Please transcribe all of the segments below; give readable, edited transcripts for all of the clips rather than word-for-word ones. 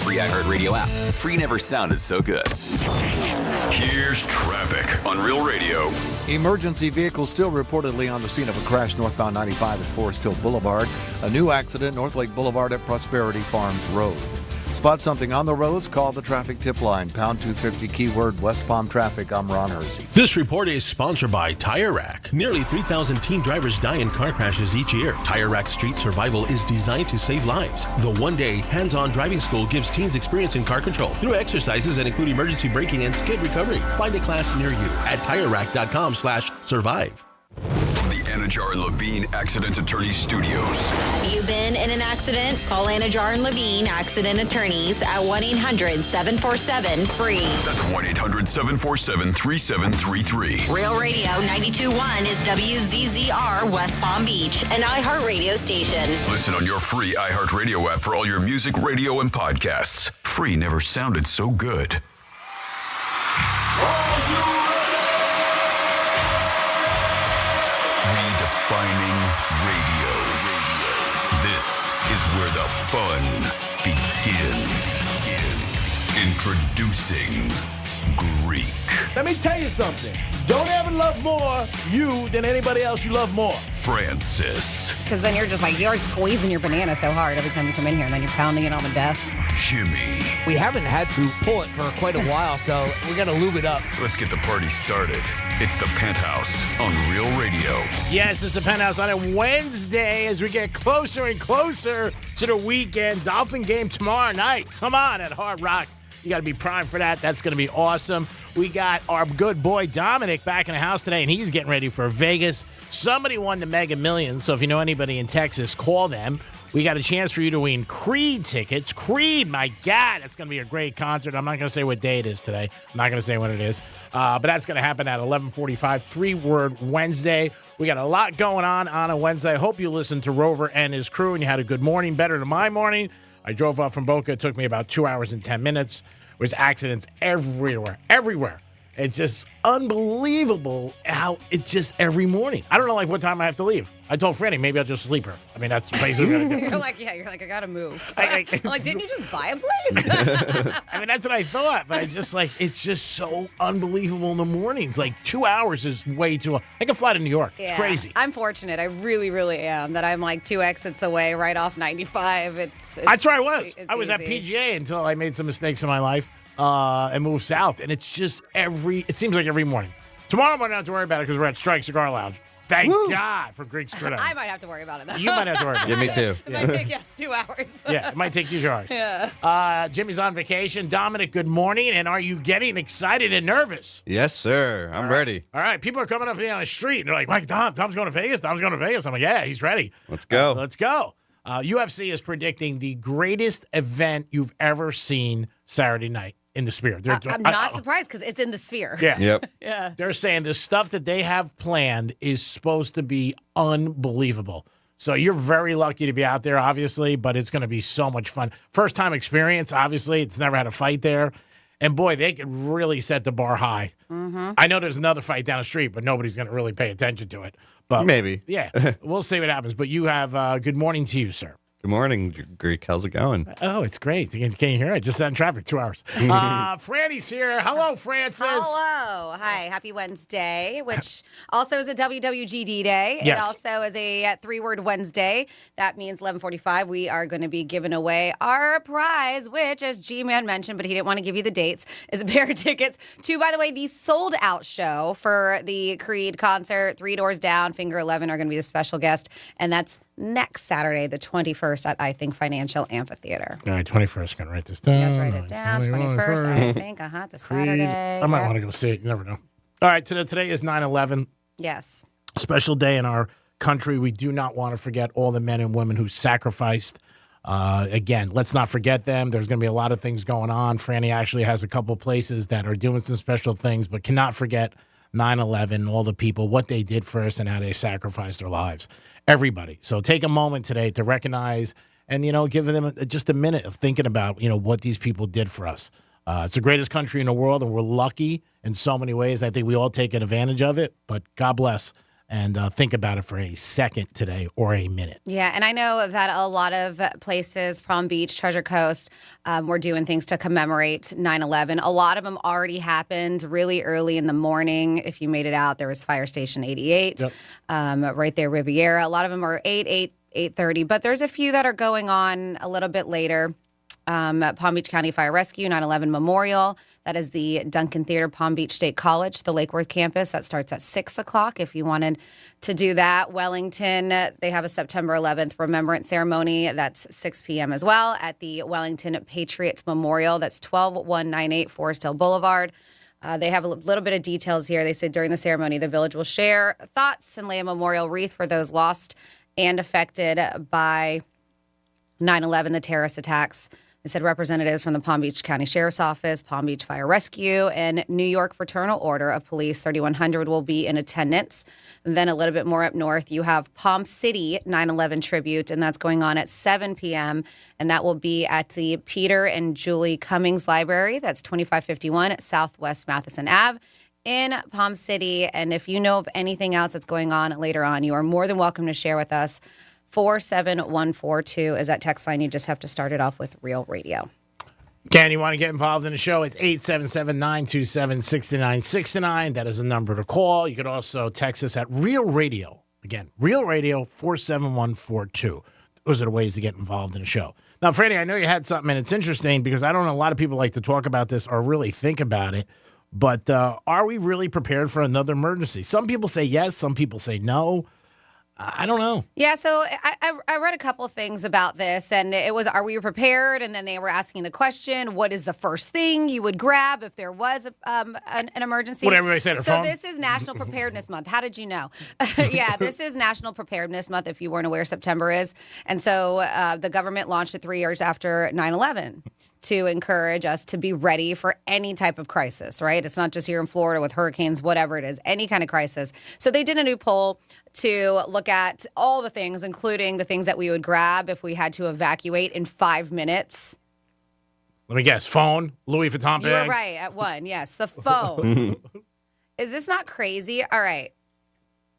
free iHeartRadio app. Free never sounded so good. Here's traffic on Real Radio. Emergency vehicle still reportedly on the scene of a crash northbound 95 at Forest Hill Boulevard. A new accident, North Lake Boulevard at Prosperity Farms Road. Spot something on the roads, call the traffic tip line, pound 250 keyword West Palm Traffic. I'm Ron Hersey. This report is sponsored by Tire Rack. Nearly 3,000 teen drivers die in car crashes each year. Tire Rack Street Survival is designed to save lives. The one-day hands-on driving school gives teens experience in car control through exercises that include emergency braking and skid recovery. Find a class near you at TireRack.com/survive. From the Anajar and Levine Accident Attorneys Studios. Have you been in an accident? Call Anajar and Levine Accident Attorneys at 1-800-747-FREE. That's 1-800-747-3733. Real Radio 92.1 is WZZR West Palm Beach, an iHeartRadio station. Listen on your free iHeartRadio app for all your music, radio, and podcasts. Free never sounded so good. Redefining radio. This is where the fun begins. Introducing Greek. Let me tell you something. Don't ever love more you than anybody else you love more. Francis. Because then you're just like, you're squeezing your banana so hard every time you come in here, and then you're pounding it on the desk. Jimmy. We haven't had to pull it for quite a while, so we got to lube it up. Let's get the party started. It's the Penthouse on Real Radio. Yes, it's the Penthouse on a Wednesday as we get closer and closer to the weekend. Dolphin game tomorrow night. Come on, at Hard Rock. You got to be primed for that. That's going to be awesome. We got our good boy Dominic back in the house today, and he's getting ready for Vegas. Somebody won the Mega Millions, so if you know anybody in Texas, call them. We got a chance for you to win Creed tickets. Creed, my God, that's going to be a great concert. I'm not going to say what day it is today. I'm not going to say when it is. But that's going to happen at 11:45, three-word Wednesday. We got a lot going on a Wednesday. I hope you listened to Rover and his crew, and you had a good morning, better than my morning. I drove up from Boca. It took me about 2 hours and 10 minutes. There was accidents everywhere. It's just unbelievable how it's just every morning. I don't know, like, what time I have to leave. I told Franny maybe I'll just sleep her. I mean, that's basically what I do. You're like, I got to move. I'm like, didn't you just buy a place? I mean, that's what I thought, but it's just so unbelievable in the mornings. Like, 2 hours is way too long. I can fly to New York. Yeah, it's crazy. I'm fortunate. I really, really am. That I'm like 2 exits away right off 95. It's that's where I was. I was easy. at PGA until I made some mistakes in my life and moved south. And it's just it seems like every morning. Tomorrow morning, I don't have to worry about it because we're at Strike Cigar Lounge. Thank God for Greek Screwdriver. I might have to worry about it, though. You might have to worry about it. Yeah, me too. It might take, 2 hours. Yeah, it might take you 2 hours. Yeah. Jimmy's on vacation. Dominic, good morning. And are you getting excited and nervous? Yes, sir. I'm ready. All right. People are coming up to me on the street, and they're like, Mike, Tom's going to Vegas. Tom's going to Vegas. I'm like, yeah, he's ready. Let's go. Let's go. UFC is predicting the greatest event you've ever seen Saturday night in the Sphere. I'm not surprised because it's in the Sphere. Yeah. Yep. Yeah. They're saying the stuff that they have planned is supposed to be unbelievable. So you're very lucky to be out there, obviously, but it's going to be so much fun. First time experience, obviously. It's never had a fight there. And, boy, they could really set the bar high. Mm-hmm. I know there's another fight down the street, but nobody's going to really pay attention to it. But maybe. Yeah, we'll see what happens. But you have good morning to you, sir. Good morning, Greek. How's it going? Oh, it's great. Can you hear it? Just sat in traffic 2 hours. Franny's here. Hello, Francis. Hello. Hi. Happy Wednesday, which also is a WWGD day. Yes. It also is a three-word Wednesday. That means 11:45. We are going to be giving away our prize, which, as G-Man mentioned, but he didn't want to give you the dates, is a pair of tickets to, by the way, the sold-out show for the Creed concert. 3 Doors Down, Finger 11 are going to be the special guest, and that's next Saturday, the 21st, at I Think Financial Amphitheater. All right, 21st. Going to write this down. Yes, write it down. 21st, I think. It's a Saturday. I might want to go see it. You never know. All right, today is 9/11. Yes. Special day in our country. We do not want to forget all the men and women who sacrificed. Again, let's not forget them. There's going to be a lot of things going on. Franny actually has a couple places that are doing some special things, but cannot forget 9/11, all the people, what they did for us and how they sacrificed their lives. Everybody. So take a moment today to recognize and, give them just a minute of thinking about, what these people did for us. It's the greatest country in the world, and we're lucky in so many ways. I think we all take advantage of it, but God bless and think about it for a second today or a minute. Yeah, and I know that a lot of places, Palm Beach, Treasure Coast, were doing things to commemorate 9/11. A lot of them already happened really early in the morning. If you made it out, there was Fire Station 88, right there, Riviera. A lot of them are 8:30, but there's a few that are going on a little bit later. Palm Beach County Fire Rescue, 9/11 Memorial. That is the Duncan Theater, Palm Beach State College, the Lake Worth campus. That starts at 6 o'clock if you wanted to do that. Wellington, they have a September 11th remembrance ceremony. That's 6 p.m. as well at the Wellington Patriots Memorial. That's 12198 Forest Hill Boulevard. They have a little bit of details here. They said during the ceremony, the village will share thoughts and lay a memorial wreath for those lost and affected by 9/11, the terrorist attacks. They said representatives from the Palm Beach County Sheriff's Office, Palm Beach Fire Rescue, and New York Fraternal Order of Police 3100 will be in attendance. And then a little bit more up north, you have Palm City 9/11 tribute, and that's going on at 7 p.m. And that will be at the Peter and Julie Cummings Library. That's 2551 at Southwest Matheson Ave in Palm City. And if you know of anything else that's going on later on, you are more than welcome to share with us. 47142 is that text line. You just have to start it off with Real Radio. Again, you want to get involved in the show, it's 877-927-6969. That is a number to call. You could also text us at Real Radio. Again, Real Radio, 47142. Those are the ways to get involved in the show. Now, Freddie, I know you had something, and it's interesting because I don't know, a lot of people like to talk about this or really think about it, but are we really prepared for another emergency? Some people say yes, some people say no. I don't know. Yeah, so I read a couple things about this, and it was, are we prepared? And then they were asking the question, what is the first thing you would grab if there was an emergency? What everybody said. So this is National Preparedness Month. How did you know? Yeah, this is National Preparedness Month, if you weren't aware, September is. And so the government launched it 3 years after 9/11. To encourage us to be ready for any type of crisis, right? It's not just here in Florida with hurricanes, whatever it is, any kind of crisis. So they did a new poll to look at all the things, including the things that we would grab if we had to evacuate in 5 minutes. Let me guess. Phone, Louis Vuitton bag. You were right at one. Yes, the phone. Is this not crazy? All right.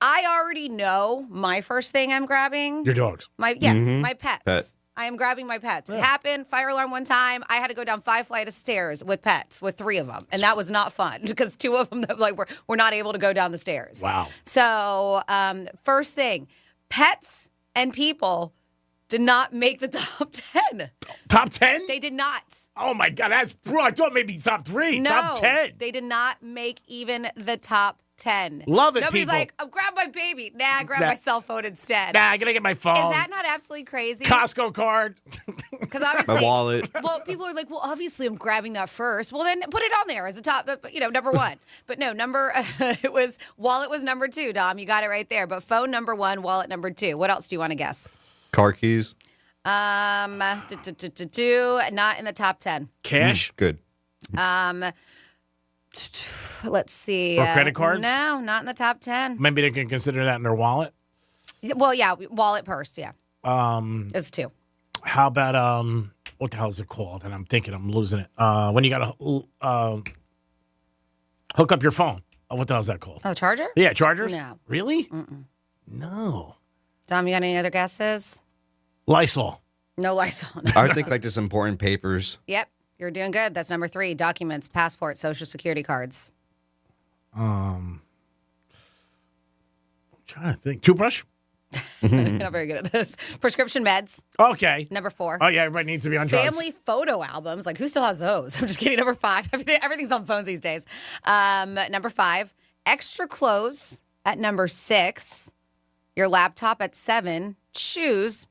I already know my first thing I'm grabbing. Your dogs. My pets. Pet. I am grabbing my pets. It happened, fire alarm one time. I had to go down 5 flights of stairs with pets, with 3 of them. And that was not fun because 2 of them were not able to go down the stairs. Wow. So first thing, pets and people did not make the top 10. Top 10? They did not. Oh, my God. Bro, I thought maybe top 3. No, top 10. They did not make even the top 10. Love it, Nobody's people. like, oh, grab my baby. Nah, grab my cell phone instead. Nah, I got to get my phone. Is that not absolutely crazy? Costco card. Because obviously, My wallet. Well, people are like, well, obviously, I'm grabbing that first. Well, then put it on there as the top, number 1. But no, wallet was number 2. Dom, you got it right there. But phone number 1, wallet number 2. What else do you want to guess? Car keys. Not in the top 10. Cash. Good. Let's see. Or credit cards? No, not in the top 10. Maybe they can consider that in their wallet. Well, yeah, wallet, purse, yeah. It's 2. How about what the hell is it called? And I'm thinking I'm losing it. When you got to hook up your phone. What the hell is that called? Oh, the charger? Yeah, chargers? No. Really? Mm-mm. No. Dom, you got any other guesses? Lysol. No Lysol. I would think like just important papers. Yep, you're doing good. That's number 3. Documents, passport, social security cards. I'm trying to think. Toothbrush? You're not very good at this. Prescription meds. Okay. Number 4. Oh, yeah, everybody needs to be on drugs. Family photo albums. Like, who still has those? I'm just kidding. Number 5. Everything's on phones these days. Number 5. Extra clothes at number 6. Your laptop at 7. Shoes.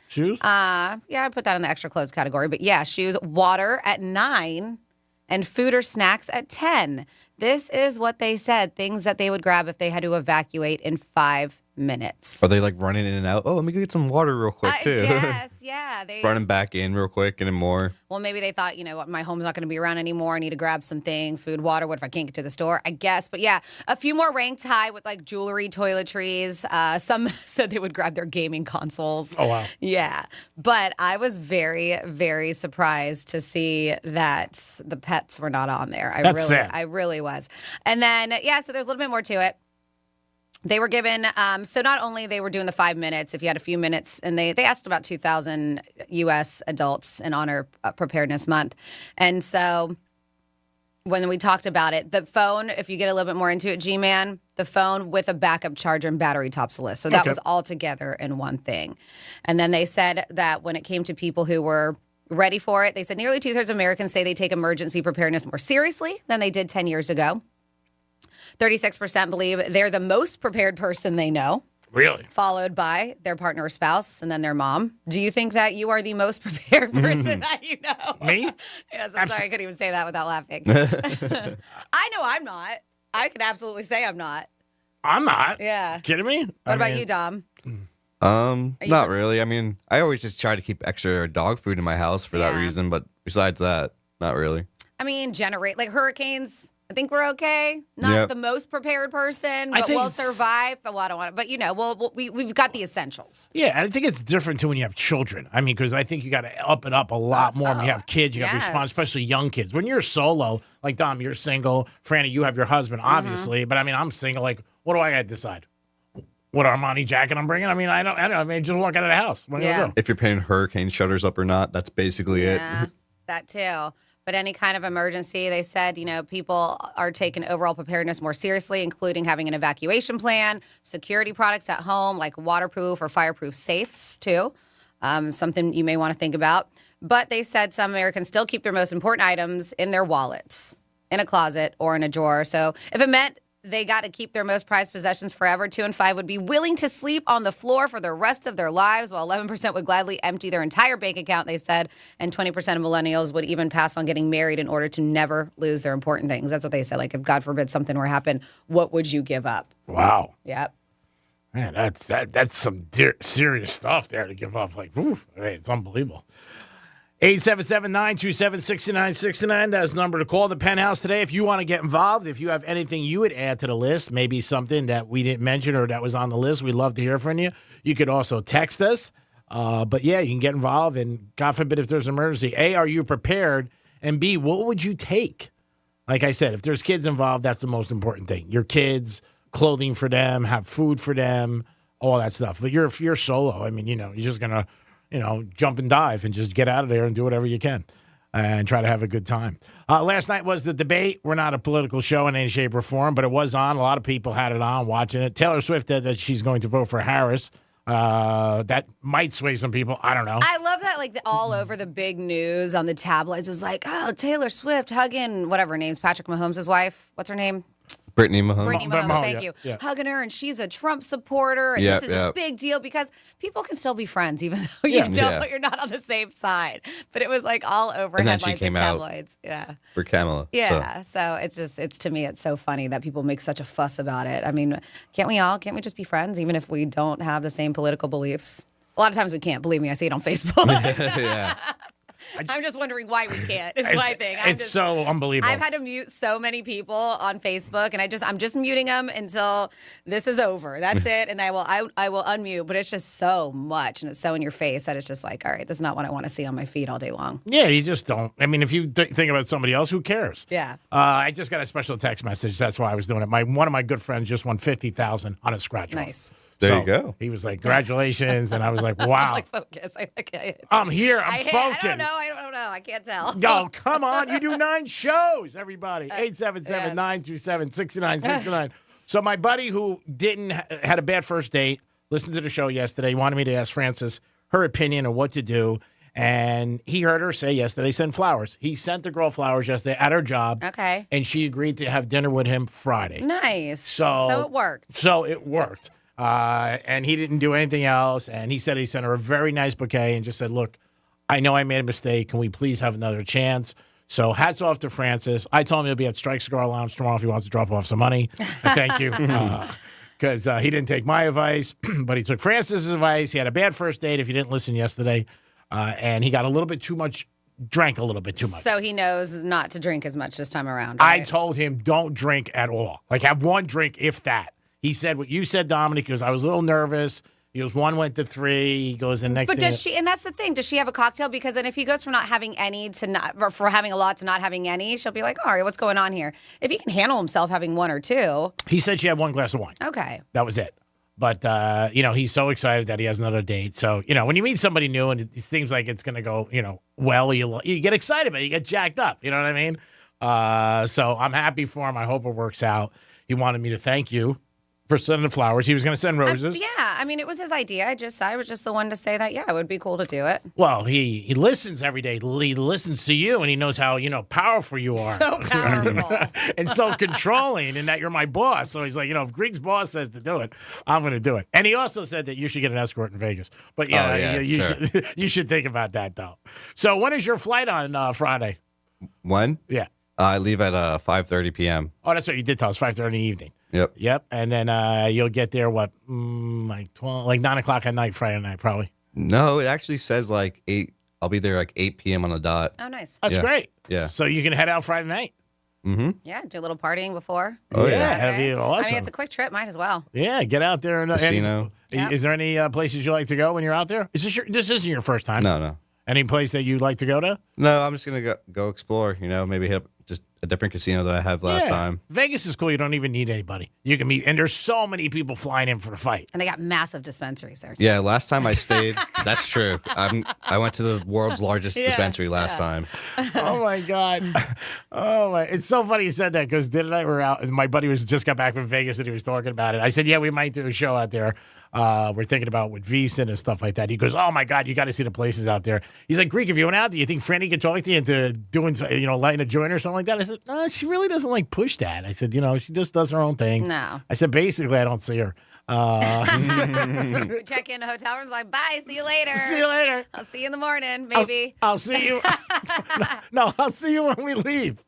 Shoes? Yeah, I put that in the extra clothes category. But yeah, shoes. Water at 9. And food or snacks at 10. This is what they said. Things that they would grab if they had to evacuate in 5 minutes. Are they like running in and out? Oh, let me go get some water real quick too. Yes, yeah. Running back in real quick and then more. Well, maybe they thought, what, my home's not going to be around anymore. I need to grab some things, food, water. What if I can't get to the store? I guess. But yeah, a few more ranked high with like jewelry, toiletries. Some said they would grab their gaming consoles. Oh, wow. Yeah. But I was very, very surprised to see that the pets were not on there. That's sad. I really was. And then, yeah, so there's a little bit more to it. They were given, so not only they were doing the 5 minutes, if you had a few minutes, and they asked about 2,000 U.S. adults in honor of Preparedness Month. And so when we talked about it, the phone, if you get a little bit more into it, G-Man, the phone with a backup charger and battery tops the list. So that was all together in one thing. And then they said that when it came to people who were ready for it, they said nearly 2/3 of Americans say they take emergency preparedness more seriously than they did 10 years ago. 36% believe they're the most prepared person they know. Really? Followed by their partner or spouse, and then their mom. Do you think that you are the most prepared person that you know? Me? Yes, I'm sorry. I couldn't even say that without laughing. I know I'm not. I could absolutely say I'm not. I'm not. Yeah. Kidding me? What about you, Dom? Not really. I mean, I always just try to keep extra dog food in my house for that reason, but besides that, not really. I mean, generate like hurricanes. I think we're okay. Not the most prepared person, but we'll survive. Well, I don't want to, but we've got the essentials. Yeah, and I think it's different too when you have children. I mean, because I think you got to up it up a lot more when you have kids. You got to respond, especially young kids. When you're solo, like Dom, you're single. Franny, you have your husband, obviously. But I mean, I'm single. Like, what do I got to decide? What Armani jacket I'm bringing? I mean, I don't know. I mean, just walk out of the house. What do you do? If you're paying hurricane shutters up or not, that's basically it. That too. But any kind of emergency, they said, people are taking overall preparedness more seriously, including having an evacuation plan, security products at home, like waterproof or fireproof safes, too. Something you may want to think about. But they said some Americans still keep their most important items in their wallets, in a closet, or in a drawer. So if it meant they got to keep their most prized possessions forever, 2 in 5 would be willing to sleep on the floor for the rest of their lives, while 11% would gladly empty their entire bank account, they said, and 20% of millennials would even pass on getting married in order to never lose their important things. That's what they said. Like, if God forbid something were to happen, what would you give up? Wow. Yep. Man, that's some serious stuff there to give up. Like, oof, I mean, it's unbelievable. 877-927-6969. That's the number to call the Penthouse today. If you want to get involved, if you have anything you would add to the list, maybe something that we didn't mention or that was on the list, we'd love to hear from you. You could also text us. But yeah, you can get involved. And God forbid if there's an emergency, A, are you prepared? And B, what would you take? Like I said, if there's kids involved, that's the most important thing. Your kids, clothing for them, have food for them, all that stuff. But if you're solo, I mean, you're just going to, jump and dive and just get out of there and do whatever you can and try to have a good time. Last night was the debate. We're not a political show in any shape or form, but it was on. A lot of people had it on watching it. Taylor Swift said that she's going to vote for Harris. That might sway some people. I don't know. I love that, like, all over the big news on the tabloids. It was like, oh, Taylor Swift hugging, whatever her name's, Patrick Mahomes' wife. What's her name? Brittany Mahomes. Brittany Mahomes, thank you. Yeah. Hugging her, and she's a Trump supporter, and this is a big deal because people can still be friends even though you're not on the same side. But it was like all over and headlines and tabloids. For Kamala. Yeah. So it's to me, it's so funny that people make such a fuss about it. I mean, can't we just be friends even if we don't have the same political beliefs? A lot of times we can't. Believe me, I see it on Facebook. Yeah. I'm just wondering why we can't. Is my thing. It's so unbelievable. I've had to mute so many people on Facebook, and I'm just muting them until this is over. That's it, and I will unmute. But it's just so much, and it's so in your face that it's just like, all right, this is not what I want to see on my feed all day long. Yeah, you just don't. I mean, if you think about somebody else, who cares? Yeah. I just got a special text message. That's why I was doing it. One of my good friends just won $50,000 on a scratch off. Nice. There you go. He was like, congratulations. And I was like, wow. Like, focus. I'm here. I'm focused. I don't know. I can't tell. No, come on. You do 9 shows, everybody. 877-927-6969. So my buddy who had a bad first date, listened to the show yesterday, wanted me to ask Frances her opinion on what to do. And he heard her say yesterday, send flowers. He sent the girl flowers yesterday at her job. Okay. And she agreed to have dinner with him Friday. Nice. So it worked. And he didn't do anything else. And he said he sent her a very nice bouquet and just said, look, I know I made a mistake. Can we please have another chance? So hats off to Francis. I told him he'll be at Strike Cigar Lounge tomorrow if he wants to drop off some money. Thank you. Because he didn't take my advice, but he took Francis's advice. He had a bad first date if you didn't listen yesterday. And he got a little bit too much, drank a little bit too much. So he knows not to drink as much this time around. Right? I told him don't drink at all. Like have one drink, if that. He said what you said, Dominic, because I was a little nervous. He goes, one went to 3. He goes in next. But does she? And that's the thing. Does she have a cocktail? Because then if he goes from not having any to not, or for having a lot to not having any, she'll be like, all right, what's going on here? If he can handle himself having 1 or 2. He said she had 1 glass of wine. Okay. That was it. But, he's so excited that he has another date. So, when you meet somebody new and it seems like it's going to go, well, you get excited, but you get jacked up. You know what I mean? So I'm happy for him. I hope it works out. He wanted me to thank you for sending flowers. He was going to send roses. It was his idea. I was just the one to say that, it would be cool to do it. Well, he listens every day. He listens to you, and he knows how, powerful you are. So powerful. And so controlling, and that you're my boss. So he's like, if Greek's boss says to do it, I'm going to do it. And he also said that you should get an escort in Vegas. But, you should think about that, though. So when is your flight on Friday? When? Yeah. I leave at 5:30 p.m. Oh, that's what you did tell us, 5:30 in the evening. Yep. And then you'll get there, like 12, like 9 o'clock at night, Friday night, probably. No, it actually says like 8. I'll be there like 8 p.m. on the dot. Oh, nice. That's great. Yeah. So you can head out Friday night. Mm-hmm. Yeah, do a little partying before. Oh, yeah. That'd be awesome. It's a quick trip. Might as well. Yeah, get out there. Casino. Is there any places you like to go when you're out there? This isn't your first time. No. Any place that you'd like to go to? No, I'm just going to go explore, maybe hit up just a different casino that I have last time. Vegas is cool. You don't even need anybody. You can meet, and there's so many people flying in for the fight. And they got massive dispensaries there. Yeah, last time I stayed, that's true. I went to the world's largest dispensary last time. Oh, my God. Oh, my. It's so funny you said that because the other night we were out, and my buddy just got back from Vegas, and he was talking about it. I said, yeah, we might do a show out there. We're thinking about with VSiN and stuff like that. He goes, oh, my God, you got to see the places out there. He's like, Greek, if you went out, do you think Franny could talk to you into doing, lighting a joint or something like that? I said, no, she really doesn't like push that. I said, she just does her own thing. No. I said, basically, I don't see her. We check in the hotel rooms like, bye, see you later. See you later. I'll see you in the morning, maybe. I'll see you. No, I'll see you when we leave.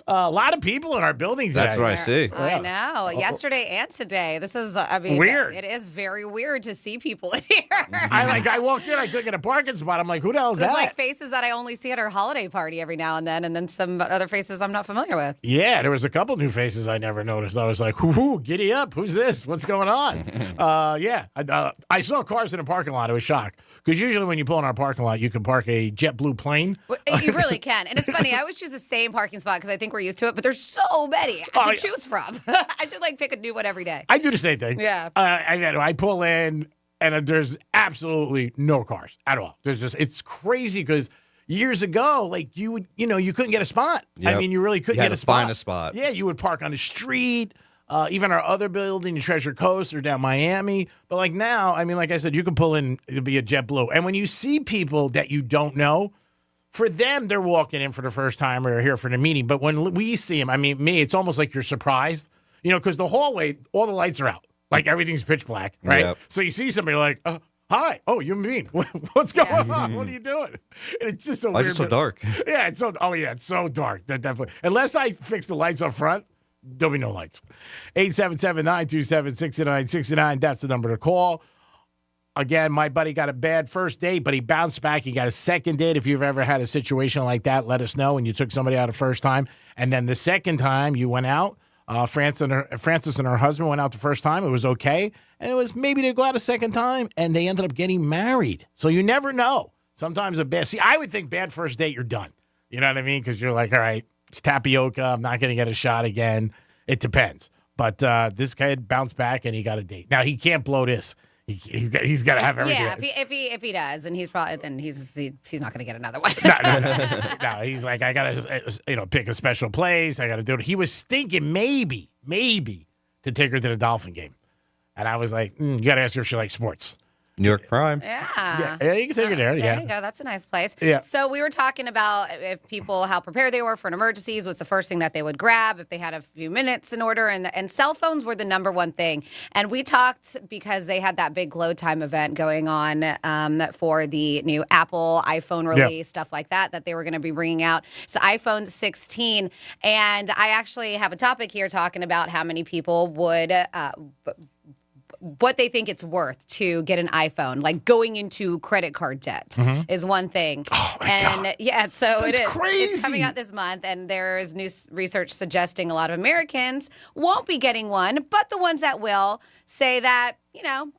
A lot of people in our buildings. That's what I see. I know. Yesterday and today. This is, weird. It is very weird to see people in here. I walked in, I couldn't get a parking spot. I'm like, who the hell is that? There's like faces that I only see at our holiday party every now and then some other faces I'm not familiar with. Yeah, there was a couple new faces I never noticed. I was like, whoo, giddy up. Who's this? What's going on? I saw cars in a parking lot. I was shocked. Because usually when you pull in our parking lot, you can park a JetBlue plane. Well, you really can. And it's funny, I always choose the same parking spot because I think we're used to it, but there's so many to choose from. I should pick a new one every day. I do the same thing. Yeah. I pull in and there's absolutely no cars at all. It's crazy because years ago, you couldn't get a spot. Yep. I mean, you really couldn't You had get a to spot. find a spot. Yeah, you would park on the street. Even our other building, Treasure Coast or down Miami. But now, like I said, you can pull in, it'll be a JetBlue. And when you see people that you don't know, for them, they're walking in for the first time or here for the meeting. But when we see them, me, it's almost like you're surprised, because the hallway, all the lights are out. Everything's pitch black, right? Yep. So you see somebody like, hi. Oh, you mean? What's going on? What are you doing? And it's just so weird. It's so dark. Yeah, it's so dark. Definitely. Unless I fix the lights up front, there'll be no lights. 877-927-6969. That's the number to call. Again, my buddy got a bad first date, but he bounced back. He got a second date. If you've ever had a situation like that, let us know. And you took somebody out the first time. And then the second time you went out, Frances and her husband went out the first time. It was okay. And it was maybe they go out a second time, and they ended up getting married. So you never know. Sometimes I would think bad first date, you're done. You know what I mean? Because you're like, all right, it's tapioca. I'm not going to get a shot again. It depends. But this kid bounced back and he got a date. Now he can't blow this. He's got to have everything. Yeah, if he does, and he's not going to get another one. No, he's like, I got to pick a special place. I got to do it. He was thinking maybe to take her to the Dolphin game, and I was like, you got to ask her if she likes sports. New York Prime. Yeah, you can take her there. There you go. That's a nice place. Yeah. So we were talking about how prepared they were for an emergencies. What's the first thing that they would grab if they had a few minutes in order? And cell phones were the number one thing. And we talked because they had that big Glow Time event going on for the new Apple iPhone release, stuff like that they were going to be bringing out. It's iPhone 16. And I actually have a topic here talking about how many people would what they think it's worth to get an iPhone. Like going into credit card debt is one thing. Oh my God. Yeah, so That's it is. crazy. It's coming out this month, and there's new research suggesting a lot of Americans won't be getting one, but the ones that will say that,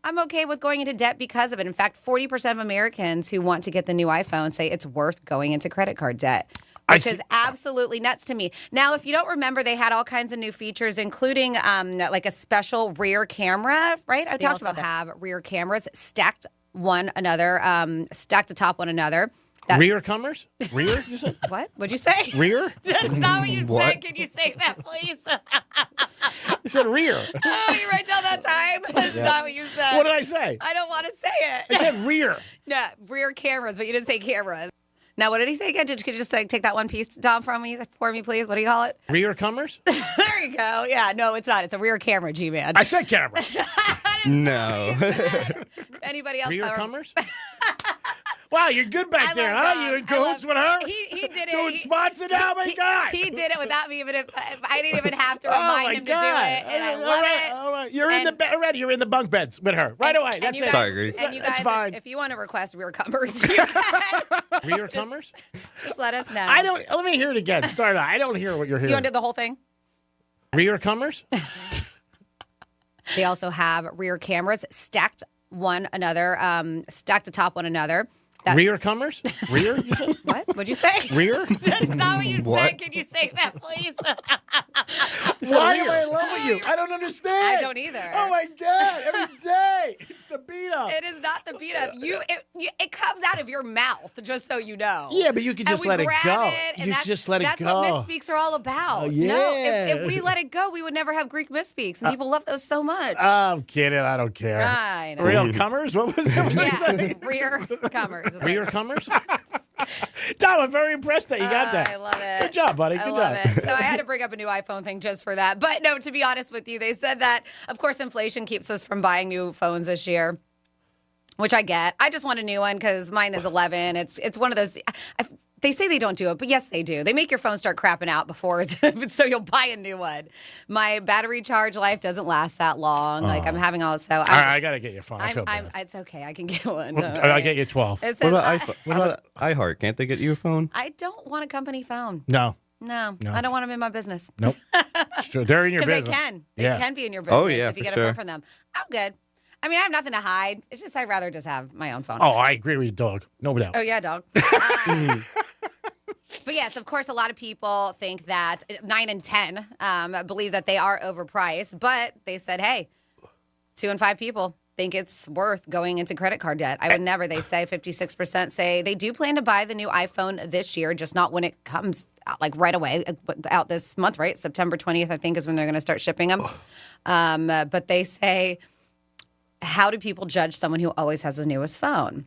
I'm okay with going into debt because of it. In fact, 40% of Americans who want to get the new iPhone say it's worth going into credit card debt. Which is absolutely nuts to me. Now, if you don't remember, they had all kinds of new features, including like a special rear camera, right? They also have rear cameras stacked atop one another. Rear comers? Rear, you said? What? What'd you say? Rear? That's not what you said. Can you say that, please? You said rear. Oh, you write down that time? That's not what you said. What did I say? I don't want to say it. I said rear. No, rear cameras, but you didn't say cameras. Now, what did he say again? Could you just take that one piece, Dom, for me, please? What do you call it? Rear comers? There you go. Yeah, no, it's not. It's a rear camera, G-Man. I said camera. No. Anybody else? Rear comers? Wow, you're good back there, huh? You in cahoots with her? He did it. Doing spots now? Oh, my God. He did it without me even. I didn't even have to remind him to do it. And I love it. All right. You're in the bed already. You're in the bunk beds with her. Right away. That's it. Sorry, Grace. And you That's guys, fine. if you want to request rear comers, you can. Rear comers? Just let us know. Let me hear it again. Start out. I don't hear what you're hearing. You want to do the whole thing? Rear comers? They also have rear cameras stacked atop one another. Rear comers? Rear, you said? What? What'd you say? Rear? That's not what you said. Can you say that, please? Why am I in love with you? I don't understand. I don't either. Oh, my God. Every day. It's the beat up. It is not the beat up. It comes out of your mouth, just so you know. Yeah, but you can just let it go. You just let it go. That's what misspeaks are all about. Yeah. No, if we let it go, we would never have Greek misspeaks, and people love those so much. I'm kidding. I don't care. I know. Real comers? What was it? Yeah, rear comers. Rear comers? Tom, I'm very impressed that you got that. I love it. Good job, buddy. Good I love job. it. So I had to bring up a new iPhone thing just for that. But no, to be honest with you, they said that, of course, inflation keeps us from buying new phones this year, which I get. I just want a new one because mine is 11. It's one of those. They say they don't do it, but yes, they do. They make your phone start crapping out before so you'll buy a new one. My battery charge life doesn't last that long. Like I'm having all so. I gotta get your phone. I feel bad. It's okay. I can get one. I'll get you 12. It says, What about iHeart? Can't they get you a phone? I don't want a company phone. No. No, I don't want them in my business. Nope. So they're in your Because business. they can. They Yeah. can be in your business Oh, yeah, if you for get a phone sure. from them. I'm good. I mean, I have nothing to hide. It's just I'd rather just have my own phone. Oh, I agree with you, dog. No doubt. Oh, yeah, dog. But yes, of course, a lot of people think that 9 and 10 believe that they are overpriced. But they said, hey, 2 in 5 people think it's worth going into credit card debt. I would never. They say 56% say they do plan to buy the new iPhone this year, just not when it comes out, like right away, out this month, right? September 20th, I think, is when they're going to start shipping them. But they say, how do people judge someone who always has the newest phone?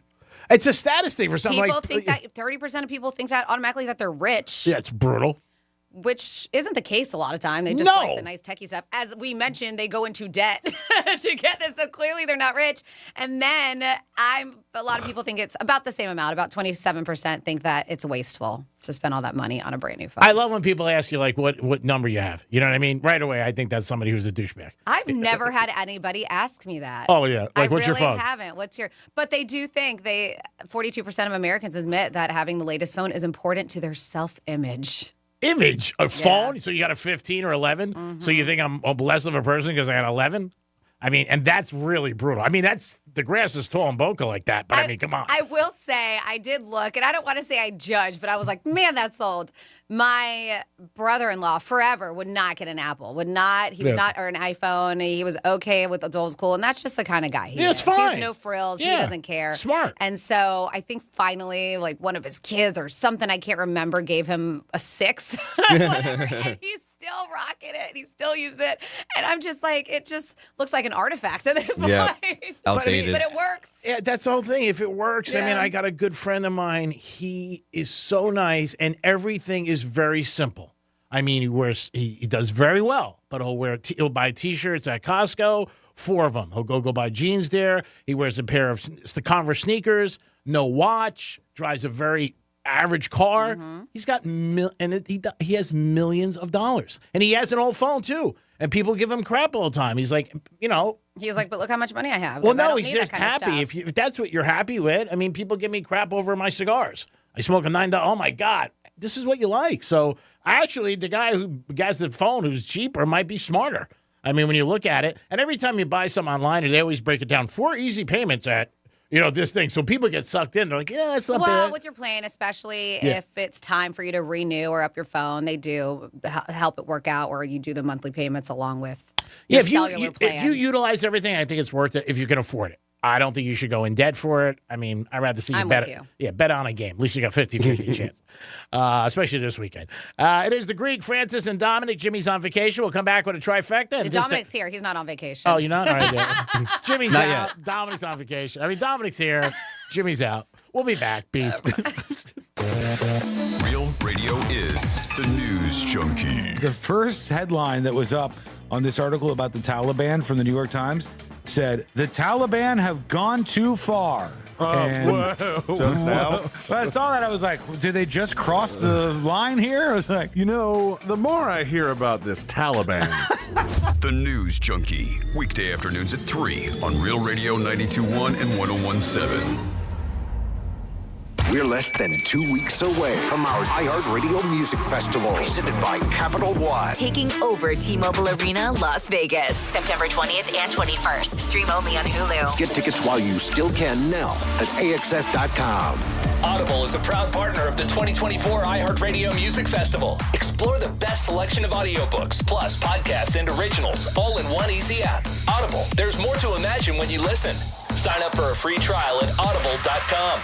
It's a status thing for something People like. think that 30% of people think that automatically that they're rich. Yeah, it's brutal. Which isn't the case a lot of time. They just No. like the nice techie stuff. As we mentioned, they go into debt to get this. So clearly they're not rich. And then a lot of people think it's about the same amount. About 27% think that it's wasteful to spend all that money on a brand new phone. I love when people ask you, like, what number you have. You know what I mean? Right away, I think that's somebody who's a douchebag. I've never had anybody ask me that. Oh, yeah. Like, I what's your really phone? haven't. What's your? But they do think 42% of Americans admit that having the latest phone is important to their self-image. Image? A phone? So you got a 15 or 11? Mm-hmm. So you think I'm less of a person because I got 11? I mean, and that's really brutal. I mean, the grass is tall in Boca like that, but I mean, come on. I will say, I did look, and I don't want to say I judged, but I was like, man, that's old. My brother-in-law forever would not get an Apple, or an iPhone. He was okay with the old school, and that's just the kind of guy he is. It's He fine. has no frills. Yeah. He doesn't care. Smart. And so I think finally, like one of his kids or something, I can't remember, gave him a 6. Whatever, and he's still rocking it. He still uses it. And I'm just like, it just looks like an artifact at this point. Yeah. Outdated. But it works. Yeah, that's the whole thing. If it works, I mean, Yeah. I got a good friend of mine. He is so nice, and everything is very simple. I mean, he does very well, but he'll buy T-shirts at Costco, 4 of them. He'll go buy jeans there. He wears a pair of Converse sneakers, no watch, drives a very average car. He's got he has millions of dollars, and he has an old phone too. And people give him crap all the time. He's like, He's like, but look how much money I have. Well, 'cause I no, don't he's need just that kind of happy. stuff. If that's what you're happy with, I mean, people give me crap over my cigars. I smoke a $9. Oh my God, this is what you like. So actually, the guy who has the phone who's cheaper might be smarter. I mean, when you look at it, and every time you buy something online, they always break it down 4 easy payments at this thing. So people get sucked in. They're like, yeah, it's not bad. Well, with your plan, especially if it's time for you to renew or up your phone, they do help it work out, or you do the monthly payments along with your cellular plan. If you utilize everything, I think it's worth it if you can afford it. I don't think you should go in debt for it. I mean, I'd rather see you bet. Bet on a game. At least you got 50-50 chance, especially this weekend. It is the Greek, Francis, and Dominic. Jimmy's on vacation. We'll come back with a trifecta. Dominic's here. He's not on vacation. Oh, you're not? All right, Jimmy's not out. Yet. Dominic's on vacation. I mean, Dominic's here. Jimmy's out. We'll be back. Peace. Real Radio is the News Junkie. The first headline that was up on this article about the Taliban from the New York Times said, the Taliban have gone too far. Just now? When I saw that, I was like, did they just cross the line here? I was like, the more I hear about this Taliban. The News Junkie. Weekday afternoons at 3 on Real Radio 92.1 and 101.7. We're less than 2 weeks away from our iHeartRadio Music Festival, presented by Capital One. Taking over T-Mobile Arena, Las Vegas, September 20th and 21st. Stream only on Hulu. Get tickets while you still can now at AXS.com. Audible is a proud partner of the 2024 iHeartRadio Music Festival. Explore the best selection of audiobooks, plus podcasts and originals, all in one easy app. Audible, there's more to imagine when you listen. Sign up for a free trial at audible.com.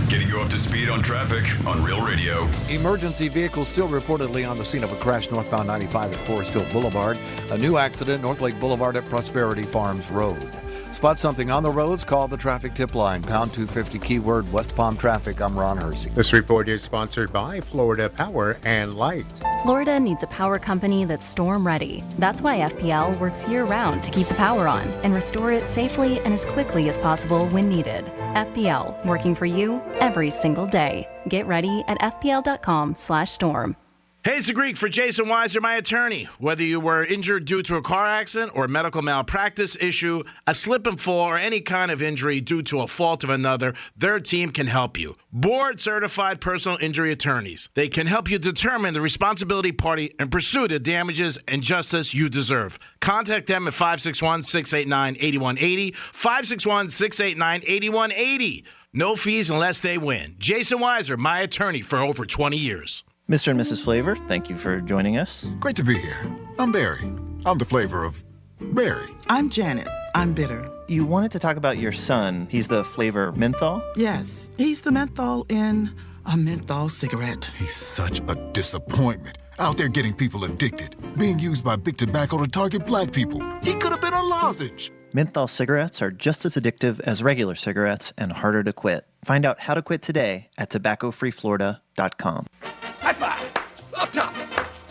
Getting you up to speed on traffic on Real Radio. Emergency vehicles still reportedly on the scene of a crash northbound 95 at Forest Hill Boulevard. A new accident, North Lake Boulevard at Prosperity Farms Road. Spot something on the roads, call the traffic tip line, pound 250 keyword West Palm Traffic. I'm Ron Hersey. This report is sponsored by Florida Power and Light. Florida needs a power company that's storm ready. That's why FPL works year-round to keep the power on and restore it safely and as quickly as possible when needed. FPL, working for you every single day. Get ready at fpl.com/storm. Hey, it's the Greek for Jason Weiser, my attorney. Whether you were injured due to a car accident or a medical malpractice issue, a slip and fall, or any kind of injury due to a fault of another, their team can help you. Board-certified personal injury attorneys. They can help you determine the responsibility party and pursue the damages and justice you deserve. Contact them at 561-689-8180, 561-689-8180. No fees unless they win. Jason Weiser, my attorney for over 20 years. Mr. and Mrs. Flavor, thank you for joining us. Great to be here. I'm Barry. I'm the flavor of Barry. I'm Janet. I'm bitter. You wanted to talk about your son. He's the flavor menthol? Yes, he's the menthol in a menthol cigarette. He's such a disappointment. Out there getting people addicted. Being used by big tobacco to target black people. He could have been a lozenge. Menthol cigarettes are just as addictive as regular cigarettes and harder to quit. Find out how to quit today at tobaccofreeflorida.com. High five! Up top!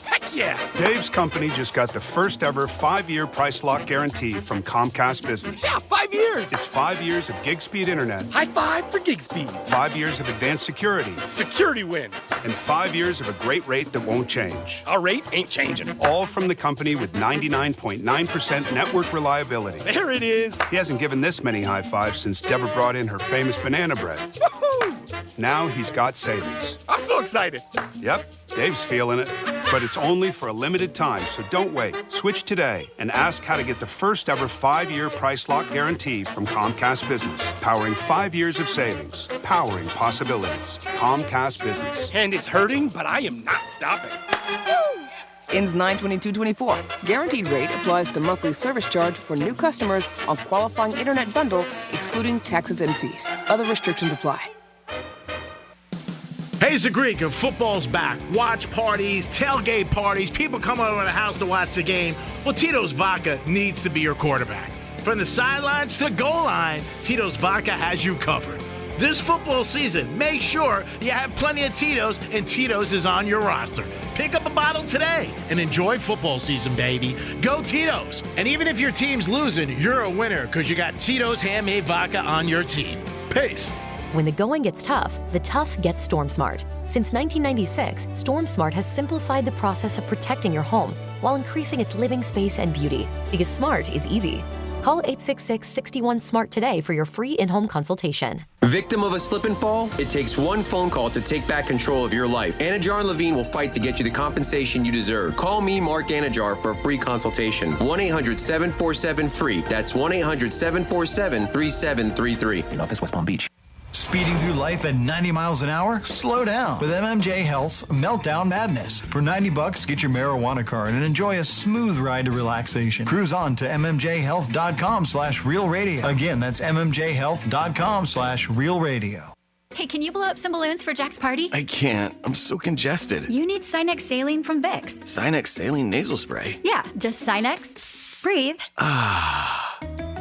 Heck yeah! Dave's company just got the first ever 5-year price lock guarantee from Comcast Business. Yeah, 5 years! It's 5 years of gig speed internet. High five for gig speed. 5 years of advanced security. Security win. And 5 years of a great rate that won't change. Our rate ain't changing. All from the company with 99.9% network reliability. There it is. He hasn't given this many high fives since Deborah brought in her famous banana bread. Woohoo! Now he's got savings. I'm so excited. Yep, Dave's feeling it. But it's only for a limited time, so don't wait. Switch today and ask how to get the first ever 5-year price lock guarantee from Comcast Business. Powering 5 years of savings. Powering possibilities. Comcast Business. And it's hurting, but I am not stopping. Woo! Ends 9/22/24. Guaranteed rate applies to monthly service charge for new customers on qualifying internet bundle, excluding taxes and fees. Other restrictions apply. Hey, it's the Greek, and football's back. Watch parties, tailgate parties, people come over to the house to watch the game. Well, Tito's Vodka needs to be your quarterback. From the sidelines to the goal line, Tito's Vodka has you covered. This football season, make sure you have plenty of Tito's, and Tito's is on your roster. Pick up a bottle today and enjoy football season, baby. Go Tito's. And even if your team's losing, you're a winner because you got Tito's handmade vodka on your team. Peace. When the going gets tough, the tough gets StormSmart. Since 1996, StormSmart has simplified the process of protecting your home while increasing its living space and beauty, because smart is easy. Call 866-61-SMART today for your free in-home consultation. Victim of a slip and fall? It takes one phone call to take back control of your life. Anajar and Levine will fight to get you the compensation you deserve. Call me, Mark Anajar, for a free consultation. 1-800-747-FREE. That's 1-800-747-3733. In office, West Palm Beach. Speeding through life at 90 miles an hour? Slow down with MMJ Health's Meltdown Madness. For $90, get your marijuana card and enjoy a smooth ride to relaxation. Cruise on to mmjhealth.com/realradio. Again, that's mmjhealth.com/realradio. Hey, can you blow up some balloons for Jack's party? I can't. I'm so congested. You need Sinex Saline from Vicks. Sinex Saline nasal spray. Yeah, just Sinex. Breathe.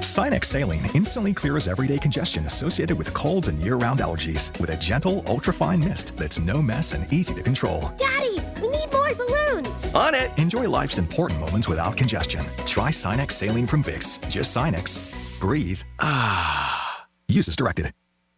Sinex Saline instantly clears everyday congestion associated with colds and year-round allergies with a gentle, ultrafine mist that's no mess and easy to control. Daddy, we need more balloons. On it. Enjoy life's important moments without congestion. Try Sinex Saline from Vicks. Just Sinex. Breathe. Use as directed.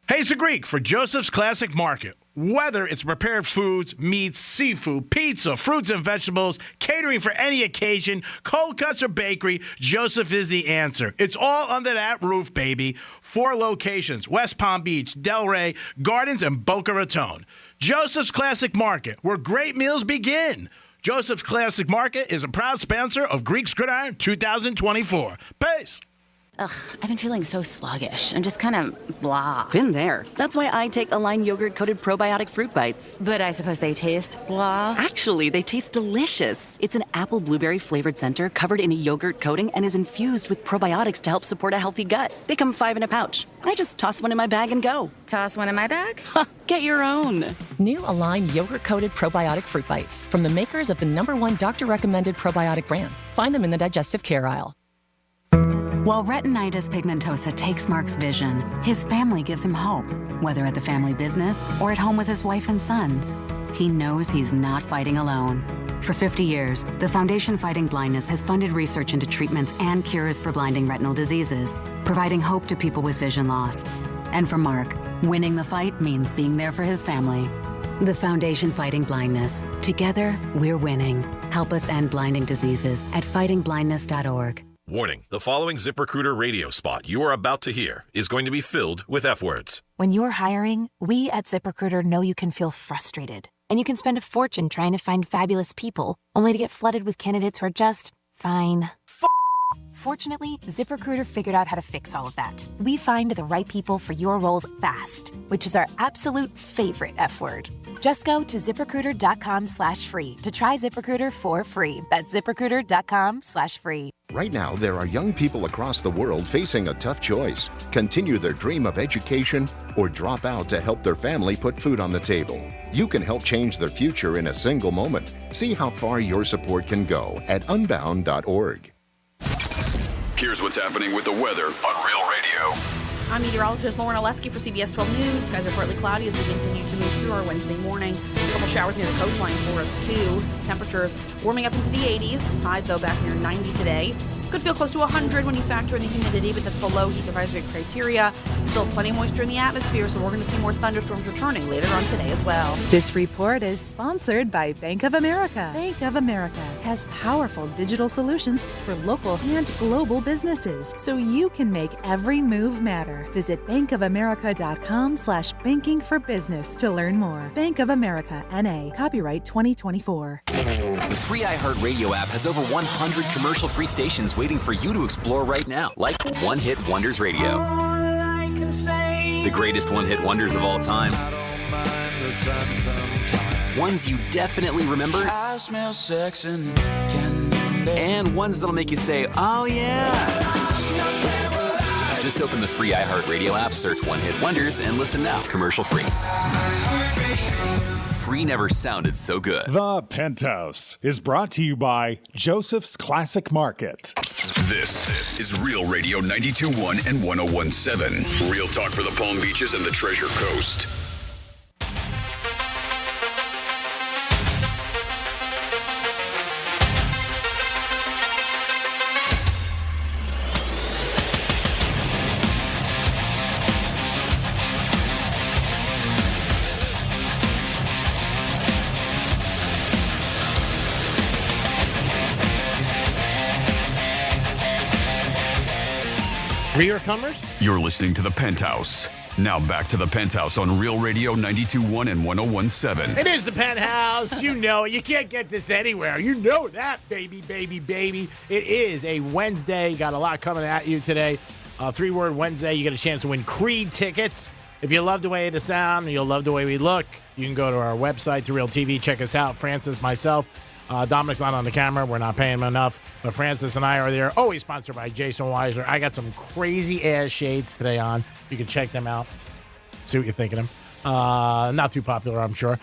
Hey, it's the Greek for Joseph's Classic Market. Whether it's prepared foods, meats, seafood, pizza, fruits and vegetables, catering for any occasion, cold cuts or bakery, Joseph is the answer. It's all under that roof, baby. 4 locations: West Palm Beach, Delray, Gardens, and Boca Raton. Joseph's Classic Market, where great meals begin. Joseph's Classic Market is a proud sponsor of Greek's Gridiron 2024. Peace. Ugh, I've been feeling so sluggish. I'm just kind of blah. Been there. That's why I take Align yogurt-coated probiotic fruit bites. But I suppose they taste blah? Actually, they taste delicious. It's an apple blueberry flavored center covered in a yogurt coating and is infused with probiotics to help support a healthy gut. They come 5 in a pouch. I just toss one in my bag and go. Toss one in my bag? Get your own. New Align yogurt-coated probiotic fruit bites from the makers of the #1 doctor-recommended probiotic brand. Find them in the digestive care aisle. While retinitis pigmentosa takes Mark's vision, his family gives him hope, whether at the family business or at home with his wife and sons. He knows he's not fighting alone. For 50 years, the Foundation Fighting Blindness has funded research into treatments and cures for blinding retinal diseases, providing hope to people with vision loss. And for Mark, winning the fight means being there for his family. The Foundation Fighting Blindness. Together, we're winning. Help us end blinding diseases at fightingblindness.org. Warning, the following ZipRecruiter radio spot you are about to hear is going to be filled with F words. When you're hiring, we at ZipRecruiter know you can feel frustrated. And you can spend a fortune trying to find fabulous people, only to get flooded with candidates who are just fine. Fortunately, ZipRecruiter figured out how to fix all of that. We find the right people for your roles fast, which is our absolute favorite F word. Just go to ZipRecruiter.com/free to try ZipRecruiter for free. That's ZipRecruiter.com/free. Right now, there are young people across the world facing a tough choice: continue their dream of education or drop out to help their family put food on the table. You can help change their future in a single moment. See how far your support can go at unbound.org. Here's what's happening with the weather on Real Radio. I'm meteorologist Lauren Oleski for CBS 12 News. Skies are partly cloudy as we continue to move through our Wednesday morning. A couple showers near the coastline for us, too. Temperatures warming up into the 80s. Highs, though, back near 90 today. Could feel close to 100 when you factor in the humidity, but that's below heat advisory criteria. Still plenty of moisture in the atmosphere, so we're going to see more thunderstorms returning later on today as well. This report is sponsored by Bank of America. Bank of America has powerful digital solutions for local and global businesses, so you can make every move matter. Visit bankofamerica.com/banking for business to learn more. Bank of America, N.A. Copyright 2024. The free iHeartRadio app has over 100 commercial-free stations waiting for you to explore right now, like One Hit Wonders Radio. The greatest one-hit wonders of all time. Ones you definitely remember. I smell sex and candy. And ones that'll make you say, oh yeah. Just open the free iHeartRadio app, search One Hit Wonders, and listen now, commercial-free. Free never sounded so good. The Penthouse is brought to you by Joseph's Classic Market. This is Real Radio 92.1 and 101.7. Real talk for the Palm Beaches and the Treasure Coast. Three-year-comers? You're listening to The Penthouse. Now back to The Penthouse on Real Radio 92.1 and 101.7. It is The Penthouse. You know it. You can't get this anywhere. You know that, baby, baby, baby. It is a Wednesday. Got a lot coming at you today. Three-word Wednesday. You get a chance to win Creed tickets. If you love the way they sound and you'll love the way we look, you can go to our website, To Real TV. Check us out. Francis, myself. Dominic's not on the camera. We're not paying him enough. But Francis and I are there. Always sponsored by Jason Weiser. I got some crazy-ass shades today on. You can check them out. See what you're thinking of them. Not too popular, I'm sure.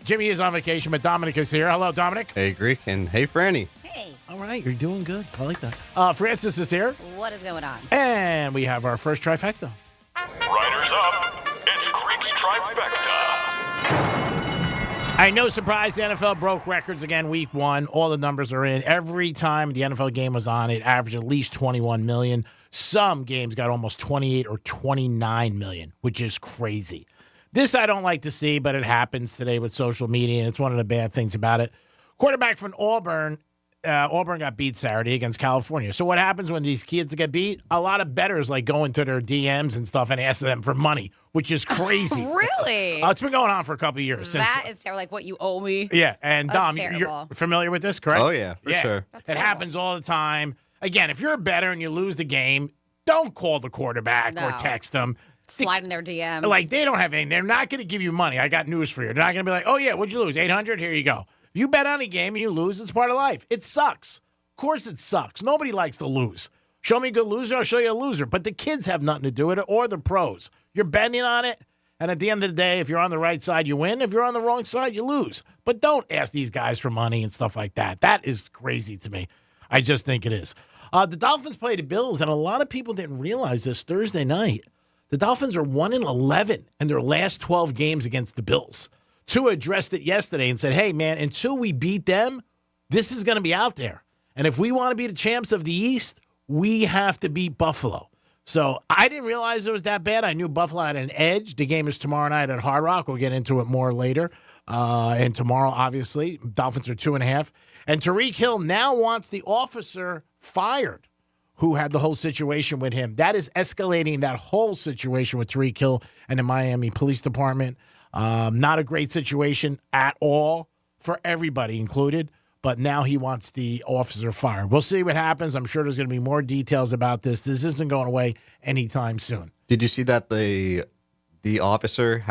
Jimmy is on vacation, but Dominic is here. Hello, Dominic. Hey, Greek, and hey, Franny. Hey. All right, you're doing good. I like that. Francis is here. What is going on? And we have our first trifecta. Riders up. It's Creek's Trifecta. I know, surprise, the NFL broke records again week one. All the numbers are in. Every time the NFL game was on, it averaged at least 21 million. Some games got almost 28 or 29 million, which is crazy. This I don't like to see, but it happens today with social media, and it's one of the bad things about it. Quarterback from Auburn got beat Saturday against California. So what happens when these kids get beat? A lot of bettors like go into their DMs and stuff and ask them for money, which is crazy. Really? It's been going on for a couple of years. That is terrible. Like what you owe me. Yeah, and That's Dom, you're terrible. familiar with this, correct? Oh, yeah, for sure. It happens all the time. Again, if you're a bettor and you lose the game, don't call the quarterback or No. text them. Slide in their DMs. Like, they don't have anything. They're not going to give you money. I got news for you. They're not going to be like, oh, yeah, what'd you lose? 800? Here you go. If you bet on a game and you lose, it's part of life. It sucks. Of course it sucks. Nobody likes to lose. Show me a good loser, I'll show you a loser. But the kids have nothing to do with it, or the pros. You're betting on it, and at the end of the day, if you're on the right side, you win. If you're on the wrong side, you lose. But don't ask these guys for money and stuff like that. That is crazy to me. I just think it is. The Dolphins play the Bills, and a lot of people didn't realize this Thursday night. The Dolphins are 1-11 in their last 12 games against the Bills. Tua addressed it yesterday and said, hey, man, until we beat them, this is going to be out there. And if we want to be the champs of the East, we have to beat Buffalo. So I didn't realize it was that bad. I knew Buffalo had an edge. The game is tomorrow night at Hard Rock. We'll get into it more later. And tomorrow, obviously, Dolphins are 2.5. And Tyreek Hill now wants the officer fired who had the whole situation with him. That is escalating that whole situation with Tyreek Hill and the Miami Police Department. Not a great situation at all for everybody included. But now he wants the officer fired. We'll see what happens. I'm sure there's going to be more details about this. This isn't going away anytime soon. Did you see that the officer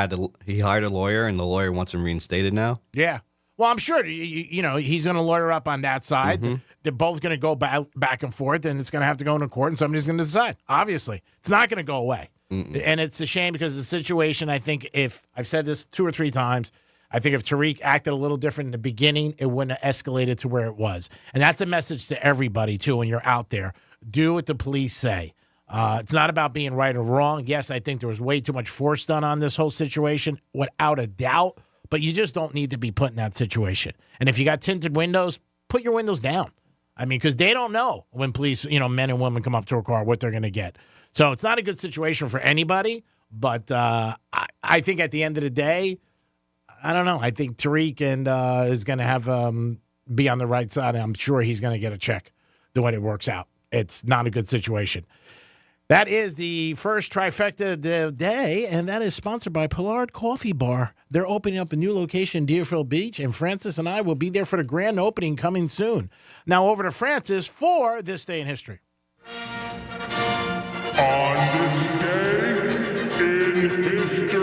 he hired a lawyer and the lawyer wants him reinstated now? Yeah. Well, I'm sure, you know, he's going to lawyer up on that side. Mm-hmm. They're both going to go back and forth, and it's going to have to go into court, and somebody's going to decide. Obviously. It's not going to go away. Mm-mm. And it's a shame because the situation, I think, if I've said this 2 or 3 times, I think if Tyreek acted a little different in the beginning, it wouldn't have escalated to where it was. And that's a message to everybody, too, when you're out there. Do what the police say. It's not about being right or wrong. Yes, I think there was way too much force done on this whole situation, without a doubt. But you just don't need to be put in that situation. And if you got tinted windows, put your windows down. I mean, because they don't know when police, you know, men and women come up to a car, what they're going to get. So it's not a good situation for anybody. But I think at the end of the day, I don't know. I think Tyreek is going to have be on the right side. I'm sure he's going to get a check the way it works out. It's not a good situation. That is the first trifecta of the day, and that is sponsored by Pollard Coffee Bar. They're opening up a new location in Deerfield Beach, and Francis and I will be there for the grand opening coming soon. Now over to Francis for This Day in History. On this day in history.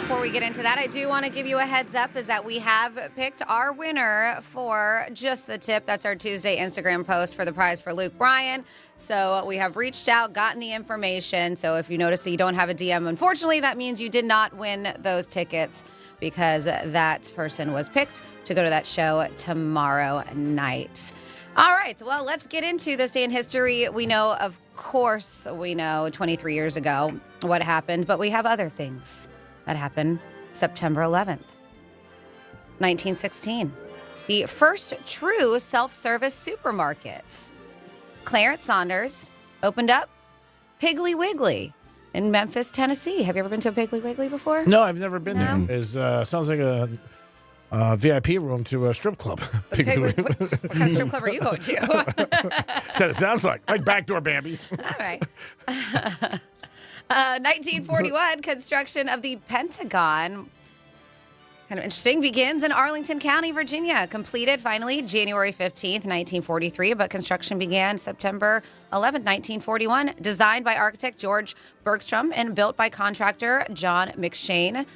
Before we get into that, I do want to give you a heads up is that we have picked our winner for Just the Tip. That's our Tuesday Instagram post for the prize for Luke Bryan. So we have reached out, gotten the information. So if you notice that you don't have a DM, unfortunately, that means you did not win those tickets because that person was picked to go to that show tomorrow night. All right, well, let's get into this day in history. We know, of course, 23 years ago what happened, but we have other things that happened September 11th, 1916. The first true self-service supermarket. Clarence Saunders opened up Piggly Wiggly in Memphis, Tennessee. Have you ever been to a Piggly Wiggly before? No, I've never been there. It sounds like a VIP room to a strip club. Okay, what kind of strip club are you going to? So it sounds like backdoor Bambies. All right. 1941, construction of the Pentagon. Kind of interesting. Begins in Arlington County, Virginia. Completed finally January 15th, 1943, but construction began September 11th, 1941. Designed by architect George Bergstrom and built by contractor John McShane.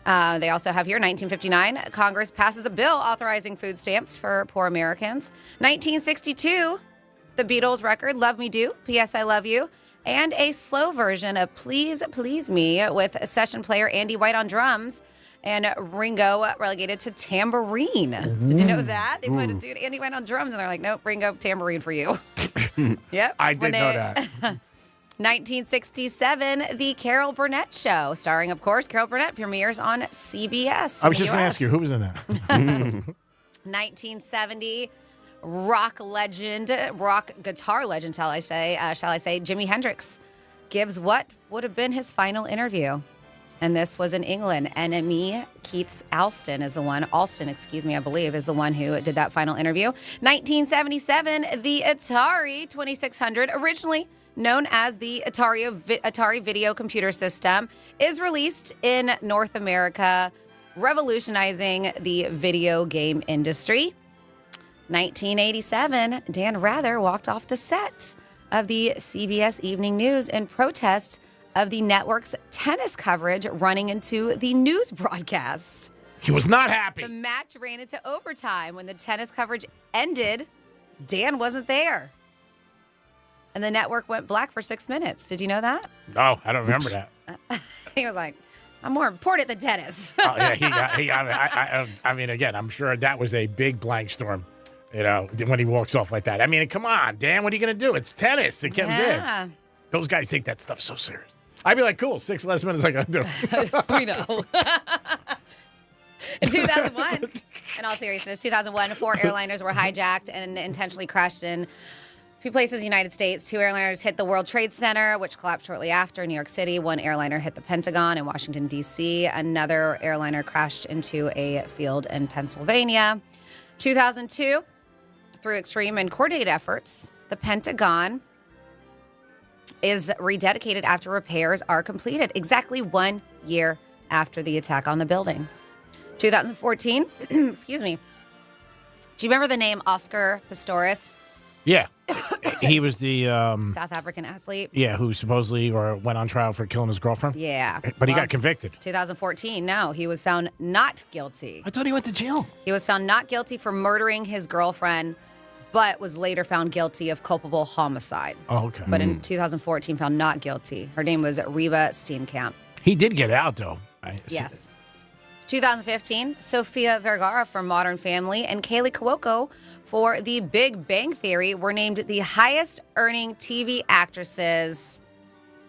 They also have here 1959, Congress passes a bill authorizing food stamps for poor Americans. 1962, the Beatles record Love Me Do, P.S. I Love You, and a slow version of Please Please Me with session player Andy White on drums. And Ringo relegated to tambourine. Did you know that? They put a dude, Andy White on drums, and they're like, nope, Ringo, tambourine for you. Yep. I did know that. 1967, The Carol Burnett Show, starring, of course, Carol Burnett, premieres on CBS. I was just going to ask you, who was in that? 1970, rock guitar legend, shall I say, Jimi Hendrix gives what would have been his final interview. And this was in England. NME Keith Alston, I believe, is the one who did that final interview. 1977, the Atari 2600, originally known as the Atari Video Computer System, is released in North America, revolutionizing the video game industry. 1987, Dan Rather walked off the set of the CBS Evening News in protest of the network's tennis coverage running into the news broadcast. He was not happy. The match ran into overtime. When the tennis coverage ended, Dan wasn't there. And the network went black for 6 minutes. Did you know that? Oh, I don't remember that. He was like, I'm more important than tennis. Oh, yeah, I mean, again, I'm sure that was a big blank storm, when he walks off like that. I mean, come on, Dan, what are you going to do? It's tennis. It comes in. Those guys take that stuff so serious. I'd be like, cool, 6 less minutes I got to do. We know. In 2001, in all seriousness, 2001, 4 airliners were hijacked and intentionally crashed in a few places in the United States. 2 airliners hit the World Trade Center, which collapsed shortly after in New York City. 1 airliner hit the Pentagon in Washington, D.C. Another airliner crashed into a field in Pennsylvania. 2002, through extreme and coordinated efforts, the Pentagon is rededicated after repairs are completed, exactly 1 year after the attack on the building. 2014, excuse me. Do you remember the name Oscar Pistorius? Yeah. He was the South African athlete. Yeah, who supposedly went on trial for killing his girlfriend. Yeah. But he got convicted. 2014, no. He was found not guilty. I thought he went to jail. He was found not guilty for murdering his girlfriend, but was later found guilty of culpable homicide. Oh, okay. But in 2014, found not guilty. Her name was Reba Steenkamp. He did get out, though. Yes. 2015, Sofia Vergara from Modern Family and Kaylee Cuoco for The Big Bang Theory were named the highest earning TV actresses,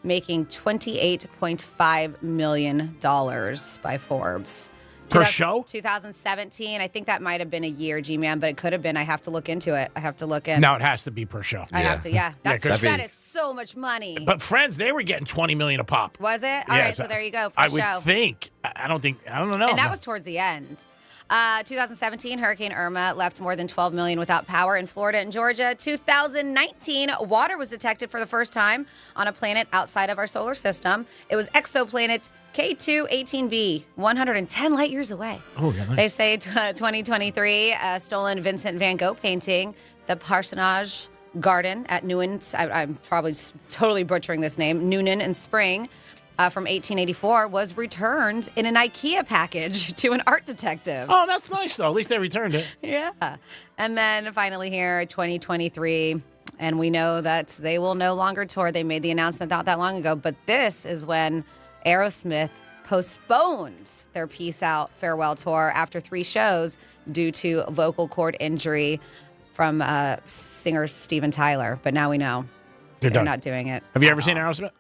making $28.5 million by Forbes. Per show? 2017. I think that might have been a year, G-Man, but it could have been. I have to look into it. I have to look in. No, it has to be per show. I have to, yeah. That is so much money. But Friends, they were getting $20 million a pop. Was it? All right, so there you go. Per I show. would think. I don't know. And that was towards the end. 2017, Hurricane Irma left more than 12 million without power in Florida and Georgia. 2019, water was detected for the first time on a planet outside of our solar system. It was exoplanet K2-18b, 110 light years away. Oh, yeah. Nice. They say 2023, stolen Vincent van Gogh painting, the Parsonage Garden at Newman. I'm probably totally butchering this name. Noonan and Spring. From 1884 was returned in an IKEA package to an art detective. Oh, that's nice, though. At least they returned it. Yeah. And then finally here, 2023, and we know that they will no longer tour. They made the announcement not that long ago, but this is when Aerosmith postponed their Peace Out farewell tour after 3 shows due to vocal cord injury from singer Steven Tyler. But now we know they're not doing it. Have you ever seen Aerosmith?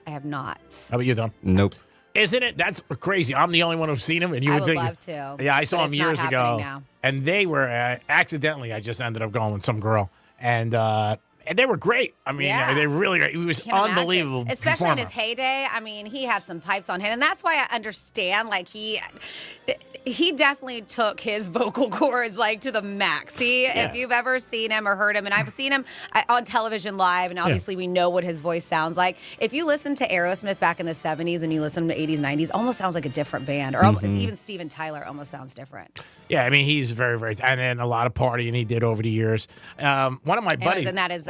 I have not. How about you, Tom? Nope. Isn't it? That's crazy. I'm the only one who's seen him, and you would think. I would love to. Yeah, I saw him years ago, now. and they were accidentally. I just ended up going with some girl, and And they were great. I mean, they really great. He was Can't unbelievable. imagine. Especially in performer. his heyday. I mean, he had some pipes on him. And that's why I understand, like, he definitely took his vocal cords, like, to the max. If you've ever seen him or heard him, and I've seen him on television live, and obviously we know what his voice sounds like. If you listen to Aerosmith back in the 70s and you listen to 80s, 90s, almost sounds like a different band. Or even Steven Tyler almost sounds different. Yeah, I mean, he's very, very, and then a lot of partying he did over the years. One of my buddies, And that is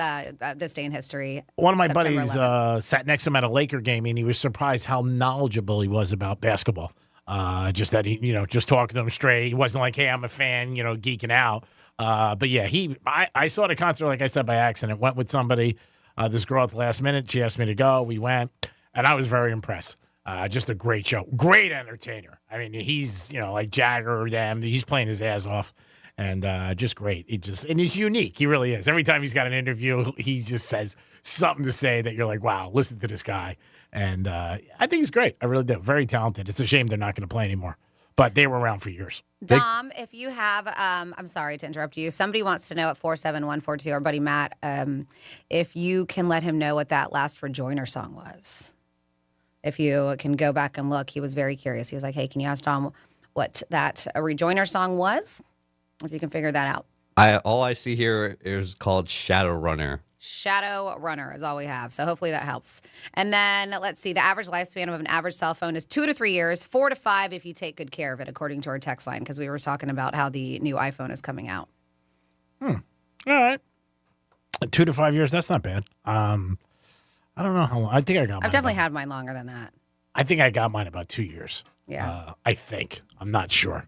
This Day in History. one of my September buddies 11th. sat next to him at a Laker game, and he was surprised how knowledgeable he was about basketball. Just that he, just talking to him straight. He wasn't like, hey, I'm a fan, geeking out. But yeah, I saw the concert, like I said, by accident. Went with somebody, this girl at the last minute. She asked me to go. We went, and I was very impressed. Just a great show. Great entertainer. I mean, he's, like Jagger or them. He's playing his ass off. And just great. And he's unique. He really is. Every time he's got an interview, he just says something to say that you're like, wow, listen to this guy. And I think he's great. I really do. Very talented. It's a shame they're not going to play anymore. But they were around for years. Dom, if you have, I'm sorry to interrupt you. Somebody wants to know at 47142, our buddy Matt, if you can let him know what that last Rejoiner song was. If you can go back and look, he was very curious. He was like, hey, can you ask Dom what that Rejoiner song was? If you can figure that out. All I see here is called Shadow Runner. Shadow Runner is all we have. So hopefully that helps. And then let's see. The average lifespan of an average cell phone is 2 to 3 years, 4 to 5 if you take good care of it, according to our text line, because we were talking about how the new iPhone is coming out. All right. 2 to 5 years. That's not bad. I don't know how long. I think I got mine. I've definitely had mine longer than that. I think I got mine about 2 years. Yeah. I think. I'm not sure.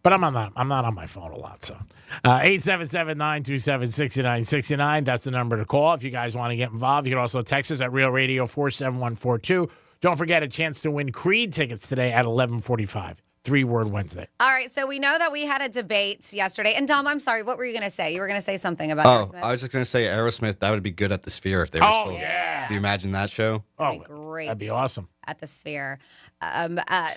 But I'm not on my phone a lot, so. 877-927-6969. That's the number to call if you guys want to get involved. You can also text us at Real Radio 47142. Don't forget a chance to win Creed tickets today at 11:45. 3-word Wednesday. All right, so we know that we had a debate yesterday. And Dom, I'm sorry, what were you going to say? You were going to say something about Aerosmith. I was just going to say Aerosmith, that would be good at the Sphere if they were still. Yeah. Do you imagine that show? That'd be great. That'd be awesome. At the Sphere.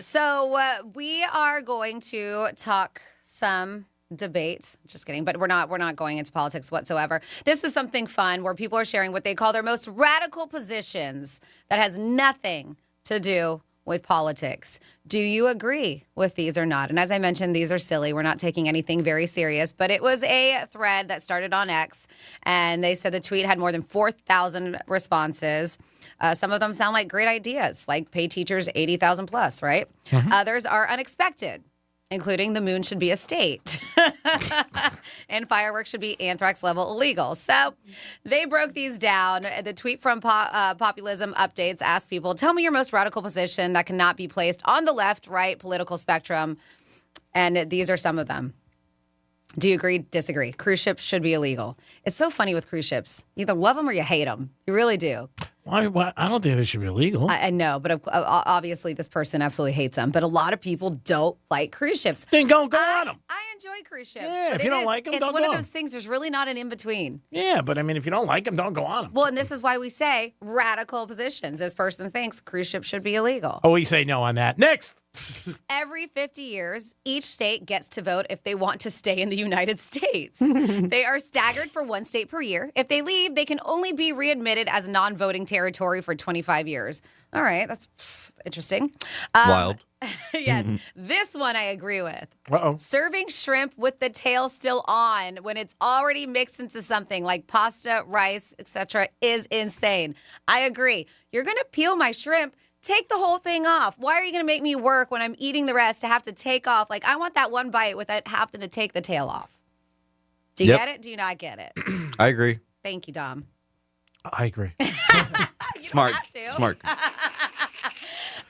So we are going to talk some debate. Just kidding, but we're not going into politics whatsoever. This was something fun where people are sharing what they call their most radical positions that has nothing to do with politics. Do you agree with these or not? And as I mentioned, these are silly. We're not taking anything very serious, but it was a thread that started on X, and they said the tweet had more than 4,000 responses. Some of them sound like great ideas, like pay teachers $80,000 plus, right? Mm-hmm. Others are unexpected, including the moon should be a state and fireworks should be anthrax level illegal. So they broke these down. The tweet from Populism Updates asked people, tell me your most radical position that cannot be placed on the left-right political spectrum. And these are some of them. Do you agree? Disagree? Cruise ships should be illegal. It's so funny with cruise ships. You either love them or you hate them. You really do. Why? I don't think they should be illegal. I know, but obviously this person absolutely hates them. But a lot of people don't like cruise ships. Then go on them. I enjoy cruise ships. Yeah, if you don't like them, don't go on them. It's one of them. those things, there's really not an in-between. Yeah, but I mean, if you don't like them, don't go on them. Well, and this is why we say radical positions. This person thinks cruise ships should be illegal. Oh, we say no on that. Next. Every 50 years, each state gets to vote if they want to stay in the United States. They are staggered for one state per year. If they leave, they can only be readmitted as non-voting territory for 25 years. All right, that's interesting. Wild. Yes, this one I agree with. Uh-oh. Serving shrimp with the tail still on when it's already mixed into something like pasta, rice, etc. is insane. I agree. You're going to peel my shrimp. Take the whole thing off. Why are you going to make me work when I'm eating the rest to have to take off? Like, I want that one bite without having to take the tail off. Do you get it? Do you not get it? I agree. Thank you, Dom. I agree. Smart. Smart.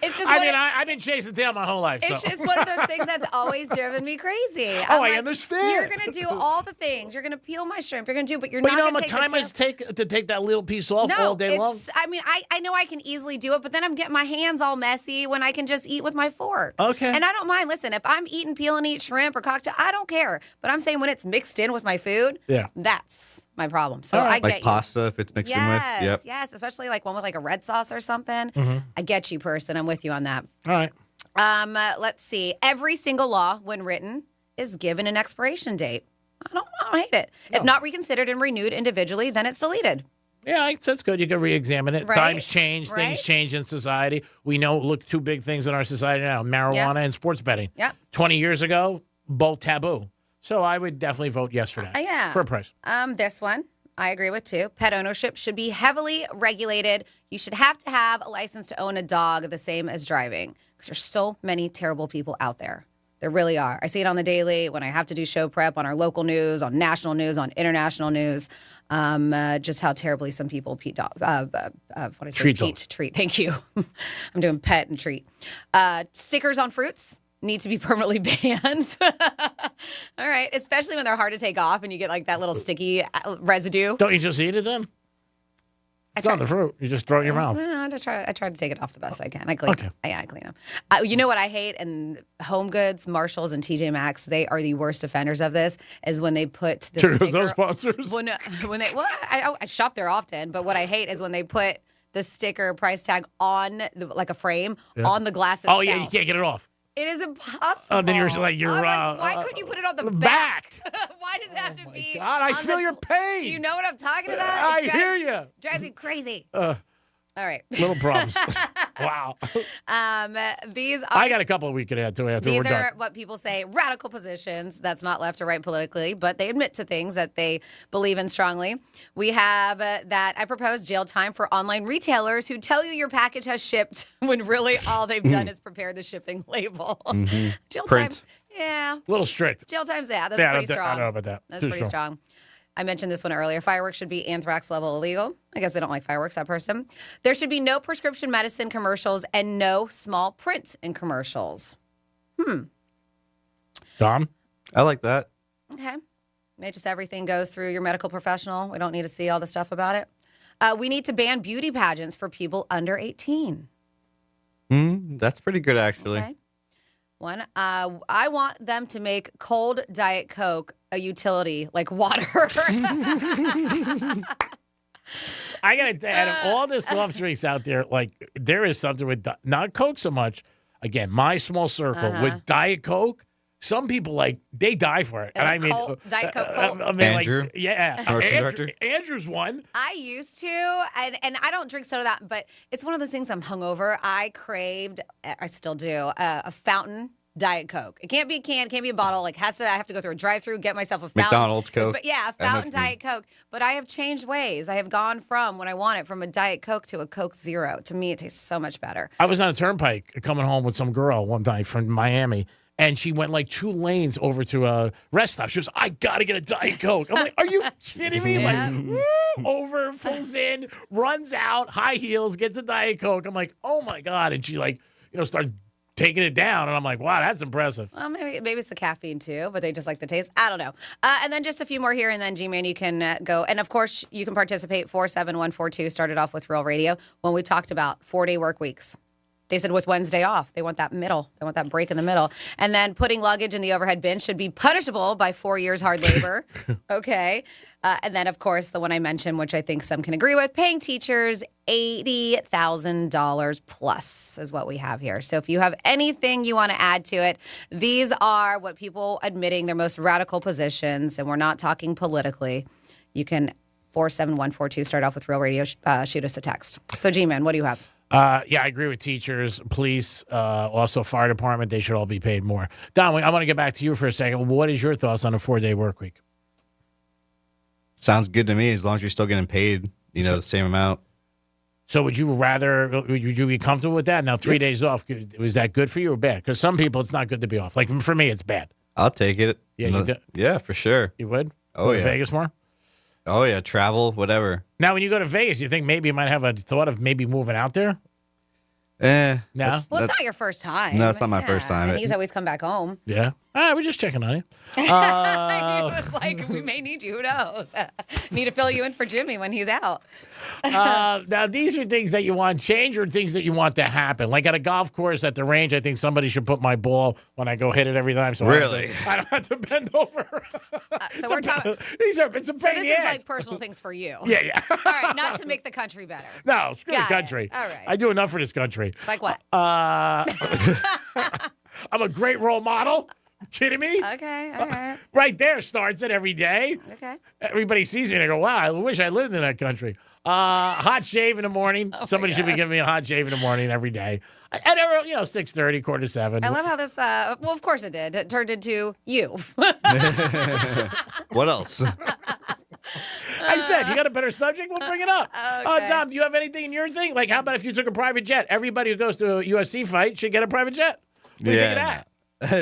It's just I've been chasing tail my whole life. It's so. just one of those things that's always driven me crazy. I understand. You're going to do all the things. You're going to peel my shrimp. You're going to do, but you're not going to take the tail. But you know how much time it to take that little piece off all day long? I mean, I know I can easily do it, but then I'm getting my hands all messy when I can just eat with my fork. Okay. And I don't mind. Listen, if I'm eating peel and eat shrimp or cocktail, I don't care. But I'm saying when it's mixed in with my food, that's my problem. So I get like pasta if it's mixed in with. Yep. Yes, especially like one with like a red sauce or something. Mm-hmm. I get you, person. I'm with you on that. All right. Let's see. Every single law, when written, is given an expiration date. I don't hate it. If not reconsidered and renewed individually, then it's deleted. Yeah, that's good. You can re-examine it. Right? Times change. Things change in society. We know, look, two big things in our society now, marijuana and sports betting. Yeah. 20 years ago, both taboo. So I would definitely vote yes for that. Yeah. For a price. This one, I agree with too. Pet ownership should be heavily regulated. You should have to have a license to own a dog, the same as driving, because there's so many terrible people out there. There really are. I see it on the daily when I have to do show prep on our local news, on national news, on international news. Just how terribly some people treat. Thank you. I'm doing pet and treat. Stickers on fruits need to be permanently banned. All right, especially when they're hard to take off and you get like that little sticky residue. Don't you just eat it then? It's not the fruit. You just throw it in your mouth. No, I try to take it off the best I can. I clean them. I clean them. You know what I hate? And Home Goods, Marshalls, and TJ Maxx, they are the worst offenders of this, is when they put the sticker. Those sponsors? I shop there often, but what I hate is when they put the sticker price tag on, like a frame, on the glass itself. Oh, yeah, you can't get it off. It is impossible. Oh, then you're like, why couldn't you put it on the back? Why does it have to be? God, I feel your pain. Do you know what I'm talking about? I hear you. Drives me crazy. All right. Little problems. Wow. I got a couple of weeks ahead too. These are what people say radical positions. That's not left or right politically, but they admit to things that they believe in strongly. We have that I propose jail time for online retailers who tell you your package has shipped when really all they've done is prepare the shipping label. Jail Print. time. Yeah. A little strict. Jail time's that's Yeah, pretty strong. I don't know about that. That's pretty strong. I mentioned this one earlier. Fireworks should be anthrax level illegal. I guess they don't like fireworks, that person. There should be no prescription medicine commercials and no small print in commercials. Dom? I like that. Okay. Maybe just everything goes through your medical professional. We don't need to see all the stuff about it. We need to ban beauty pageants for people under 18. That's pretty good, actually. Okay. One, I want them to make cold Diet Coke a utility like water. I got to add all the soft drinks out there. Like, there is something with not Coke so much. Again, my small circle with Diet Coke. Some people they die for it. It's Diet Coke Cold. Andrew, like, yeah, Andrew's one. I used to, and I don't drink soda but it's one of those things. I'm hungover. I craved, I still do, a fountain Diet Coke. It can't be a can, can't be a bottle. I have to go through a drive-through, get myself a fountain. McDonald's Coke. But yeah, a fountain Diet Coke. But I have changed ways. I have gone from when I want it from a Diet Coke to a Coke Zero. To me, it tastes so much better. I was on a turnpike coming home with some girl one time from Miami. And she went like 2 lanes over to a rest stop. She goes, I got to get a Diet Coke. I'm like, are you kidding me? Yeah. Like, over, pulls in, runs out, high heels, gets a Diet Coke. I'm like, oh, my God. And she starts taking it down. And I'm like, wow, that's impressive. Well, maybe it's the caffeine too, but they just like the taste. I don't know. And then just a few more here, and then G-Man, you can go. And of course, you can participate. 47142 started off with Real Radio when we talked about 4-day work weeks. They said with Wednesday off, they want that middle. They want that break in the middle. And then putting luggage in the overhead bin should be punishable by 4 years hard labor. Okay. And then, of course, the one I mentioned, which I think some can agree with, paying teachers $80,000 plus is what we have here. So if you have anything you want to add to it, these are what people admitting their most radical positions, and we're not talking politically. You can 47142 start off with Real Radio. Shoot us a text. So, G-Man, what do you have? Yeah, I agree with teachers, police, also fire department. They should all be paid more. Don, I want to get back to you for a second. What is your thoughts on a 4-day work week? Sounds good to me as long as you're still getting paid, the same amount. So would you be comfortable with that? Now, 3 days off, was that good for you or bad? Because some people, it's not good to be off. Like, for me, it's bad. I'll take it. Yeah, yeah, for sure. You would? Oh, go yeah. to Vegas more? Oh, yeah, travel, whatever. Now, when you go to Vegas, you think maybe you might have a thought of maybe moving out there? No. Well, it's not your first time. No, it's not my first time. And he's always come back home. Yeah. All right, we're just checking on you. It was like, we may need you. Who knows? Need to fill you in for Jimmy when he's out. Now, these are things that you want change or things that you want to happen. Like at a golf course at the range, I think somebody should put my ball when I go hit it every time. So really? I don't have to bend over. So we're talking. It's a pain in the this is ass. like personal things for you. Yeah. All right, not to make the country better. No, screw the country. All right. I do enough for this country. Like what? I'm a great role model. Kidding me? Okay, all right. Right there starts it every day. Okay. Everybody sees me and they go, wow, I wish I lived in that country. Hot shave in the morning. Somebody should be giving me a hot shave in the morning every day. At 6:30, 6:45. I love how this, well, of course it did. It turned into you. What else? I said, you got a better subject? We'll bring it up. Okay. Tom, do you have anything in your thing? Like, how about if you took a private jet? Everybody who goes to a UFC fight should get a private jet. What do you think of that?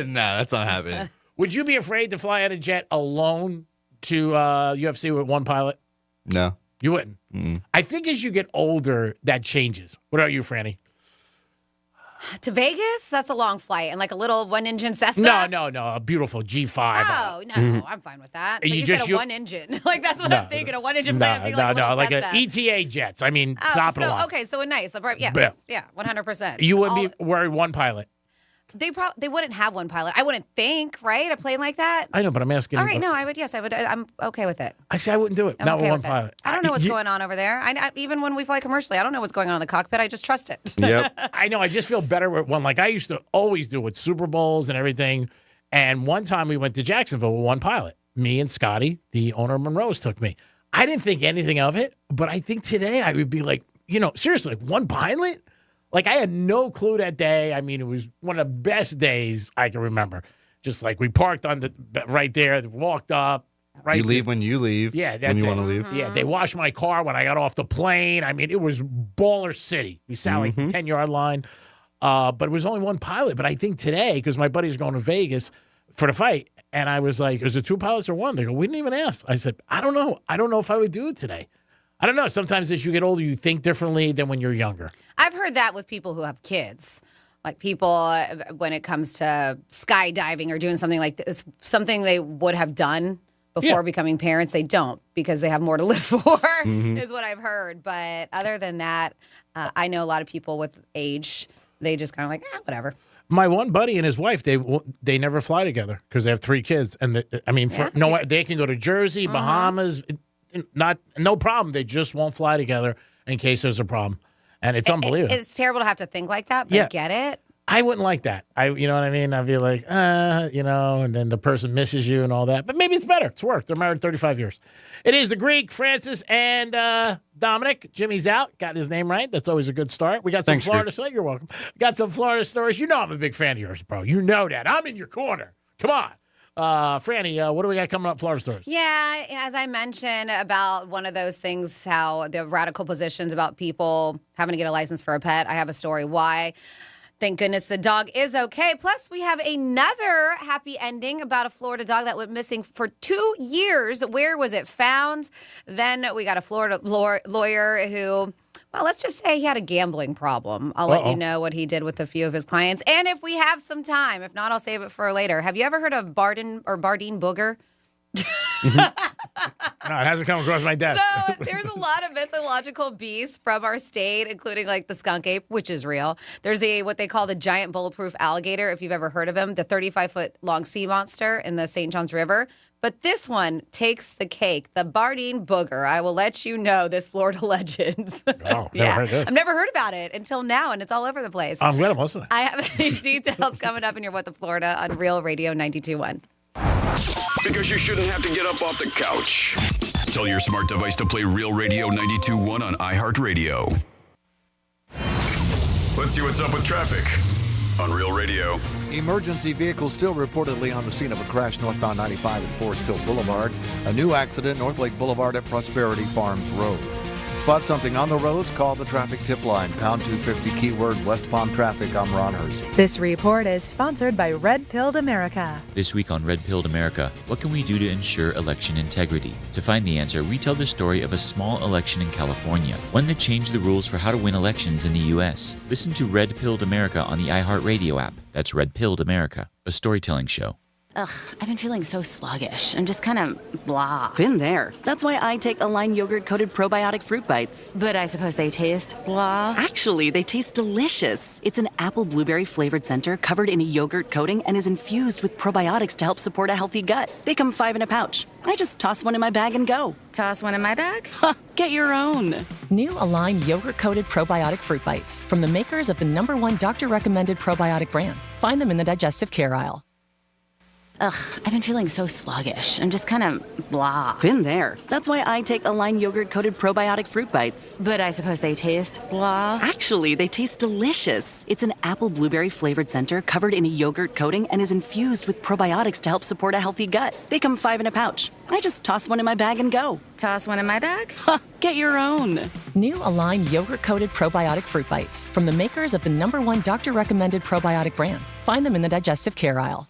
No, that's not happening. Would you be afraid to fly on a jet alone to UFC with one pilot? No. You wouldn't? I think as you get older, that changes. What about you, Franny? To Vegas? That's a long flight. And like a little one-engine Cessna? No. A beautiful G5. Oh, no. I'm fine with that. But you said a one-engine. Like, that's what I'm thinking. A one-engine plane. I'm thinking like a little like Cessna. ETA jets. I mean, top of the line. Okay, so a nice. Yes. Yeah, 100%. You wouldn't be worried one pilot? They wouldn't have one pilot. I wouldn't think, right? A plane like that? I know, but I'm asking. All right, no, I would. Yes, I would. I'm okay with it. I say I wouldn't do it. Not with one pilot. I don't know what's going on over there. Even when we fly commercially, I don't know what's going on in the cockpit. I just trust it. Yep. I know. I just feel better with one. Like I used to always do with Super Bowls and everything. And one time we went to Jacksonville with one pilot. Me and Scotty, the owner of Monroe's, took me. I didn't think anything of it, but I think today I would be like, seriously, like one pilot? Like, I had no clue that day. I mean, it was one of the best days I can remember. Just like we parked on right there, walked up. Right. You leave when you leave. Yeah, that's when you it. want to leave. Yeah, they washed my car when I got off the plane. I mean, it was baller city. We sat like the 10-yard line. But it was only one pilot. But I think today, because my buddy's going to Vegas for the fight, and I was like, is it two pilots or one? They go, we didn't even ask. I said, I don't know. I don't know if I would do it today. I don't know. Sometimes as you get older, you think differently than when you're younger. I've heard that with people who have kids. Like people, when it comes to skydiving or doing something like this, something they would have done before becoming parents, they don't because they have more to live for, is what I've heard. But other than that, I know a lot of people with age, they just kind of like, whatever. My one buddy and his wife, they never fly together because they have 3 kids. And they can go to Jersey, Bahamas, no problem. They just won't fly together in case there's a problem. And it's unbelievable. It's terrible to have to think like that, but I get it. I wouldn't like that. You know what I mean? I'd be like, and then the person misses you and all that. But maybe it's better. It's worked. They're married 35 years. It is the Greek, Francis, and Dominic. Jimmy's out. Got his name right. That's always a good start. We got some Florida stories. You're welcome. Got some Florida stories. You know I'm a big fan of yours, bro. You know that. I'm in your corner. Come on. Franny, what do we got coming up, Florida stories? Yeah, as I mentioned about one of those things, how the radical positions about people having to get a license for a pet. I have a story why. Thank goodness the dog is okay. Plus, we have another happy ending about a Florida dog that went missing for 2 years. Where was it found? Then we got a Florida lawyer who, well, let's just say he had a gambling problem. I'll let you know what he did with a few of his clients. And if we have some time, if not, I'll save it for later. Have you ever heard of Bardeen Booger? No, it hasn't come across my desk. So there's a lot of mythological beasts from our state, including like the skunk ape, which is real. There's what they call the giant bulletproof alligator, if you've ever heard of him, the 35-foot long sea monster in the St. Johns River. But this one takes the cake, the Bardeen Booger. I will let you know this Florida legend. Oh, never heard this. I've never heard about it until now, and it's all over the place. I'm glad I'm listening. I have these details coming up in your What the Florida on Real Radio 92.1. Because you shouldn't have to get up off the couch. Tell your smart device to play Real Radio 92.1 on iHeartRadio. Let's see what's up with traffic on Real Radio. Emergency vehicles still reportedly on the scene of a crash northbound 95 at Forest Hill Boulevard. A new accident, Northlake Boulevard at Prosperity Farms Road. Spot something on the roads, call the traffic tip line, pound 250 keyword West Palm Traffic. I'm Ron Hersey. This report is sponsored by Red Pilled America. This week on Red Pilled America, what can we do to ensure election integrity? To find the answer, we tell the story of a small election in California, one that changed the rules for how to win elections in the U.S. Listen to Red Pilled America on the iHeartRadio app. That's Red Pilled America, a storytelling show. Ugh, I've been feeling so sluggish and just kind of blah. Been there. That's why I take Align yogurt-coated probiotic fruit bites. But I suppose they taste blah. Actually, they taste delicious. It's an apple blueberry flavored center covered in a yogurt coating and is infused with probiotics to help support a healthy gut. They come 5 in a pouch. I just toss one in my bag and go. Toss one in my bag? Get your own. New Align yogurt-coated probiotic fruit bites from the makers of the #1 doctor-recommended probiotic brand. Find them in the digestive care aisle. Ugh, I've been feeling so sluggish. I'm just kind of blah. Been there. That's why I take Align yogurt-coated probiotic fruit bites. But I suppose they taste blah. Actually, they taste delicious. It's an apple blueberry flavored center covered in a yogurt coating and is infused with probiotics to help support a healthy gut. They come 5 in a pouch. I just toss one in my bag and go. Toss one in my bag? Get your own. New Align yogurt-coated probiotic fruit bites from the makers of the #1 doctor-recommended probiotic brand. Find them in the digestive care aisle.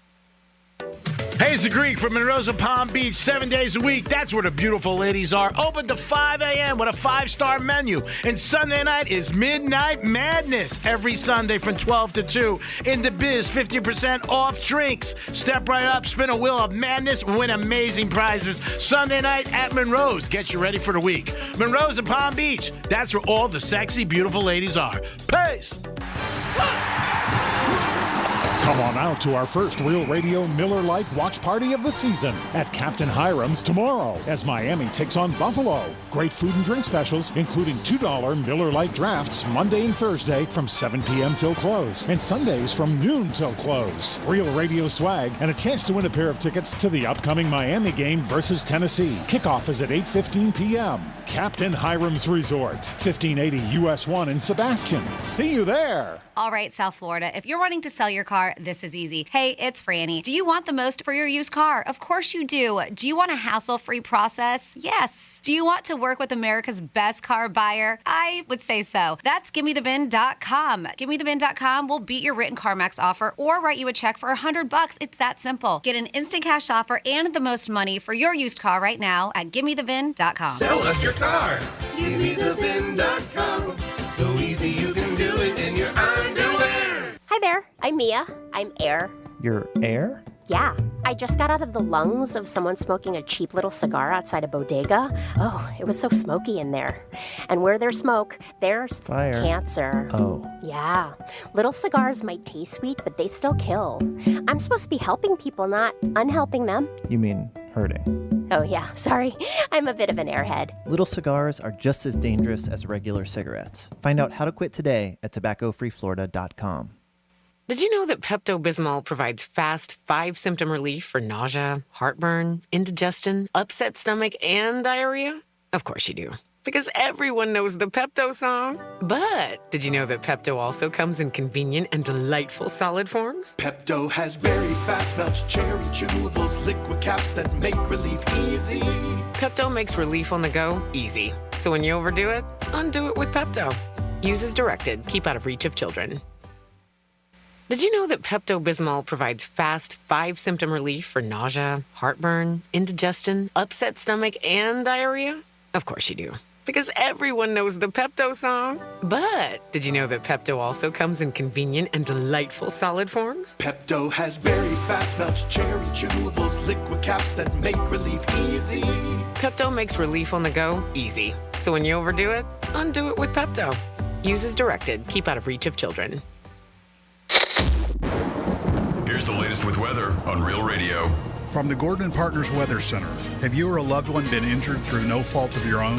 Hey, it's the Greek from Monroe's and Palm Beach, 7 days a week. That's where the beautiful ladies are. Open to 5 a.m. with a 5-star menu. And Sunday night is Midnight Madness. Every Sunday from 12 to 2. In the biz, 50% off drinks. Step right up, spin a wheel of madness, win amazing prizes. Sunday night at Monroe's. Get you ready for the week. Monroe's and Palm Beach. That's where all the sexy, beautiful ladies are. Peace! Come on out to our first Real Radio Miller Lite watch party of the season at Captain Hiram's tomorrow as Miami takes on Buffalo. Great food and drink specials, including $2 Miller Lite drafts Monday and Thursday from 7 p.m. till close, and Sundays from noon till close. Real Radio swag and a chance to win a pair of tickets to the upcoming Miami game versus Tennessee. Kickoff is at 8:15 p.m. Captain Hiram's Resort, 1580 US 1 in Sebastian. See you there. All right, South Florida, if you're wanting to sell your car, this is easy. Hey, it's Franny. Do you want the most for your used car? Of course you do. Do you want a hassle-free process? Yes. Do you want to work with America's best car buyer? I would say so. That's GimmeTheVin.com. GimmeTheVin.com will beat your written CarMax offer or write you a check for $100. It's that simple. Get an instant cash offer and the most money for your used car right now at GimmeTheVin.com. Sell us your car. GimmeTheVin.com. So easy you can do it in your underwear. Hi there, I'm Mia. I'm Air. Your air? Yeah, I just got out of the lungs of someone smoking a cheap little cigar outside a bodega. Oh, it was so smoky in there. And where there's smoke, there's fire. Cancer. Oh. Yeah, little cigars might taste sweet, but they still kill. I'm supposed to be helping people, not unhelping them. You mean hurting? Oh yeah, sorry. I'm a bit of an airhead. Little cigars are just as dangerous as regular cigarettes. Find out how to quit today at tobaccofreeflorida.com. Did you know that Pepto-Bismol provides fast 5-symptom relief for nausea, heartburn, indigestion, upset stomach, and diarrhea? Of course you do, because everyone knows the Pepto song. But did you know that Pepto also comes in convenient and delightful solid forms? Pepto has very fast melts, cherry chewables, liquid caps that make relief easy. Pepto makes relief on the go easy. So when you overdo it, undo it with Pepto. Use as directed. Keep out of reach of children. Did you know that Pepto-Bismol provides fast 5-symptom relief for nausea, heartburn, indigestion, upset stomach, and diarrhea? Of course you do, because everyone knows the Pepto song. But did you know that Pepto also comes in convenient and delightful solid forms? Pepto has very fast melts, cherry chewables, liquid caps that make relief easy. Pepto makes relief on the go easy. So when you overdo it, undo it with Pepto. Use as directed. Keep out of reach of children. Here's the latest with weather on Real Radio. From the Gordon & Partners Weather Center, have you or a loved one been injured through no fault of your own?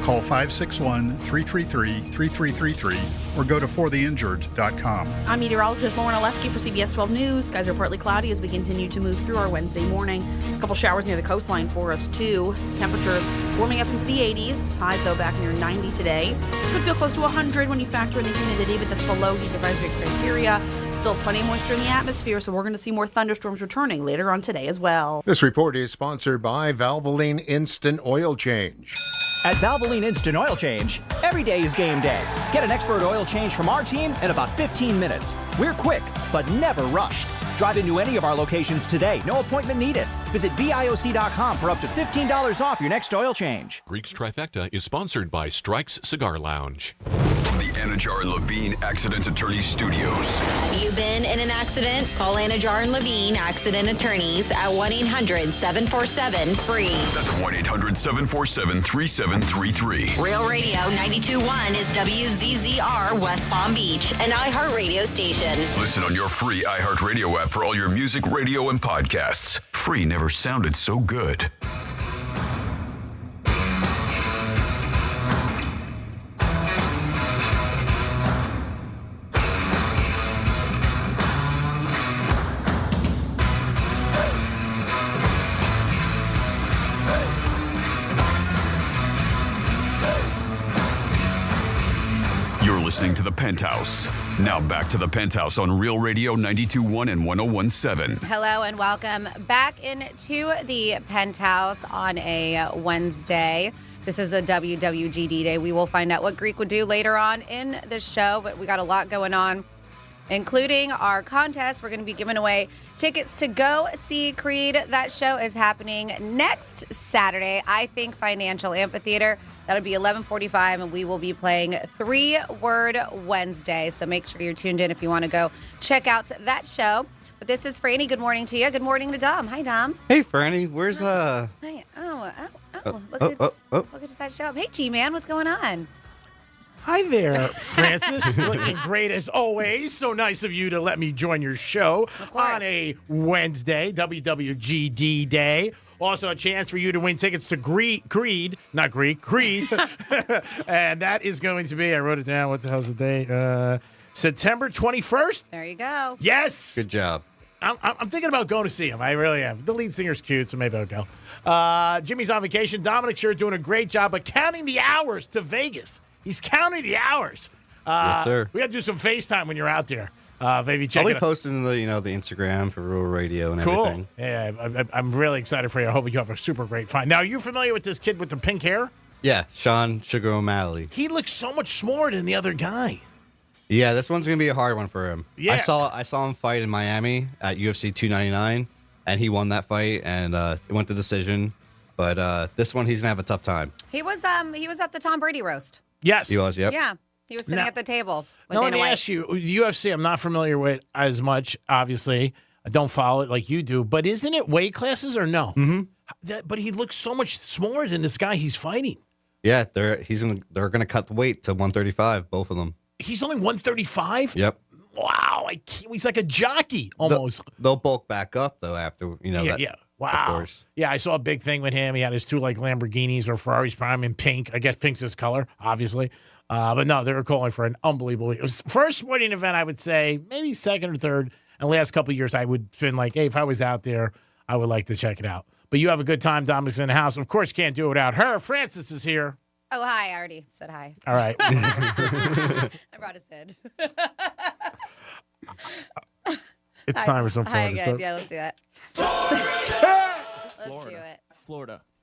Call 561-333-3333 or go to fortheinjured.com. I'm meteorologist Lauren Oleski for CBS 12 News. Skies are partly cloudy as we continue to move through our Wednesday morning. A couple showers near the coastline for us, too. Temperatures warming up into the 80s. Highs, though, back near 90 today. Could feel close to 100 when you factor in the humidity, but that's below heat advisory criteria. Still plenty of moisture in the atmosphere, so we're going to see more thunderstorms returning later on today as well. This report is sponsored by Valvoline Instant Oil Change. At Valvoline Instant Oil Change, every day is game day. Get an expert oil change from our team in about 15 minutes. We're quick, but never rushed. Drive into any of our locations today. No appointment needed. Visit BIOC.com for up to $15 off your next oil change. Greek's Trifecta is sponsored by Strike's Cigar Lounge. From the Anajar and Levine Accident Attorney Studios. Have you been in an accident? Call Anajar and Levine Accident Attorneys at 1-800-747-FREE. That's 1-800-747-3733. Real Radio 92.1 is WZZR West Palm Beach, an iHeartRadio station. Listen on your free iHeartRadio app for all your music, radio, and podcasts. Free never sounded so good. listening to The Penthouse. Now back to The Penthouse on Real Radio 92.1 and 101.7. Hello and welcome back into the Penthouse on a Wednesday. This is a WWGD day. We will find out what Greek would do later on in the show, but we got a lot going on, including our contest. We're going to be giving away tickets to go see Creed. That show is happening next Saturday, I think, Financial Amphitheater. That'll be 11:45, and we will be playing 3-Word Wednesday. So make sure you're tuned in if you want to go check out that show. But this is Franny. Good morning to you. Good morning to Dom. Hi, Dom. Hey, Franny. Where's Hi. Look at that show up. Hey, G-Man. What's going on? Hi there, Francis. Looking great as always. So nice of you to let me join your show on a Wednesday, WWGD Day. Also, a chance for you to win tickets to Creed. And that is going to be, I wrote it down, what the hell's the day? September 21st? There you go. Yes. Good job. I'm thinking about going to see him. I really am. The lead singer's cute, so maybe I'll go. Jimmy's on vacation. Dominic's sure doing a great job of counting the hours to Vegas. He's counting the hours. Yes, sir. We got to do some FaceTime when you're out there. Maybe check I'll it be out. posting the Instagram for Rural Radio and Cool. everything. Yeah, I'm really excited for you. I hope you have a super great find. Now, are you familiar with this kid with the pink hair? Yeah, Sean Sugar O'Malley. He looks so much smaller than the other guy. Yeah, this one's gonna be a hard one for him. Yeah. I saw him fight in Miami at UFC 299, and he won that fight, and it went to decision. But this one, he's gonna have a tough time. He was at the Tom Brady roast. Yes. He was, yep. Yeah. He was sitting at the table with Now, let Dana me White. ask you, the UFC, I'm not familiar with as much, obviously. I don't follow it like you do. But isn't it weight classes or no? Mm-hmm. But he looks so much smaller than this guy he's fighting. Yeah, they're gonna cut the weight to 135, both of them. He's only 135? Yep. Wow. He's like a jockey almost. They'll bulk back up, though, after, that. Yeah. Wow. Of course. Yeah, I saw a big thing with him. He had his two Lamborghinis or Ferraris Prime in pink. I guess pink's his color, obviously. But no, they were calling for an unbelievable. It was first sporting event, I would say, maybe second or third. And last couple of years, I would been like, hey, if I was out there, I would like to check it out. But you have a good time. Dominic's in the house. Of course, can't do it without her. Francis is here. Oh, hi. I already said hi. All right. I brought his head. It's time for some Hi Florida again. stuff. Yeah, let's do that. Let's do it.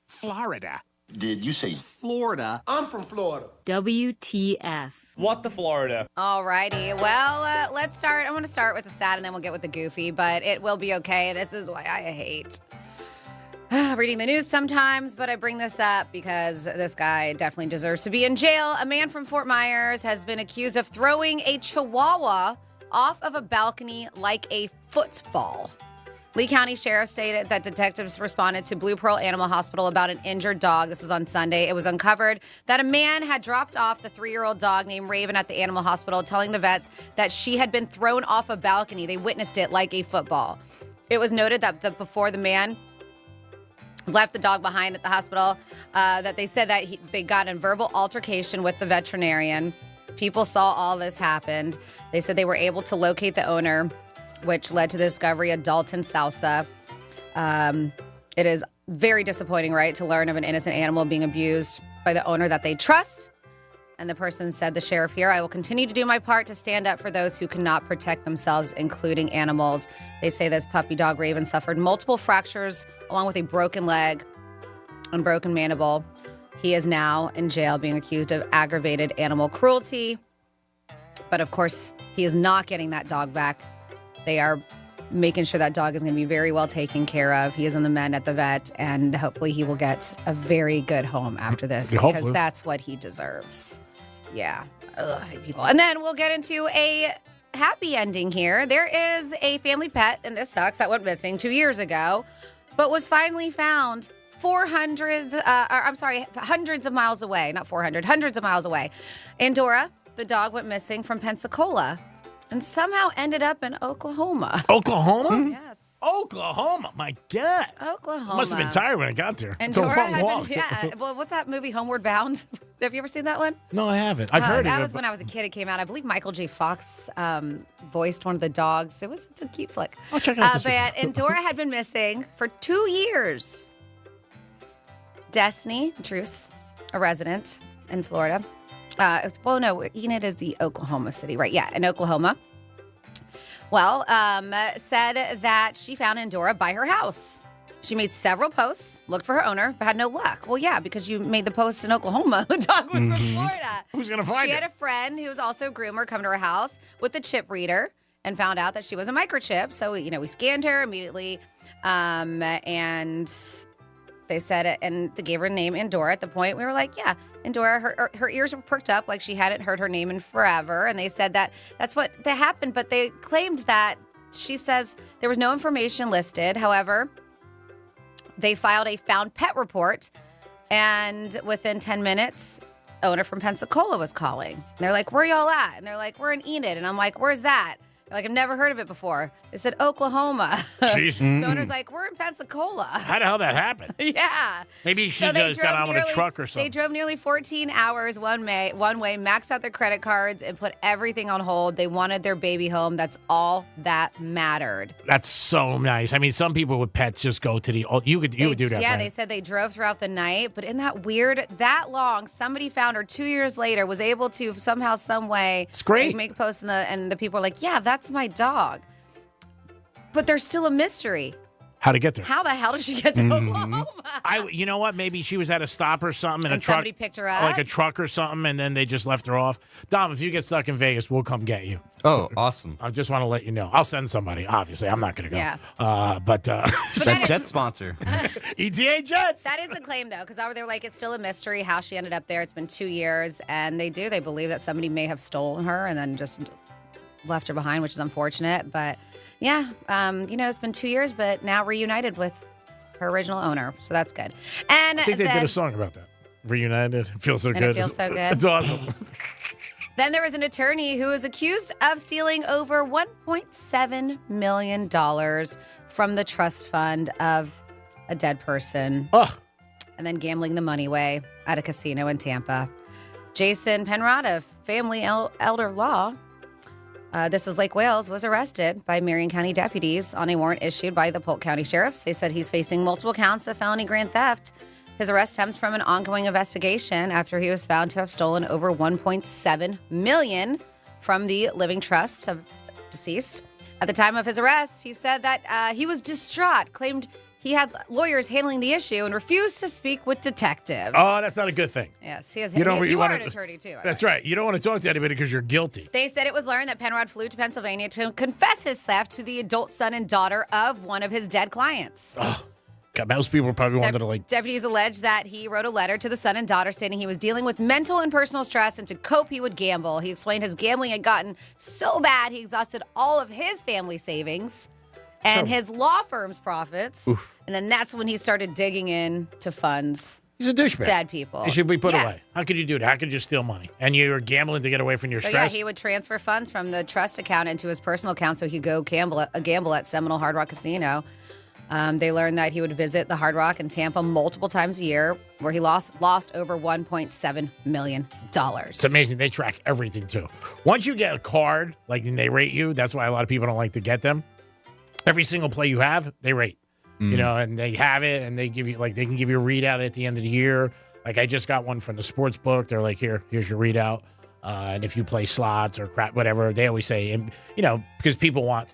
Florida. Did you say Florida? I'm from Florida. WTF. What the Florida? Alrighty. Well, let's start. I want to start with the sad and then we'll get with the goofy, but it will be okay. This is why I hate reading the news sometimes, but I bring this up because this guy definitely deserves to be in jail. A man from Fort Myers has been accused of throwing a chihuahua off of a balcony like a football. Lee County Sheriff stated that detectives responded to Blue Pearl Animal Hospital about an injured dog. This was on Sunday. It was uncovered that a man had dropped off the 3-year-old dog named Raven at the animal hospital, telling the vets that she had been thrown off a balcony. They witnessed it like a football. It was noted that before the man left the dog behind at the hospital, that they said that they got in verbal altercation with the veterinarian. People saw all this happened. They said they were able to locate the owner, which led to the discovery of Dalton Sousa. It is very disappointing, right, to learn of an innocent animal being abused by the owner that they trust. And the person said, the sheriff here, I will continue to do my part to stand up for those who cannot protect themselves, including animals. They say this puppy dog, Raven, suffered multiple fractures along with a broken leg and broken mandible. He is now in jail being accused of aggravated animal cruelty. But of course, he is not getting that dog back. They are making sure that dog is going to be very well taken care of. He is in the mend at the vet, and hopefully he will get a very good home after this because that's what he deserves. Yeah. Ugh, I hate people. And then we'll get into a happy ending here. There is a family pet, and this sucks, that went missing 2 years ago, but was finally found hundreds of miles away. Not 400, hundreds of miles away. Andorra, the dog went missing from Pensacola and somehow ended up in Oklahoma. Oklahoma? Yes. Oklahoma. My God. Oklahoma. Must have been tired when I got there. And It's a Dora long had walk. been, yeah. Well, what's that movie, Homeward Bound? Have you ever seen that one? No, I haven't. I've heard of it. That was when I was a kid. It came out. I believe Michael J. Fox voiced one of the dogs. It's a cute flick. I'll check it out this But weekend. Andorra had been missing for 2 years. Destiny Druce, a resident in Florida, Enid is the Oklahoma city, right? Yeah, in Oklahoma. Well, said that she found Endora by her house. She made several posts, looked for her owner, but had no luck. Well, yeah, because you made the post in Oklahoma. The dog was from Florida. Who's going to find She her? had a friend who was also a groomer come to her house with the chip reader and found out that she was a microchip. So, we scanned her immediately, and they said it, and they gave her a name, Endora. At the point, we were like, yeah, Endora. Her ears were perked up like she hadn't heard her name in forever. And they said that's what that happened. But they claimed that she says there was no information listed. However, they filed a found pet report, and within 10 minutes, owner from Pensacola was calling. And they're like, where y'all at? And they're like, we're in Enid. And I'm like, where's that? They're like, I've never heard of it before. They said Oklahoma. Jeez. The owner's like, we're in Pensacola. How the hell that happened? Yeah. Maybe she So they just got drove on with a truck or They something. drove nearly 14 hours one way, maxed out their credit cards, and put everything on hold. They wanted their baby home. That's all that mattered. That's so nice. I mean, some people with pets just go to the. You would do that. Yeah, right? they said they drove throughout the night, but in that long, somebody found her 2 years later, was able to somehow, some way, it's great. Make posts, and the people are like, yeah, that's my dog. But there's still a mystery. How to get there? How the hell did she get to Oklahoma? You know what? Maybe she was at a stop or something in And a truck. somebody picked her up? Like a truck or something, and then they just left her off. Dom, if you get stuck in Vegas, we'll come get you. Oh, awesome. I just want to let you know. I'll send somebody, obviously. I'm not going to go. Yeah. But Jet sponsor. ETA Jets. That is a claim, though, because they were like, it's still a mystery how she ended up there. It's been 2 years, and they believe that somebody may have stolen her and then just left her behind, which is unfortunate. But yeah, it's been 2 years, but now reunited with her original owner, so that's good. And I think they did a song about that. Reunited. It feels so And good. it feels so good. It's awesome. Then there was an attorney who was accused of stealing over $1.7 million from the trust fund of a dead person. And then gambling the money away at a casino in Tampa. Jason Penrod of Family Elder Law, this was Lake Wales, was arrested by Marion County deputies on a warrant issued by the Polk County Sheriffs. They said he's facing multiple counts of felony grand theft. His arrest stems from an ongoing investigation after he was found to have stolen over $1.7 million from the living trust of deceased. At the time of his arrest, he said that he was distraught, claimed he had lawyers handling the issue, and refused to speak with detectives. Oh, that's not a good thing. Yes, he has. You You are an attorney, too. That's right. You don't want to talk to anybody because you're guilty. They said it was learned that Penrod flew to Pennsylvania to confess his theft to the adult son and daughter of one of his dead clients. Oh, God, most people probably wanted to Deputies allege that he wrote a letter to the son and daughter stating he was dealing with mental and personal stress, and to cope he would gamble. He explained his gambling had gotten so bad he exhausted all of his family savings and his law firm's profits. Oof. And then that's when he started digging in to funds. He's a douchebag. Dead people. He should be put away. How could you do that? How could you steal money? And you were gambling to get away from your So stress? yeah, he would transfer funds from the trust account into his personal account so he could go gamble at Seminole Hard Rock Casino. They learned that he would visit the Hard Rock in Tampa multiple times a year, where he lost over $1.7 million. It's amazing. They track everything, too. Once you get a card, and they rate you, that's why a lot of people don't like to get them. Every single play you have, they rate. And they have it, and they give you, they can give you a readout at the end of the year. I just got one from the sports book. They're like, here's your readout. And if you play slots or crap, whatever, they always say, because people want,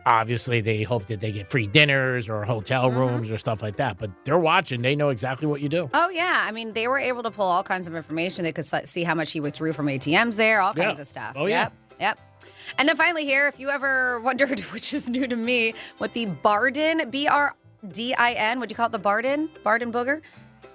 obviously they hope that they get free dinners or hotel rooms or stuff like that. But they're watching. They know exactly what you do. Oh, yeah. I mean, they were able to pull all kinds of information. They could see how much he withdrew from ATMs there, all kinds of stuff. Oh, yeah. Yep. And then finally here, if you ever wondered, which is new to me, what the Bardin, B-R-D-I-N, would you call it the Bardin? Bardin booger?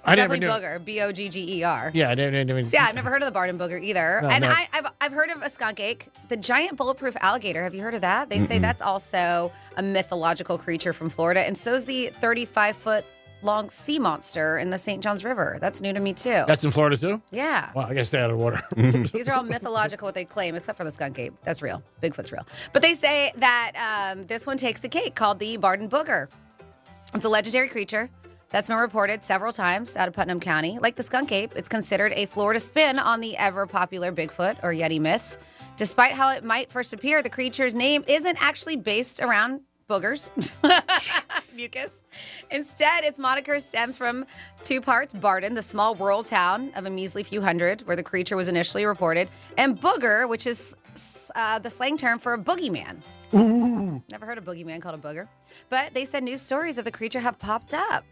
I Definitely never knew. booger, B-O-G-G-E-R. Yeah, I didn't. So yeah, I've never heard of the Bardin booger either. No, and no. I've heard of a skunk ache, the giant bulletproof alligator. Have you heard of that? They say that's also a mythological creature from Florida. And so is the 35-foot long sea monster in the St. Johns River. That's new to me too. That's in Florida too? Yeah. Well, I guess they out of water. These are all mythological, what they claim, except for the skunk ape. That's real. Bigfoot's real. But they say that this one takes a cake called the Bardin booger. It's a legendary creature that's been reported several times out of Putnam County. Like the skunk ape, it's considered a Florida spin on the ever-popular Bigfoot or Yeti myths. Despite how it might first appear, the creature's name isn't actually based around boogers. mucus. Instead, its moniker stems from two parts: Barden, the small rural town of a measly few hundred, where the creature was initially reported, and booger, which is the slang term for a boogeyman. Ooh. Never heard a boogeyman called a booger. But they said news stories of the creature have popped up.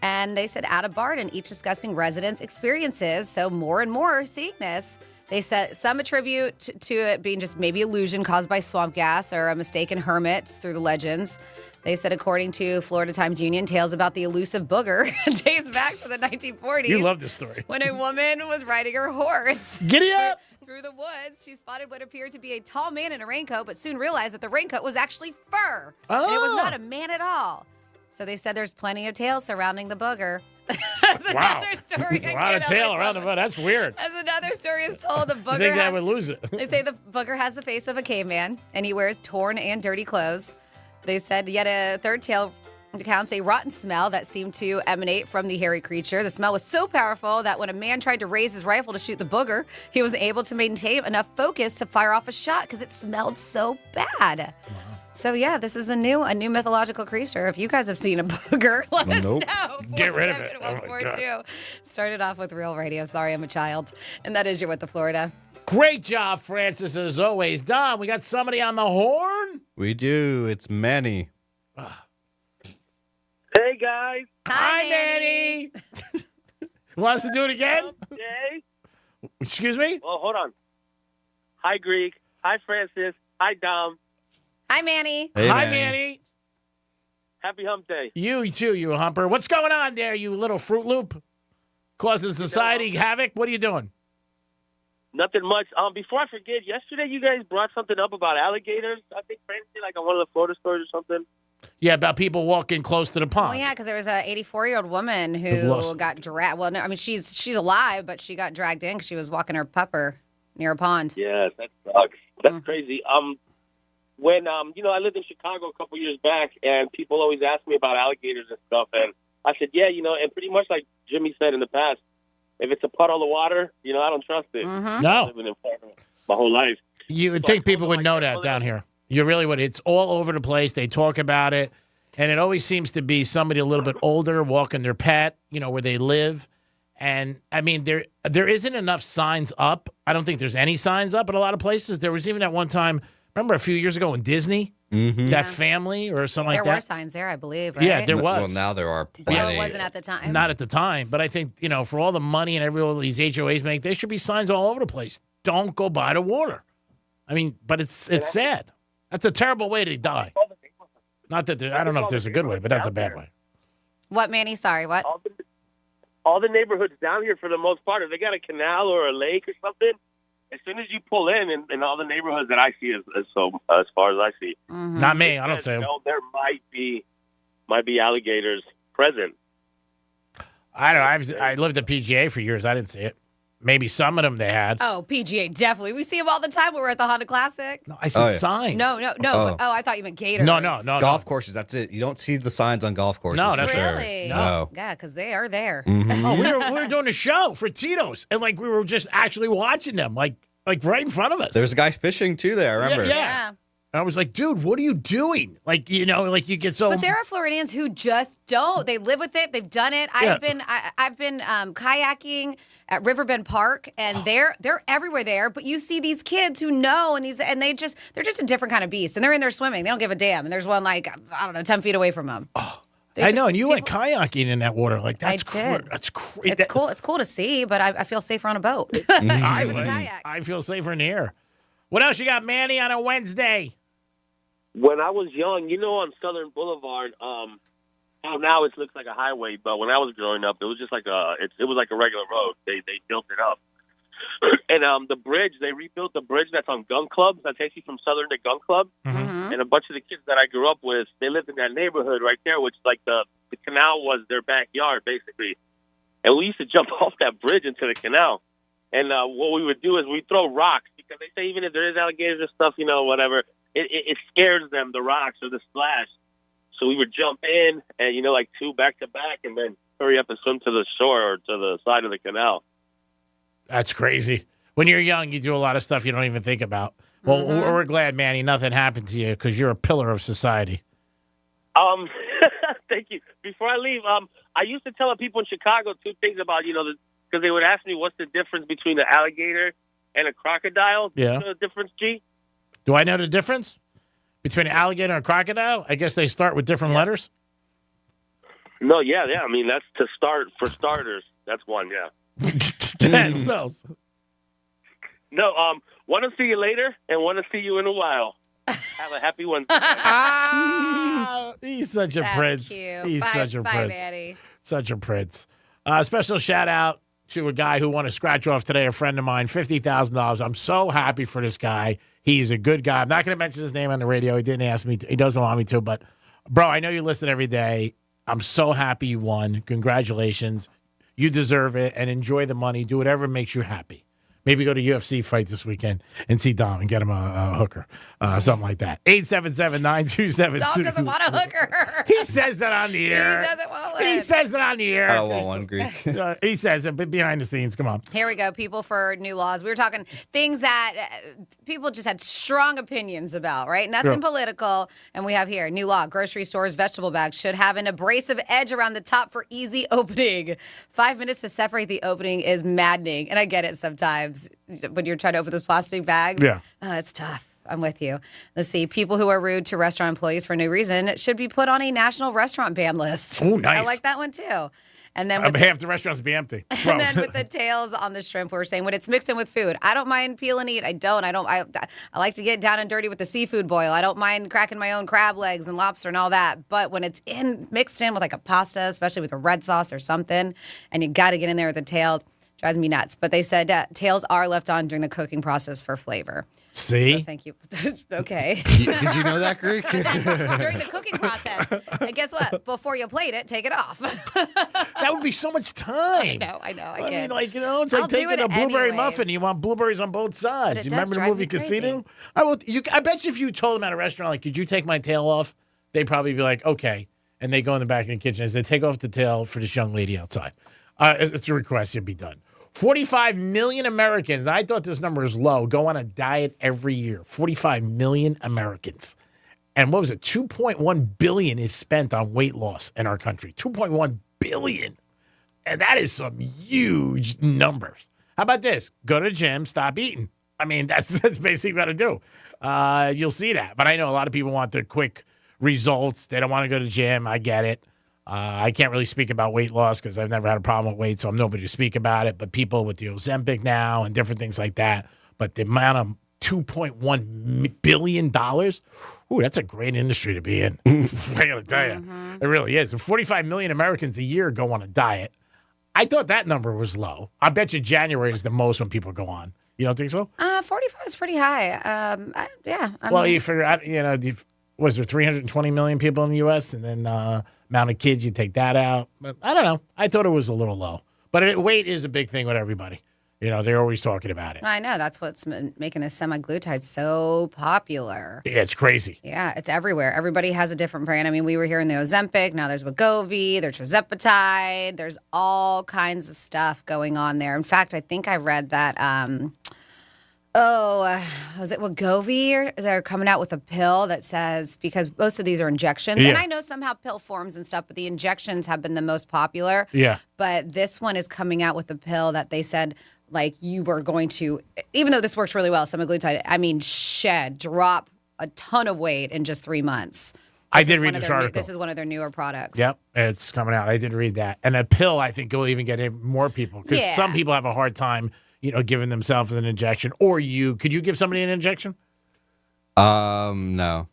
And they said out of Barden, each discussing residents' experiences. So more and more are seeing this. They said some attribute to it being just maybe illusion caused by swamp gas or a mistaken hermit through the legends. They said, according to Florida Times Union, tales about the elusive booger dates back to the 1940s. You love this story. When a woman was riding her horse. Giddy up! Through the woods, she spotted what appeared to be a tall man in a raincoat, but soon realized that the raincoat was actually fur. And it was not a man at all. So they said there's plenty of tales surrounding the booger. That's Wow. another story. A lot of tail around the butt. That's weird. As another story is told, the You booger think has, that would lose it? They say the booger has the face of a caveman, and he wears torn and dirty clothes. They said yet a third tale recounts a rotten smell that seemed to emanate from the hairy creature. The smell was so powerful that when a man tried to raise his rifle to shoot the booger, he was able to maintain enough focus to fire off a shot because it smelled so bad. So yeah, this is a new mythological creature. If you guys have seen a booger, let us know. Get rid of it. Oh my 472. Started off with Real Radio. Sorry, I'm a child. And that is your With the Florida. Great job, Francis, as always. Don, we got somebody on the horn? We do. It's Manny. Hey, guys. Hi, Manny. Want us to do it again? Hey. Excuse me? Well, hold on. Hi, Greek. Hi, Francis. Hi, Dom. Hi, Manny. Hey, Hi, Manny. Manny. Happy hump day. You too, you humper. What's going on there, you little Fruit Loop? Causing society havoc? What are you doing? Nothing much. Before I forget, yesterday you guys brought something up about alligators. I think Francis, like on one of the Florida stores or something. Yeah, about people walking close to the pond. Well, yeah, because there was a 84-year-old woman Who who lost- got dragged. Well, no, I mean, she's alive, but she got dragged in because she was walking her pupper near a pond. Yes, that sucks. That's crazy. When I lived in Chicago a couple years back, and people always ask me about alligators and stuff, and I said, yeah, and pretty much like Jimmy said in the past, if it's a puddle of water, I don't trust it. Mm-hmm. No. I've lived in Florida my whole life. You would think people would know that down here. You really would. It's all over the place. They talk about it, and it always seems to be somebody a little bit older walking their pet, where they live. And, I mean, there isn't enough signs up. I don't think there's any signs up at a lot of places. There was even at one time, remember a few years ago in Disney, that family or something like that? There were signs there, I believe, right? Yeah, there was. Well, now there are But plenty. it wasn't at the time. Not at the time, but I think, for all the money and all these HOAs make, there should be signs all over the place. Don't go by the water. I mean, but it's sad. That's a terrible way to die. Not that I don't know if there's a good way, but that's a bad way. What, Manny? Sorry, what? All the neighborhoods down here, for the most part, if they got a canal or a lake or something, as soon as you pull in all the neighborhoods that I see, as far as I see, Not me. I don't say. there might be alligators present. I don't know. I lived at PGA for years. I didn't see it. Maybe some of them they had. Oh, PGA, definitely. We see them all the time when we're at the Honda Classic. No, I said signs. No. Oh. Oh, I thought you meant gators. No. Golf courses, that's it. You don't see the signs on golf courses. No, for that's sure. Really? No. Yeah, because they are there. Oh, we were doing a show for Tito's, and we were just actually watching them, like right in front of us. There's a guy fishing too there, I remember. Yeah. And I was like, dude, what are you doing? You get so. But there are Floridians who just don't. They live with it. They've done it. Yeah. I've been kayaking at Riverbend Park, and they're everywhere there. But you see these kids who know, and they're just a different kind of beast. And they're in there swimming. They don't give a damn. And there's one 10 feet away from them. I know, and you went kayaking in that water. That's did. That's crazy. It's cool. It's cool to see, but I feel safer on a boat. I feel safer in the air. What else you got, Manny, on a Wednesday? When I was young, on Southern Boulevard, now it looks like a highway, but when I was growing up, it was just it was like a regular road. They built it up, and the bridge, they rebuilt the bridge that's on Gun Club that takes you from Southern to Gun Club, and a bunch of the kids that I grew up with, they lived in that neighborhood right there, which the canal was their backyard basically, and we used to jump off that bridge into the canal, and what we would do is we throw rocks because they say even if there is alligators or stuff, whatever. It scares them, the rocks or the splash. So we would jump in and, two back to back and then hurry up and swim to the shore or to the side of the canal. That's crazy. When you're young, you do a lot of stuff you don't even think about. Well, we're glad, Manny, nothing happened to you because you're a pillar of society. Thank you. Before I leave, I used to tell people in Chicago two things about, because they would ask me what's the difference between an alligator and a crocodile. Yeah. You know the difference, G? Do I know the difference between an alligator and a crocodile? I guess they start with different letters. No, yeah. I mean, that's for starters. That's one, yeah. Who else? No, want to see you later and want to see you in a while. Have a happy Wednesday. He's such a That's prince. cute. He's such a Bye, prince. Maddie. Such a prince. Special shout out to a guy who won a scratch off today, a friend of mine, $50,000. I'm so happy for this guy. He's a good guy. I'm not going to mention his name on the radio. He didn't ask me to. He doesn't want me to, but bro, I know you listen every day. I'm so happy you won. Congratulations. You deserve it, and enjoy the money. Do whatever makes you happy. Maybe go to UFC fight this weekend and see Dom and get him a hooker, something like that. 877-927. Dom doesn't want a hooker. He says that on the air. He doesn't want one. He says it on the air. I don't want one, Greek. He says it, but behind the scenes. Come on. Here we go. People for new laws. We were talking things that people just had strong opinions about, right? Nothing Sure. political. And we have here new law. Grocery stores' vegetable bags should have an abrasive edge around the top for easy opening. 5 minutes to separate the opening is maddening. And I get it sometimes when you're trying to open those plastic bags. Yeah. It's tough. I'm with you. Let's see. People who are rude to restaurant employees for no reason should be put on a national restaurant ban list. Oh, nice. I like that one too. And then Half the restaurants be empty. and then with the tails on the shrimp, we're saying when it's mixed in with food, I don't mind peel and eat. I like to get down and dirty with the seafood boil. I don't mind cracking my own crab legs and lobster and all that. But when it's mixed in with like a pasta, especially with a red sauce or something, and you got to get in there with the tail, drives me nuts. But they said tails are left on during the cooking process for flavor. See? So thank you. Okay. Did you know that, Greek? During the cooking process. And guess what? Before you plate it, take it off. That would be so much time. I know. I get. mean, it's like I'll do taking it a blueberry anyways. muffin. You want blueberries on both sides. But it You does remember the drive movie me crazy. Casino? I bet you if you told them at a restaurant, like, could you take my tail off? They'd probably be like, okay. And they go in the back of the kitchen and they take off the tail for this young lady outside. It's a request. It'd be done. 45 million Americans, and I thought this number was low, go on a diet every year. 45 million Americans. And what was it? 2.1 billion is spent on weight loss in our country. 2.1 billion. And that is some huge numbers. How about this? Go to the gym, stop eating. I mean, that's basically what to do. You'll see that. But I know a lot of people want the quick results. They don't want to go to the gym. I get it. I can't really speak about weight loss because I've never had a problem with weight, so I'm nobody to speak about it. But people with the Ozempic now and different things like that. But the amount of $2.1 billion, ooh, that's a great industry to be in. I got to tell you. It really is. 45 million Americans a year go on a diet. I thought that number was low. I bet you January is the most when people go on. You don't think so? 45 is pretty high. Yeah. You figure out, was there 320 million people in the U.S. and then amount of kids, you take that out. But I don't know. I thought it was a little low. But weight is a big thing with everybody. They're always talking about it. I know. That's what's making this semaglutide so popular. Yeah, it's crazy. Yeah, it's everywhere. Everybody has a different brand. I mean, we were hearing the Ozempic. Now there's Wegovy. There's tirzepatide. There's all kinds of stuff going on there. In fact, I think I read that... was it Wegovy? They're coming out with a pill that says, because most of these are injections. Yeah. And I know some have pill forms and stuff, but the injections have been the most popular. Yeah. But this one is coming out with a pill that they said, like, you were going to, even though this works really well, semaglutide, drop a ton of weight in just 3 months. I did read this article. This is one of their newer products. Yep, it's coming out. I did read that. And a pill, I think, will even get more people. Because some people have a hard time, giving themselves an injection. Or could you give somebody an injection? No.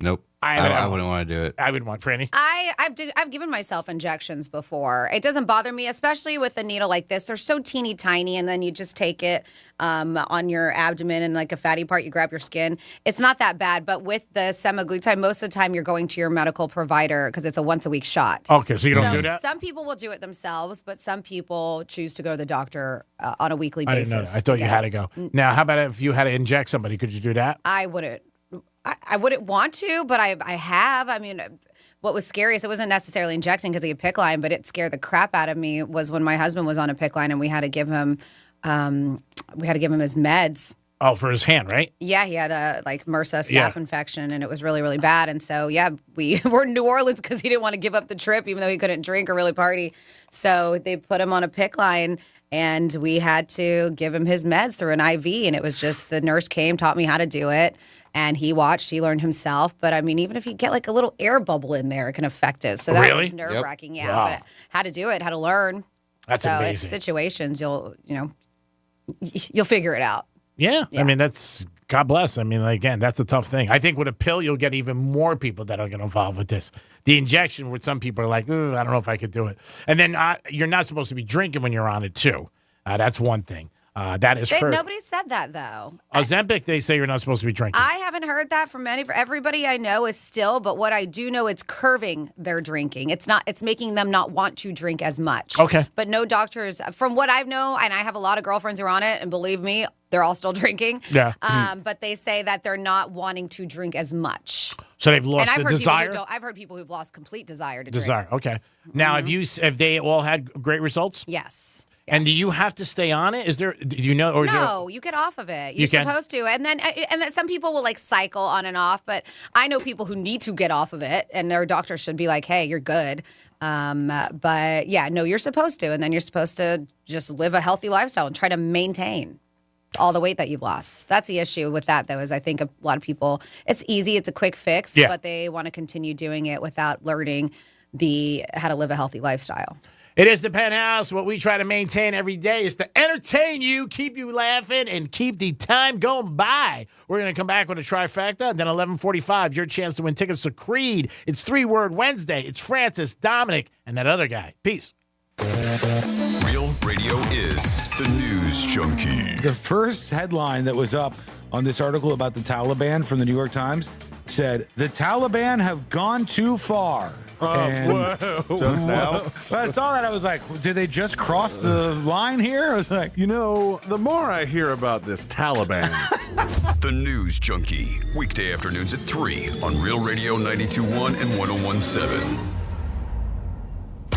Nope. I wouldn't want to do it. I wouldn't want Franny. I've given myself injections before. It doesn't bother me, especially with a needle like this. They're so teeny tiny, and then you just take it on your abdomen and like a fatty part, you grab your skin. It's not that bad. But with the semaglutide, most of the time you're going to your medical provider because it's a once-a-week shot. Okay, so you don't do that? Some people will do it themselves, but some people choose to go to the doctor on a weekly I basis. didn't know that. I thought you had to go. Now, how about if you had to inject somebody? Could you do that? I wouldn't. I wouldn't want to, but I have. I mean, what was scary is it wasn't necessarily injecting because he had PICC line, but it scared the crap out of me was when my husband was on a PICC line and we had to give him his meds. Oh, for his hand, right? Yeah, he had a MRSA staph infection, and it was really, really bad. And so, we were in New Orleans because he didn't want to give up the trip, even though he couldn't drink or really party. So they put him on a PICC line, and we had to give him his meds through an IV. And it was just the nurse came, taught me how to do it, and he watched. He learned himself. But I mean, even if you get like a little air bubble in there, it can affect it. So that was nerve wracking. Yeah, Wow. but how to do it, how to learn. That's so amazing. It's situations you'll figure it out. Yeah. I mean, that's God bless. I mean, again, that's a tough thing. I think with a pill, you'll get even more people that are going to involve with this. The injection, with some people are like, I don't know if I could do it. And then you're not supposed to be drinking when you're on it too. That's one thing. That is hurt. Nobody said that though. Ozempic, they say you're not supposed to be drinking. I haven't heard that from everybody I know is still, but what I do know, it's curving their drinking. It's making them not want to drink as much. Okay. But no doctors, from what I know, and I have a lot of girlfriends who are on it, and believe me, they're all still drinking. Yeah. But they say that they're not wanting to drink as much. So they've lost the desire? I've heard people who've lost complete desire to Desire, drink. okay. Now, have they all had great results? Yes. And do you have to stay on it? Do you know? Or is No, you get off of it. You're You can? supposed to. And then some people will cycle on and off, but I know people who need to get off of it, and their doctor should be like, hey, you're good. But yeah, no, you're supposed to. And then you're supposed to just live a healthy lifestyle and try to maintain all the weight that you've lost. That's the issue with that, though, is I think a lot of people, it's easy, it's a quick fix, but they want to continue doing it without learning how to live a healthy lifestyle. It is the Penthouse. What we try to maintain every day is to entertain you, keep you laughing, and keep the time going by. We're going to come back with a trifecta, and then 11:45, your chance to win tickets to Creed. It's 3-Word Wednesday. It's Francis, Dominic, and that other guy. Peace. Real Radio is the News Junkie. The first headline that was up on this article about the Taliban from the New York Times said, "The Taliban have gone too far." Just now? So I saw that, I was like, did they just cross the line here? I was like, the more I hear about this Taliban. The News Junkie. Weekday afternoons at 3 on Real Radio 92.1 and 101.7.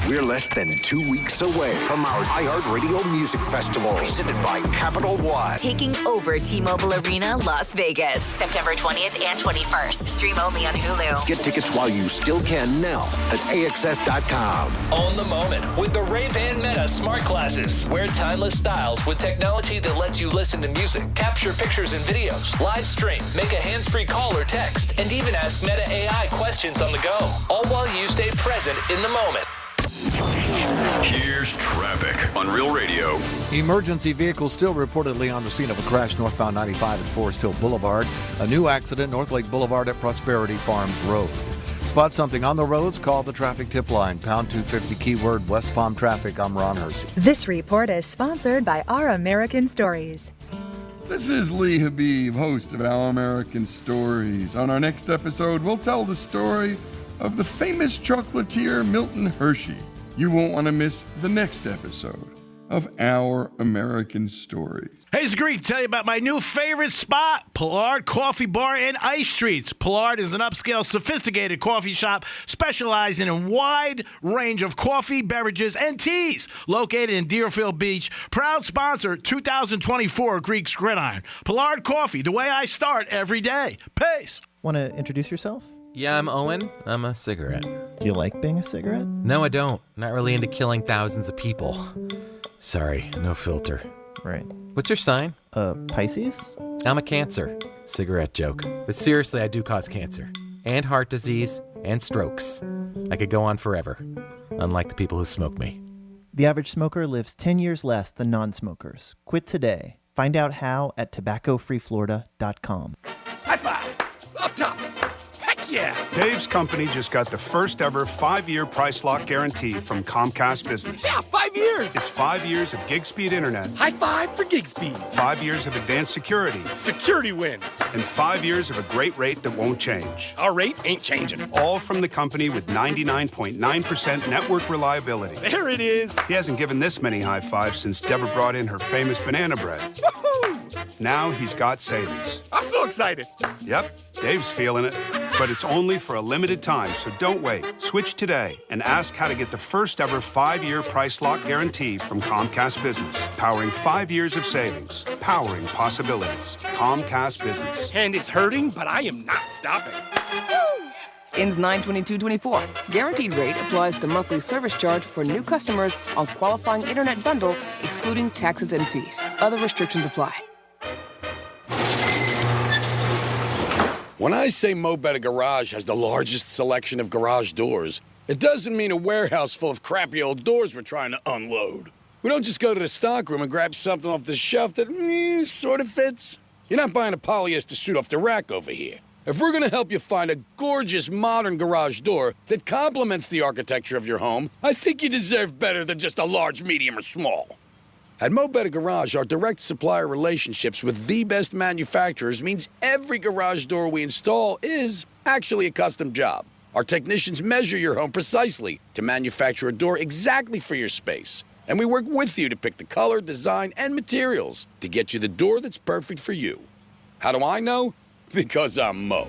We're less than 2 weeks away from our iHeartRadio Music Festival, presented by Capital One. Taking over T-Mobile Arena, Las Vegas, September 20th and 21st. Stream only on Hulu. Get tickets while you still can now at AXS.com. Own the moment with the Ray-Ban Meta Smart Glasses. Wear timeless styles with technology that lets you listen to music, capture pictures and videos, live stream, make a hands-free call or text, and even ask Meta AI questions on the go. All while you stay present in the moment. Here's traffic on Real Radio. Emergency vehicles still reportedly on the scene of a crash northbound 95 at Forest Hill Boulevard. A new accident, North Lake Boulevard at Prosperity Farms Road. Spot something on the roads, call the traffic tip line, pound 250 keyword West Palm Traffic. I'm Ron Hersey. This report is sponsored by Our American Stories. This is Lee Habib, host of Our American Stories. On our next episode, we'll tell the story of the famous chocolatier Milton Hershey. You won't want to miss the next episode of Our American Stories. Hey, it's great to tell you about my new favorite spot, Pollard Coffee Bar in Ice Streets. Pollard is an upscale, sophisticated coffee shop specializing in a wide range of coffee, beverages, and teas. Located in Deerfield Beach, proud sponsor 2024 Greeks Gridiron. Pollard Coffee, the way I start every day. Peace. Want to introduce yourself? Yeah, I'm Owen. I'm a cigarette. Do you like being a cigarette? No, I don't. Not really into killing thousands of people. Sorry, no filter. Right. What's your sign? Pisces? I'm a Cancer. Cigarette joke. But seriously, I do cause cancer. And heart disease. And strokes. I could go on forever. Unlike the people who smoke me. The average smoker lives 10 years less than non-smokers. Quit today. Find out how at tobaccofreeflorida.com. High five! Up top! Yeah. Dave's company just got the first ever 5-year price lock guarantee from Comcast Business. Yeah, 5 years. It's 5 years of gig speed internet. High five for gig speed. 5 years of advanced security. Security win. And 5 years of a great rate that won't change. Our rate ain't changing. All from the company with 99.9% network reliability. There it is. He hasn't given this many high fives since Deborah brought in her famous banana bread. Woohoo! Now he's got savings. I'm so excited. Yep, Dave's feeling it. But it's only for a limited time, so don't wait. Switch today and ask how to get the first ever 5-year price lock guarantee from Comcast Business. Powering 5 years of savings. Powering possibilities. Comcast Business. And it's hurting, but I am not stopping. Ends 9/22/24. Guaranteed rate applies to monthly service charge for new customers on qualifying internet bundle, excluding taxes and fees. Other restrictions apply. When I say Mo Better Garage has the largest selection of garage doors, it doesn't mean a warehouse full of crappy old doors we're trying to unload. We don't just go to the stockroom and grab something off the shelf that sort of fits. You're not buying a polyester suit off the rack over here. If we're going to help you find a gorgeous modern garage door that complements the architecture of your home, I think you deserve better than just a large, medium, or small. At Mo Better Garage, our direct supplier relationships with the best manufacturers means every garage door we install is actually a custom job. Our technicians measure your home precisely to manufacture a door exactly for your space. And we work with you to pick the color, design, and materials to get you the door that's perfect for you. How do I know? Because I'm Mo.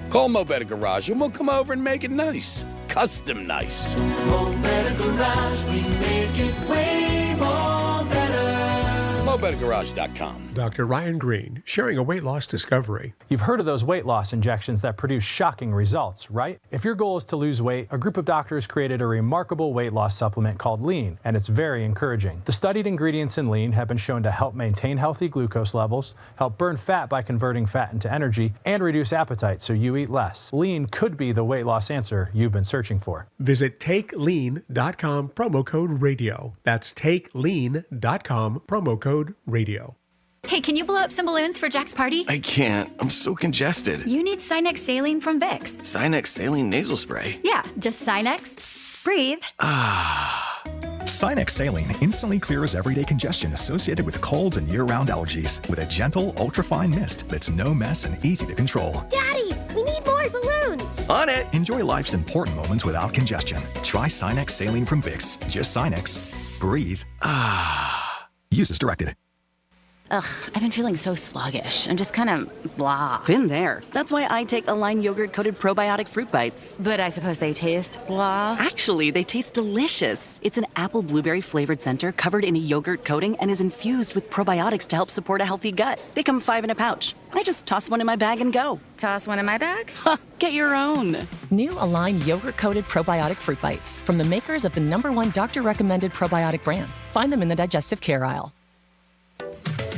Call Mo Better Garage and we'll come over and make it nice. Custom nice. Mo Better Garage, we make it way more better. MoBetterGarage.com. Dr. Ryan Green, sharing a weight loss discovery. You've heard of those weight loss injections that produce shocking results, right? If your goal is to lose weight, a group of doctors created a remarkable weight loss supplement called Lean, and it's very encouraging. The studied ingredients in Lean have been shown to help maintain healthy glucose levels, help burn fat by converting fat into energy, and reduce appetite so you eat less. Lean could be the weight loss answer you've been searching for. Visit TakeLean.com, promo code radio. That's TakeLean.com, promo code radio. Hey, can you blow up some balloons for Jack's party? I can't. I'm so congested. You need Sinex Saline from Vicks. Sinex Saline nasal spray. Yeah, just Sinex. Breathe. Sinex Saline instantly clears everyday congestion associated with colds and year-round allergies with a gentle, ultra-fine mist that's no mess and easy to control. Daddy, we need more balloons. On it. Enjoy life's important moments without congestion. Try Sinex Saline from Vicks. Just Sinex. Breathe. Use as directed. Ugh, I've been feeling so sluggish. I'm just kind of blah. Been there. That's why I take Align yogurt-coated probiotic fruit bites. But I suppose they taste blah. Actually, they taste delicious. It's an apple blueberry flavored center covered in a yogurt coating and is infused with probiotics to help support a healthy gut. They come 5 in a pouch. I just toss one in my bag and go. Toss one in my bag? Get your own. New Align yogurt-coated probiotic fruit bites from the makers of the #1 doctor-recommended probiotic brand. Find them in the digestive care aisle.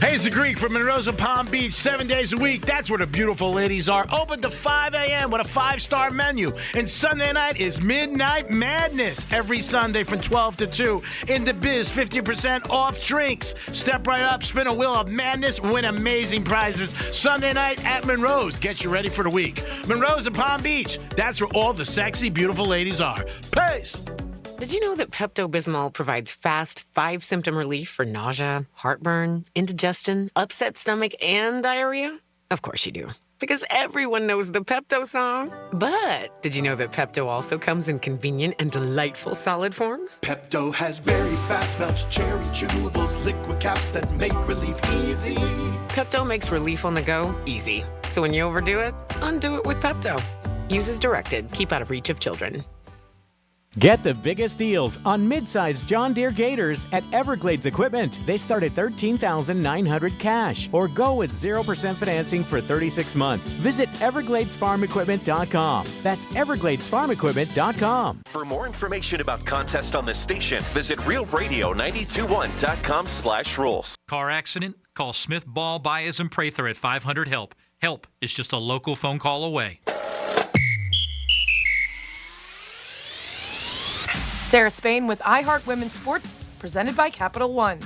Hey, it's the Greek from Monroe's and Palm Beach, 7 days a week. That's where the beautiful ladies are. Open to 5 a.m. with a 5-star menu. And Sunday night is Midnight Madness. Every Sunday from 12 to 2. In the biz, 50% off drinks. Step right up, spin a wheel of madness, win amazing prizes. Sunday night at Monroe's. Get you ready for the week. Monroe's and Palm Beach. That's where all the sexy, beautiful ladies are. Peace! Did you know that Pepto-Bismol provides fast 5-symptom relief for nausea, heartburn, indigestion, upset stomach, and diarrhea? Of course you do, because everyone knows the Pepto song. But did you know that Pepto also comes in convenient and delightful solid forms? Pepto has very fast melts, cherry chewables, liquid caps that make relief easy. Pepto makes relief on the go easy. So when you overdo it, undo it with Pepto. Use as directed. Keep out of reach of children. Get the biggest deals on midsize John Deere Gators at Everglades Equipment. They start at $13,900 cash or go with 0% financing for 36 months. Visit EvergladesFarmEquipment.com. That's EvergladesFarmEquipment.com. For more information about contests on this station, visit RealRadio921.com/rules. Car accident? Call Smith Ball Baez and Prather at 500-HELP. Help is just a local phone call away. Sarah Spain with iHeart Women's Sports, presented by Capital One.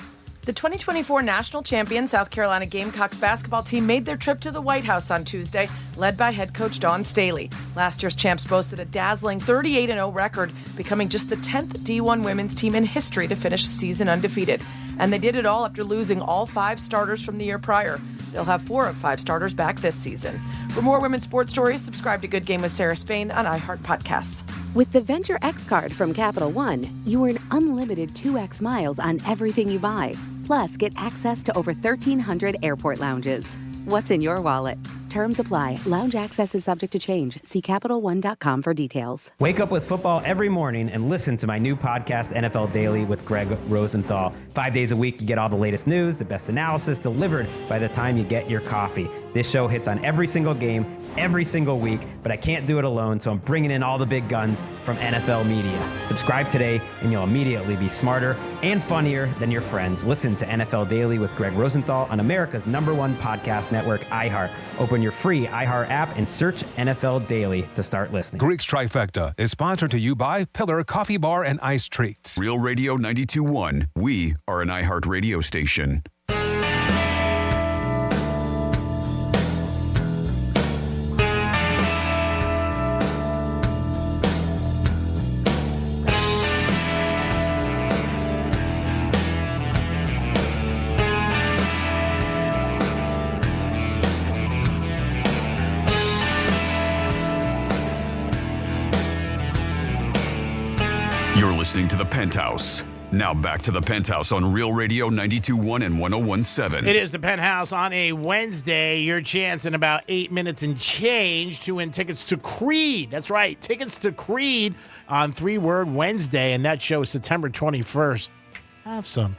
The 2024 national champion South Carolina Gamecocks basketball team made their trip to the White House on Tuesday, led by head coach Dawn Staley. Last year's champs boasted a dazzling 38-0 record, becoming just the 10th D1 women's team in history to finish the season undefeated. And they did it all after losing all 5 starters from the year prior. They'll have 4 of 5 starters back this season. For more women's sports stories, subscribe to Good Game with Sarah Spain on iHeart Podcasts. With the Venture X card from Capital One, you earn unlimited 2x miles on everything you buy. Plus, get access to over 1,300 airport lounges. What's in your wallet? Terms apply. Lounge access is subject to change. See CapitalOne.com for details. Wake up with football every morning and listen to my new podcast, NFL Daily, with Greg Rosenthal. 5 days a week, you get all the latest news, the best analysis delivered by the time you get your coffee. This show hits on every single game, every single week, but I can't do it alone, so I'm bringing in all the big guns from NFL media. Subscribe today, and you'll immediately be smarter and funnier than your friends. Listen to NFL Daily with Greg Rosenthal on America's #1 podcast network, iHeart. Open your free iHeart app and search NFL Daily to start listening. Greek's Trifecta is sponsored to you by Pillar Coffee Bar and Ice Treats. Real Radio 92.1. We are an iHeart radio station. Listening to the Penthouse. Now back to the Penthouse on Real Radio 92.1 and 101.7. It is the Penthouse on a Wednesday. Your chance in about 8 minutes and change to win tickets to Creed. That's right, tickets to Creed on 3-Word Wednesday, and that show is September 21st. Have some.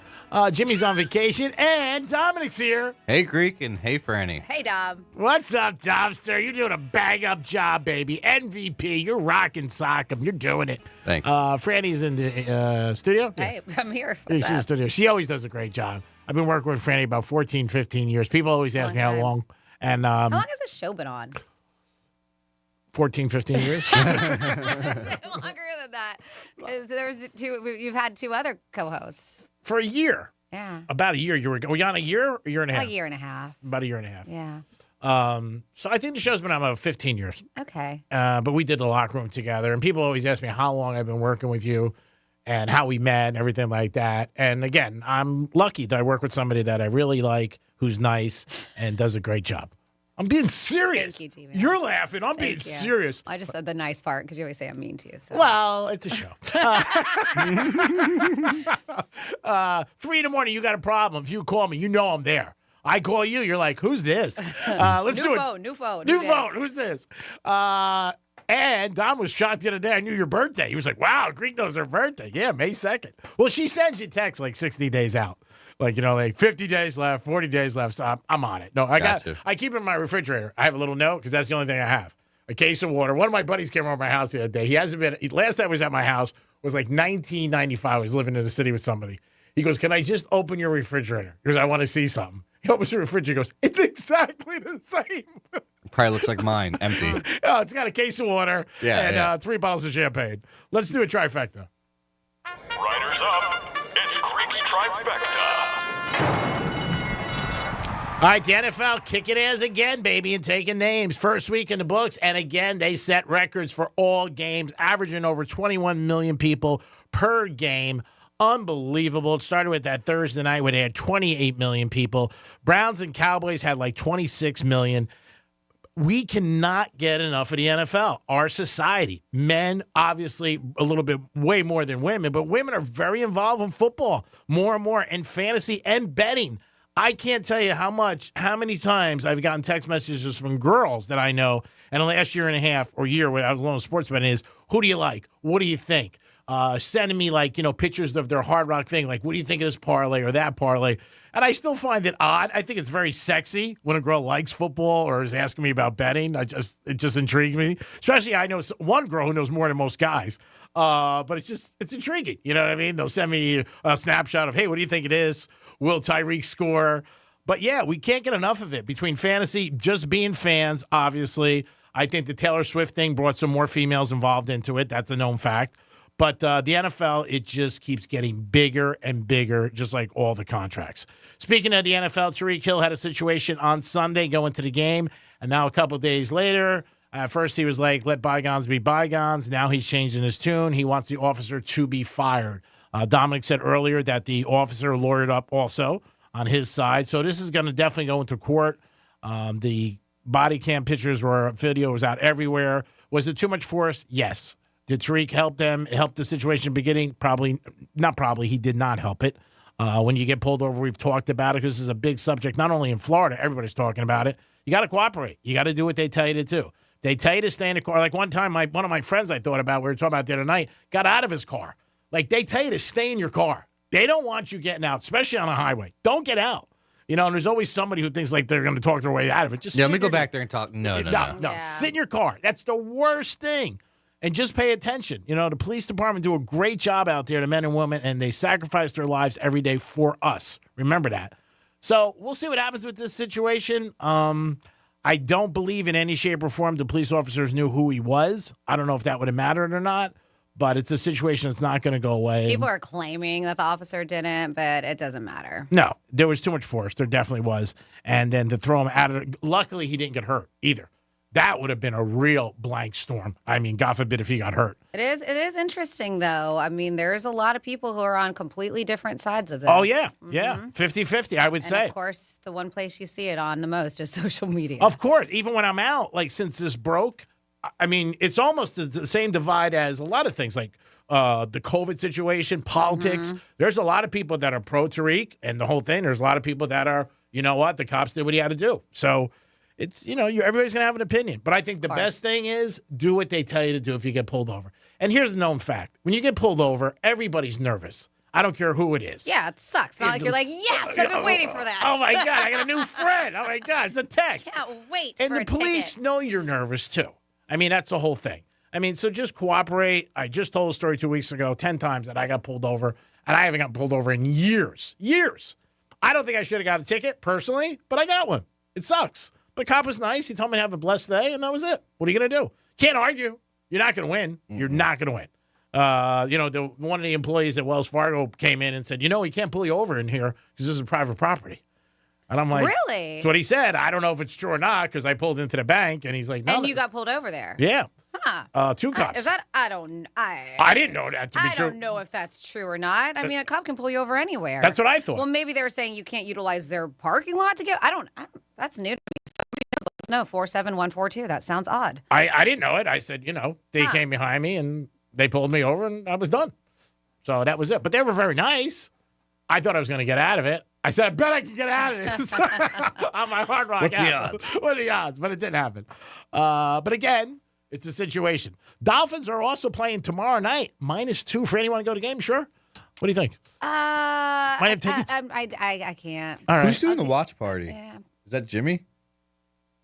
Jimmy's on vacation, and Dominic's here. Hey, Greek, and hey, Franny. Hey, Dom. What's up, Domster? You're doing a bang-up job, baby. MVP, you're rocking sock'em. You're doing it. Thanks. Franny's in the studio. Hey, I'm here. She's in the studio. She always does a great job. I've been working with Franny about 14, 15 years. People always ask me how long. And how long has this show been on? 14, 15 years. Longer than that. You've had 2 other co-hosts. For a year. Yeah. About a year. Were you on a year or a year and a half? A year and a half. About a year and a half. Yeah. So I think the show's been on about 15 years. Okay. But we did the locker room together, and people always ask me how long I've been working with you and how we met and everything like that. And again, I'm lucky that I work with somebody that I really like, who's nice, and does a great job. I'm being serious. Thank you, Gina. You're laughing. I'm being serious. I just said the nice part because you always say I'm mean to you. So. Well, it's a show. 3 in the morning, you got a problem. If you call me, you know I'm there. I call you, you're like, who's this? Let's do it. New phone. Who's this? And Dom was shocked the other day. I knew your birthday. He was like, wow, Greek knows her birthday. Yeah, May 2nd. Well, she sends you texts like 60 days out. Like, 50 days left, 40 days left. So I'm on it. No, I keep it in my refrigerator. I have a little note because that's the only thing I have. A case of water. One of my buddies came over to my house the other day. Last time I was at my house was like 1995. I was living in the city with somebody. He goes, can I just open your refrigerator? Because I want to see something. He opens the refrigerator. He goes, it's exactly the same. Probably looks like mine, empty. Oh, it's got a case of water and 3 bottles of champagne. Let's do a trifecta. Riders up. It's Greek's Trifecta. All right, the NFL kicking ass again, baby, and taking names. First week in the books, and again, they set records for all games, averaging over 21 million people per game. Unbelievable. It started with that Thursday night where they had 28 million people. Browns and Cowboys had like 26 million. We cannot get enough of the NFL. Our society, men, obviously a little bit way more than women, but women are very involved in football, more and more, in fantasy and betting. I can't tell you how many times I've gotten text messages from girls that I know in the last year and a half or year when I was alone in sports betting is, who do you like? What do you think? Sending me pictures of their Hard Rock thing. Like, what do you think of this parlay or that parlay? And I still find it odd. I think it's very sexy when a girl likes football or is asking me about betting. It just intrigues me. Especially I know one girl who knows more than most guys. But it's intriguing. You know what I mean? They'll send me a snapshot of, hey, what do you think it is? Will Tyreek score? But yeah, we can't get enough of it. Between fantasy, just being fans, obviously. I think the Taylor Swift thing brought some more females involved into it. That's a known fact. But the NFL, it just keeps getting bigger and bigger, just like all the contracts. Speaking of the NFL, Tyreek Hill had a situation on Sunday going to the game, and now a couple days later, at first he was like, let bygones be bygones. Now he's changing his tune. He wants the officer to be fired. Dominic said earlier that the officer lawyered up also on his side. So this is going to definitely go into court. The body cam pictures video was out everywhere. Was it too much force? Yes. Did Tyreek help the situation in the beginning? Not probably. He did not help it. When you get pulled over, we've talked about it because this is a big subject, not only in Florida, everybody's talking about it. You got to cooperate. You got to do what they tell you to do. They tell you to stay in the car. Like one time, one of my friends I thought about, we were talking about the other night, got out of his car. Like they tell you to stay in your car. They don't want you getting out, especially on a highway. Don't get out. You know, and there's always somebody who thinks like they're going to talk their way out of it. Just let me go back there and talk. No. Sit in your car. That's the worst thing. And just pay attention. You know, the police department do a great job out there, the men and women, and they sacrifice their lives every day for us. Remember that. So we'll see what happens with this situation. I don't believe in any shape or form the police officers knew who he was. I don't know if that would have mattered or not, but it's a situation that's not going to go away. People are claiming that the officer didn't, but it doesn't matter. No, there was too much force. There definitely was. And then to throw him out of it, luckily he didn't get hurt either. That would have been a real blank storm. I mean, God forbid if he got hurt. It is interesting, though. I mean, there's a lot of people who are on completely different sides of this. Oh, yeah. Yeah. 50-50, I would say. And, of course, the one place you see it on the most is social media. Of course. Even when I'm out, like since this broke, I mean, it's almost the same divide as a lot of things, like the COVID situation, politics. There's a lot of people that are pro-Tariq and the whole thing. There's a lot of people that are, you know what, the cops did what he had to do. So it's, you know, everybody's going to have an opinion. But I think the best thing is do what they tell you to do if you get pulled over. And here's a known fact. When you get pulled over, everybody's nervous. I don't care who it is. Yeah, it sucks. It's not like you're like, yes, I've been waiting for that. Oh, my God, I got a new friend. Oh, my God, it's a text. Can't wait and for the police know you're nervous, too. I mean, that's the whole thing. I mean, so just cooperate. I just told a story 2 weeks ago, 10 times that I got pulled over, and I haven't gotten pulled over in years. Years. I don't think I should have got a ticket, personally, but I got one. It sucks. But cop was nice. He told me to have a blessed day, and that was it. What are you going to do? Can't argue. You're not going to win. You're not going to win. You know, one of the employees at Wells Fargo came in and said, you know, he can't pull you over in here because this is private property. And I'm like, really? That's what he said. I don't know if it's true or not because I pulled into the bank, and he's like, no. And you got pulled over there? Yeah. Huh. 2 cops. Is that? I didn't know that to be true. I don't know if that's true or not. I mean, a cop can pull you over anywhere. That's what I thought. Well, maybe they were saying you can't utilize their parking lot to get. That's new to me. No, 47142. That sounds odd. I didn't know it. I said, you know, they came behind me and they pulled me over and I was done. So that was it. But they were very nice. I thought I was going to get out of it. I said, I bet I can get out of this on my Hard Rock. What's the odds? What are the odds? But it didn't happen. But again, it's a situation. Dolphins are also playing tomorrow night. -2 for anyone to go to the game, sure? What do you think? Might have tickets? I can't. All right. Who's doing the watch party? Yeah. Is that Jimmy?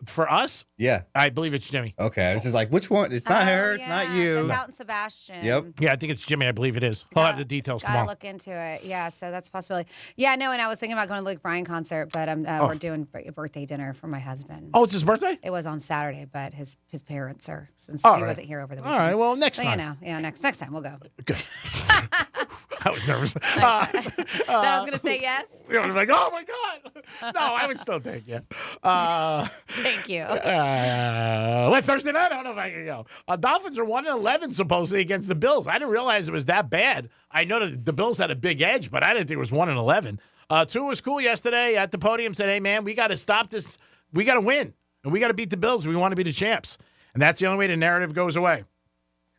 For us? Yeah. I believe it's Jimmy. Okay. I was just like, which one? It's not her. It's not you. It's out in Sebastian. Yep. Yeah, I think it's Jimmy. I believe it is. I'll have the details Gotta tomorrow. look into it. Yeah, so that's a possibility. Yeah, no, and I was thinking about going to the Luke Bryan concert, but we're doing a birthday dinner for my husband. Oh, it's his birthday? It was on Saturday, but his parents are, since All he right. wasn't here over the All weekend. right, well, next time. You know, yeah, next time we'll go. Good. I was nervous. That I was going to say yes? I was like, oh, my God. No, I would still take you. Thank you. What, Thursday night? I don't know if I can go. Dolphins are 1-11 supposedly against the Bills. I didn't realize it was that bad. I know that the Bills had a big edge, but I didn't think it was 1-11. Tua was cool yesterday at the podium, said, hey, man, we got to stop this. We got to win, and we got to beat the Bills. We want to be the champs. And that's the only way the narrative goes away.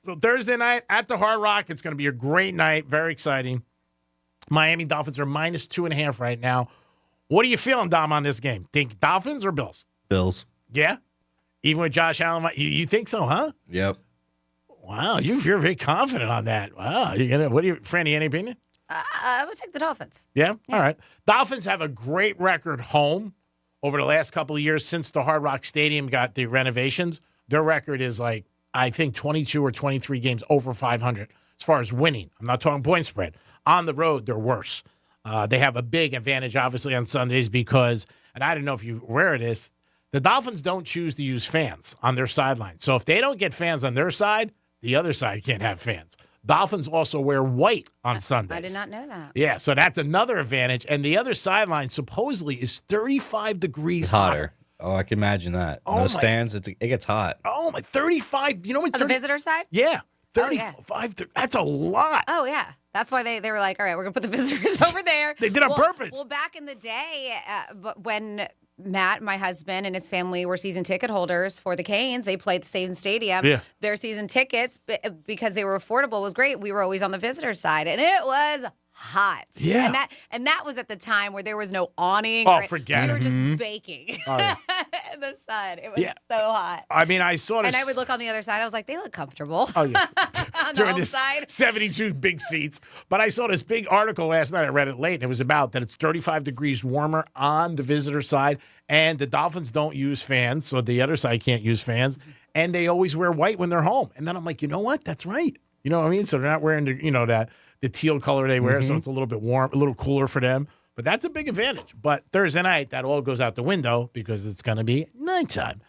So Thursday night at the Hard Rock, it's going to be a great night. Very exciting. Miami Dolphins are -2.5 right now. What are you feeling, Dom, on this game? Think Dolphins or Bills? Bills. Yeah? Even with Josh Allen? You think so, huh? Yep. Wow, you're very confident on that. Wow. Franny, any opinion? I would take the Dolphins. Yeah? All right. Dolphins have a great record home over the last couple of years since the Hard Rock Stadium got the renovations. Their record is like, I think 22 or 23 games over 500 as far as winning. I'm not talking point spread. On the road, they're worse. They have a big advantage, obviously, on Sundays because, and I don't know if you're aware of this, the Dolphins don't choose to use fans on their sideline. So if they don't get fans on their side, the other side can't have fans. Dolphins also wear white on Sundays. I did not know that. Yeah, so that's another advantage. And the other sideline supposedly is 35 degrees It's hotter. Oh, I can imagine that. Oh, Those stands, it gets hot. Oh, my, 35. You know what? On the visitor side? Yeah. 35. Oh, yeah. That's a lot. Oh, yeah. That's why they were like, all right, we're going to put the visitors over there. They did on purpose. Well, back in the day, when Matt, my husband, and his family were season ticket holders for the Canes, they played the same stadium. Yeah. Their season tickets, because they were affordable, was great. We were always on the visitor side, and it was hot. Yeah. And that was at the time where there was no awning. Oh, forget it. We were just Mhm. baking Oh, yeah. in the sun. It was Yeah. so hot. I mean, I saw And this. I would look on the other side. I was like, they look comfortable. Oh, yeah. on the During home this side. 72 big seats. But I saw this big article last night. I read it late, and it was about that it's 35 degrees warmer on the visitor side, and the Dolphins don't use fans, so the other side can't use fans, and they always wear white when they're home. And then I'm like, you know what? That's right. You know what I mean? So they're not wearing the teal color they wear, so it's a little bit warm, a little cooler for them. But that's a big advantage. But Thursday night, that all goes out the window because it's going to be nighttime.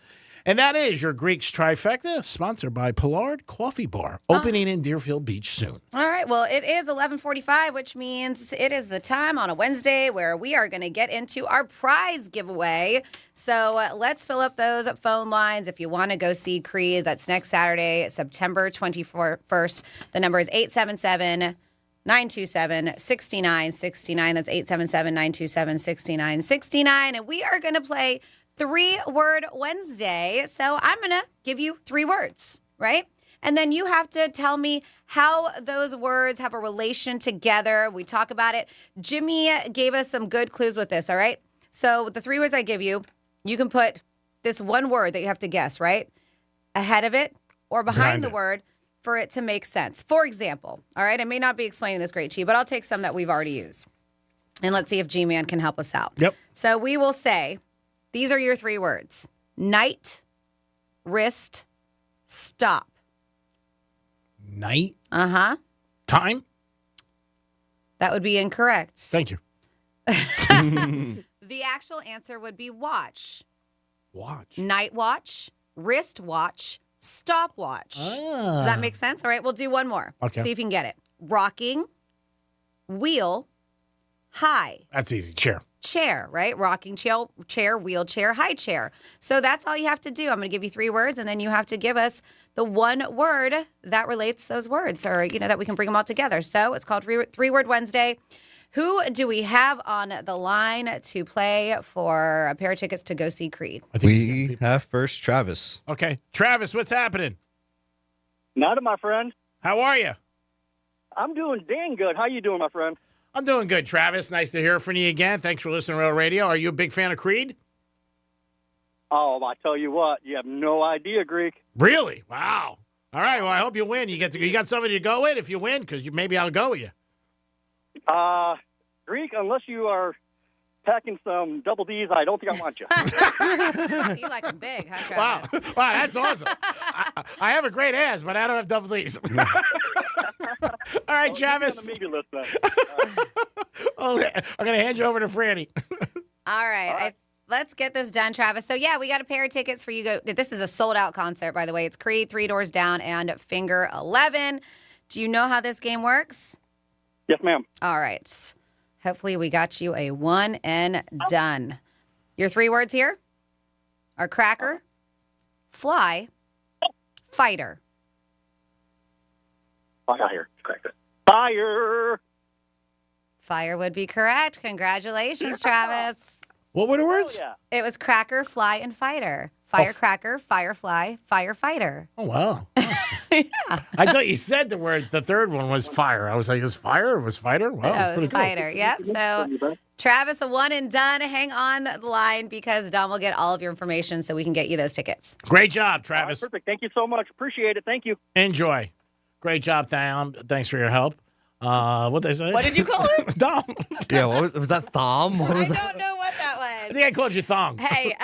And that is your Greeks Trifecta, sponsored by Pollard Coffee Bar, opening in Deerfield Beach soon. All right. Well, it is 11:45, which means it is the time on a Wednesday where we are going to get into our prize giveaway. So let's fill up those phone lines. If you want to go see Creed, that's next Saturday, September 21st. The number is 877-927-6969. That's 877-927-6969. And we are going to play 3-Word Wednesday. So I'm going to give you 3 words, right? And then you have to tell me how those words have a relation together. We talk about it. Jimmy gave us some good clues with this, all right? So with the 3 words I give you, you can put this one word that you have to guess, right? Ahead of it or behind the word for it to make sense. For example, all right? I may not be explaining this great to you, but I'll take some that we've already used. And let's see if G-Man can help us out. Yep. So we will say, these are your 3 words. Night, wrist, stop. Night? Uh-huh. Time? That would be incorrect. Thank you. The actual answer would be watch. Watch. Night watch, wrist watch, stopwatch. Does that make sense? All right, we'll do one more. Okay. See if you can get it. Rocking, wheel, high. That's easy. Chair. Chair, right? Rocking chair, wheelchair, high chair. So that's all you have to do. I'm going to give you 3 words, and then you have to give us the one word that relates those words, or that we can bring them all together. So it's called 3-Word Wednesday. Who do we have on the line to play for a pair of tickets to go see Creed? We have first Travis. Okay. Travis, what's happening? Not my friend. How are you? I'm doing dang good. How you doing, my friend? I'm doing good, Travis. Nice to hear from you again. Thanks for listening to Real Radio. Are you a big fan of Creed? Oh, I tell you what, you have no idea, Greek. Really? Wow. All right. Well, I hope you win. You got somebody to go with if you win, because maybe I'll go with you. Greek, unless you are packing some double D's, I don't think I want you. You like them big, huh, Travis? Wow, that's awesome. I have a great ass, but I don't have double D's. All right, Travis. On the maybe list, then. I'm going to hand you over to Franny. All right. Let's get this done, Travis. So, yeah, we got a pair of tickets for you. This is a sold-out concert, by the way. It's Creed, 3 Doors Down, and Finger 11. Do you know how this game works? Yes, ma'am. All right. Hopefully we got you a one and done. Your 3 words here are cracker, fly, fighter. Fire. Cracker. Fire. Fire would be correct. Congratulations, Travis. What were the words? Yeah. It was cracker, fly, and fighter. Firecracker, firefly, firefighter. Oh, wow. I thought you said the third one was fire. I was like, is fire or was fighter? Wow, it was pretty cool. fighter. Yep. So, Travis, a one and done. Hang on the line because Dom will get all of your information so we can get you those tickets. Great job, Travis. Perfect. Thank you so much. Appreciate it. Thank you. Enjoy. Great job, Thom. Thanks for your help. What did I say? What did you call him? Dom. Yeah, was that Thom? What was I that? don't know what that I was. think I called you Thong. Hey,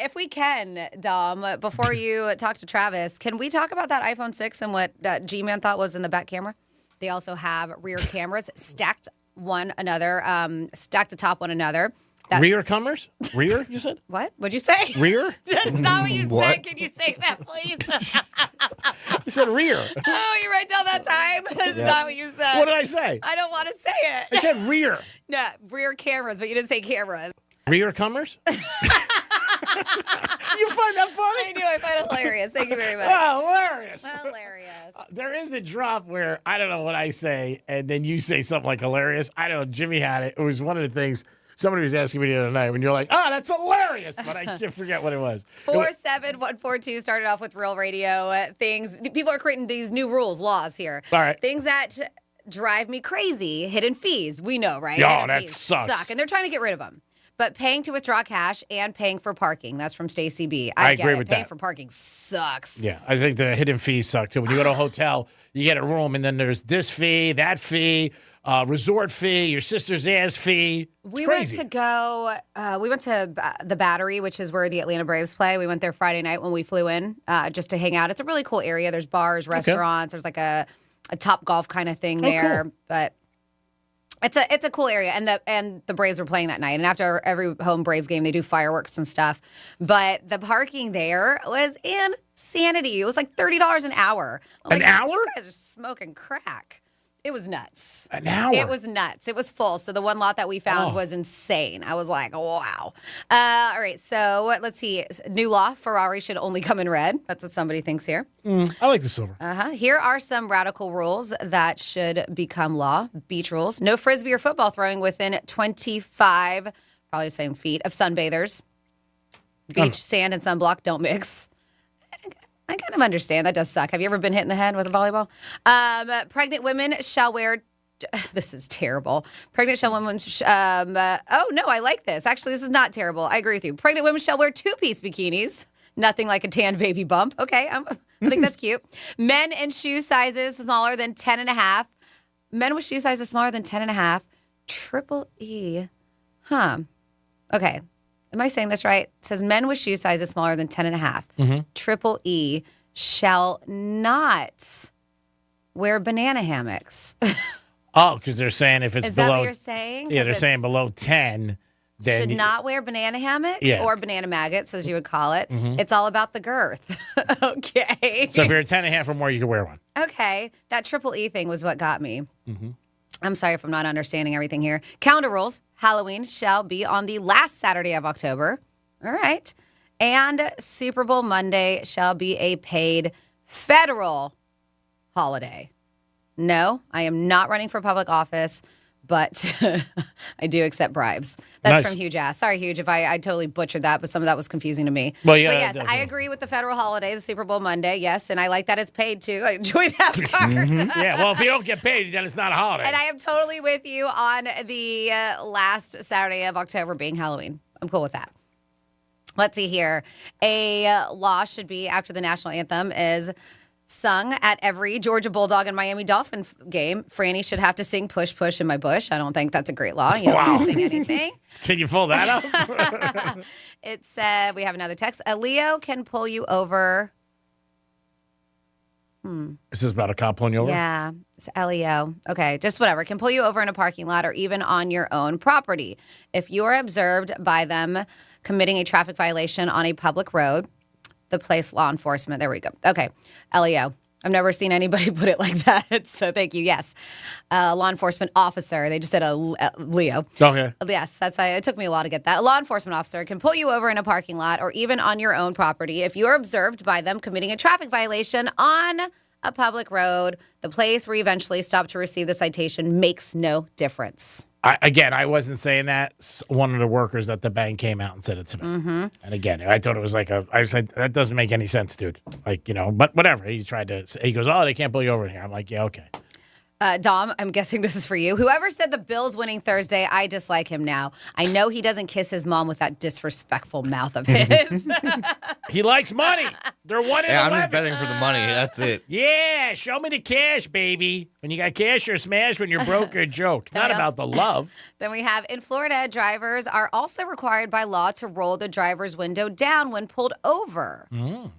if we can, Dom, before you talk to Travis, can we talk about that iPhone 6 and what G-Man thought was in the back camera? They also have rear cameras stacked atop one another. Rear cameras? Rear, you said? What? What'd you say? Rear? That's not what you said. Can you say that, please? I said rear. Oh, you write down that time? That's not what you said. What did I say? I don't want to say it. I said rear. No, rear cameras, but you didn't say cameras. Rear comers? You find that funny? I do. I find it hilarious. Thank you very much. Oh, hilarious. Hilarious. There is a drop where I don't know what I say, and then you say something like hilarious. I don't know. Jimmy had it. It was one of the things somebody was asking me the other night when you're like, that's hilarious, but I can't forget what it was. 47142 started off with Real Radio things. People are creating these new rules, laws here. All right. Things that drive me crazy. Hidden fees. We know, right? Oh, Hidden that fees sucks. And they're trying to get rid of them. But paying to withdraw cash and paying for parking. That's from Stacey B. I get agree it. with Paying that. for parking sucks. Yeah, I think the hidden fees suck too. When you go to a hotel, you get a room, and then there's this fee, that fee, resort fee, your sister's ass fee. It's We crazy. went to the Battery, which is where the Atlanta Braves play. We went there Friday night when we flew in just to hang out. It's a really cool area. There's bars, restaurants. There's like a Top Golf kind of thing there. Cool. But it's a cool area. And the Braves were playing that night. And after every home Braves game, they do fireworks and stuff. But the parking there was insanity. It was like $30 an hour. I'm like, hour? You guys are smoking crack. It was nuts. An hour? It was nuts. It was full. So the one lot that we found was insane. I was like, wow. All right. So let's see. New law, Ferrari should only come in red. That's what somebody thinks here. I like the silver. Here are some radical rules that should become law. Beach rules. No Frisbee or football throwing within 25, probably the same feet, of sunbathers. Beach, sand, and sunblock don't mix. I kind of understand. That does suck. Have you ever been hit in the head with a volleyball? Pregnant women shall wear... This is terrible. Pregnant women... oh, no, I like this. Actually, this is not terrible. I agree with you. Pregnant women shall wear two-piece bikinis. Nothing like a tan baby bump. Okay, I think that's cute. Men in shoe sizes smaller than 10.5. Men with shoe sizes smaller than 10.5. Triple E. Huh. Okay. Am I saying this right? It says men with shoe sizes smaller than 10.5. Triple E shall not wear banana hammocks. Oh, because they're saying if it's Is below... that what you're saying? Yeah, they're saying below 10, then... Should not wear banana hammocks or banana maggots, as you would call it. It's all about the girth. Okay. So if you're a 10.5 or more, you can wear one. Okay. That triple E thing was what got me. I'm sorry if I'm not understanding everything here. Calendar rules. Halloween shall be on the last Saturday of October. All right. And Super Bowl Monday shall be a paid federal holiday. No, I am not running for public office, but I do accept bribes. That's from Huge Ass. Sorry, Huge, if I totally butchered that, but some of that was confusing to me. Well, yeah, but yes, definitely. I agree with the federal holiday, the Super Bowl Monday, yes, and I like that it's paid too. I enjoy that part. Yeah, well, if you don't get paid, then it's not a holiday. And I am totally with you on the last Saturday of October being Halloween. I'm cool with that. Let's see here. A law should be after the national anthem is sung at every Georgia Bulldog and Miami Dolphin game. Franny should have to sing Push, Push in My Bush. I don't think that's a great law. You don't have to sing anything. Can you pull that up? It said, we have another text. A Leo can pull you over. Is this about a cop pulling you over? Yeah, it's LEO. Okay, just whatever. Can pull you over in a parking lot or even on your own property. If you are observed by them committing a traffic violation on a public road, the place law enforcement. There we go. Okay, LEO. I've never seen anybody put it like that, so thank you. Yes, law enforcement officer. They just said a Leo. Okay. Yes, it took me a while to get that. A law enforcement officer can pull you over in a parking lot or even on your own property if you are observed by them committing a traffic violation on a public road. The place where you eventually stop to receive the citation makes no difference. I wasn't saying that. One of the workers at the bank came out and said it to me. Mm-hmm. And again, I thought it was like I was like, that doesn't make any sense, dude. Like, but whatever. He goes, oh, they can't pull you over here. I'm like, yeah, okay. Dom, I'm guessing this is for you. Whoever said the Bills winning Thursday, I dislike him now. I know he doesn't kiss his mom with that disrespectful mouth of his. He likes money. They're 1-11. Yeah, I'm just betting for the money. That's it. Yeah, show me the cash, baby. When you got cash, you're smashed. When you're broke, you're a joke. It's not about the love. Then we have in Florida, drivers are also required by law to roll the driver's window down when pulled over.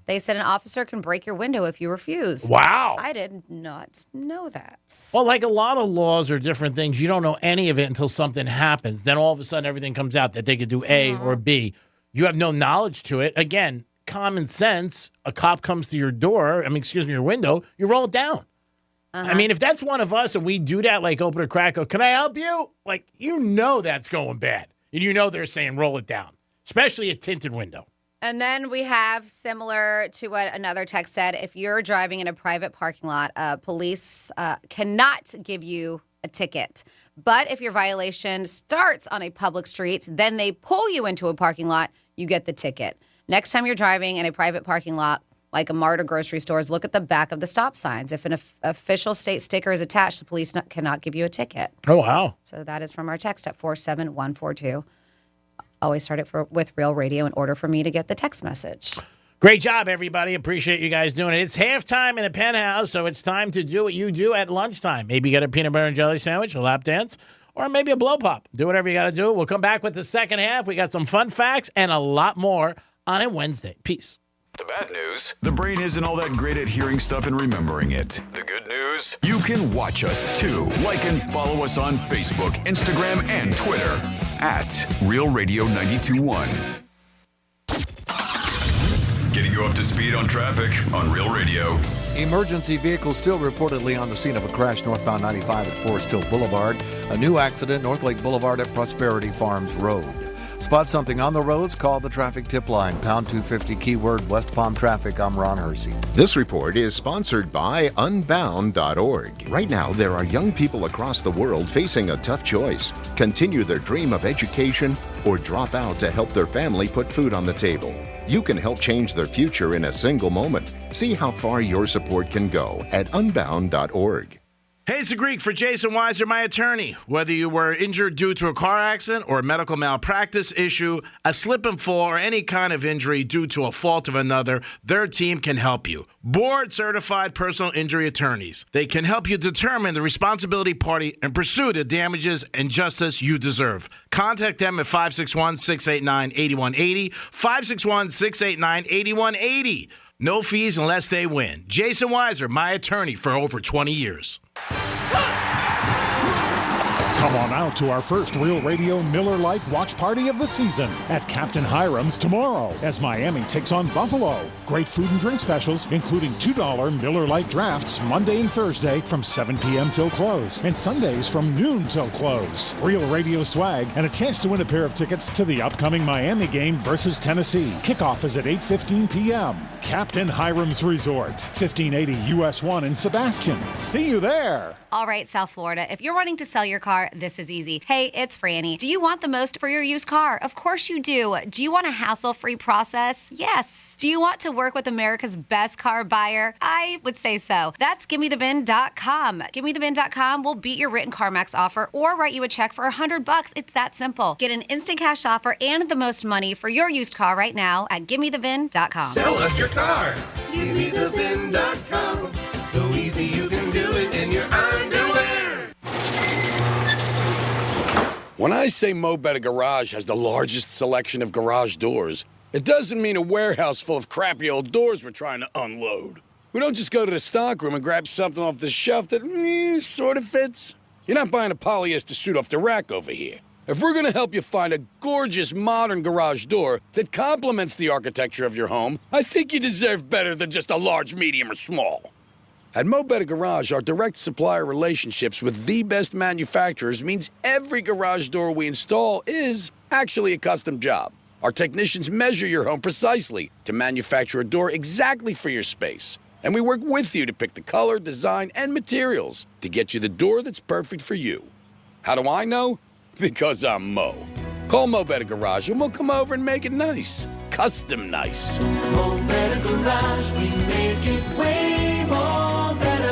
They said an officer can break your window if you refuse. Wow. I did not know that. Well, like a lot of laws or different things, you don't know any of it until something happens. Then all of a sudden, everything comes out that they could do A or B. You have no knowledge to it. Again, common sense. A cop comes to your door, your window, you roll it down. I mean, if that's one of us and we do that, like open a crack, go, can I help you? Like, that's going bad. And they're saying roll it down, especially a tinted window. And then we have, similar to what another text said, if you're driving in a private parking lot, police cannot give you a ticket. But if your violation starts on a public street, then they pull you into a parking lot, you get the ticket. Next time you're driving in a private parking lot, like a Mart or grocery stores, look at the back of the stop signs. If an official state sticker is attached, the police cannot give you a ticket. Oh, wow. So that is from our text at 47142. Always start it with Real Radio in order for me to get the text message. Great job, everybody. Appreciate you guys doing it. It's halftime in the Penthouse, so it's time to do what you do at lunchtime. Maybe you got a peanut butter and jelly sandwich, a lap dance, or maybe a blow pop. Do whatever you got to do. We'll come back with the second half. We got some fun facts and a lot more on a Wednesday. Peace. The bad news, the brain isn't all that great at hearing stuff and remembering it. The good news, you can watch us too. Like and follow us on Facebook, Instagram, and Twitter at Real Radio 92.1. Getting you up to speed on traffic on Real Radio. Emergency vehicles still reportedly on the scene of a crash northbound 95 at Forest Hill Boulevard. A new accident, North Lake Boulevard at Prosperity Farms Road. Spot something on the roads, call the traffic tip line, pound 250 keyword West Palm Traffic. I'm Ron Hersey. This report is sponsored by Unbound.org. Right now, there are young people across the world facing a tough choice. Continue their dream of education or drop out to help their family put food on the table. You can help change their future in a single moment. See how far your support can go at Unbound.org. Hey, it's the Greek for Jason Weiser, my attorney. Whether you were injured due to a car accident or a medical malpractice issue, a slip and fall, or any kind of injury due to a fault of another, their team can help you. Board-certified personal injury attorneys. They can help you determine the responsibility party and pursue the damages and justice you deserve. Contact them at 561-689-8180, 561-689-8180. No fees unless they win. Jason Weiser, my attorney for over 20 years. Come on out to our first Real Radio Miller Lite watch party of the season at Captain Hiram's tomorrow as Miami takes on Buffalo. Great food and drink specials, including $2 Miller Lite drafts Monday and Thursday from 7 p.m. till close, and Sundays from noon till close. Real Radio swag and a chance to win a pair of tickets to the upcoming Miami game versus Tennessee. Kickoff is at 8:15 p.m. Captain Hiram's Resort, 1580 US 1 in Sebastian. See you there. All right, South Florida, if you're wanting to sell your car, this is easy. Hey, it's Franny. Do you want the most for your used car? Of course you do. Do you want a hassle-free process? Yes. Do you want to work with America's best car buyer? I would say so. That's GimmeTheVin.com. GimmeTheVin.com will beat your written CarMax offer or write you a check for $100. It's that simple. Get an instant cash offer and the most money for your used car right now at GimmeTheVin.com. Sell us your car. GimmeTheVin.com. So easy you can do it in your underwear. When I say Mo Better Garage has the largest selection of garage doors, it doesn't mean a warehouse full of crappy old doors we're trying to unload. We don't just go to the stockroom and grab something off the shelf that sort of fits. You're not buying a polyester suit off the rack over here. If we're going to help you find a gorgeous modern garage door that complements the architecture of your home, I think you deserve better than just a large, medium, or small. At Mo Better Garage, our direct supplier relationships with the best manufacturers means every garage door we install is actually a custom job. Our technicians measure your home precisely to manufacture a door exactly for your space. And we work with you to pick the color, design, and materials to get you the door that's perfect for you. How do I know? Because I'm Mo. Call Mo Better Garage and we'll come over and make it nice. Custom nice. Mo Better Garage, we make it way more better.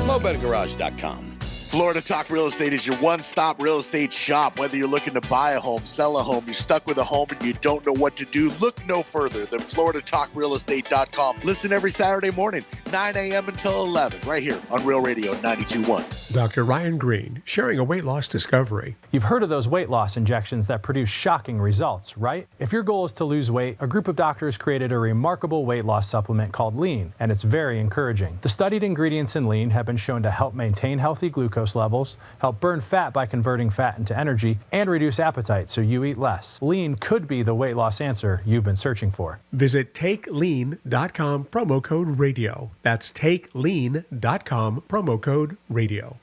MoBetterGarage.com. Florida Talk Real Estate is your one-stop real estate shop. Whether you're looking to buy a home, sell a home, you're stuck with a home and you don't know what to do, look no further than FloridaTalkRealEstate.com. Listen every Saturday morning, 9 a.m. until 11, right here on Real Radio 92.1. Dr. Ryan Green, sharing a weight loss discovery. You've heard of those weight loss injections that produce shocking results, right? If your goal is to lose weight, a group of doctors created a remarkable weight loss supplement called Lean, and it's very encouraging. The studied ingredients in Lean have been shown to help maintain healthy glucose levels, help burn fat by converting fat into energy, and reduce appetite so you eat less. Lean could be the weight loss answer you've been searching for. Visit TakeLean.com, promo code radio. That's TakeLean.com, promo code radio.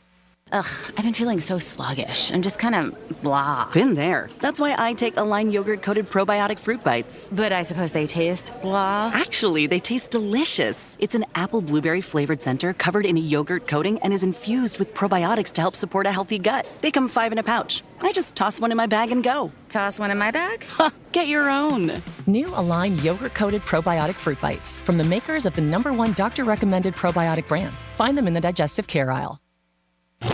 Ugh, I've been feeling so sluggish. I'm just kind of blah. Been there. That's why I take Align yogurt-coated probiotic fruit bites. But I suppose they taste blah? Actually, they taste delicious. It's an apple blueberry flavored center covered in a yogurt coating and is infused with probiotics to help support a healthy gut. They come 5 in a pouch. I just toss one in my bag and go. Toss one in my bag? Get your own. New Align yogurt-coated probiotic fruit bites from the makers of the #1 doctor-recommended probiotic brand. Find them in the digestive care aisle.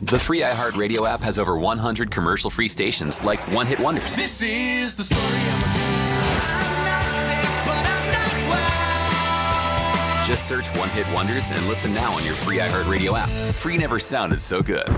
The free iHeartRadio app has over 100 commercial-free stations like One Hit Wonders. This is the story of a girl. I'm not sick, but I'm not well. Just search One Hit Wonders and listen now on your free iHeartRadio app. Free never sounded so good.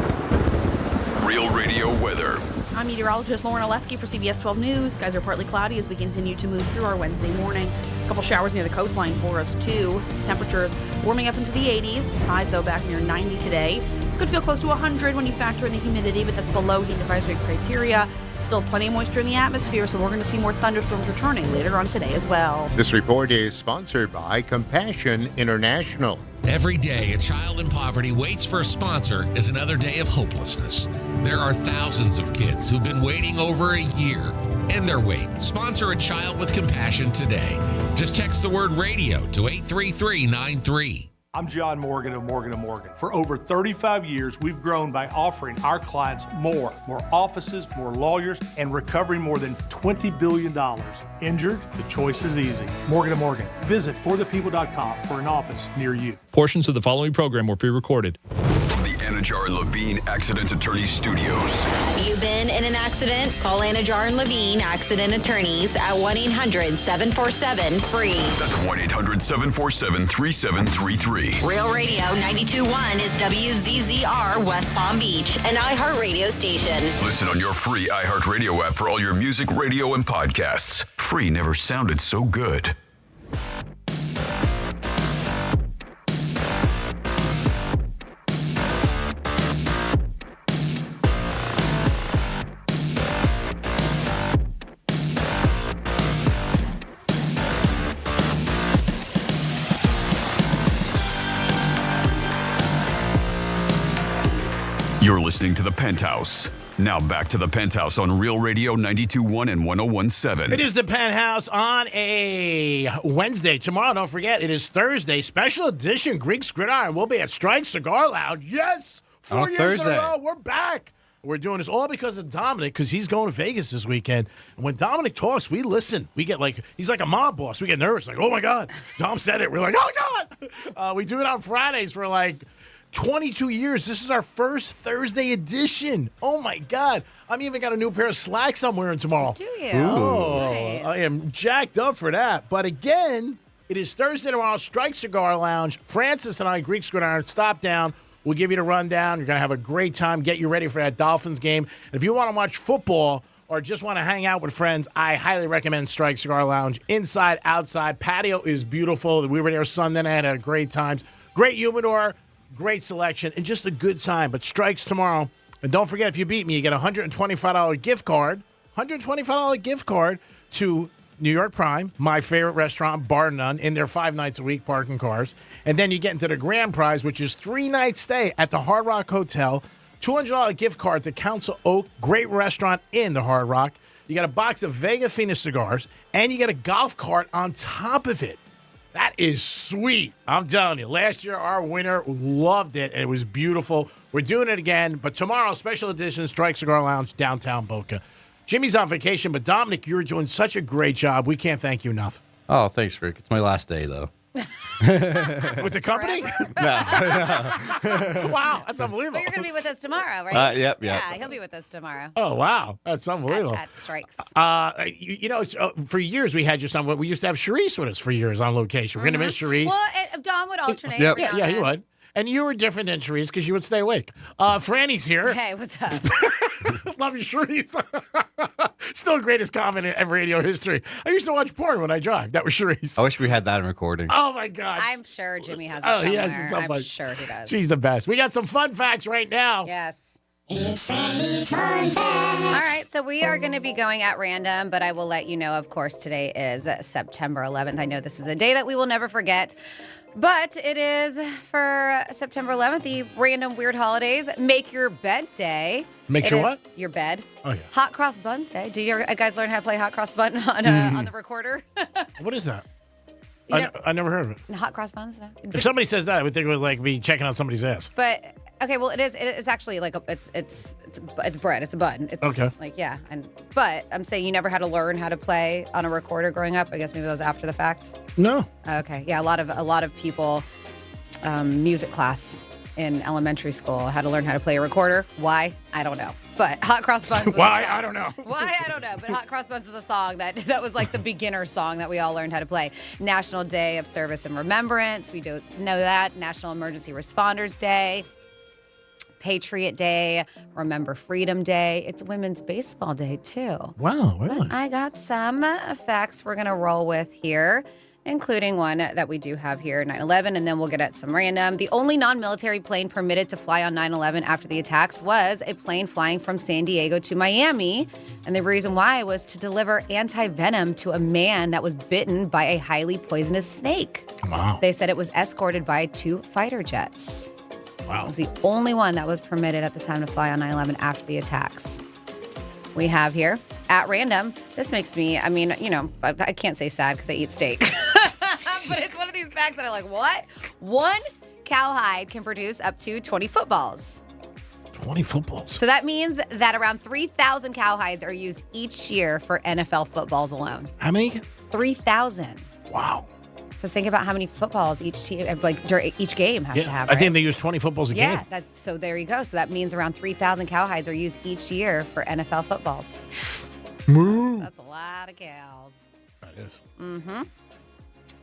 Real Radio weather. I'm meteorologist Lauren Oleski for CBS 12 News. Skies are partly cloudy as we continue to move through our Wednesday morning. A couple showers near the coastline for us, too. Temperatures warming up into the 80s. Highs, though, back near 90 today. Could feel close to 100 when you factor in the humidity, but that's below heat advisory criteria. Still plenty of moisture in the atmosphere, so we're going to see more thunderstorms returning later on today as well. This report is sponsored by Compassion International. Every day, a child in poverty waits for a sponsor is another day of hopelessness. There are thousands of kids who've been waiting over a year. End their wait. Sponsor a child with compassion today. Just text the word radio to 83393. I'm John Morgan of Morgan & Morgan. For over 35 years, we've grown by offering our clients more offices, more lawyers, and recovering more than $20 billion. Injured? The choice is easy. Morgan & Morgan. Visit forthepeople.com for an office near you. Portions of the following program were pre-recorded. From the Anajar and Levine Accident Attorneys Studios. You've been in an accident? Call Anajar and Levine Accident Attorneys at 1-800-747-FREE. That's 1-800-747-3733. Real Radio 92.1 is WZZR West Palm Beach, an iHeartRadio station. Listen on your free iHeartRadio app for all your music, radio, and podcasts. Free never sounded so good. You're listening to The Penthouse. Now back to The Penthouse on Real Radio 92.1 and 101.7. It is The Penthouse on a Wednesday. Tomorrow, don't forget, it is Thursday. Special edition Greek's Gridiron. We'll be at Strike Cigar Lounge. Yes! 4 years in a row. We're back. We're doing this all because of Dominic, because he's going to Vegas this weekend. And when Dominic talks, we listen. We get he's like a mob boss. We get nervous. Like, oh, my God. Dom said it. We're like, oh, God. We do it on Fridays for 22 years. This is our first Thursday edition. Oh, my God. I'm even got a new pair of slacks I'm wearing tomorrow. Do you? Oh, nice. I am jacked up for that. But again, it is Thursday tomorrow, Strike Cigar Lounge. Francis and I, Greek's Gridiron, stop down. We'll give you the rundown. You're going to have a great time. Get you ready for that Dolphins game. And if you want to watch football or just want to hang out with friends, I highly recommend Strike Cigar Lounge. Inside, outside. Patio is beautiful. We were there Sunday night. Had a great times. Great humidor. Great selection, and just a good time. But Strikes tomorrow. And don't forget, if you beat me, you get a $125 gift card. $125 gift card to New York Prime, my favorite restaurant, bar none, in there 5 nights a week, parking cars. And then you get into the grand prize, which is 3-night stay at the Hard Rock Hotel. $200 gift card to Council Oak, great restaurant in the Hard Rock. You got a box of Vega Fina cigars, and you get a golf cart on top of it. That is sweet. I'm telling you. Last year, our winner loved it, and it was beautiful. We're doing it again, but tomorrow, special edition, Strike Cigar Lounge, downtown Boca. Jimmy's on vacation, but Dominic, you're doing such a great job. We can't thank you enough. Oh, thanks, Rick. It's my last day, though. With the company? No. Wow, that's unbelievable. But you're going to be with us tomorrow, right? Yep. Yeah, he'll be with us tomorrow. Oh, wow. That's unbelievable. At Strikes. For years we had you somewhere. We used to have Sharice with us for years on location. We're going to miss Sharice. Well, Dom would alternate. Yeah, he would. And you were different than Sharice because you would stay awake. Franny's here. Hey, what's up? Love you, Sharice. Still greatest comment in radio history. I used to watch porn when I drive. That was Sharice. I wish we had that in recording. Oh, my God. I'm sure Jimmy has it somewhere. He has it somewhere. I'm sure he does. She's the best. We got some fun facts right now. Yes. It's Franny's Fun Facts. All right, so we are going to be going at random, but I will let you know, of course, today is September 11th. I know this is a day that we will never forget. But it is for September 11th, the random weird holidays. Make your bed day. Make It your is what? Your bed. Oh, yeah. Hot cross buns day. Did you guys learn how to play hot cross bun on the recorder? What is that? You I never heard of it. Hot cross buns? No. If somebody says that, I would think it would like be checking out somebody's ass. But okay, well, it is. It's actually like it's bread. It's a bun. It's Okay. like yeah. But I'm saying you never had to learn how to play on a recorder growing up. I guess maybe that was after the fact. No. Okay. Yeah. A lot of people, music class in elementary school had to learn how to play a recorder. Why? I don't know. But hot cross buns. Was Why? a song. I don't know. Why? I don't know. But hot cross buns is a song that was like the beginner song that we all learned how to play. National Day of Service and Remembrance. We do know that. National Emergency Responders Day. Patriot Day. Remember Freedom Day. It's Women's Baseball Day too. Wow, really? But I got some facts we're gonna roll with here, including one that we do have here, 9/11, and then we'll get at some random. The only non-military plane permitted to fly on 9/11 after the attacks was a plane flying from San Diego to Miami. And the reason why was to deliver anti-venom to a man that was bitten by a highly poisonous snake. Wow. They said it was escorted by 2 fighter jets. Wow. It was the only one that was permitted at the time to fly on 9/11 after the attacks. We have here, at random, this makes me, I mean, you know, I can't say sad because I eat steak. But it's one of these facts that are like, what? One cowhide can produce up to 20 footballs. 20 footballs. So that means that around 3,000 cowhides are used each year for NFL footballs alone. How many? 3,000. Wow. Because think about how many footballs each team, like during each game has to have. I think right? they use 20 footballs a game. Yeah, so there you go. So that means around 3,000 cowhides are used each year for NFL footballs. Moo. That's a lot of cows. That is. Mm-hmm.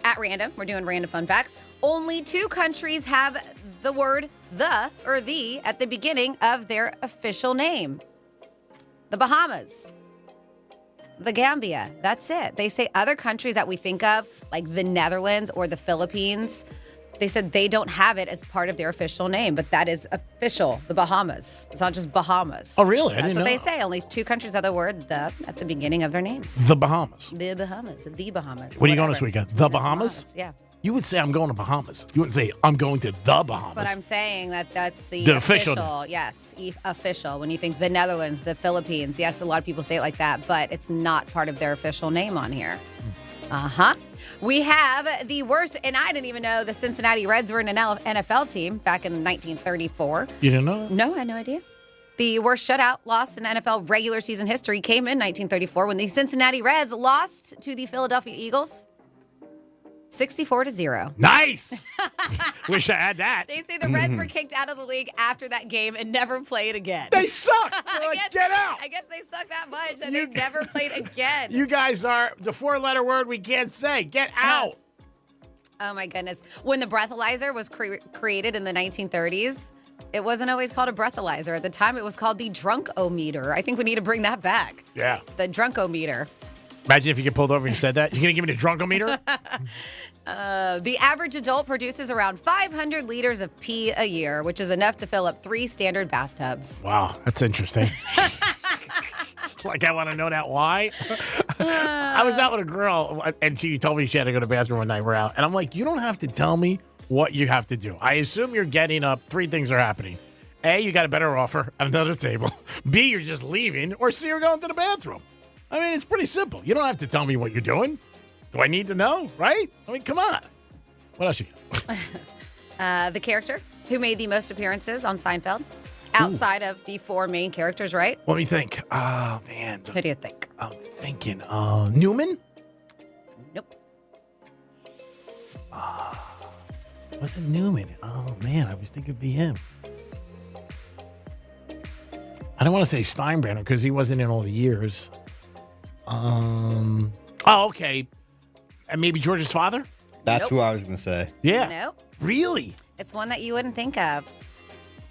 At random, we're doing random fun facts. Only 2 countries have the word the or the at the beginning of their official name. The Bahamas. The Gambia. That's it. They say other countries that we think of, like the Netherlands or the Philippines, they said they don't have it as part of their official name, but that is official, the Bahamas. It's not just Bahamas. Oh, really? I That's didn't what know. they say. Only 2 countries have the word the at the beginning of their names. The Bahamas. The Bahamas. The Bahamas. When are you going whatever. this weekend? The Bahamas? Yeah. You would say I'm going to Bahamas. You wouldn't say I'm going to the Bahamas. But I'm saying that that's the official. Yes, official. When you think the Netherlands, the Philippines, yes, a lot of people say it like that, but it's not part of their official name on here. Uh-huh. We have the worst, and I didn't even know the Cincinnati Reds were an NFL team back in 1934. You didn't know? No, I had no idea. The worst shutout loss in NFL regular season history came in 1934 when the Cincinnati Reds lost to the Philadelphia Eagles 64-0. Nice. Wish I had that. They say the Reds were kicked out of the league after that game and never played again. They suck. They're like, get out. I guess they suck that much that they never played again. You guys are the 4-letter word we can't say. Get out. Oh my goodness. When the breathalyzer was created in the 1930s, it wasn't always called a breathalyzer. At the time, it was called the drunkometer. I think we need to bring that back. Yeah. The drunkometer. Imagine if you get pulled over and you said that. You're going to give me the drunkometer? The average adult produces around 500 liters of pee a year, which is enough to fill up 3 standard bathtubs. Wow, that's interesting. Like, I want to know that why. I was out with a girl, and she told me she had to go to the bathroom one night. We're out. And I'm like, you don't have to tell me what you have to do. I assume you're getting up. 3 things are happening. A, you got a better offer at another table. B, you're just leaving. Or C, you're going to the bathroom. I mean, it's pretty simple. You don't have to tell me what you're doing. Do I need to know, right? I mean, come on. What else you got? The character who made the most appearances on Seinfeld, outside of the 4 main characters, right? Let me think. Oh, man. Who do you think? I'm thinking Newman? Nope. Wasn't Newman? Oh, man. I was thinking it'd be him. I don't want to say Steinbrenner because he wasn't in all the years. Oh, okay. And maybe George's father? That's who I was going to say. Yeah. Nope. Really? It's one that you wouldn't think of.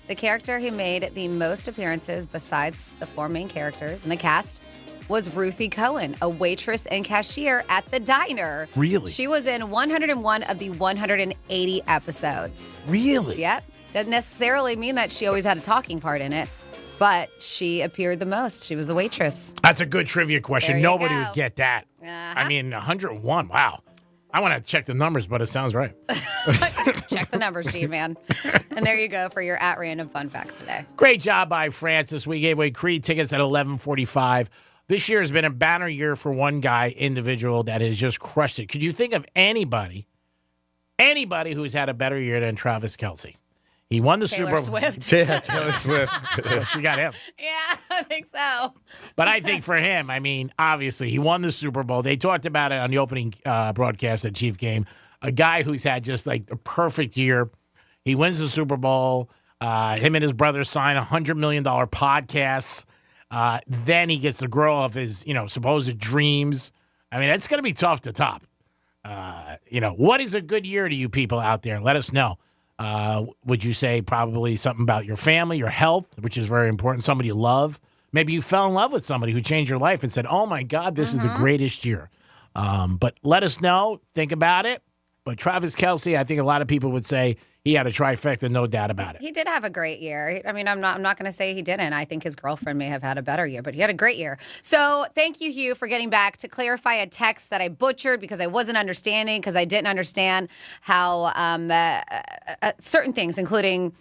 The character who made the most appearances besides the 4 main characters in the cast was Ruthie Cohen, a waitress and cashier at the diner. Really? She was in 101 of the 180 episodes. Really? Yep. Doesn't necessarily mean that she always had a talking part in it, but she appeared the most. She was a waitress. That's a good trivia question. There you Nobody go. would get that. Uh-huh. I mean, 101. Wow. I want to check the numbers, but it sounds right. Check the numbers, G-Man. And there you go for your at random fun facts today. Great job by Francis. We gave away Creed tickets at 11:45. This year has been a banner year for one guy, individual, that has just crushed it. Could you think of anybody who's had a better year than Travis Kelce? He won the Taylor Super Bowl. Swift. Yeah, Taylor Swift. She got him. Yeah, I think so. But I think for him, I mean, obviously, he won the Super Bowl. They talked about it on the opening broadcast at Chief Game. A guy who's had just like a perfect year. He wins the Super Bowl. Him and his brother sign $100 million podcasts. Then he gets the girl of his, supposed dreams. I mean, it's going to be tough to top. What is a good year to you people out there? Let us know. Would you say probably something about your family, your health, which is very important, somebody you love? Maybe you fell in love with somebody who changed your life and said, oh, my God, this is the greatest year. But let us know. Think about it. But Travis Kelce, I think a lot of people would say he had a trifecta, no doubt about it. He did have a great year. I mean, I'm not going to say he didn't. I think his girlfriend may have had a better year, but he had a great year. So thank you, Hugh, for getting back to clarify a text that I butchered because I wasn't understanding, because I didn't understand how certain things, including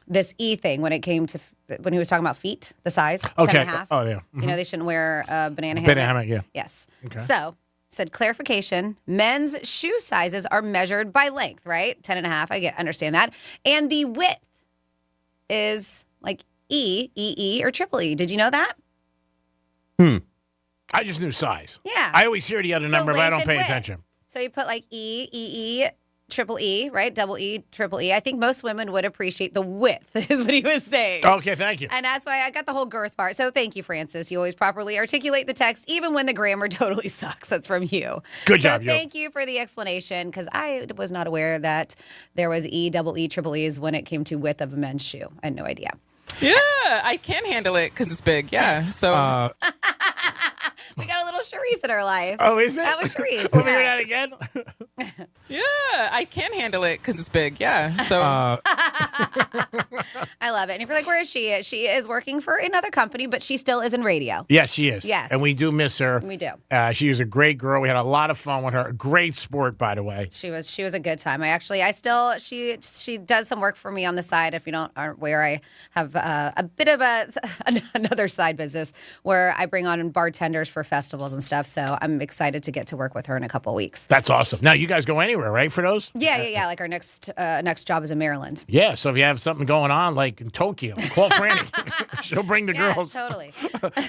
this E thing when he was talking about feet, the size, 10.5. Oh, yeah. Mm-hmm. They shouldn't wear a banana hammock. Banana hammock, yeah. Yes. Okay. So, said clarification, men's shoe sizes are measured by length, right? 10.5, I understand that. And the width is like E, or triple E. Did you know that? I just knew size. Yeah. I always hear the other number, but I don't pay attention. So you put like E, triple E, right? Double E, triple E. I think most women would appreciate the width, is what he was saying. Okay, thank you. And that's why I got the whole girth part. So thank you, Francis. You always properly articulate the text, even when the grammar totally sucks. That's from you. Good job, you. Thank you for the explanation, because I was not aware that there was E, double E, triple E's when it came to width of a men's shoe. I had no idea. Yeah, I can handle it because it's big. Yeah, so. We got a little Charisse in our life. Oh, is it? That was Charisse. Let me hear that again. Yeah, I can handle it because it's big. Yeah, so. I love it. And if you're like, where is she? She is working for another company, but she still is in radio. Yes, she is. Yes. And we do miss her. We do. She was a great girl. We had a lot of fun with her. Great sport, by the way. She was a good time. She does some work for me on the side. If you aren't aware, I have a bit of another side business where I bring on bartenders for festivals and stuff. So I'm excited to get to work with her in a couple of weeks. That's awesome. Now you guys go anywhere, right, for those? Yeah. Like our next job is in Maryland. Yeah. So if you have something going on, like in Tokyo, call Franny. She'll bring the girls. Totally.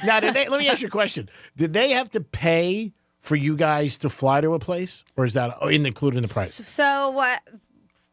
Now, let me ask you a question. Did they have to pay for you guys to fly to a place, or is that included in the price? So what?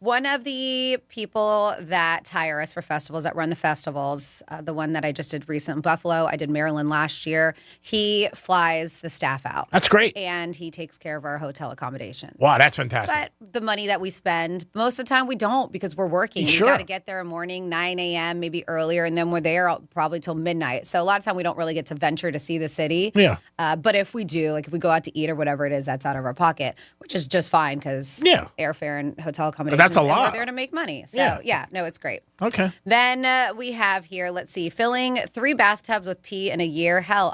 One of the people that hire us for festivals, that run the festivals, the one that I just did recent in Buffalo, I did Maryland last year, he flies the staff out. That's great. And he takes care of our hotel accommodations. Wow, that's fantastic. But the money that we spend, most of the time we don't, because we're working. Sure. We got to get there in the morning, 9 a.m., maybe earlier, and then we're there probably till midnight. So a lot of time we don't really get to venture to see the city. Yeah. But if we do, like if we go out to eat or whatever it is, that's out of our pocket, which is just fine because airfare and hotel accommodations. That's a and lot. we're there to make money. So it's great. Okay. Then we have here, let's see, filling 3 bathtubs with pee in a year. Hell,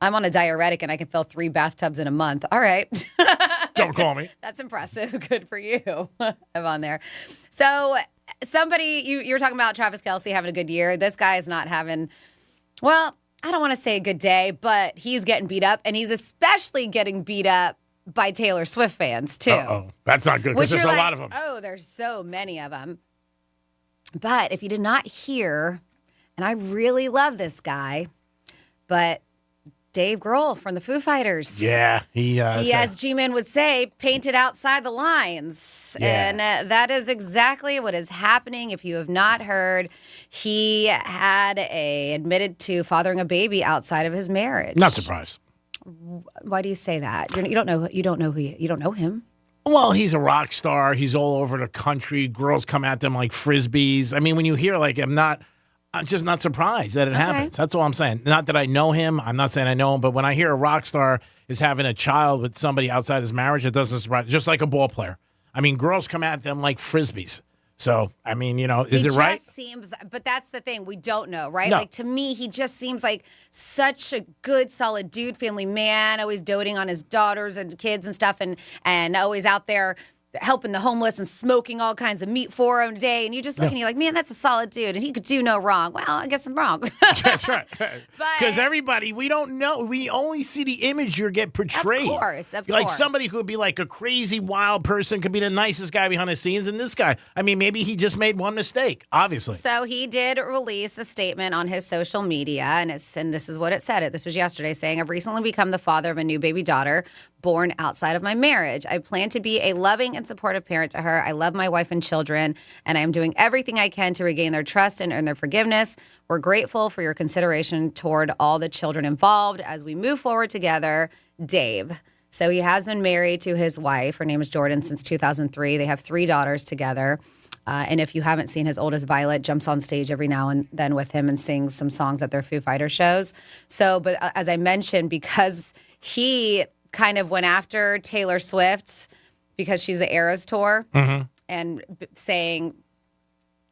I'm on a diuretic and I can fill 3 bathtubs in a month. All right. Don't call me. That's impressive. Good for you. I'm on there. So somebody, you were talking about Travis Kelce having a good year. This guy is not having, well, I don't want to say a good day, but he's getting beat up, and he's especially getting beat up by Taylor Swift fans, too. Uh-oh. That's not good, because there's a lot of them. Oh, there's so many of them. But if you did not hear, and I really love this guy, but Dave Grohl from the Foo Fighters. Yeah. He as G-Man would say, painted outside the lines. Yeah. And that is exactly what is happening. If you have not heard, he admitted to fathering a baby outside of his marriage. Not surprised. Why do you say that? You don't know him. Well, he's a rock star. He's all over the country. Girls come at them like frisbees. I mean, when you hear I'm just not surprised that it happens. That's all I'm saying. Not that I know him. I'm not saying I know him, but when I hear a rock star is having a child with somebody outside his marriage, it doesn't surprise. Just like a ball player. I mean, girls come at them like frisbees. So, I mean, is it right? Seems, but that's the thing. We don't know, right? No. Like, to me, he just seems like such a good, solid dude, family man, always doting on his daughters and kids and stuff, and always out there helping the homeless and smoking all kinds of meat for him today. And you just look and you're like, man, that's a solid dude. And he could do no wrong. Well, I guess I'm wrong. That's right. Because everybody, we don't know. We only see the image you get portrayed. Of course. Like somebody who would be like a crazy, wild person could be the nicest guy behind the scenes. And this guy, I mean, maybe he just made one mistake, obviously. So he did release a statement on his social media, and this is what it said. This was yesterday, saying, I've recently become the father of a new baby daughter born outside of my marriage. I plan to be a loving and supportive parent to her. I love my wife and children, and I am doing everything I can to regain their trust and earn their forgiveness. We're grateful for your consideration toward all the children involved as we move forward together, Dave. So he has been married to his wife. Her name is Jordan since 2003. They have 3 daughters together. And if you haven't seen, his oldest, Violet, jumps on stage every now and then with him and sings some songs at their Foo Fighter shows. So, but as I mentioned, because he kind of went after Taylor Swift because she's the Eras Tour and saying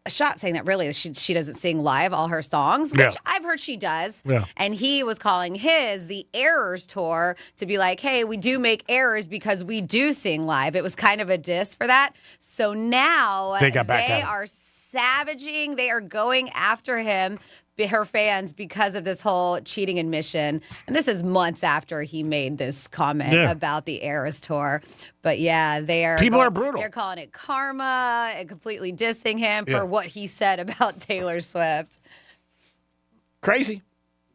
that really she doesn't sing live all her songs, which I've heard she does. Yeah. And he was calling his the Errors Tour to be like, hey, we do make errors because we do sing live. It was kind of a diss for that. So now they are savaging. They are going after him, her fans, because of this whole cheating admission. And this is months after he made this comment about the Eras Tour. But yeah, people are brutal. They're calling it karma and completely dissing him for what he said about Taylor Swift. Crazy.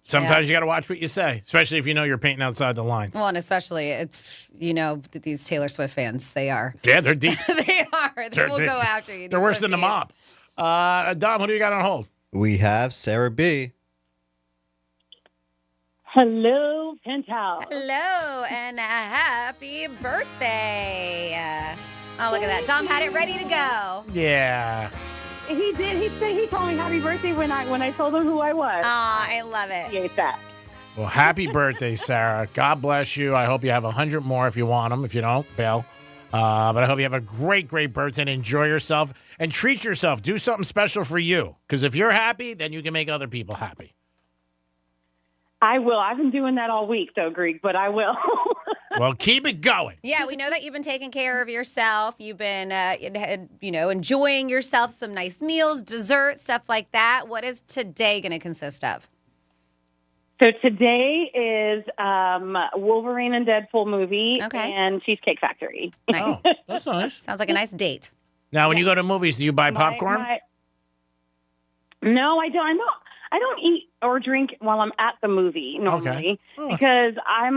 Sometimes you got to watch what you say, especially if you know you're painting outside the lines. Well, and especially if you know that these Taylor Swift fans, they are. Yeah, they're deep. They are. They will go after you. They're worse than the mob. Dom, who do you got on hold? We have Sarah B. Hello, Penthouse. Hello, and a happy birthday. Oh, look at that. Dom had it ready to go. Yeah. He did. He told me happy birthday when I told him who I was. Aw, I love it. He ate that. Well, happy birthday, Sarah. God bless you. I hope you have 100 more if you want them. If you don't, bail. But I hope you have a great, great birthday and enjoy yourself and treat yourself. Do something special for you. Because if you're happy, then you can make other people happy. I will. I've been doing that all week, though, Greek, but I will. Well, keep it going. Yeah, we know that you've been taking care of yourself. You've been, enjoying yourself, some nice meals, dessert, stuff like that. What is today going to consist of? So today is Wolverine and Deadpool movie and Cheesecake Factory. Nice. Oh, that's nice. Sounds like a nice date. Now, when you go to movies, do you buy popcorn? No, I don't. I don't eat or drink while I'm at the movie normally because I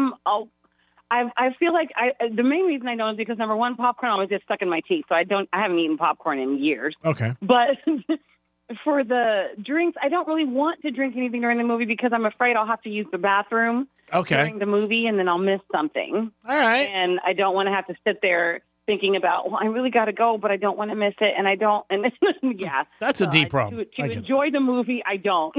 feel like the main reason I don't is because number one, popcorn always gets stuck in my teeth, so I haven't eaten popcorn in years. Okay. But for the drinks, I don't really want to drink anything during the movie because I'm afraid I'll have to use the bathroom during the movie and then I'll miss something. All right. And I don't want to have to sit there thinking about, well, I really got to go, but I don't want to miss it. And I don't. And yeah. That's a deep problem. To enjoy the movie, I don't.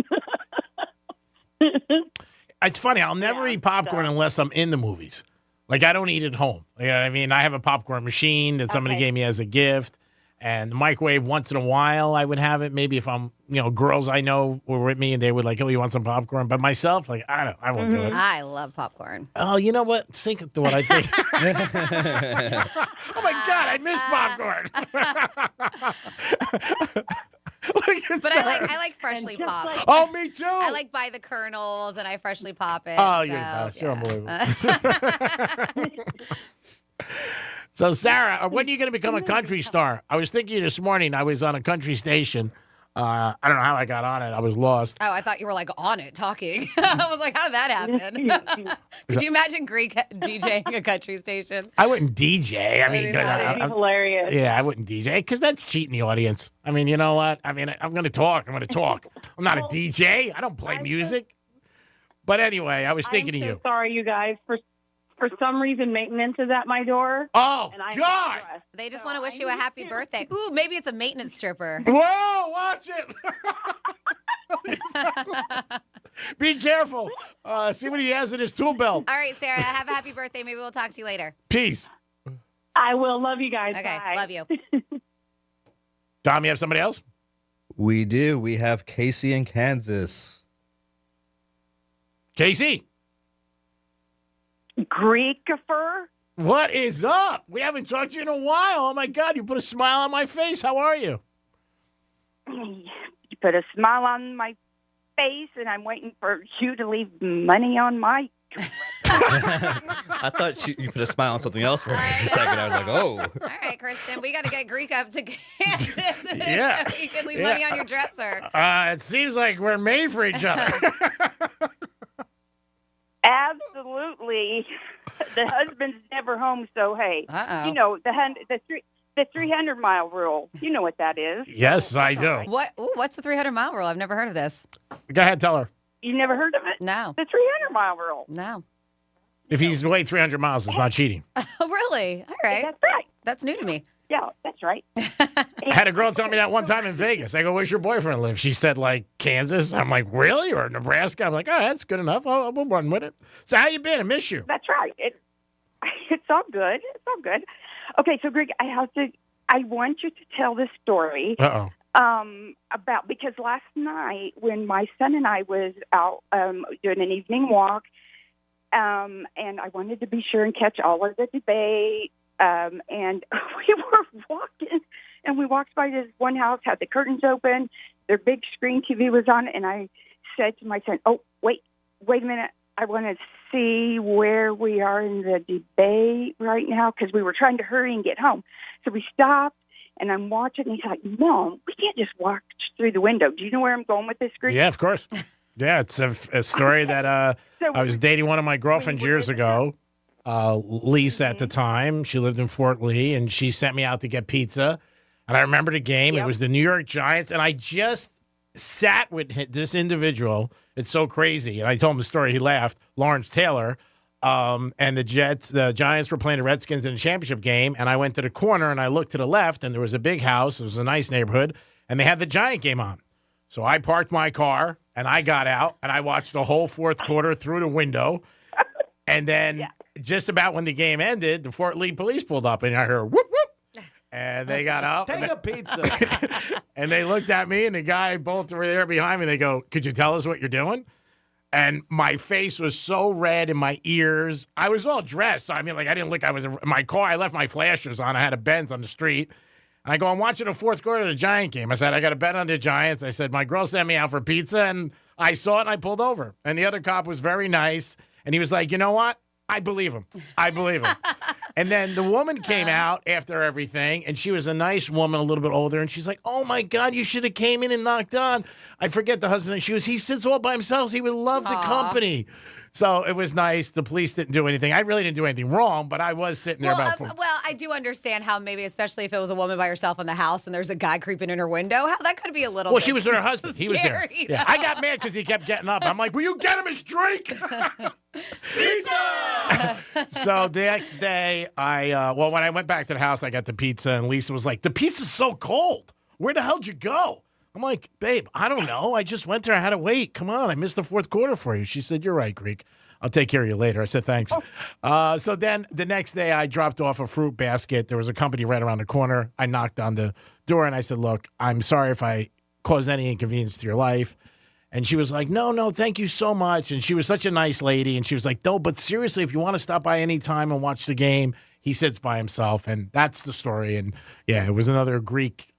It's funny. I'll never eat popcorn unless I'm in the movies. Like, I don't eat at home. You know what I mean? I have a popcorn machine that somebody gave me as a gift. And the microwave, once in a while, I would have it. Maybe if I'm, girls I know were with me and they would like, oh, you want some popcorn? But myself, like, I won't do it. I love popcorn. Oh, you know what? Sync it to what I think. Oh, my God, I miss popcorn. But I like freshly popped. Oh, me too. I like buy the kernels and I freshly pop it. Oh, you're the best. You're unbelievable. So, Sarah, when are you going to become a country star? I was thinking this morning. I was on a country station. I don't know how I got on it. I was lost. Oh, I thought you were like on it talking. I was like, how did that happen? Could you imagine Greek DJing a country station? I wouldn't DJ. I mean, that'd be hilarious. Yeah, I wouldn't DJ because that's cheating the audience. I mean, you know what? I mean, I'm going to talk. I'm not a DJ. I don't play music. But anyway, I was thinking of you. Sorry, you guys, for some reason, maintenance is at my door. Oh, God. They just want to wish you a happy birthday. Ooh, maybe it's a maintenance stripper. Whoa, watch it. Be careful. See what he has in his tool belt. All right, Sarah, have a happy birthday. Maybe we'll talk to you later. Peace. I will. Love you guys. Okay, Bye. love you. Dom, you have somebody else? We do. We have Casey in Kansas. Casey. Greekifer. What is up? We haven't talked to you in a while. Oh, my God. You put a smile on my face. How are you? You put a smile on my face, and I'm waiting for you to leave money on my. I thought you put a smile on something else for just a second. I was like, oh. All right, Kristen, we got to get Greek up to Kansas. Yeah. So you can leave money on your dresser. It seems like we're made for each other. Absolutely. The husband's never home, so hey, Uh-oh. you know the 300-mile rule. You know what that is. Yes, I do. What's the 300-mile rule? I've never heard of this. Go ahead, tell her. You never heard of it? No. The 300-mile rule. No. If he's away 300 miles, it's not cheating. Oh, really? All right. That's right. That's new to me. Yeah, that's right. I had a girl tell me that one time in Vegas. I go, where's your boyfriend live? She said, like, Kansas. I'm like, really? Or Nebraska? I'm like, oh, that's good enough. We'll run with it. So how you been? I miss you. That's right. It's all good. It's all good. Okay, so Greg, I want you to tell this story. Uh-oh. About because last night when my son and I was out doing an evening walk, and I wanted to be sure and catch all of the debate, and we were walking, and we walked by this one house, had the curtains open, their big screen TV was on, and I said to my son, "Oh, wait a minute, I want to see where we are in the debate right now," because we were trying to hurry and get home. So we stopped. And I'm watching, and he's like, Mom, we can't just watch through the window. Do you know where I'm going with this, Greg? Yeah, of course. Yeah, it's a story that I was dating one of my girlfriends years ago, Lisa at the time. She lived in Fort Lee, and she sent me out to get pizza. And I remember the game. Yep. It was the New York Giants, and I just sat with this individual. It's so crazy. And I told him the story. He laughed. Lawrence Taylor. And the Giants were playing the Redskins in a championship game, and I went to the corner, and I looked to the left, and there was a big house. It was a nice neighborhood, and they had the Giant game on. So I parked my car, and I got out, and I watched the whole fourth quarter through the window. And then just about when the game ended, the Fort Lee police pulled up, and I heard, whoop, whoop. And they got out. Take a pizza. And they looked at me, and the guy both were there behind me. They go, could you tell us what you're doing? And my face was so red in my ears. I was all dressed. So, I mean, like, I didn't look. I was in my car. I left my flashers on. I had a Benz on the street. And I go, I'm watching the fourth quarter of the Giant game. I said, I got a bet on the Giants. I said, my girl sent me out for pizza. And I saw it, and I pulled over. And the other cop was very nice. And he was like, you know what? I believe him. I believe him. And then the woman came out after everything, and she was a nice woman, a little bit older, and she's like, oh, my God, you should have came in and knocked on. I forget the husband. He sits all by himself. He would love the company. So it was nice. The police didn't do anything. I really didn't do anything wrong, but I was sitting there Well, I do understand how maybe, especially if it was a woman by herself in the house and there's a guy creeping in her window, how that could be a little Well, bit she was with her husband. He was there. scary. Yeah. I got mad because he kept getting up. I'm like, will you get him his drink? Pizza! So the next day, when I went back to the house, I got the pizza, and Lisa was like, the pizza's so cold. Where the hell'd you go? I'm like, babe, I don't know. I just went there. I had to wait. Come on. I missed the fourth quarter for you. She said, you're right, Greek. I'll take care of you later. I said, thanks. So then the next day, I dropped off a fruit basket. There was a company right around the corner. I knocked on the door, and I said, look, I'm sorry if I caused any inconvenience to your life. And she was like, no, thank you so much. And she was such a nice lady. And she was like, no, but seriously, if you want to stop by any time and watch the game, he sits by himself. And that's the story. And, yeah, it was another Greek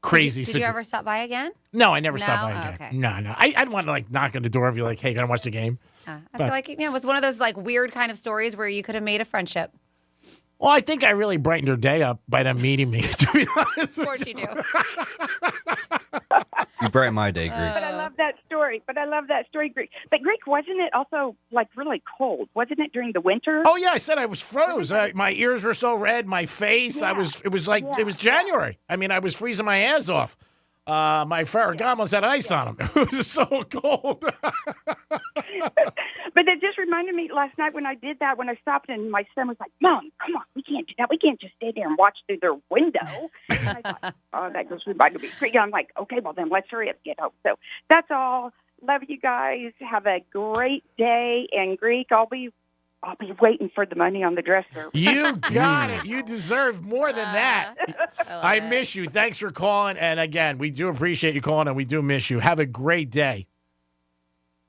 crazy Did you ever stop by again? No, I never stopped by again. Okay. No. I didn't want to, like, knock on the door and be like, hey, can I watch the game? I feel like it was one of those, like, weird kind of stories where you could have made a friendship. Well, I think I really brightened her day up by them meeting me, to be honest. Of course you do. You brighten my day, Greek. But I love that story. Greek. But Greek, wasn't it also like really cold? Wasn't it during the winter? Oh yeah, I said I was froze. My ears were so red, my face. Yeah. It was January. I mean, I was freezing my ass off. My Ferragamo's had ice on them. It was so cold. But it just reminded me last night when I did that, when I stopped and my son was like, Mom, come on, we can't do that. We can't just stay there and watch through their window. And I thought, oh, that goes reminded me. I'm like, okay, well then let's hurry up and get home. So that's all. Love you guys. Have a great day. And Greek, I'll be I'll be waiting for the money on the dresser. You got it. You deserve more than that. I miss you. Thanks for calling. And again, we do appreciate you calling, and we do miss you. Have a great day.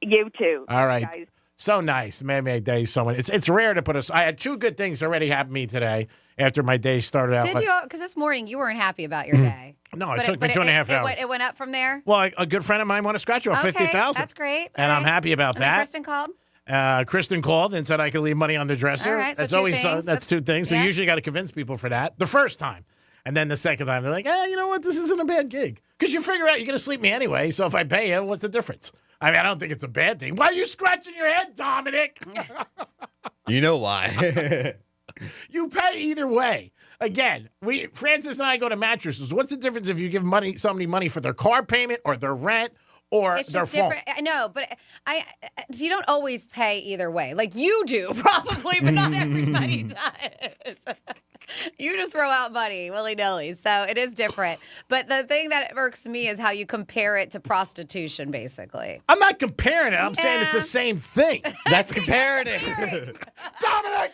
You too. All right. Guys. So nice. Man, my day someone. It's rare to put us. I had two good things already happen to me today after my day started out. Did you? Because this morning you weren't happy about your day. No, it took me 2.5 hours. It went up from there? Well, a good friend of mine won a scratch off, Okay, $50,000. that's great. And I'm happy about And then that. Kristen called? Kristen called and said I could leave money on the dresser. All right, so that's two always things. that's two things. So yeah. you usually got to convince people for that the first time. And then the second time, they're like, you know what? This isn't a bad gig. Because you figure out you're going to sleep me anyway. So if I pay you, what's the difference? I mean, I don't think it's a bad thing. Why are you scratching your head, Dominic? You know why. You pay either way. Again, Francis and I go to mattresses. What's the difference if you give somebody money for their car payment or their rent or It's their just phone? different. I know, but you don't always pay either way. Like you do, probably, but not everybody does. You just throw out money willy-nilly, so it is different. But the thing that irks me is how you compare it to prostitution, basically. I'm not comparing it. I'm saying it's the same thing. That's comparative. Dominic!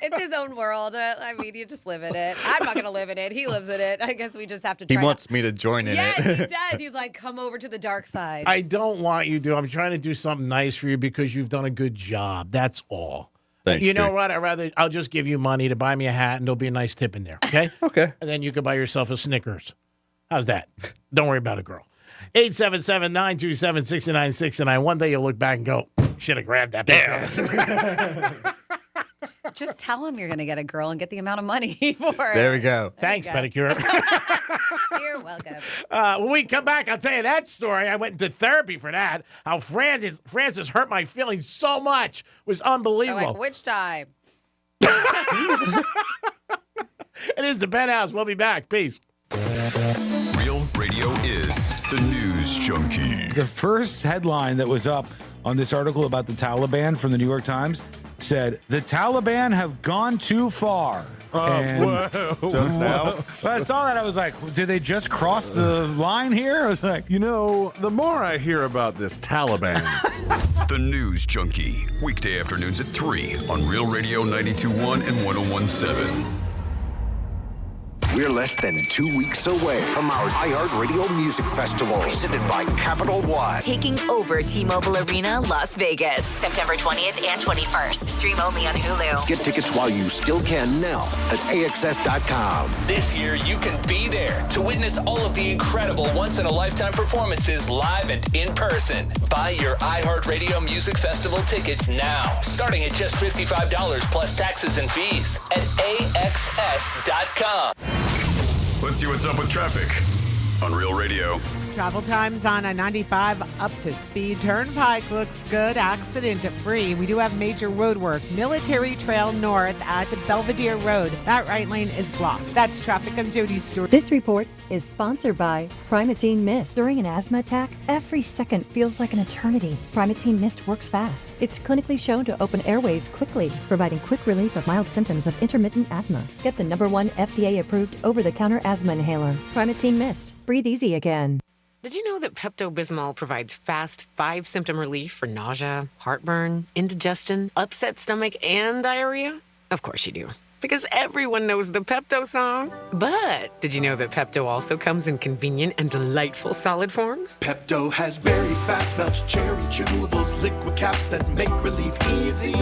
It's his own world. I mean, you just live in it. I'm not going to live in it. He lives in it. I guess we just have to He try. wants me to join in Yes, it. he does. He's like, come over to the dark side. I don't want you to. I'm trying to do something nice for you because you've done a good job. That's all. Thanks, you know Rick. what? I'll just give you money to buy me a hat, and there'll be a nice tip in there. Okay. Okay. And then you can buy yourself a Snickers. How's that? Don't worry about it, girl. 877-927-6969. One day you'll look back and go, should have grabbed that. Just tell him you're going to get a girl and get the amount of money for it. There we go. Thanks, There you pedicure. You're welcome. When we come back, I'll tell you that story. I went into therapy for that. How Francis hurt my feelings so much. It was unbelievable. Like, which time? It is the Penthouse. We'll be back. Peace. Real Radio is the news junkie. The first headline that was up on this article about the Taliban from the New York Times said, the Taliban have gone too far. Just now? So I saw that, I was like, did they just cross the line here? I was like, the more I hear about this Taliban. The News Junkie. Weekday afternoons at 3 on Real Radio 92.1 and 101.7. We're less than 2 weeks away from our iHeartRadio Music Festival, presented by Capital One. Taking over T-Mobile Arena, Las Vegas, September 20th and 21st. Stream only on Hulu. Get tickets while you still can now at AXS.com. This year, you can be there to witness all of the incredible once-in-a-lifetime performances live and in person. Buy your iHeartRadio Music Festival tickets now, starting at just $55 plus taxes and fees at AXS.com. Let's see what's up with traffic on Real Radio. Travel times on a 95 up to speed. Turnpike looks good, accident-free. We do have major road work. Military Trail North at Belvedere Road. That right lane is blocked. That's traffic. I'm Jody Stewart. This report is sponsored by Primatene Mist. During an asthma attack, every second feels like an eternity. Primatene Mist works fast. It's clinically shown to open airways quickly, providing quick relief of mild symptoms of intermittent asthma. Get the #1 FDA-approved over-the-counter asthma inhaler. Primatene Mist. Breathe easy again. Did you know that Pepto-Bismol provides fast 5-symptom relief for nausea, heartburn, indigestion, upset stomach, and diarrhea? Of course you do, because everyone knows the Pepto song. But did you know that Pepto also comes in convenient and delightful solid forms? Pepto has very fast melts, cherry chewables, liquid caps that make relief easy.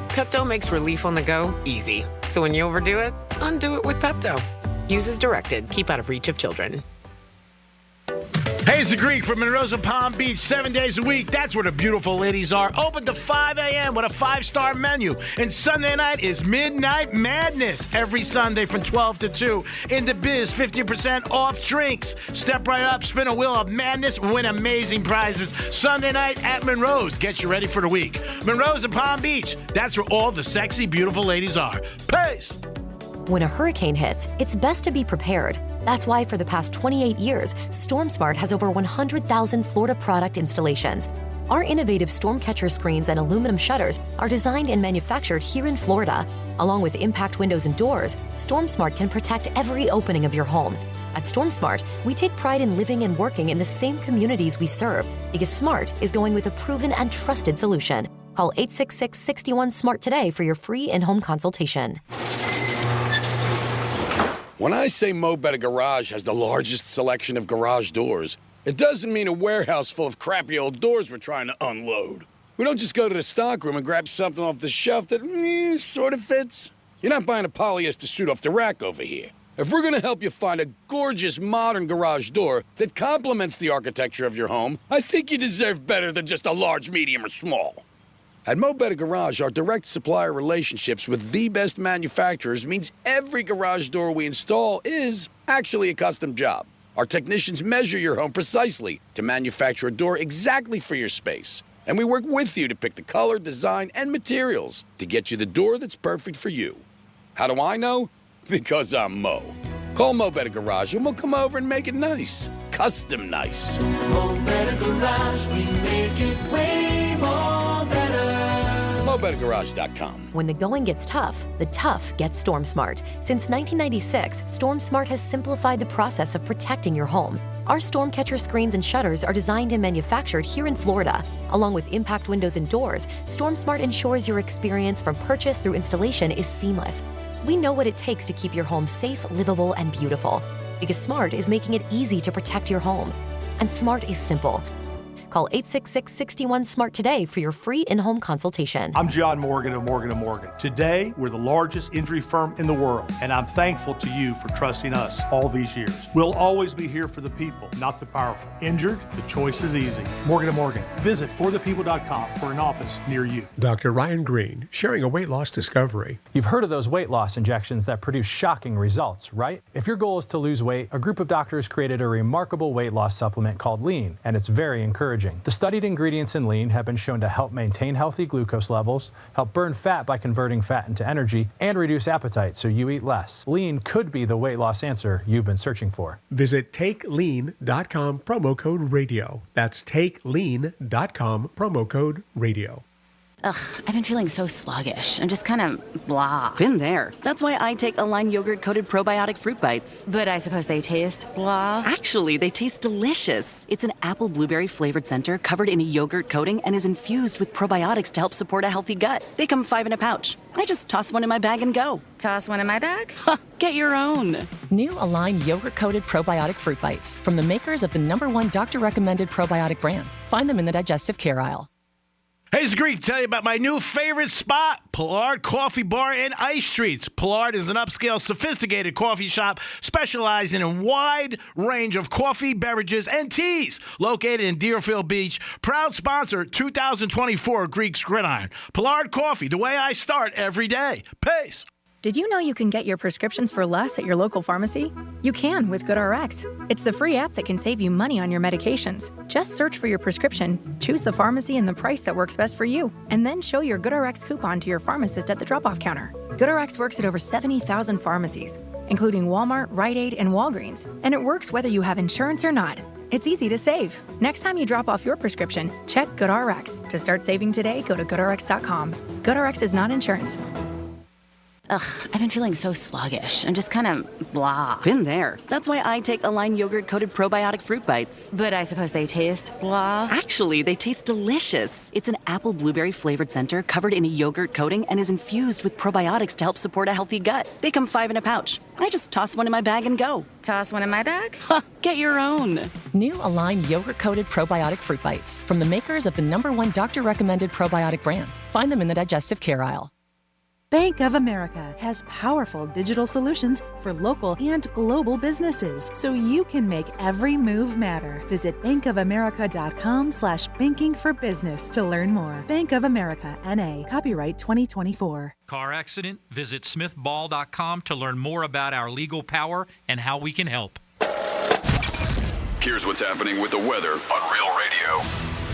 Pepto makes relief on the go easy. So when you overdo it, undo it with Pepto. Use as directed. Keep out of reach of children. Hey, it's the Greek from Monroe's and Palm Beach, 7 days a week. That's where the beautiful ladies are. Open to 5 a.m. with a 5-star menu. And Sunday night is Midnight Madness. Every Sunday from 12 to 2. In the biz, 50% off drinks. Step right up, spin a wheel of madness, win amazing prizes. Sunday night at Monroe's. Get you ready for the week. Monroe's and Palm Beach. That's where all the sexy, beautiful ladies are. Peace. When a hurricane hits, it's best to be prepared. That's why for the past 28 years, StormSmart has over 100,000 Florida product installations. Our innovative storm catcher screens and aluminum shutters are designed and manufactured here in Florida. Along with impact windows and doors, StormSmart can protect every opening of your home. At StormSmart, we take pride in living and working in the same communities we serve, because smart is going with a proven and trusted solution. Call 866-61-SMART today for your free in-home consultation. When I say Mo Better Garage has the largest selection of garage doors, it doesn't mean a warehouse full of crappy old doors we're trying to unload. We don't just go to the stockroom and grab something off the shelf that sort of fits. You're not buying a polyester suit off the rack over here. If we're going to help you find a gorgeous modern garage door that complements the architecture of your home, I think you deserve better than just a large, medium, or small. At Mo Better Garage, our direct supplier relationships with the best manufacturers means every garage door we install is actually a custom job. Our technicians measure your home precisely to manufacture a door exactly for your space. And we work with you to pick the color, design, and materials to get you the door that's perfect for you. How do I know? Because I'm Mo. Call Mo Better Garage and we'll come over and make it nice. Custom nice. Mo Better Garage, we make it way more better. MoBetterGarage.com. When the going gets tough, the tough get Storm Smart. Since 1996, Storm Smart has simplified the process of protecting your home. Our storm catcher screens and shutters are designed and manufactured here in Florida. Along with impact windows and doors, Storm Smart ensures your experience from purchase through installation is seamless. We know what it takes to keep your home safe, livable, and beautiful. Because Smart is making it easy to protect your home. And Smart is simple. Call 866-61-SMART today for your free in-home consultation. I'm John Morgan of Morgan & Morgan. Today, we're the largest injury firm in the world, and I'm thankful to you for trusting us all these years. We'll always be here for the people, not the powerful. Injured? The choice is easy. Morgan & Morgan. Visit forthepeople.com for an office near you. Dr. Ryan Green, sharing a weight loss discovery. You've heard of those weight loss injections that produce shocking results, right? If your goal is to lose weight, a group of doctors created a remarkable weight loss supplement called Lean, and it's very encouraging. The studied ingredients in Lean have been shown to help maintain healthy glucose levels, help burn fat by converting fat into energy, and reduce appetite so you eat less. Lean could be the weight loss answer you've been searching for. Visit TakeLean.com, promo code radio. That's TakeLean.com, promo code radio. Ugh, I've been feeling so sluggish and just kind of blah. Been there. That's why I take Align yogurt-coated probiotic fruit bites. But I suppose they taste blah. Actually, they taste delicious. It's an apple blueberry flavored center covered in a yogurt coating and is infused with probiotics to help support a healthy gut. They come 5 in a pouch. I just toss one in my bag and go. Toss one in my bag? Get your own. New Align yogurt-coated probiotic fruit bites from the makers of the #1 doctor-recommended probiotic brand. Find them in the digestive care aisle. Hey, it's Greek to tell you about my new favorite spot, Pollard Coffee Bar and Ice Treats. Pollard is an upscale, sophisticated coffee shop specializing in a wide range of coffee, beverages, and teas. Located in Deerfield Beach, proud sponsor 2024 Greek's Gridiron. Pollard Coffee, the way I start every day. Peace. Did you know you can get your prescriptions for less at your local pharmacy? You can with GoodRx. It's the free app that can save you money on your medications. Just search for your prescription, choose the pharmacy and the price that works best for you, and then show your GoodRx coupon to your pharmacist at the drop-off counter. GoodRx works at over 70,000 pharmacies, including Walmart, Rite Aid, and Walgreens, and it works whether you have insurance or not. It's easy to save. Next time you drop off your prescription, check GoodRx. To start saving today, go to GoodRx.com. GoodRx is not insurance. Ugh, I've been feeling so sluggish and just kind of blah. Been there. That's why I take Align yogurt-coated probiotic fruit bites. But I suppose they taste blah. Actually, they taste delicious. It's an apple blueberry flavored center covered in a yogurt coating and is infused with probiotics to help support a healthy gut. They come 5 in a pouch. I just toss one in my bag and go. Toss one in my bag? Get your own. New Align yogurt-coated probiotic fruit bites from the makers of the #1 doctor-recommended probiotic brand. Find them in the digestive care aisle. Bank of America has powerful digital solutions for local and global businesses, so you can make every move matter. Visit bankofamerica.com/banking for business to learn more. Bank of America, N.A., copyright 2024. Car accident? Visit smithball.com to learn more about our legal power and how we can help. Here's what's happening with the weather on Real Radio.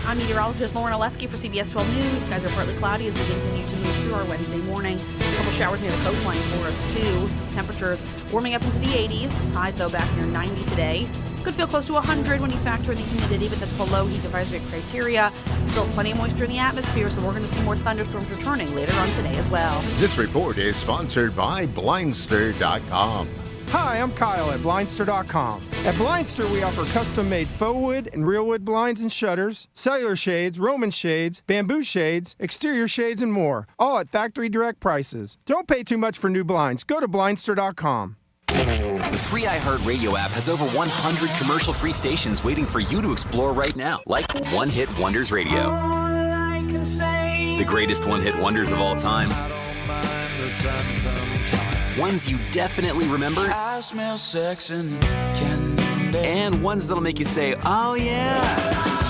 I'm meteorologist Lauren Oleski for CBS 12 News. Skies are partly cloudy as we continue to move through our Wednesday morning. A couple showers near the coastline for us, too. Temperatures warming up into the 80s. Highs, though, back near 90 today. Could feel close to 100 when you factor in the humidity, but that's below heat advisory criteria. Still plenty of moisture in the atmosphere, so we're going to see more thunderstorms returning later on today as well. This report is sponsored by Blindster.com. Hi, I'm Kyle at Blindster.com. At Blindster, we offer custom-made faux wood and real wood blinds and shutters, cellular shades, Roman shades, bamboo shades, exterior shades, and more, all at factory direct prices. Don't pay too much for new blinds. Go to Blindster.com. The free iHeartRadio app has over 100 commercial-free stations waiting for you to explore right now, like One Hit Wonders Radio. The greatest one-hit wonders of all time. Ones you definitely remember. I smell sex and candy. And ones that'll make you say, oh yeah.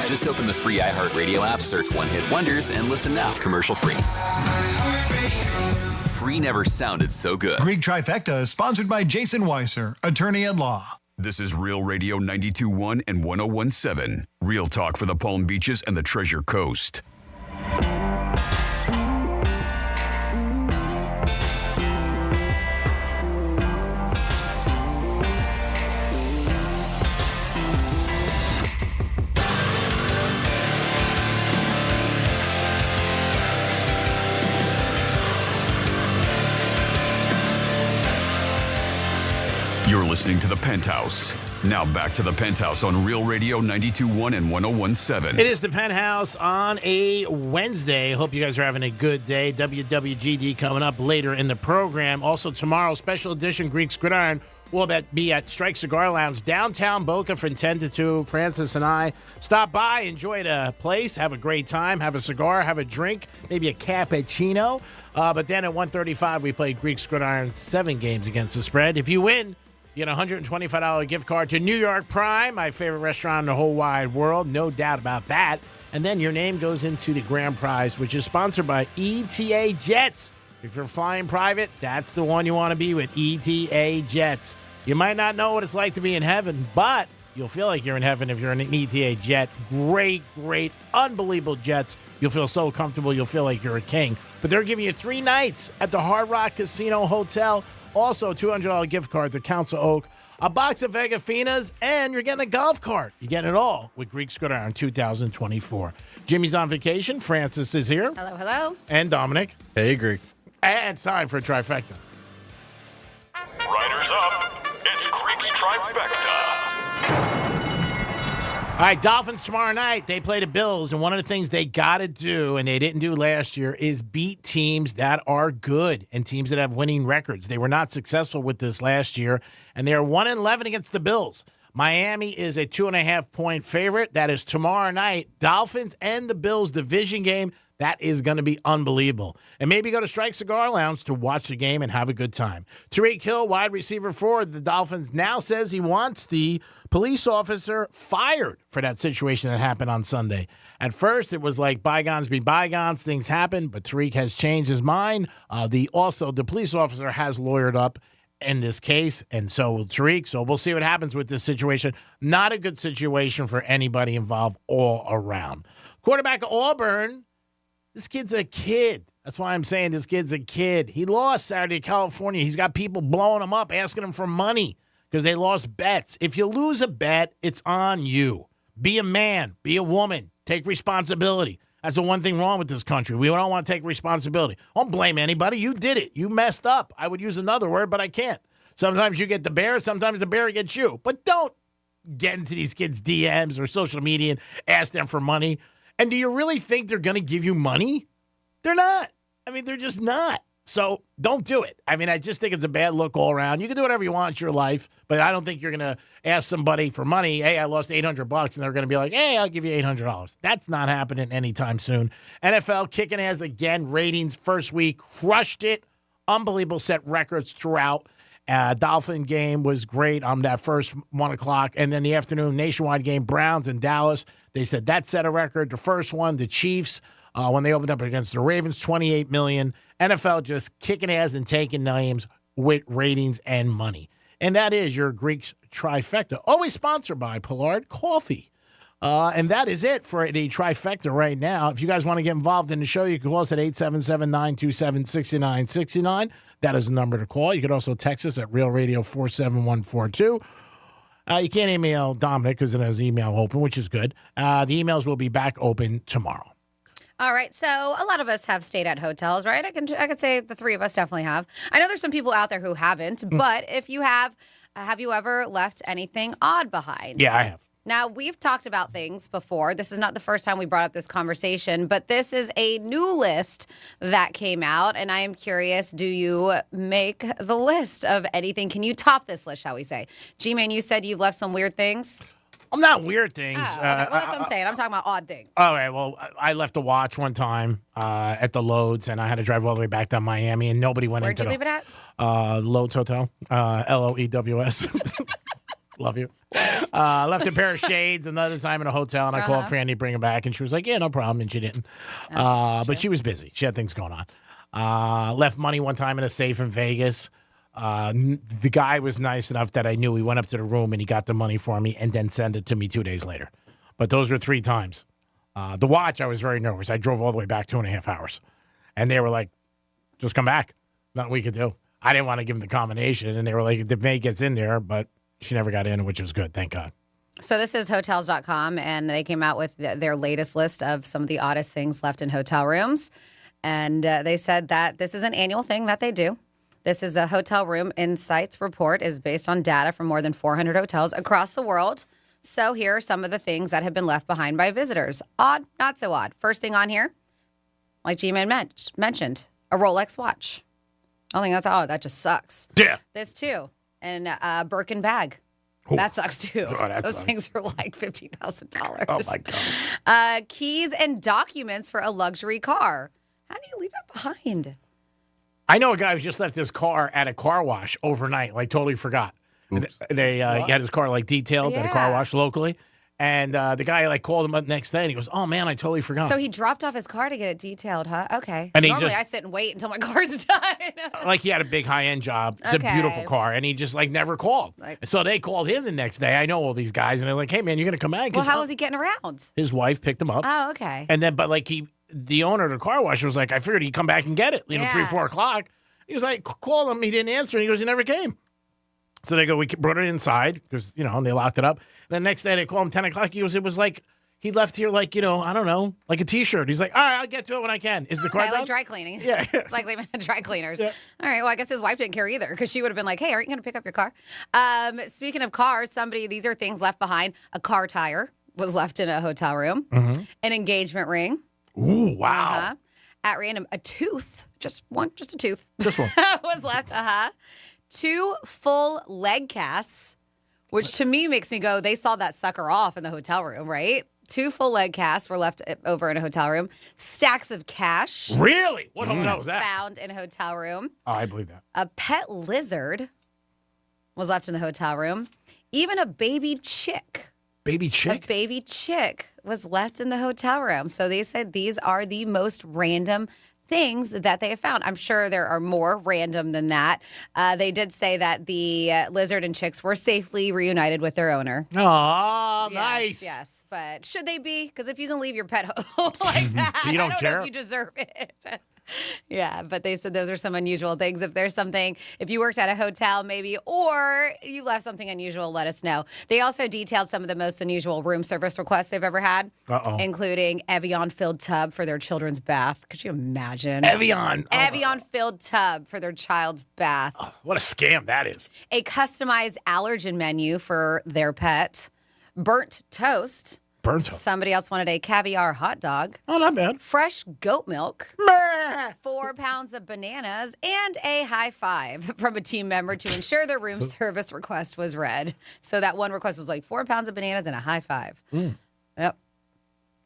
Just open the free iHeartRadio app, search One Hit Wonders, and listen now, commercial-free. Free never sounded so good. Greek Trifecta is sponsored by Jason Weiser, attorney at law. This is Real Radio 92.1 and 101.7. Real talk for the Palm Beaches and the Treasure Coast. You're listening to The Penthouse. Now back to The Penthouse on Real Radio 92.1 and 101.7. It is The Penthouse on a Wednesday. Hope you guys are having a good day. WWGD coming up later in the program. Also tomorrow, special edition Greeks Gridiron will be at Strike Cigar Lounge, downtown Boca from 10 to 2. Francis and I stop by, enjoy the place, have a great time, have a cigar, have a drink, maybe a cappuccino. But then at 1:35, we play Greeks Gridiron 7 games against the spread. If you win, you get a $125 gift card to New York Prime, my favorite restaurant in the whole wide world. No doubt about that. And then your name goes into the grand prize, which is sponsored by ETA Jets. If you're flying private, that's the one you want to be with, ETA Jets. You might not know what it's like to be in heaven, but you'll feel like you're in heaven if you're in an ETA Jet. Great, unbelievable jets. You'll feel so comfortable, you'll feel like you're a king. But they're giving you 3 nights at the Hard Rock Casino Hotel. Also, a $200 gift card to Council Oak, a box of Vegafinas, and you're getting a golf cart. You're getting it all with Greeks Gridiron 2024. Jimmy's on vacation. Francis is here. Hello, hello. And Dominic. Hey, Greek. And it's time for a trifecta. Riders up. It's Greeks Trifecta. All right, Dolphins tomorrow night. They play the Bills, and one of the things they got to do, and they didn't do last year, is beat teams that are good and teams that have winning records. They were not successful with this last year, and they are 1-11 against the Bills. Miami is a 2.5-point favorite. That is tomorrow night. Dolphins and the Bills division game. That is going to be unbelievable. And maybe go to Strike Cigar Lounge to watch the game and have a good time. Tariq Hill, wide receiver for the Dolphins, now says he wants the police officer fired for that situation that happened on Sunday. At first, it was like bygones be bygones, things happen, but Tariq has changed his mind. The police officer has lawyered up in this case, and so will Tariq. So we'll see what happens with this situation. Not a good situation for anybody involved all around. Quarterback of Auburn, this kid's a kid. That's why I'm saying this kid's a kid. He lost Saturday in California. He's got people blowing him up, asking him for money because they lost bets. If you lose a bet, it's on you. Be a man. Be a woman. Take responsibility. That's the one thing wrong with this country. We don't want to take responsibility. Don't blame anybody. You did it. You messed up. I would use another word, but I can't. Sometimes you get the bear. Sometimes the bear gets you. But don't get into these kids' DMs or social media and ask them for money. And do you really think they're going to give you money? They're not. I mean, they're just not. So don't do it. I mean, I just think it's a bad look all around. You can do whatever you want in your life, but I don't think you're going to ask somebody for money. Hey, I lost $800, and they're going to be like, hey, I'll give you $800. That's not happening anytime soon. NFL kicking ass again. Ratings first week crushed it. Unbelievable, set records throughout. Dolphin game was great on that first 1 o'clock. And then the afternoon nationwide game, Browns and Dallas. They said that set a record. The first one, the Chiefs, when they opened up against the Ravens, 28 million. NFL just kicking ass and taking names with ratings and money. And that is your Greeks Trifecta. Always sponsored by Pollard Coffee. And that is it for the Trifecta right now. If you guys want to get involved in the show, you can call us at 877-927-6969. That is the number to call. You can also text us at Real Radio 47142. You can't email Dominic because it has email open, which is good. The emails will be back open tomorrow. All right, so a lot of us have stayed at hotels, right? I could say the three of us definitely have. I know there's some people out there who haven't, but if you have you ever left anything odd behind? Yeah, I have. Now, we've talked about things before. This is not the first time we brought up this conversation, but this is a new list that came out, and I am curious, do you make the list of anything? Can you top this list, shall we say? G-Man, you said you've left some weird things? I'm not weird things. Oh, okay. Well, that's what I'm saying. I'm talking about odd things. All right, well, I left a watch one time at the Lodes, and I had to drive all the way back to Miami, and nobody went Where'd into you leave it at? Lodes Hotel, Loews. Love you. Left a pair of shades another time in a hotel, and I called Franny to bring them back, and she was like, yeah, no problem, and she didn't. But she was busy. She had things going on. Left money one time in a safe in Vegas. The guy was nice enough that I knew. He went up to the room, and he got the money for me and then sent it to me 2 days later. But those were 3 times. The watch, I was very nervous. I drove all the way back 2.5 hours. And they were like, just come back. Nothing we could do. I didn't want to give them the combination, and they were like, the maid gets in there, but she never got in, which was good. Thank God. So this is Hotels.com, and they came out with their latest list of some of the oddest things left in hotel rooms. And they said that this is an annual thing that they do. This is a Hotel Room Insights report is based on data from more than 400 hotels across the world. So here are some of the things that have been left behind by visitors. Odd, not so odd. First thing on here, like G-Man mentioned, a Rolex watch. I don't think that's odd. That just sucks. Yeah. This too. And a Birkin bag. Ooh. That sucks too. Oh, Those things are like $50,000. Oh, my God. Keys and documents for a luxury car. How do you leave that behind? I know a guy who just left his car at a car wash overnight, like totally forgot. He had his car like detailed at a car wash locally. And the guy like called him up next day and he goes, oh man, I totally forgot. So he dropped off his car to get it detailed, huh? Okay. And normally I sit and wait until my car's done. like he had a big high-end job. It's a beautiful car. And he just like never called. So they called him the next day. I know all these guys. And they're like, hey man, you're going to come back? Well, how was he getting around? His wife picked him up. Oh, okay. And then, but like the owner of the car wash was like, I figured he'd come back and get it, 3, 4 o'clock. He was like, call him. He didn't answer. And he goes, he never came. So they go, we brought it inside because, and they locked it up. And the next day they call him 10 o'clock. He goes, it was like, he left here like, I don't know, like a T-shirt. He's like, all right, I'll get to it when I can. Is the car done? Like dry cleaning. Yeah. It's like leaving dry cleaners. Yeah. All right, well, I guess his wife didn't care either because she would have been like, hey, aren't you going to pick up your car? Speaking of cars, these are things left behind. A car tire was left in a hotel room. Mm-hmm. An engagement ring. Ooh, wow. At random, a tooth, just a tooth. Just one. was left, 2 full leg casts, which to me makes me go, they saw that sucker off in the hotel room, right? 2 full leg casts were left over in a hotel room. Stacks of cash. Really? What hotel was that? Found in a hotel room. Oh, I believe that. A pet lizard was left in the hotel room. Even a baby chick. Baby chick? A baby chick was left in the hotel room. So they said these are the most random things that they have found. I'm sure there are more random than that. They did say that the lizard and chicks were safely reunited with their owner. Oh, yes, nice. Yes, but should they be? Because if you can leave your pet home like that, You don't I don't care? know if you deserve it. Yeah, but they said those are some unusual things. If there's something, if you worked at a hotel maybe, or you left something unusual, let us know. They also detailed some of the most unusual room service requests they've ever had, including Evian-filled tub for their children's bath. Could you imagine? Evian. Evian-filled tub for their child's bath. Oh, what a scam that is. A customized allergen menu for their pet. Burnt toast. Burnt toast. Somebody else wanted a caviar hot dog. Oh, not bad. Fresh goat milk. 4 pounds of bananas, and a high five from a team member to ensure their room service request was read. So that one request was like 4 pounds of bananas and a high five. Yep.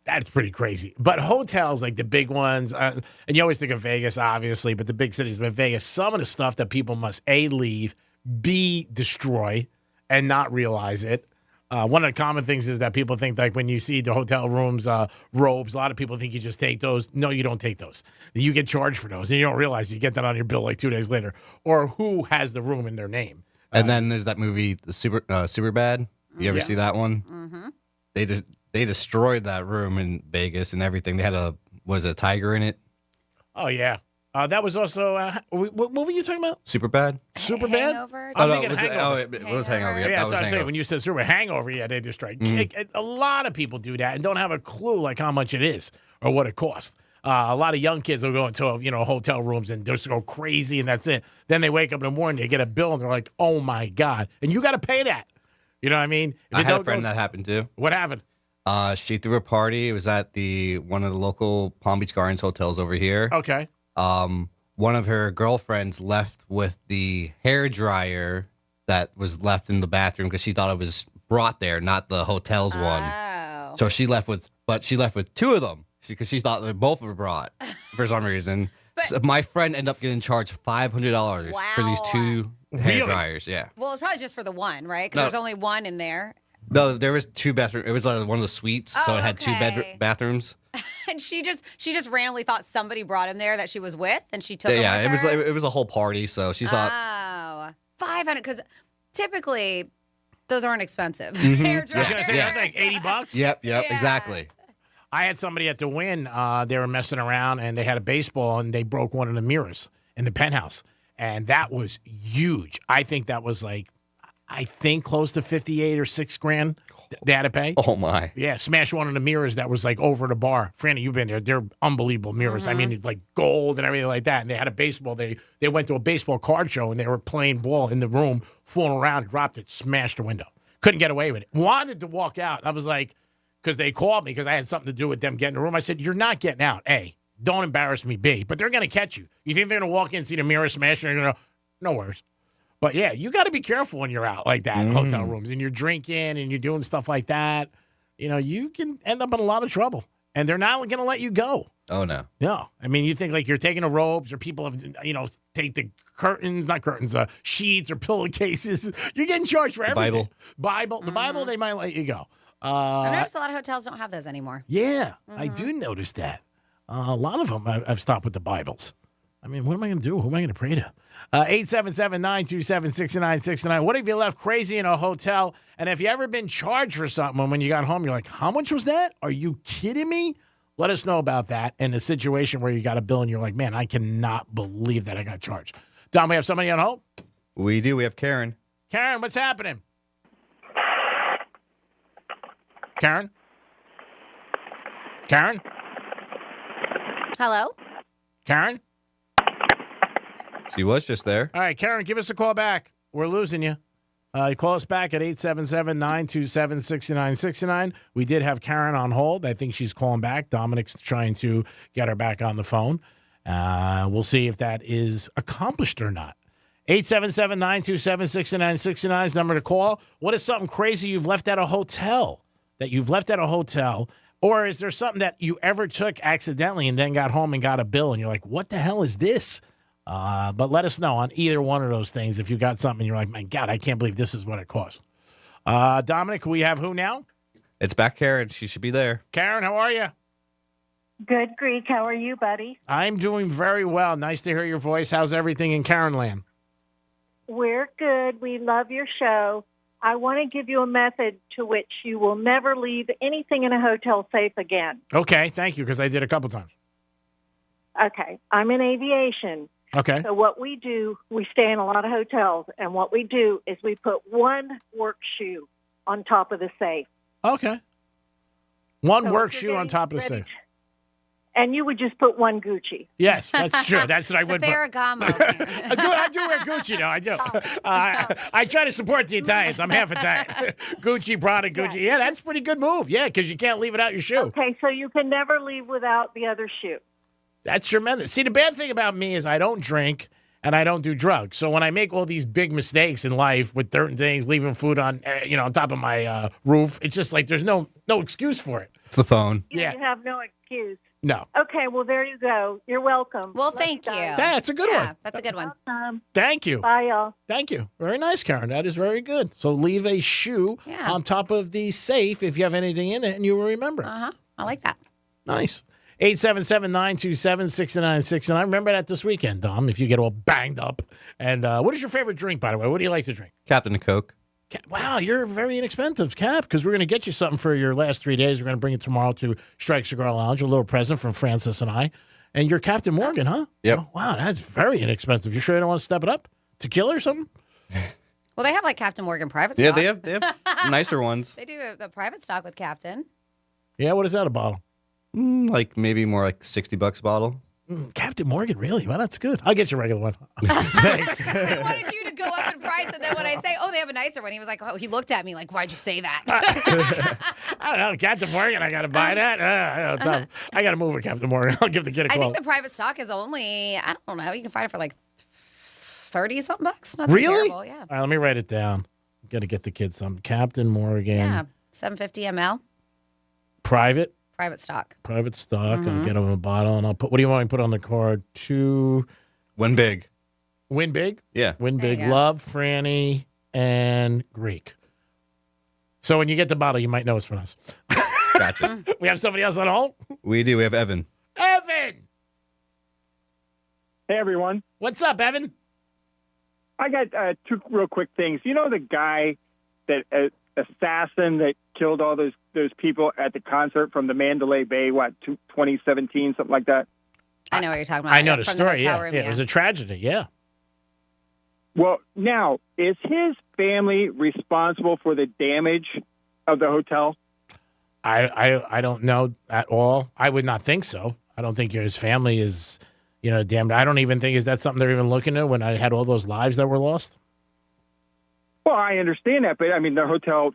That's pretty crazy. But hotels, like the big ones, and you always think of Vegas, obviously, but the big cities, but Vegas, some of the stuff that people must A, leave, B, destroy, and not realize it. One of the common things is that people think, like, when you see the hotel rooms, robes, a lot of people think you just take those. No, you don't take those. You get charged for those, and you don't realize you get that on your bill like 2 days later. Or who has the room in their name. And then there's that movie, the Superbad. You ever see that one? Mm-hmm. They destroyed that room in Vegas and everything. They had a tiger in it? Oh, yeah. That was also, what movie are you talking about? Superbad? Superbad? Hangover? I was thinking Hangover. It was Hangover. Yeah, that that's was what I'm Hangover. saying. When you said Super Hangover, yeah, they destroyed. A lot of people do that and don't have a clue like how much it is or what it costs. A lot of young kids will go into hotel rooms and just go crazy, and that's it. Then they wake up in the morning, they get a bill, and they're like, "Oh my God!" And you got to pay that. You know what I mean? I had a friend that happened too. What happened? She threw a party. It was at one of the local Palm Beach Gardens hotels over here. Okay. One of her girlfriends left with the hair dryer that was left in the bathroom because she thought it was brought there, not the hotel's one. So she left with two of them because she thought they both were brought for some reason. So my friend ended up getting charged $500 for these two hair dryers. Yeah. Well, it's probably just for the one, right? Because there's only one in there. No, there was two bathrooms. It was one of the suites, so it had two bathrooms. And she just randomly thought somebody brought him there that she was with, and she took him Yeah, with her? it was a whole party, so she thought. Oh, 500 because typically those aren't expensive. Mhm. Hair I was going to say, that's like $80. Yep, exactly. I had somebody at the Wynn. They were messing around, and they had a baseball, and they broke one of the mirrors in the penthouse. And that was huge. I think that was close to 58 or $6,000 they had to pay. Oh, my. Yeah, smashed one of the mirrors that was over the bar. Franny, you've been there. They're unbelievable mirrors. I mean, gold and everything like that. And they had a baseball. They went to a baseball card show, and they were playing ball in the room, fooling around, dropped it, smashed the window. Couldn't get away with it. Wanted to walk out. I was like, because they called me because I had something to do with them getting in the room. I said, you're not getting out. A, don't embarrass me. B, but they're going to catch you. You think they're going to walk in and see the mirror smashed and they're going to, no worries. But, yeah, you got to be careful when you're out like that in hotel rooms and you're drinking and you're doing stuff like that. You can end up in a lot of trouble, and they're not going to let you go. Oh, no. No. I mean, you think you're taking the robes or people have, take the sheets or pillowcases. You're getting charged for everything. Bible. The Bible, they might let you go. I've noticed a lot of hotels don't have those anymore. Yeah, I do notice that. A lot of them I've stopped with the Bibles. I mean, what am I going to do? Who am I going to pray to? 877-927-6969. What if you left crazy in a hotel? And if you ever been charged for something when you got home, you're like, how much was that? Are you kidding me? Let us know about that in a situation where you got a bill and you're like, man, I cannot believe that I got charged. Don, we have somebody on hold? We do. We have Karen. Karen, what's happening? Karen? Karen? Hello? Karen? She was just there. All right, Karen, give us a call back. We're losing you. Call us back at 877-927-6969. We did have Karen on hold. I think she's calling back. Dominic's trying to get her back on the phone. We'll see if that is accomplished or not. 877-927-6969 is the number to call. What is something crazy you've left at a hotel? Or is there something that you ever took accidentally and then got home and got a bill and you're like, what the hell is this? But let us know on either one of those things. If you got something and you're like, my God, I can't believe this is what it cost. Dominic, we have who now? It's back Karen. She should be there. Karen, how are you? Good, Greek. How are you, buddy? I'm doing very well. Nice to hear your voice. How's everything in Karen land? We're good. We love your show. I want to give you a method to which you will never leave anything in a hotel safe again. Okay, thank you, because I did a couple times. Okay. I'm in aviation. Okay. So what we do, we stay in a lot of hotels, and what we do is we put one work shoe on top of the safe. Okay. One So work if you're shoe on getting top of the ready safe. And you would just put one Gucci. Yes, that's true. That's what I would It's a put. Ferragamo. I do wear Gucci, though. I do. I try to support the Italians. I'm half Italian. Gucci, Prada, Gucci. Yeah, that's a pretty good move. Yeah, because you can't leave it out your shoe. Okay, so you can never leave without the other shoe. That's tremendous. See, the bad thing about me is I don't drink and I don't do drugs. So when I make all these big mistakes in life with certain things, leaving food on, on top of my roof, it's just like there's no excuse for it. It's the phone. Yeah. You have no excuse. No. Okay, well, there you go. You're welcome. Well, thank you. That's a good one. That's a good one. Thank you. Bye, y'all. Thank you. Very nice, Karen. That is very good. So leave a shoe on top of the safe if you have anything in it, and you will remember. Uh-huh. I like that. Nice. 877-927-6969. Remember that this weekend, Dom, if you get all banged up. And what is your favorite drink, by the way? What do you like to drink? Captain and Coke. Wow, you're very inexpensive, Cap, because we're going to get you something for your last 3 days. We're going to bring it tomorrow to Strike Cigar Lounge, a little present from Francis and I. And you're Captain Morgan, huh? Yep. Oh, wow, that's very inexpensive. You sure you don't want to step it up? Tequila or something? Well, they have like Captain Morgan private Yeah, stock. they have nicer ones. They do a private stock with Captain. Yeah, what is that, a bottle? Like maybe more like $60 a bottle. Captain Morgan, really? Well, that's good. I'll get you a regular one. Thanks. I wanted you to go up in price, and then when I say, "Oh, they have a nicer one," he was like, "Oh," he looked at me like, "Why'd you say that?" I don't know, Captain Morgan. I got to buy that. I got to move with Captain Morgan. I'll give the kid a I call. think the private stock is only, I don't know, you can find it for like 30-something bucks. Nothing Really? terrible, yeah. All right, let me write it down. Got to get the kids some. Captain Morgan. Yeah, 750 ml. Private stock. Private stock. Mm-hmm. I'll get them a bottle, and I'll put. What do you want me to put on the card? Win big. Win big. Yeah. Win There you big. go. Love, Franny, and Greek. So when you get the bottle, you might know it's from us. Gotcha. We have somebody else on hold. We do. We have Evan. Evan. Hey, everyone. What's up, Evan? I got two real quick things. You know the guy, that assassin that killed all those people at the concert from the Mandalay Bay, 2017, something like that? I know what you're talking about. I know the From story. hotel Yeah. room, Yeah, it was a tragedy. Yeah. Well, now, is his family responsible for the damage of the hotel? I don't know at all. I would not think so. I don't think his family is, damned. I don't even think, is that something they're even looking at when I had all those lives that were lost? Well, I understand that, but I mean, the hotel,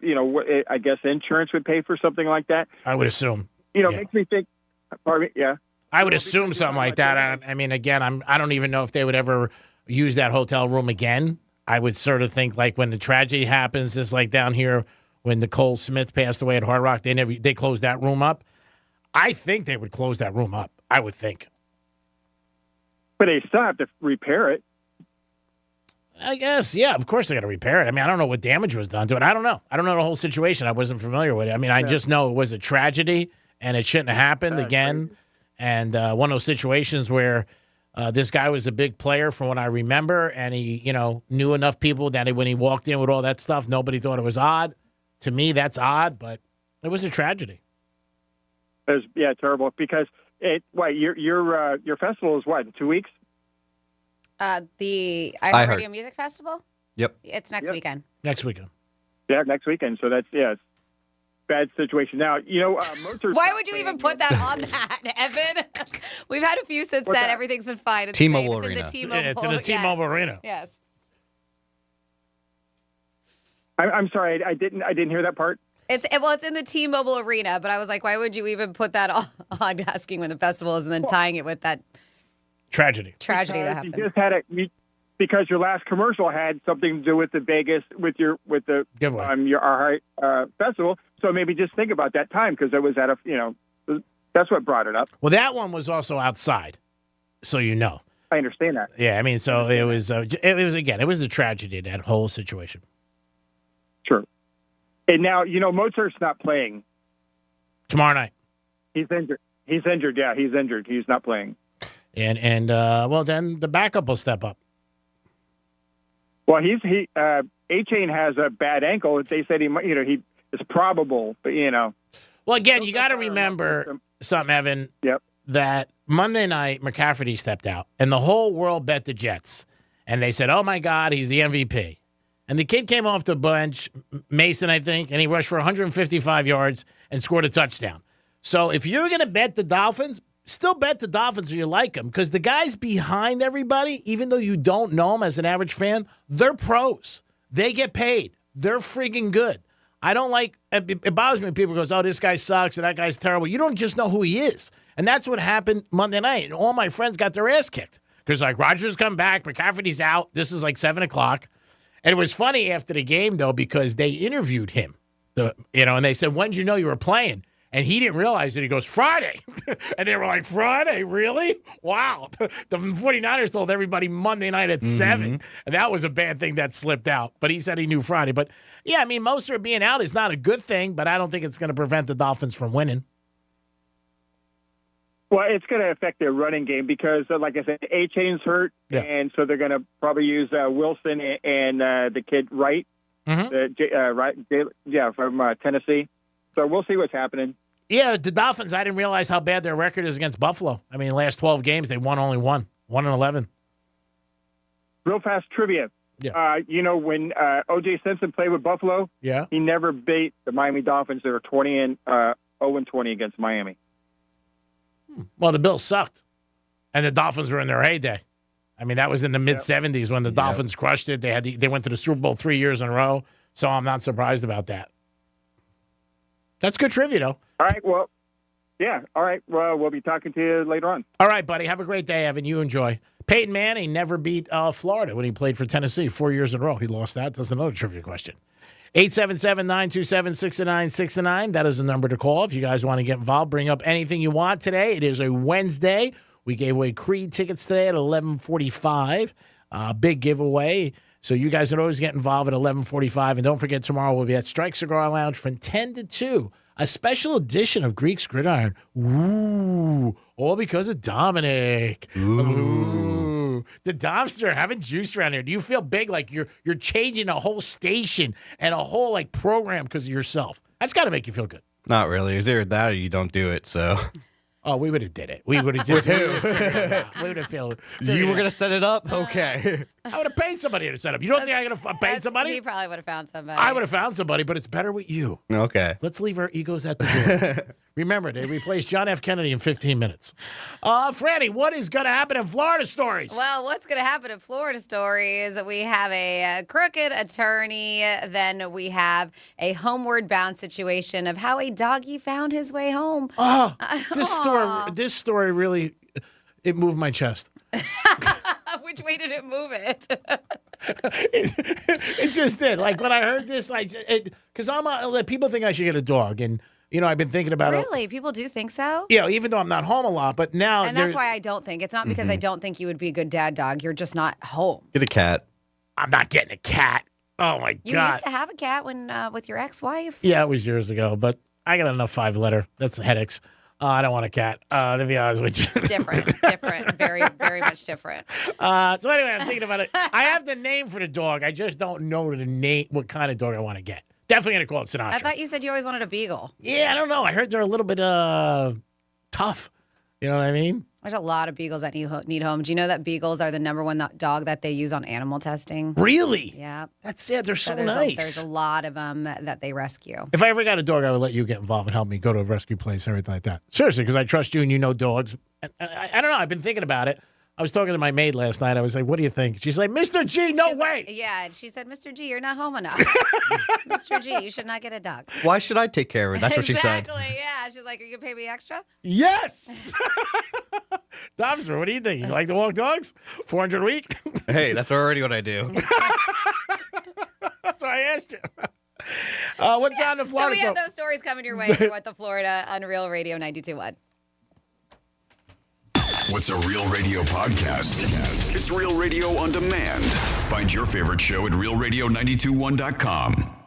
I guess insurance would pay for something like that. I would assume. Makes me think, pardon me, yeah. I would assume something like that. I mean, again, I don't even know if they would ever use that hotel room again. I would sort of think like when the tragedy happens, just like down here when Nicole Smith passed away at Hard Rock, they closed that room up. I think they would close that room up. I would think. But they still have to repair it. I guess, yeah, of course they got to repair it. I mean, I don't know what damage was done to it. I don't know. I don't know the whole situation. I wasn't familiar with it. I mean, I just know it was a tragedy and it shouldn't have happened again. Crazy. And one of those situations where this guy was a big player from what I remember, and he, knew enough people that when he walked in with all that stuff, nobody thought it was odd. To me, that's odd, but it was a tragedy. It was, terrible because your festival is what, in 2 weeks? The iHeartRadio Music Festival? Yep. It's next weekend. Next weekend. Yeah, next weekend. So that's, it's bad situation. Now, Mozart's Why would you even put that on that, Evan? We've had a few since then. Everything's been fine. It's T-Mobile Arena. It's in the T-Mobile Arena. Yes. I'm sorry, I didn't hear that part. It's in the T-Mobile Arena, but I was like, why would you even put that on asking when the festival is and then tying it with that tragedy that happened? You just had because your last commercial had something to do with the Vegas with your festival. So maybe just think about that time because it was at that's what brought it up. Well, that one was also outside, so I understand that. Yeah, I mean, so it was a tragedy, that whole situation. Sure. And now, Mozart's not playing. Tomorrow night. He's injured. Yeah, he's injured. He's not playing. And well, then the backup will step up. Well, A-Chain has a bad ankle. They said he is probable, but Well, again, you got to remember something, Evan. Yep. That Monday night, McCafferty stepped out, and the whole world bet the Jets. And they said, oh, my God, he's the MVP. And the kid came off the bench, Mason, I think, and he rushed for 155 yards and scored a touchdown. So if you're going to bet the Dolphins, still bet the Dolphins or you like them, because the guys behind everybody, even though you don't know them as an average fan, they're pros. They get paid. They're freaking good. I don't like it bothers me when people go, oh, this guy sucks and that guy's terrible. You don't just know who he is. And that's what happened Monday night. And all my friends got their ass kicked because, Rodgers come back, McCafferty's out. This is 7 o'clock. And it was funny after the game, though, because they interviewed him, and they said, when did you know you were playing? And he didn't realize it. He goes, Friday. And they were like, Friday? Really? Wow. The 49ers told everybody Monday night at 7. And that was a bad thing that slipped out. But he said he knew Friday. But, yeah, I mean, Mostert being out is not a good thing, but I don't think it's going to prevent the Dolphins from winning. Well, it's going to affect their running game because, like I said, A-Chain's hurt, and so they're going to probably use Wilson and the kid Wright, from Tennessee. So we'll see what's happening. Yeah, the Dolphins, I didn't realize how bad their record is against Buffalo. I mean, the last 12 games, they won only 1-11. Real fast trivia. Yeah. When O.J. Simpson played with Buffalo, he never beat the Miami Dolphins. They were 0-20 against Miami. Well, the Bills sucked, and the Dolphins were in their heyday. I mean, that was in the mid-'70s when the Dolphins crushed it. They went to the Super Bowl 3 years in a row, so I'm not surprised about that. That's good trivia, though. All right, well, yeah. All right, well, we'll be talking to you later on. All right, buddy. Have a great day, Evan. You enjoy. Peyton Manning never beat Florida when he played for Tennessee 4 years in a row. He lost that. That's another trivia question. 877-927-6969. That is the number to call if you guys want to get involved. Bring up anything you want today. It is a Wednesday. We gave away Creed tickets today at 11:45. Big giveaway. So you guys can always get involved at 11:45. And don't forget, tomorrow we'll be at Strike Cigar Lounge from 10 to 2. A special edition of Greek's Gridiron. Ooh. All because of Dominic. Ooh. The Domster having juice around here. Do you feel big like you're changing a whole station and a whole like program because of yourself? That's got to make you feel good. Not really. Is there that or you don't do it, so. Oh, we would have did it. We would have just. We would have filled. You were gonna set it up, okay? I would have paid somebody to set up. You don't think I'm gonna pay somebody? He probably would have found somebody. I would have found somebody, but it's better with you. Okay. Let's leave our egos at the door. Remember, they replaced John F. Kennedy in 15 minutes. Franny, what is going to happen in Florida stories? Well, what's going to happen in Florida stories? We have a crooked attorney. Then we have a homeward bound situation of how a doggy found his way home. Oh, this story really, it moved my chest. Which way did it move it? It just did. Like when I heard this, because people think I should get a dog, and I've been thinking about it. Really? People do think so? Yeah, even though I'm not home a lot, but now. And that's why I don't think. It's not because I don't think you would be a good dad dog. You're just not home. Get a cat. I'm not getting a cat. Oh, my God. You used to have a cat when with your ex-wife? Yeah, it was years ago, but I got enough 5-letter. That's headaches. I don't want a cat, to be honest with you. It's different. Very, very much different. So anyway, I'm thinking about it. I have the name for the dog. I just don't know the name, what kind of dog I want to get. Definitely going to call it Sinatra. I thought you said you always wanted a beagle. Yeah, I don't know. I heard they're a little bit tough. You know what I mean? There's a lot of beagles that need homes. Do you know that beagles are the #1 dog that they use on animal testing? Really? Yeah. That's it. They're so there's nice. There's a lot of them that they rescue. If I ever got a dog, I would let you get involved and help me go to a rescue place and everything like that. Seriously, because I trust you and you know dogs. I don't know. I've been thinking about it. I was talking to my maid last night. I was like, what do you think? She's like, Mr. G, no way. Yeah, she said, Mr. G, you're not home enough. Mr. G, you should not get a dog. Why should I take care of it? That's what she said. Exactly, yeah. She's like, are you going to pay me extra? Yes. Domster, what do you think? You like to walk dogs? 400 a week? Hey, that's already what I do. That's why I asked you. What's on the Florida? So we have those stories coming your way here at the Florida on Real Radio 92.1. What's a Real Radio podcast? It's Real Radio on demand. Find your favorite show at realradio921.com.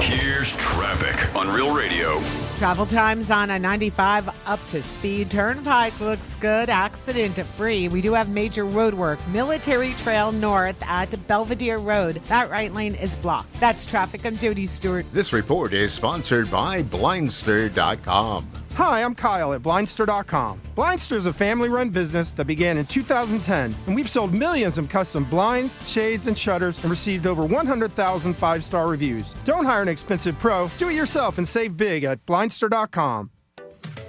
Here's traffic on Real Radio. Travel times on a 95 up to speed. Turnpike looks good, accident-free. We do have major road work. Military Trail North at Belvedere Road. That right lane is blocked. That's traffic. I'm Jody Stewart. This report is sponsored by Blindster.com. Hi, I'm Kyle at Blindster.com. Blindster is a family-run business that began in 2010, and we've sold millions of custom blinds, shades, and shutters and received over 100,000 five-star reviews. Don't hire an expensive pro. Do it yourself and save big at Blindster.com.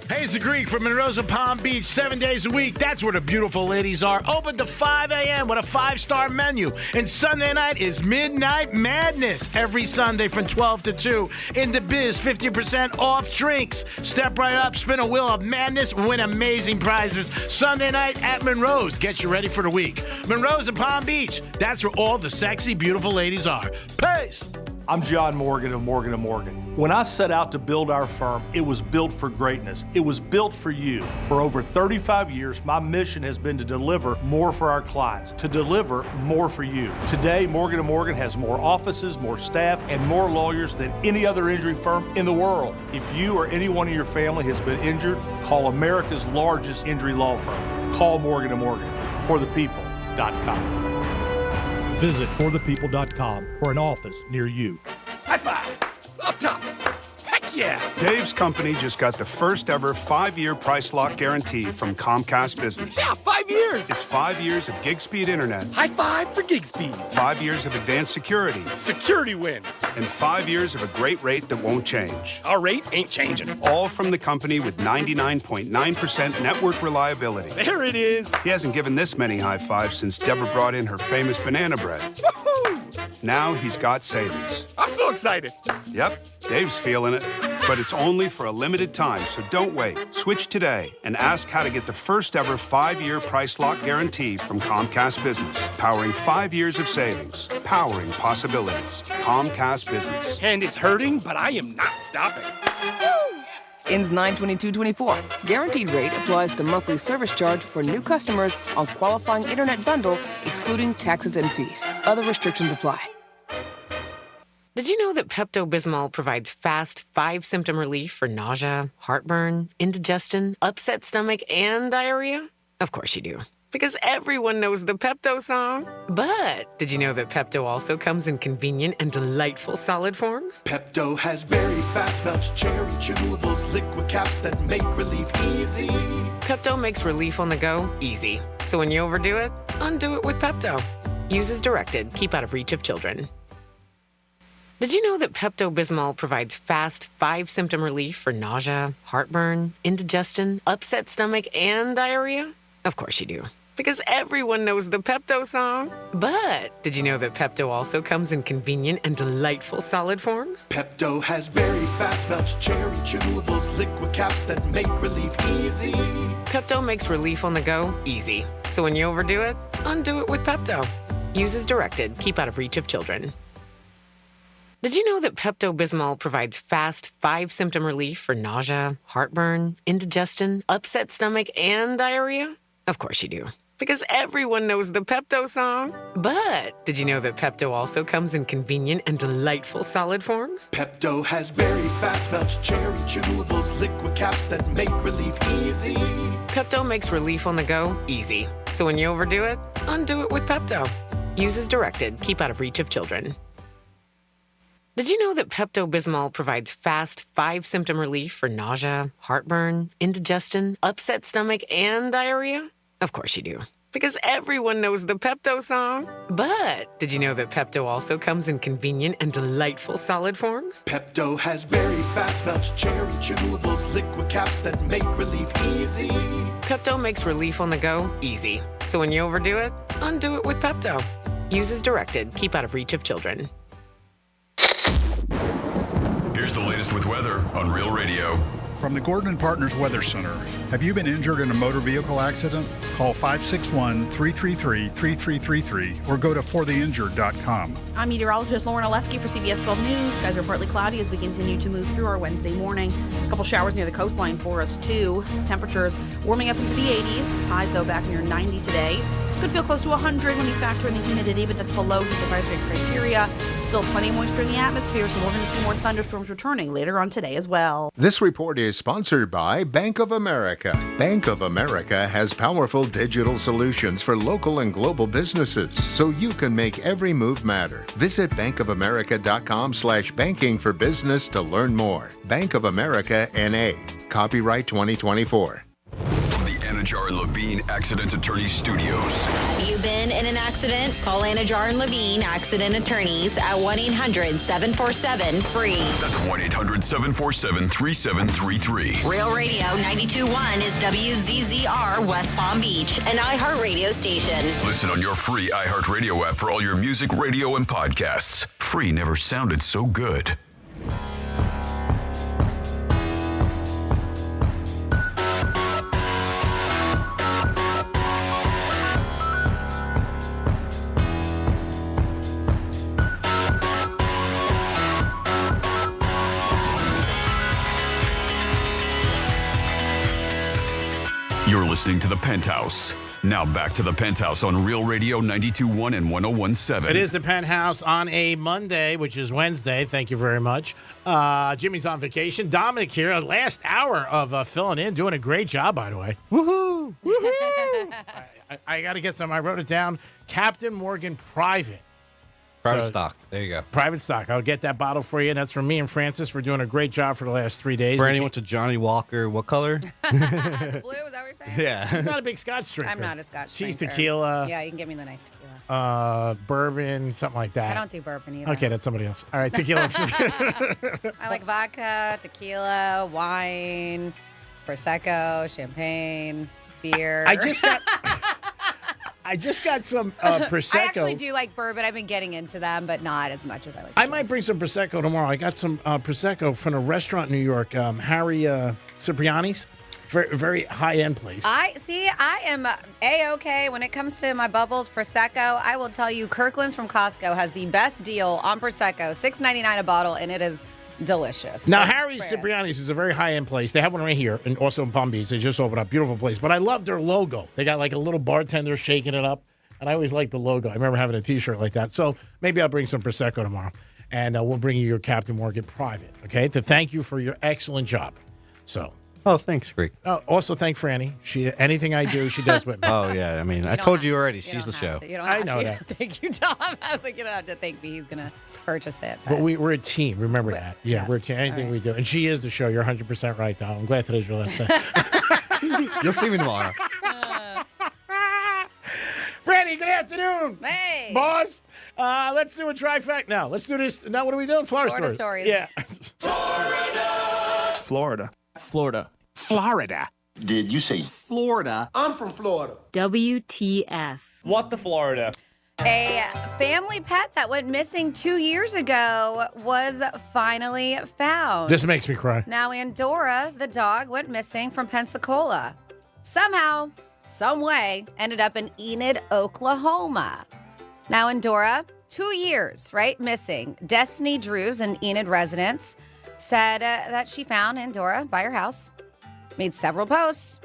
Hey, it's the Greek from Monroe's and Palm Beach, 7 days a week. That's where the beautiful ladies are. Open to 5 a.m. with a 5-star menu. And Sunday night is Midnight Madness. Every Sunday from 12 to 2. In the biz, 50% off drinks. Step right up, spin a wheel of madness, win amazing prizes. Sunday night at Monroe's. Get you ready for the week. Monroe's and Palm Beach. That's where all the sexy, beautiful ladies are. Peace. I'm John Morgan of Morgan & Morgan. When I set out to build our firm, it was built for greatness. It was built for you. For over 35 years, my mission has been to deliver more for our clients, to deliver more for you. Today, Morgan & Morgan has more offices, more staff, and more lawyers than any other injury firm in the world. If you or anyone in your family has been injured, call America's largest injury law firm. Call Morgan & Morgan. ForThePeople.com. Visit ForThePeople.com for an office near you. High five! Up top! Heck Heck yeah! Dave's company just got the first ever 5-year price lock guarantee from Comcast Business. Yeah, 5 years! It's 5 years of gig speed internet. High five for gig speed. 5 years of advanced security. Security win. And 5 years of a great rate that won't change. Our rate ain't changing. All from the company with 99.9% network reliability. There it is. He hasn't given this many high fives since Deborah brought in her famous banana bread. Woohoo! Now he's got savings. I'm so excited. Yep, Dave's feeling it. But it's only for a limited time, so don't wait. Switch today and ask how to get the first ever 5-year price lock guarantee from Comcast Business. Powering 5 years of savings. Powering possibilities. Comcast Business. And it's hurting, but I am not stopping. Ends 9/22/24. Guaranteed rate applies to monthly service charge for new customers on qualifying internet bundle, excluding taxes and fees. Other restrictions apply. Did you know that Pepto-Bismol provides fast 5-symptom relief for nausea, heartburn, indigestion, upset stomach, and diarrhea? Of course you do, because everyone knows the Pepto song. But did you know that Pepto also comes in convenient and delightful solid forms? Pepto has very fast melts, cherry chewables, liquid caps that make relief easy. Pepto makes relief on the go easy. So when you overdo it, undo it with Pepto. Use as directed. Keep out of reach of children. Did you know that Pepto-Bismol provides fast 5-symptom relief for nausea, heartburn, indigestion, upset stomach, and diarrhea? Of course you do, because everyone knows the Pepto song. But did you know that Pepto also comes in convenient and delightful solid forms? Pepto has very fast melts, cherry chewables, liquid caps that make relief easy. Pepto makes relief on the go easy. So when you overdo it, undo it with Pepto. Use as directed. Keep out of reach of children. Did you know that Pepto-Bismol provides fast 5-symptom relief for nausea, heartburn, indigestion, upset stomach, and diarrhea? Of course you do, because everyone knows the Pepto song. But did you know that Pepto also comes in convenient and delightful solid forms? Pepto has very fast melts, cherry chewables, liquid caps that make relief easy. Pepto makes relief on the go easy. So when you overdo it, undo it with Pepto. Use as directed. Keep out of reach of children. Did you know that Pepto-Bismol provides fast 5-symptom relief for nausea, heartburn, indigestion, upset stomach, and diarrhea? Of course you do, because everyone knows the Pepto song. But did you know that Pepto also comes in convenient and delightful solid forms? Pepto has very fast melts, cherry chewables, liquid caps that make relief easy. Pepto makes relief on the go easy. So when you overdo it, undo it with Pepto. Use as directed. Keep out of reach of children. Here's the latest with weather on Real Radio. From the Gordon & Partners Weather Center. Have you been injured in a motor vehicle accident? Call 561-333-3333 or go to fortheinjured.com. I'm meteorologist Lauren Oleski for CBS 12 News. Skies are partly cloudy as we continue to move through our Wednesday morning. A couple showers near the coastline for us, too. Temperatures warming up into the 80s. Highs, though, back near 90 today. Could feel close to 100 when you factor in the humidity, but that's below heat advisory criteria. Still plenty of moisture in the atmosphere, so we're going to see more thunderstorms returning later on today as well. This report is sponsored by Bank of America. Bank of America has powerful digital solutions for local and global businesses, so you can make every move matter. Visit bankofamerica.com/banking for business to learn more. Bank of America N.A. Copyright 2024. Anajar and Levine Accident Attorney Studios. You been in an accident? Call Anajar and Levine Accident Attorneys at 1-800-747-FREE. That's 1-800-747-3733. Real Radio 92.1 is WZZR West Palm Beach, an iHeartRadio station. Listen on your free iHeartRadio app for all your music, radio, and podcasts. Free never sounded so good. You're listening to The Penthouse. Now back to The Penthouse on Real Radio 92.1 and 101.7. It is The Penthouse on a Monday, which is Wednesday. Thank you very much. Jimmy's on vacation. Dominic here. Last hour of filling in. Doing a great job, by the way. Woohoo! Woohoo! I got to get some. I wrote it down. Captain Morgan Private. Private So- stock. There you go. Private stock. I'll get that bottle for you. And that's from me and Francis. We're doing a great job for the last 3 days. Brandy went to Johnny Walker. What color? Blue, is that what you're saying? Yeah. I'm not a big Scotch drinker. I'm not a Scotch Cheese drinker. tequila. Yeah, you can give me the nice tequila. Bourbon, something like that. I don't do bourbon either. Okay, that's somebody else. All right, tequila. I like vodka, tequila, wine, Prosecco, champagne, beer. I just got some Prosecco. I actually do like bourbon. I've been getting into them, but not as much as I like. I might bring some Prosecco tomorrow. I got some Prosecco from a restaurant in New York, Harry Cipriani's. Very, very high-end place. I am A-okay when it comes to my bubbles, Prosecco. I will tell you, Kirkland's from Costco has the best deal on Prosecco, $6.99 a bottle, and it is delicious. Now, Like, Harry brand. Cipriani's is a very high-end place. They have one right here, and also in Palm Beach. They just opened up. Beautiful place. But I love their logo. They got like a little bartender shaking it up, and I always like the logo. I remember having a T-shirt like that. So maybe I'll bring some Prosecco tomorrow, and we'll bring you your Captain Morgan private, okay, to thank you for your excellent job. So. Oh, thanks, Greek. Also, thank Franny. Anything I do, she does with me. Oh, yeah. I mean, I told you already. She's the show. You don't I have know to. that. Thank you, Tom. I was like, you don't have to thank me. He's going to purchase it. But we're a team. Remember that. Yeah, yes. we're a team. Anything we do. And she is the show. You're 100% right, Tom. I'm glad today's your last day. You'll see me tomorrow. Franny, good afternoon. Hey. Boss. Let's do a trifecta. Now, let's do this. Now, what are we doing? Florida stories. Yeah. Florida. Florida. Did you say Florida? I'm from Florida? WTF. What the Florida? A family pet that went missing 2 years ago was finally found. This makes me cry. Now, Andorra, the dog, went missing from Pensacola. Somehow, some way, ended up in Enid, Oklahoma. Now, Andorra, 2 years, right, missing. Destiny Drews, an Enid resident, said that she found Andorra by her house, made several posts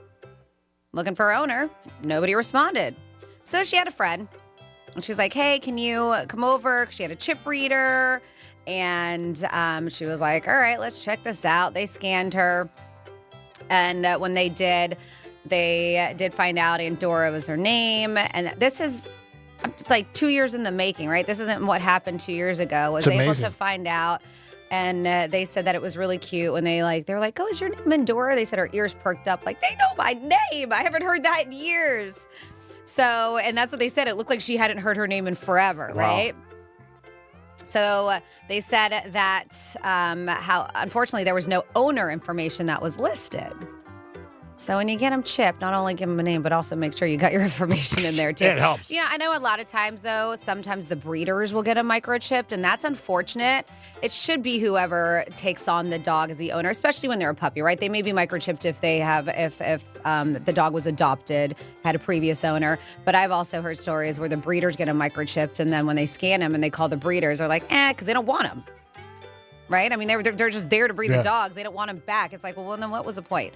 looking for her owner. Nobody responded. So she had a friend, and she was like, hey, can you come over? 'Cause she had a chip reader, and she was like, all right, let's check this out. They scanned her, and when they did find out Andorra was her name, and this is like 2 years in the making, right? This isn't what happened 2 years ago. Was It's able amazing. to find out. And they said that it was really cute when they were like, oh, is your name Andorra? They said her ears perked up like, they know my name. I haven't heard that in years. So, and that's what they said. It looked like she hadn't heard her name in forever, Wow. right? So they said that how, unfortunately, there was no owner information that was listed. So when you get them chipped, not only give them a name, but also make sure you got your information in there too. It helps. You know, I know a lot of times though, sometimes the breeders will get them microchipped, and that's unfortunate. It should be whoever takes on the dog as the owner, especially when they're a puppy, right? They may be microchipped if they have, if the dog was adopted, had a previous owner. But I've also heard stories where the breeders get them microchipped, and then when they scan them and they call the breeders, they're like, because they don't want them. Right? I mean, they're just there to breed Yeah. the dogs. They don't want them back. It's like, well, then what was the point?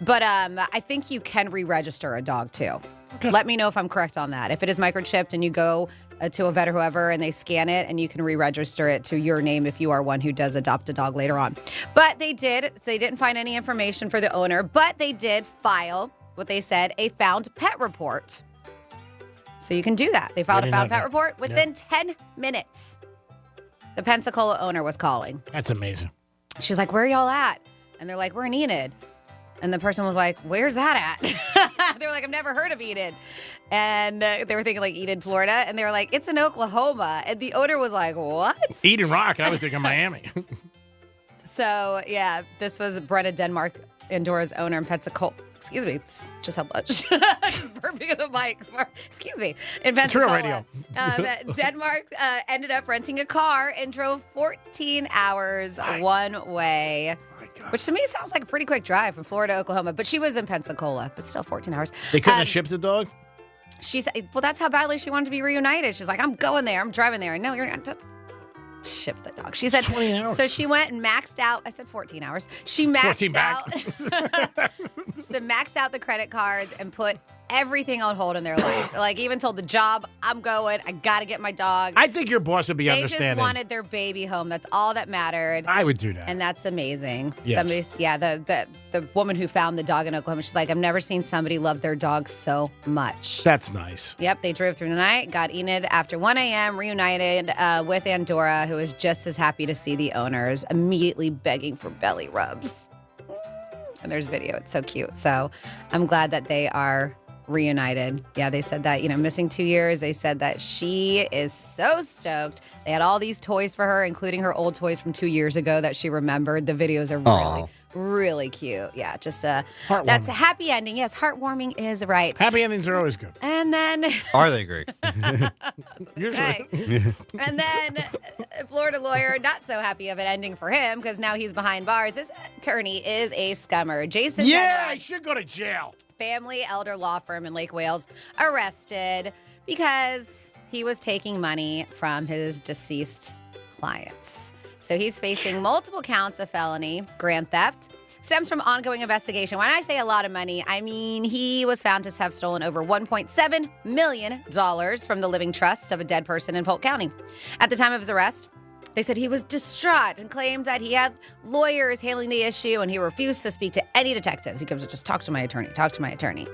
But I think you can re-register a dog too. Okay. Let me know if I'm correct on that. If it is microchipped and you go to a vet or whoever and they scan it, and you can re-register it to your name if you are one who does adopt a dog later on. But they didn't find any information for the owner, but they did file what they said, a found pet report. So you can do that. They filed I a did found not pet know. report within 10 minutes. The Pensacola owner was calling. That's amazing. She's like, where are y'all at? And they're like, we're in Enid. And the person was like, where's that at? They were like, I've never heard of Enid. And they were thinking like Enid, Florida. And they were like, it's in Oklahoma. And the owner was like, what? Eden Rock. I was thinking Miami. So, yeah, this was Brenna Denmark, Andorra's owner in Pensacola. Excuse me, just had lunch. Just burping in the mic. Excuse me. In It's real Pensacola. radio. Denmark ended up renting a car and drove 14 hours one way. Which to me sounds like a pretty quick drive from Florida to Oklahoma. But she was in Pensacola, but still 14 hours. They couldn't have shipped the dog? She said, well, that's how badly she wanted to be reunited. She's like, I'm going there. I'm driving there. And no, you're not. Ship the dog. She said 20 hours. So she went and maxed out. I said 14 hours. She maxed 14 back. out. She said maxed out the credit cards and put everything on hold in their life. Like, even told the job, I'm going. I got to get my dog. I think your boss would be They understanding. just wanted their baby home. That's all that mattered. I would do that. And that's amazing. Yes. The woman who found the dog in Oklahoma, she's like, I've never seen somebody love their dog so much. That's nice. Yep, they drove through the night, got Enid after 1 a.m., reunited with Andorra, who was just as happy to see the owners, immediately begging for belly rubs. And there's video. It's so cute. So I'm glad that they are reunited. Yeah, they said that, missing 2 years. They said that she is so stoked. They had all these toys for her, including her old toys from 2 years ago that she remembered. The videos are really, really cute. Yeah, just that's a happy ending. Yes, heartwarming is right. Happy endings are always good. And then Are they great? Usually. And then Florida lawyer, not so happy of an ending for him because now he's behind bars. This attorney is a scummer. Jason Yeah, Penrod, I should go to jail. family elder law firm in Lake Wales, arrested because he was taking money from his deceased clients. So he's facing multiple counts of felony grand theft. Stems from ongoing investigation. When I say a lot of money, I mean he was found to have stolen over $1.7 million from the living trust of a dead person in Polk County. At the time of his arrest, they said he was distraught and claimed that he had lawyers handling the issue and he refused to speak to any detectives. He goes, just talk to my attorney.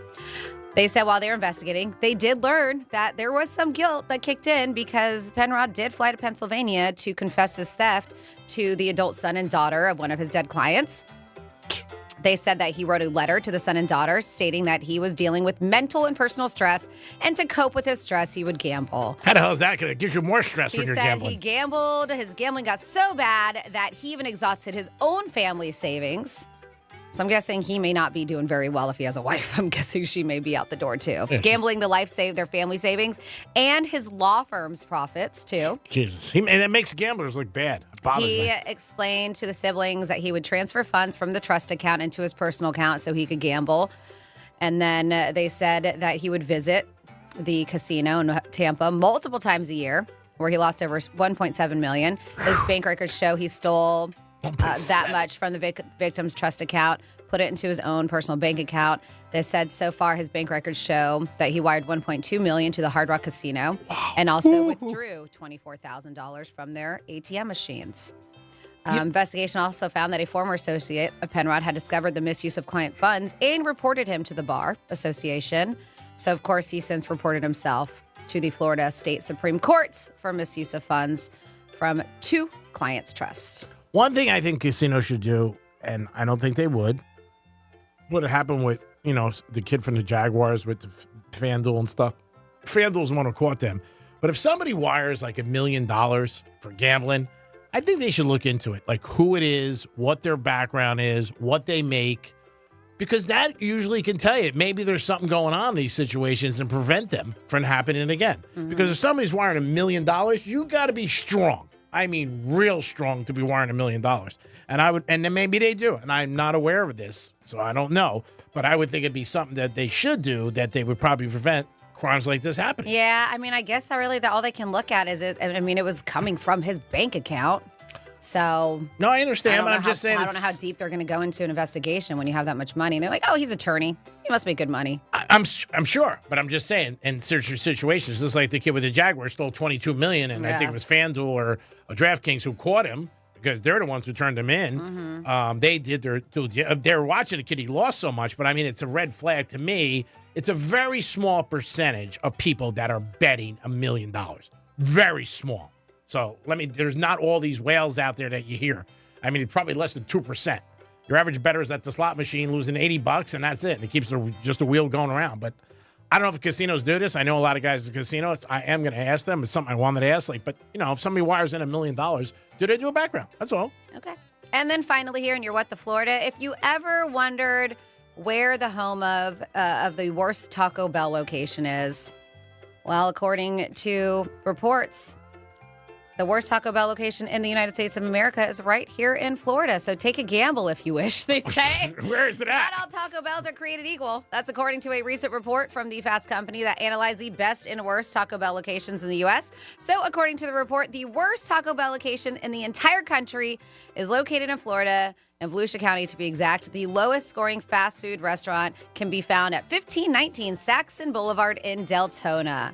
They said while they were investigating, they did learn that there was some guilt that kicked in because Penrod did fly to Pennsylvania to confess his theft to the adult son and daughter of one of his dead clients. They said that he wrote a letter to the son and daughter stating that he was dealing with mental and personal stress, and to cope with his stress, he would gamble. How the hell is that going to give you more stress when you're He said gambling? he gambled. His gambling got so bad that he even exhausted his own family savings. So I'm guessing he may not be doing very well if he has a wife. I'm guessing she may be out the door too. Yeah. Gambling their family savings and his law firm's profits too. Jesus. And that makes gamblers look bad. It bothers He me. explained to the siblings that he would transfer funds from the trust account into his personal account so he could gamble. And then they said that he would visit the casino in Tampa multiple times a year, where he lost over $1.7 million. His bank records show he stole that much from the victim's trust account, put it into his own personal bank account. They said so far his bank records show that he wired $1.2 million to the Hard Rock Casino and also withdrew $24,000 from their ATM machines. Investigation also found that a former associate of Penrod had discovered the misuse of client funds and reported him to the Bar Association. So, of course, he since reported himself to the Florida State Supreme Court for misuse of funds from 2 clients' trusts. One thing I think casinos should do, and I don't think they would, what happened with, the kid from the Jaguars with the FanDuel and stuff. FanDuel's the one who caught them. But if somebody wires like $1 million for gambling, I think they should look into it. Like who it is, what their background is, what they make. Because that usually can tell you maybe there's something going on in these situations and prevent them from happening again. Because if somebody's wiring $1 million, you got to be strong. I mean, real strong to be wiring $1 million. And then maybe they do. And I'm not aware of this, so I don't know. But I would think it'd be something that they should do that they would probably prevent crimes like this happening. Yeah, I mean, I guess that really all they can look at is it was coming from his bank account. So no, I understand, but I'm just saying I don't know how deep they're going to go into an investigation when you have that much money. And they're like, oh, he's attorney. He must make good money. I'm sure, but I'm just saying, in certain situations, just like the kid with the Jaguar stole $22 million, and I think it was FanDuel or DraftKings who caught him because they're the ones who turned him in. They did they were watching the kid. He lost so much, but I mean, it's a red flag to me. It's a very small percentage of people that are betting $1 million. Very small. So there's not all these whales out there that you hear. I mean, it's probably less than 2%. Your average bettor is at the slot machine losing $80 and that's it. And it keeps just a wheel going around. But I don't know if casinos do this. I know a lot of guys at casinos. I am going to ask them. It's something I wanted to ask. If somebody wires in $1 million, do they do a background? That's all. Okay. And then finally here in your What the Florida, if you ever wondered where the home of the worst Taco Bell location is, well, according to reports, the worst Taco Bell location in the United States of America is right here in Florida. So take a gamble if you wish, they say. Where is it at? Not all Taco Bells are created equal. That's according to a recent report from the Fast Company that analyzed the best and worst Taco Bell locations in the U.S. So according to the report, the worst Taco Bell location in the entire country is located in Florida in Volusia County to be exact. The lowest scoring fast food restaurant can be found at 1519 Saxon Boulevard in Deltona.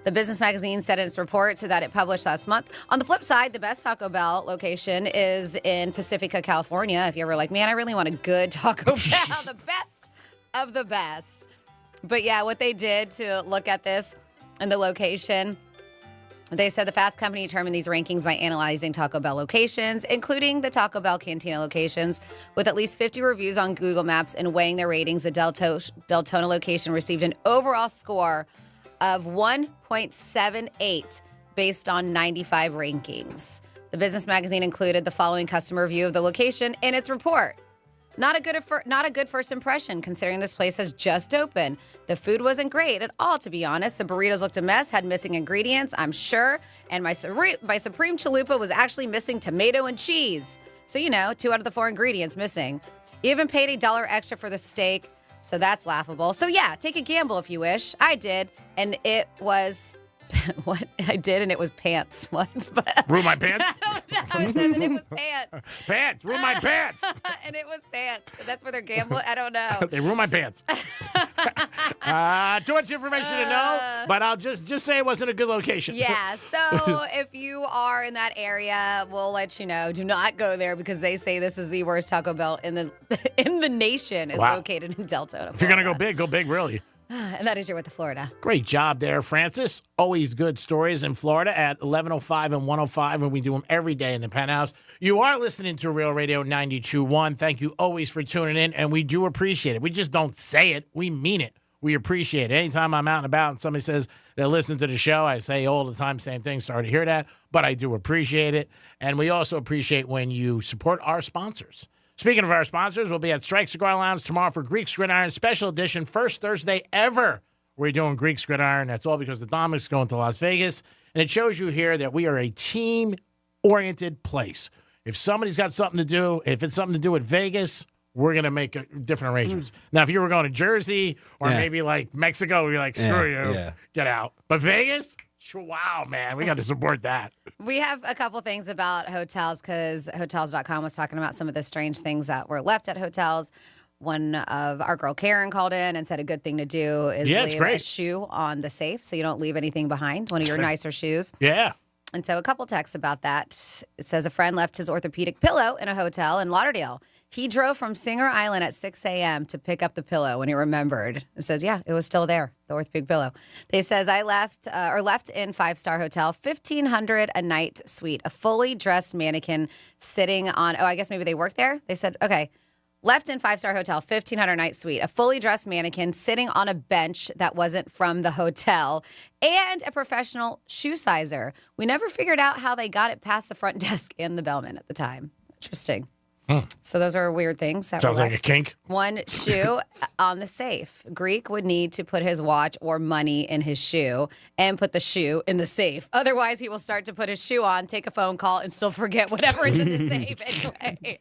The Business Magazine said in its report that it published last month. On the flip side, the best Taco Bell location is in Pacifica, California. If you're ever like, man, I really want a good Taco Bell, the best of the best. But yeah, what they did to look at this and the location, they said the Fast Company determined these rankings by analyzing Taco Bell locations, including the Taco Bell Cantina locations, with at least 50 reviews on Google Maps and weighing their ratings. The Deltona location received an overall score of 1.78 based on 95 rankings. The Business Magazine included the following customer review of the location in its report. Not a good first impression, considering this place has just opened. The food wasn't great at all, to be honest. The burritos looked a mess, had missing ingredients, I'm sure. And my Supreme Chalupa was actually missing tomato and cheese. So, 2 out of the 4 ingredients missing. Even paid $1 extra for the steak, so that's laughable. So, yeah, take a gamble if you wish. I did, and it was... What? I did, and it was pants. What? Ruin my pants? I don't know. It says that it was pants. Pants. Ruin my pants. And it was pants. That's where they're gambling. I don't know. They ruined my pants. Too much information to know, but I'll just say it wasn't a good location. Yeah, so if you are in that area, we'll let you know. Do not go there because they say this is the worst Taco Bell in the nation. It's located in Deltona, Florida. If you're going to go big, really. And that is your With the Florida. Great job there, Francis. Always good stories in Florida at 11:05 and 105, and we do them every day in the Penthouse. You are listening to Real Radio 92.1. Thank you always for tuning in, and we do appreciate it. We just don't say it. We mean it. We appreciate it. Anytime I'm out and about and somebody says they listen to the show, I say all the time, same thing. Sorry to hear that, but I do appreciate it. And we also appreciate when you support our sponsors. Speaking of our sponsors, we'll be at Strike Cigar Lounge tomorrow for Greek's Gridiron Special Edition, first Thursday ever. We're doing Greek's Gridiron. That's all because the Dominic's going to Las Vegas. And it shows you here that we are a team-oriented place. If somebody's got something to do, if it's something to do with Vegas, we're going to make different arrangements. Now, if you were going to Jersey or maybe like Mexico, we'd be like, screw you, get out. But Vegas? Wow, man, we got to support that. We have a couple things about hotels because Hotels.com was talking about some of the strange things that were left at hotels. One of our girl Karen called in and said a good thing to do is leave a shoe on the safe so you don't leave anything behind, one of your nicer shoes. Yeah. And so a couple texts about that. It says a friend left his orthopedic pillow in a hotel in Lauderdale. He drove from Singer Island at 6 a.m. to pick up the pillow when he remembered. It says, yeah, it was still there, the orthopedic pillow. They says, I left in 5-star hotel, $1,500 a night suite, a fully dressed mannequin sitting on, I guess maybe they work there. They said, okay, left in 5-star hotel, $1,500 night suite, a fully dressed mannequin sitting on a bench that wasn't from the hotel, and a professional shoe sizer. We never figured out how they got it past the front desk and the bellman at the time. Interesting. So those are weird things. That sounds like a kink. One shoe on the safe. Greek would need to put his watch or money in his shoe and put the shoe in the safe. Otherwise, he will start to put his shoe on, take a phone call, and still forget whatever is in the safe anyway.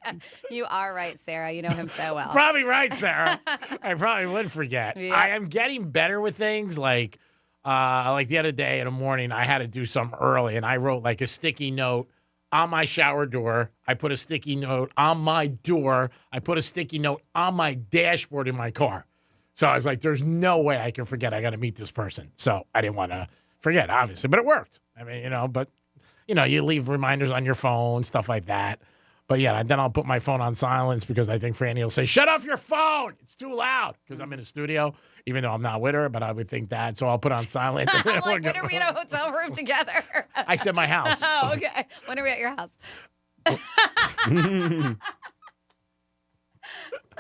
You are right, Sarah. You know him so well. Probably right, Sarah. I probably would forget. Yeah. I am getting better with things like the other day in the morning, I had to do something early, and I wrote like a sticky note on my shower door. I put a sticky note on my door. I put a sticky note on my dashboard in my car. So I was like, there's no way I can forget I got to meet this person. So I didn't want to forget, obviously, but it worked. I mean, you leave reminders on your phone, stuff like that. But yeah, then I'll put my phone on silence because I think Franny will say, shut off your phone. It's too loud because I'm in a studio, even though I'm not with her, but I would think that. So I'll put on silent. I'm like, when are we in a hotel room together? I said my house. Oh, okay. When are we at your house?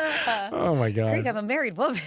Oh, my God. Greek, I'm a married woman.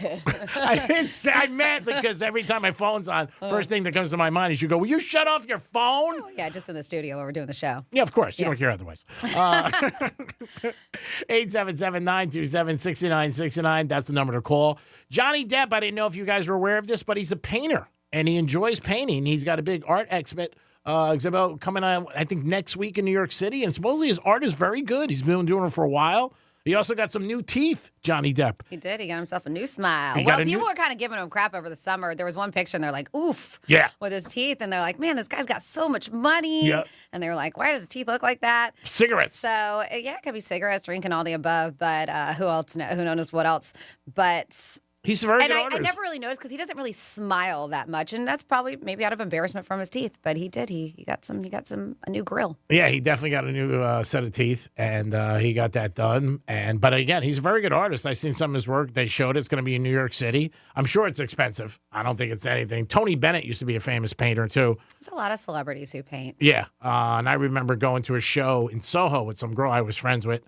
I meant because every time my phone's on, first thing that comes to my mind is you go, will you shut off your phone? Oh, yeah, just in the studio while we're doing the show. Yeah, of course. You don't care otherwise. 877-927-6969. That's the number to call. Johnny Depp, I didn't know if you guys were aware of this, but he's a painter, and he enjoys painting. He's got a big art exhibit coming on, I think, next week in New York City, and supposedly his art is very good. He's been doing it for a while. He also got some new teeth, Johnny Depp. He did. He got himself a new smile. He Well, got a people new- were kind of giving him crap over the summer. There was one picture, and they're like, oof, Yeah. with his teeth. And they're like, man, this guy's got so much money. Yep. And they were like, why does his teeth look like that? Cigarettes. So, yeah, it could be cigarettes, drinking, all the above. But who else? Who knows what else? But... He's a very good I artist. never really noticed because he doesn't really smile that much, and that's probably maybe out of embarrassment from his teeth. But he did. He got a new grill. Yeah, he definitely got a new set of teeth, and he got that done. But again, he's a very good artist. I've seen some of his work. They showed it's going to be in New York City. I'm sure it's expensive. I don't think it's anything. Tony Bennett used to be a famous painter too. There's a lot of celebrities who paint. Yeah, and I remember going to a show in Soho with some girl I was friends with.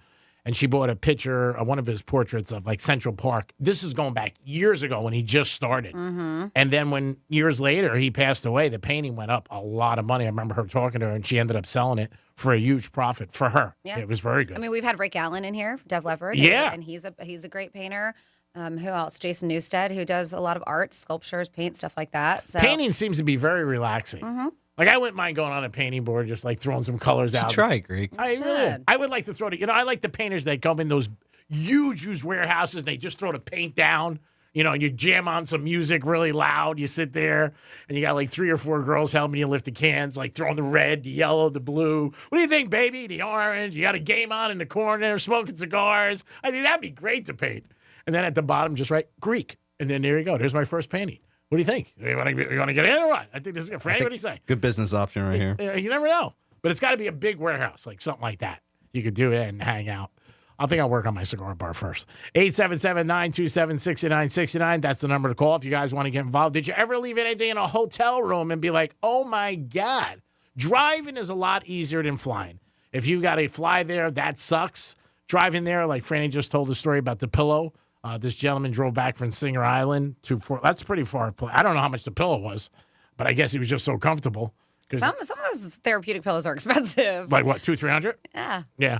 And she bought a picture of one of his portraits of like Central Park. This is going back years ago when he just started. Mm-hmm. And then when years later he passed away, the painting went up a lot of money. I remember her talking to her, and she ended up selling it for a huge profit for her. Yeah. It was very good. I mean, we've had Rick Allen in here, Def Leppard. Yeah. And he's a great painter. Who else? Jason Newsted, who does a lot of art, sculptures, paint, stuff like that. So Painting seems to be very relaxing. Mm-hmm. Like I wouldn't mind going on a painting board, just like throwing some colors out. Try, Greek. I would like to throw it. I like the painters that come in those huge warehouses. And they just throw the paint down. And you jam on some music really loud. You sit there, and you got like 3 or 4 girls helping you lift the cans, like throwing the red, the yellow, the blue. What do you think, baby? The orange. You got a game on in the corner, smoking cigars. I think that'd be great to paint. And then at the bottom, just write Greek. And then there you go. There's my first painting. What do you think? You want to get in or what? I think this is good. Franny, what do you say? Good business option right here. You never know. But it's got to be a big warehouse, like something like that. You could do it and hang out. I think I'll work on my cigar bar first. 877-927-6969. That's the number to call if you guys want to get involved. Did you ever leave anything in a hotel room and be like, oh, my God? Driving is a lot easier than flying. If you got to fly there, that sucks. Driving there, like Franny just told the story about the pillow. This gentleman drove back from Singer Island to Fort. That's pretty far. I don't know how much the pillow was, but I guess he was just so comfortable. some of those therapeutic pillows are expensive. Like what, $200-300? Yeah. Yeah.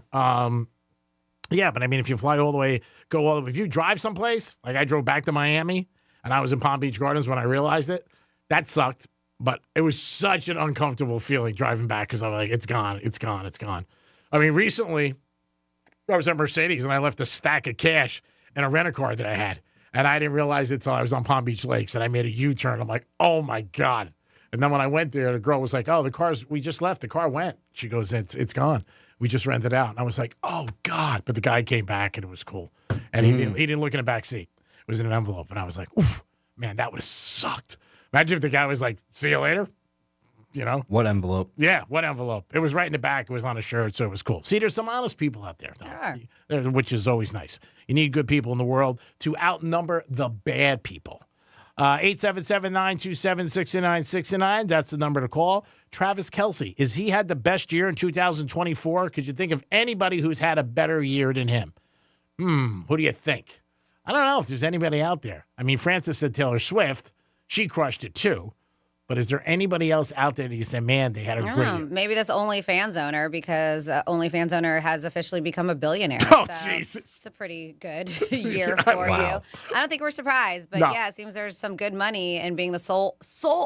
Yeah, but I mean, if you fly all the way, if you drive someplace, like I drove back to Miami, and I was in Palm Beach Gardens when I realized it, that sucked. But it was such an uncomfortable feeling driving back because I was like, it's gone. I mean, recently, I was at Mercedes, and I left a stack of cash in a rent-a-car that I had. And I didn't realize it until I was on Palm Beach Lakes, and I made a U-turn. I'm like, oh, my God. And then when I went there, the girl was like, oh, we just left. The car went. She goes, it's gone. We just rented out. And I was like, oh, God. But the guy came back, and it was cool. And he didn't look in the back seat. It was in an envelope. And I was like, oof, man, that would have sucked. Imagine if the guy was like, see you later. What envelope? Yeah, what envelope? It was right in the back. It was on a shirt, so it was cool. See, there's some honest people out there, which is always nice. You need good people in the world to outnumber the bad people. 877-927-6969. That's the number to call. Travis Kelce, has he had the best year in 2024? Could you think of anybody who's had a better year than him? Who do you think? I don't know if there's anybody out there. I mean, Francis said Taylor Swift. She crushed it too. But is there anybody else out there that you say, man, they had a great year? Maybe this OnlyFans owner, because OnlyFans owner has officially become a billionaire. Oh, so Jesus. It's a pretty good year for you. I don't think we're surprised, but yeah, it seems there's some good money in being the sole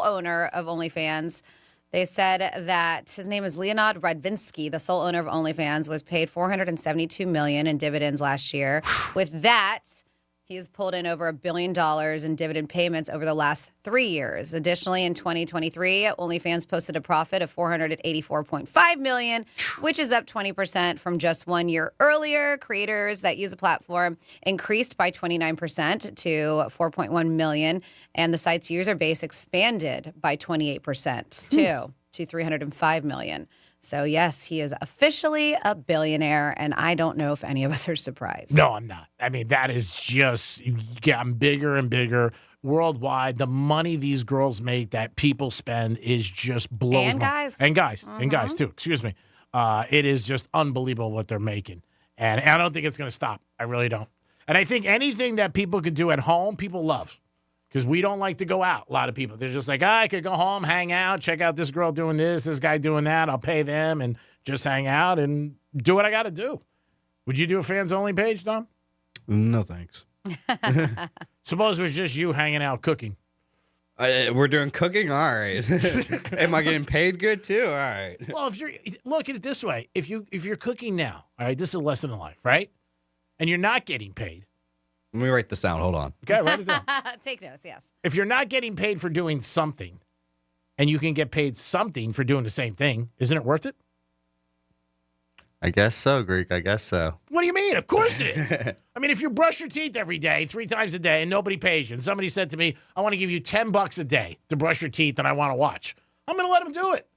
owner of OnlyFans. They said that his name is Leonid Radvinsky, the sole owner of OnlyFans, was paid $472 million in dividends last year. With that, he has pulled in over $1 billion in dividend payments over the last 3 years. Additionally, in 2023, OnlyFans posted a profit of $484.5 million, which is up 20% from just 1 year earlier. Creators that use the platform increased by 29% to 4.1 million, and the site's user base expanded by 28% to 305 million. So, yes, he is officially a billionaire, and I don't know if any of us are surprised. No, I'm not. I mean, that is just getting bigger and bigger worldwide. The money these girls make that people spend is just blows And my... guys. And guys. And guys, too. Excuse me. It is just unbelievable what they're making. And I don't think it's going to stop. I really don't. And I think anything that people can do at home, people love. Because we don't like to go out, a lot of people. They're just like, I could go home, hang out, check out this girl doing this guy doing that. I'll pay them and just hang out and do what I got to do. Would you do a fans-only page, Dom? No, thanks. Suppose it was just you hanging out cooking. We're doing cooking? All right. Am I getting paid good, too? All right. Well, look at it this way. If you're cooking now, all right, this is a lesson in life, right? and you're not getting paid. Let me write this down. Hold on. Okay, write it down. Take notes, yes. If you're not getting paid for doing something and you can get paid something for doing the same thing, isn't it worth it? I guess so, Greek. I guess so. What do you mean? Of course it is. I mean, if you brush your teeth every day, 3 times a day, and nobody pays you, and somebody said to me, I want to give you $10 a day to brush your teeth and I want to watch, I'm going to let them do it.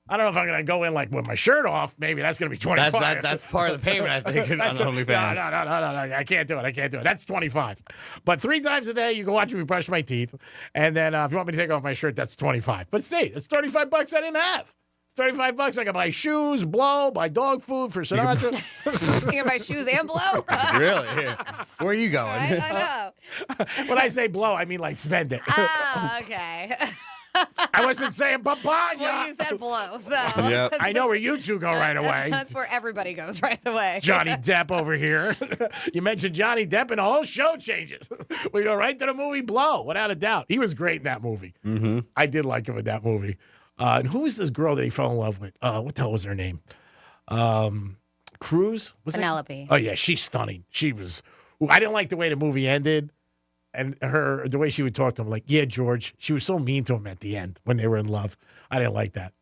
I don't know if I'm going to go in like with my shirt off. Maybe that's going to be 25. That's part of the payment, I think, on OnlyFans. No. I can't do it. That's 25. But 3 times a day, you can watch me brush my teeth. And then if you want me to take off my shirt, that's 25. But see, it's $35 I didn't have. It's $35. I can buy shoes, blow, buy dog food for Sinatra. You can buy shoes and blow? Really? Yeah. Where are you going? I know. When I say blow, I mean like spend it. Oh, okay. I wasn't saying papaya. Well, you said blow, so. Yep. I know where you two go right away. That's where everybody goes right away. Johnny Depp over here. You mentioned Johnny Depp and the whole show changes. We go right to the movie Blow, without a doubt. He was great in that movie. Mm-hmm. I did like him in that movie. And who was this girl that he fell in love with? What the hell was her name? Cruz? Was it? Penelope. Oh, yeah, she's stunning. She was. I didn't like the way the movie ended. And the way she would talk to him, like, yeah, George. She was so mean to him at the end when they were in love. I didn't like that.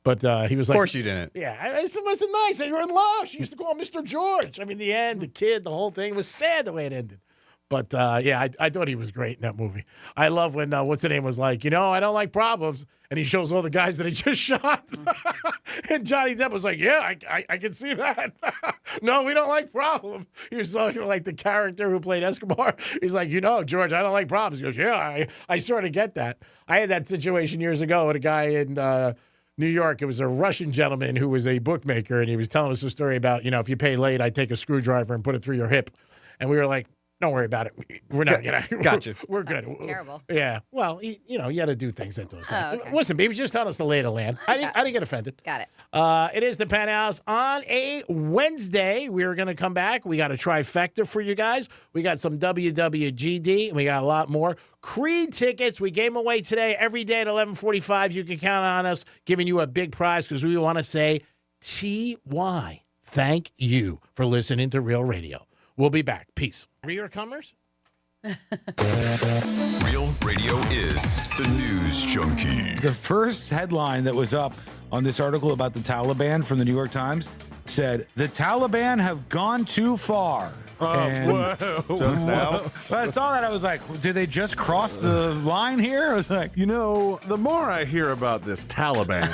But he was like, of course you didn't. Yeah, it wasn't nice. They were in love. She used to call him Mr. George. I mean, the end, the kid, the whole thing was sad the way it ended. But, yeah, I thought he was great in that movie. I love when, what's the name, was like, I don't like problems. And he shows all the guys that he just shot. And Johnny Depp was like, yeah, I can see that. No, we don't like problems. He was talking like the character who played Escobar. He's like, George, I don't like problems. He goes, yeah, I sort of get that. I had that situation years ago with a guy in New York. It was a Russian gentleman who was a bookmaker. And he was telling us a story about, if you pay late, I take a screwdriver and put it through your hip. And we were like, don't worry about it. We're not going to. Gotcha. We're good. Terrible. Yeah. Well, you got to do things at those times. Oh, okay. Listen, he was just telling us the lay of the land. I didn't get offended. Got it. It is the Penthouse on a Wednesday. We're going to come back. We got a trifecta for you guys. We got some WWGD, and we got a lot more. Creed tickets. We gave them away today. Every day at 11:45. You can count on us giving you a big prize because we want to say TY. Thank you for listening to Real Radio. We'll be back. Peace. Rear-comers? Real Radio is the news junkie. The first headline that was up on this article about the Taliban from the New York Times said, the Taliban have gone too far. Just now? I saw that. I was like, did they just cross the line here? I was like, the more I hear about this Taliban.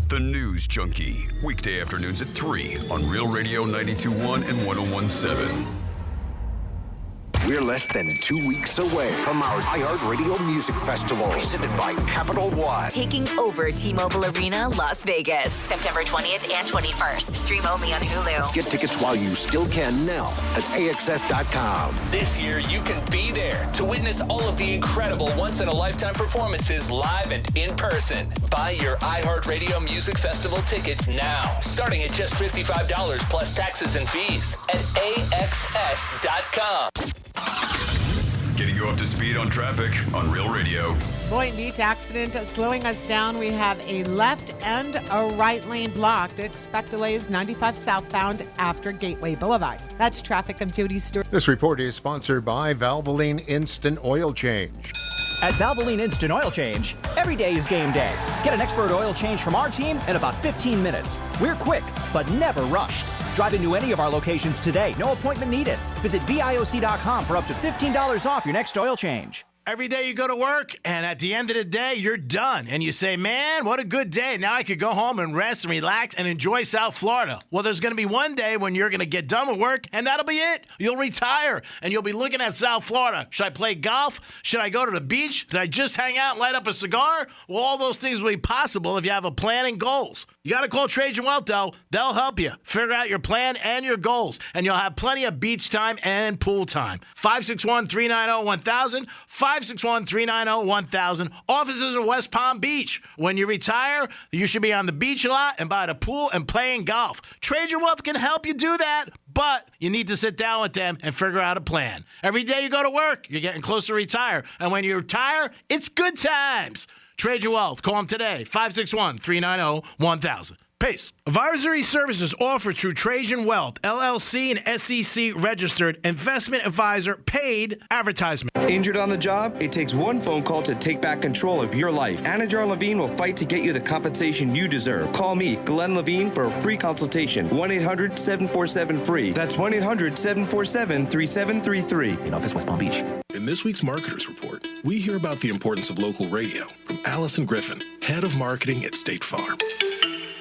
The News Junkie. Weekday afternoons at 3 on Real Radio 92.1 and 101.7. We're less than 2 weeks away from our iHeartRadio Music Festival, presented by Capital One. Taking over T-Mobile Arena, Las Vegas, September 20th and 21st. Stream only on Hulu. Get tickets while you still can now at AXS.com. This year, you can be there to witness all of the incredible once-in-a-lifetime performances live and in person. Buy your iHeartRadio Music Festival tickets now, starting at just $55 plus taxes and fees at AXS.com. Getting you up to speed on traffic on Real Radio. Boynton Beach accident slowing us down. We have a left and a right lane blocked. Expect delays 95 southbound after Gateway Boulevard. That's traffic. I'm Jody Stewart. This report is sponsored by Valvoline Instant Oil Change. At Valvoline Instant Oil Change, every day is game day. Get an expert oil change from our team in about 15 minutes. We're quick, but never rushed. Drive into any of our locations today. No appointment needed. Visit VIOC.com for up to $15 off your next oil change. Every day you go to work, and at the end of the day, you're done. And you say, man, what a good day. Now I could go home and rest and relax and enjoy South Florida. Well, there's going to be one day when you're going to get done with work, and that'll be it. You'll retire, and you'll be looking at South Florida. Should I play golf? Should I go to the beach? Should I just hang out and light up a cigar? Well, all those things will be possible if you have a plan and goals. You got to call Trajan Wealth, though. They'll help you figure out your plan and your goals, and you'll have plenty of beach time and pool time. 561-390-1000, 561-390-1000. Offices in West Palm Beach. When you retire, you should be on the beach a lot and by the pool and playing golf. Trajan Wealth can help you do that, but you need to sit down with them and figure out a plan. Every day you go to work, you're getting close to retire, and when you retire, it's good times. Trade your wealth. Call them today, 561-390-1000. Pace. Advisory services offered through Trajan Wealth, LLC, and SEC registered investment advisor, paid advertisement. Injured on the job? It takes one phone call to take back control of your life. Anajar Levine will fight to get you the compensation you deserve. Call me, Glenn Levine, for a free consultation. 1-800-747-FREE. That's 1-800-747-3733. In office, West Palm Beach. In this week's Marketers Report, we hear about the importance of local radio from Allison Griffin, head of marketing at State Farm.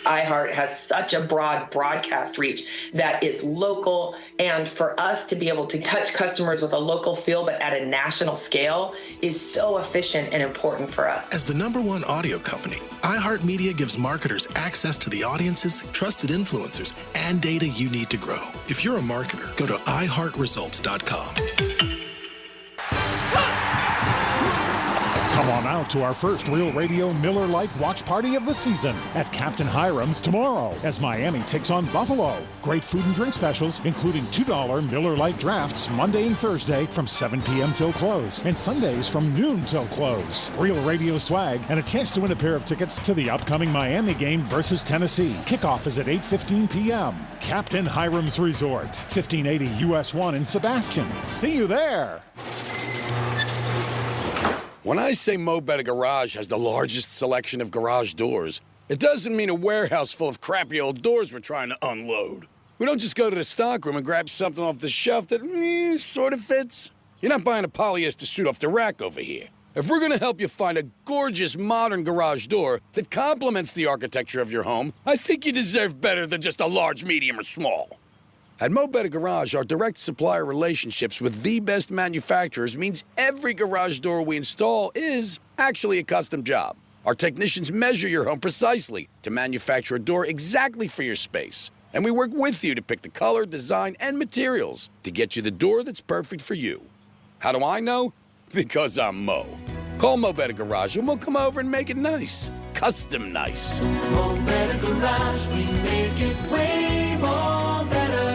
iHeart has such a broad broadcast reach that is local, and for us to be able to touch customers with a local feel but at a national scale is so efficient and important for us. As the #1 audio company, iHeartMedia gives marketers access to the audiences, trusted influencers, and data you need to grow. If you're a marketer, go to iHeartResults.com. Come on out to our first Real Radio Miller Lite watch party of the season at Captain Hiram's tomorrow as Miami takes on Buffalo. Great food and drink specials, including $2 Miller Lite drafts Monday and Thursday from 7 p.m. till close, and Sundays from noon till close. Real Radio swag and a chance to win a pair of tickets to the upcoming Miami game versus Tennessee. Kickoff is at 8:15 p.m. Captain Hiram's Resort, 1580 US 1 in Sebastian. See you there. When I say Mo Better Garage has the largest selection of garage doors, it doesn't mean a warehouse full of crappy old doors we're trying to unload. We don't just go to the stockroom and grab something off the shelf that sort of fits. You're not buying a polyester suit off the rack over here. If we're going to help you find a gorgeous modern garage door that complements the architecture of your home, I think you deserve better than just a large, medium, or small. At Mo Better Garage, our direct supplier relationships with the best manufacturers means every garage door we install is actually a custom job. Our technicians measure your home precisely to manufacture a door exactly for your space. And we work with you to pick the color, design, and materials to get you the door that's perfect for you. How do I know? Because I'm Mo. Call Mo Better Garage and we'll come over and make it nice. Custom nice. Mo Better Garage, we make it way more better.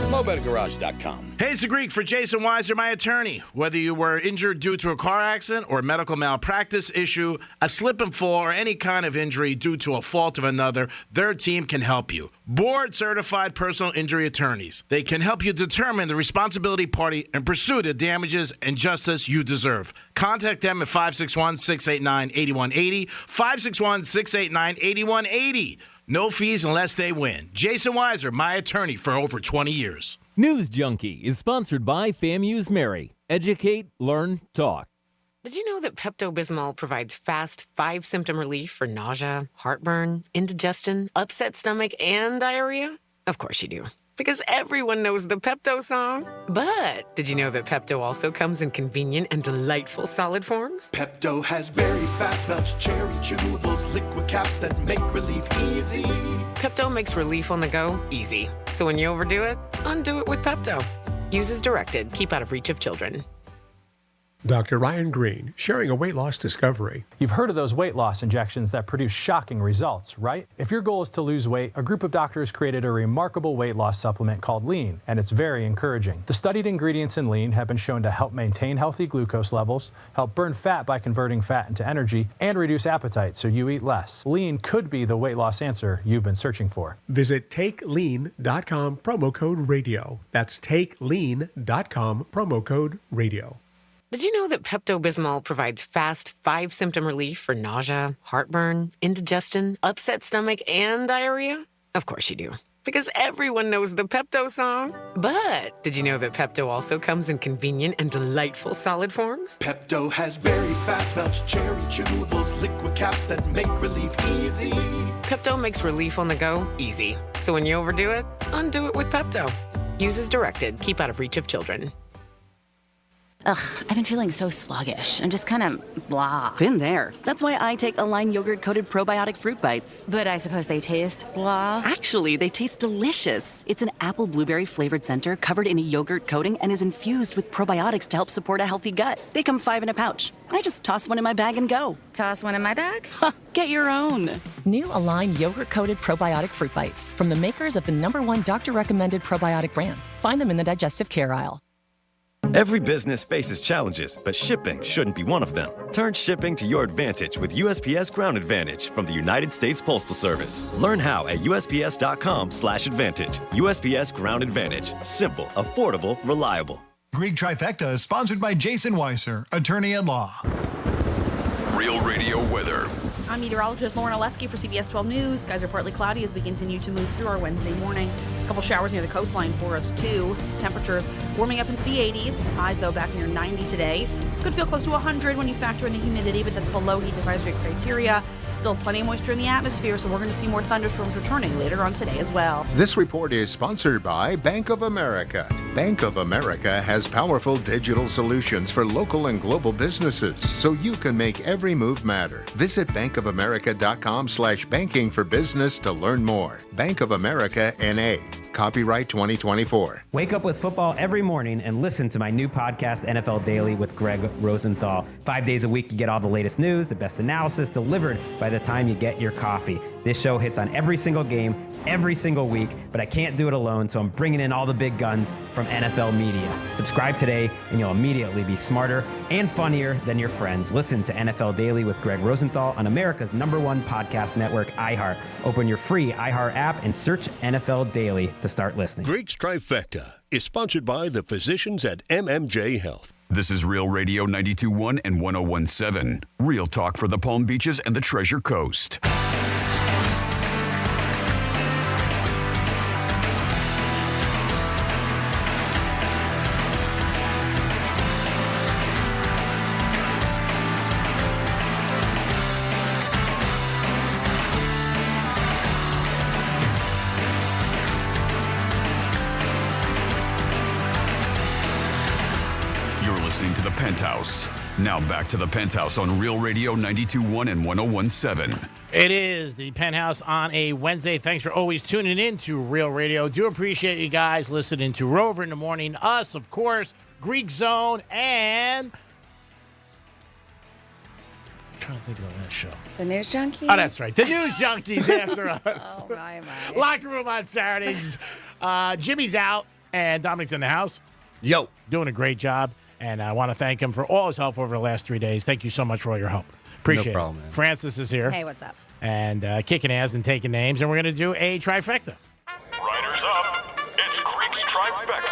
MoBetterGarage.com. Hey, it's the Greek for Jason Weiser, my attorney. Whether you were injured due to a car accident or a medical malpractice issue, a slip and fall, or any kind of injury due to a fault of another, their team can help you. Board-certified personal injury attorneys. They can help you determine the responsibility party and pursue the damages and justice you deserve. Contact them at 561-689-8180, 561-689-8180. No fees unless they win. Jason Weiser, my attorney for over 20 years. News Junkie is sponsored by FAMU's Mary. Educate, learn, talk. Did you know that Pepto-Bismol provides fast 5-symptom relief for nausea, heartburn, indigestion, upset stomach, and diarrhea? Of course you do. Because everyone knows the Pepto song. But did you know that Pepto also comes in convenient and delightful solid forms? Pepto has very fast melts, cherry chewables, liquid caps that make relief easy. Pepto makes relief on the go easy. So when you overdo it, undo it with Pepto. Use as directed. Keep out of reach of children. Dr. Ryan Green, sharing a weight loss discovery. You've heard of those weight loss injections that produce shocking results, right? If your goal is to lose weight, a group of doctors created a remarkable weight loss supplement called Lean, and it's very encouraging. The studied ingredients in Lean have been shown to help maintain healthy glucose levels, help burn fat by converting fat into energy, and reduce appetite so you eat less. Lean could be the weight loss answer you've been searching for. Visit TakeLean.com, promo code radio. That's TakeLean.com, promo code radio. Did you know that Pepto-Bismol provides fast 5-symptom relief for nausea, heartburn, indigestion, upset stomach, and diarrhea? Of course you do. Because everyone knows the Pepto song. But did you know that Pepto also comes in convenient and delightful solid forms? Pepto has very fast melts, cherry chewables, liquid caps that make relief easy. Pepto makes relief on the go easy. So when you overdo it, undo it with Pepto. Use as directed. Keep out of reach of children. Ugh, I've been feeling so sluggish and just kind of blah. Been there. That's why I take Align yogurt-coated probiotic fruit bites. But I suppose they taste blah? Actually, they taste delicious. It's an apple blueberry flavored center covered in a yogurt coating and is infused with probiotics to help support a healthy gut. They come 5 in a pouch. I just toss one in my bag and go. Toss one in my bag? Get your own. New Align yogurt-coated probiotic fruit bites from the makers of the #1 doctor-recommended probiotic brand. Find them in the digestive care aisle. Every business faces challenges, but shipping shouldn't be one of them. Turn shipping to your advantage with USPS Ground Advantage from the United States Postal Service. Learn how at USPS.com/advantage. USPS Ground Advantage. Simple, affordable, reliable. Greek Trifecta is sponsored by Jason Weiser, attorney at law. Real Radio weather. I'm meteorologist Lauren Oleski for CBS 12 News. Skies are partly cloudy as we continue to move through our Wednesday morning. A couple showers near the coastline for us, too. Temperatures warming up into the 80s. Highs, though, back near 90 today. Could feel close to 100 when you factor in the humidity, but that's below heat advisory criteria. Still plenty of moisture in the atmosphere, so we're going to see more thunderstorms returning later on today as well. This report is sponsored by Bank of America. Bank of America has powerful digital solutions for local and global businesses, so you can make every move matter. Visit bankofamerica.com/banking for business to learn more. Bank of America N.A. Copyright 2024. Wake up with football every morning and listen to my new podcast, NFL Daily, with Greg Rosenthal. 5 days a week, you get all the latest news, the best analysis delivered by the time you get your coffee. This show hits on every single game, every single week, but I can't do it alone, so I'm bringing in all the big guns from NFL media. Subscribe today, and you'll immediately be smarter and funnier than your friends. Listen to NFL Daily with Greg Rosenthal on America's #1 podcast network, iHeart. Open your free iHeart app and search NFL Daily to start listening. Greek's Trifecta is sponsored by the physicians at MMJ Health. This is Real Radio 92.1 and 101.7. Real talk for the Palm Beaches and the Treasure Coast. To the Penthouse. Now back to the Penthouse on Real Radio 92.1 and 101.7. It is the Penthouse on a Wednesday. Thanks for always tuning in to Real Radio. Do appreciate you guys listening to Rover in the Morning. Us, of course, Greek Zone, and I'm trying to think of that show. The News Junkies? Oh, that's right. The News Junkies after us. Oh, my. Locker Room on Saturdays. Jimmy's out, and Dominic's in the house. Yo. Doing a great job. And I want to thank him for all his help over the last 3 days. Thank you so much for all your help. Appreciate problem, it. man. Francis is here. Hey, what's up? And kicking ass and taking names. And we're going to do a trifecta. Riders up. It's Greek's Trifecta.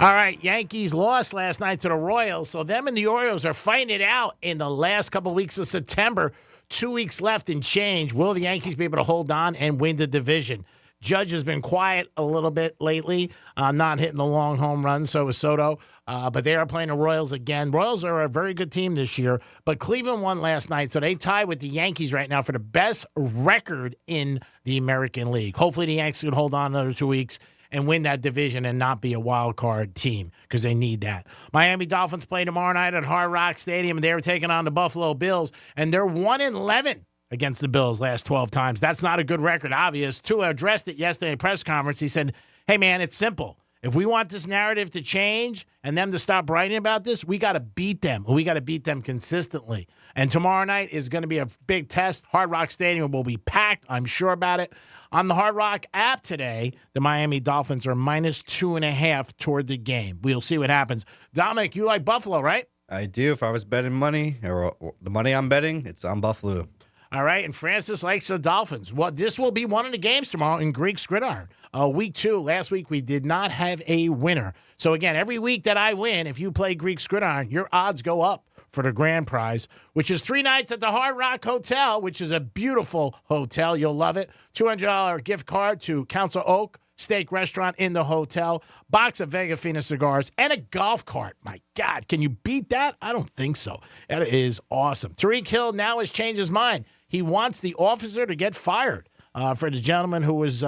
All right, Yankees lost last night to the Royals. So them and the Orioles are fighting it out in the last couple weeks of September. 2 weeks left and change. Will the Yankees be able to hold on and win the division? Judge has been quiet a little bit lately, not hitting the long home runs. So is Soto. But they are playing the Royals again. Royals are a very good team this year. But Cleveland won last night, so they tie with the Yankees right now for the best record in the American League. Hopefully the Yankees can hold on another 2 weeks and win that division and not be a wild card team because they need that. Miami Dolphins play tomorrow night at Hard Rock Stadium. They're taking on the Buffalo Bills, and they're 1-11. Against the Bills last 12 times. That's not a good record, obvious. Tua addressed it yesterday at press conference. He said, hey, man, it's simple. If we want this narrative to change and them to stop writing about this, we got to beat them. We got to beat them consistently. And tomorrow night is going to be a big test. Hard Rock Stadium will be packed. I'm sure about it. On the Hard Rock app today, the Miami Dolphins are -2.5 toward the game. We'll see what happens. Dominic, you like Buffalo, right? I do. If I was betting money, or the money I'm betting, it's on Buffalo. All right, and Francis likes the Dolphins. Well, this will be one of the games tomorrow in Greek Gridiron. Week 2, last week we did not have a winner. So again, every week that I win, if you play Greek Gridiron, your odds go up for the grand prize, which is 3 nights at the Hard Rock Hotel, which is a beautiful hotel. You'll love it. $200 gift card to Council Oak Steak Restaurant in the hotel, box of Vega Fina cigars, and a golf cart. My God, can you beat that? I don't think so. That is awesome. Tariq Hill now has changed his mind. He wants the officer to get fired for the gentleman who was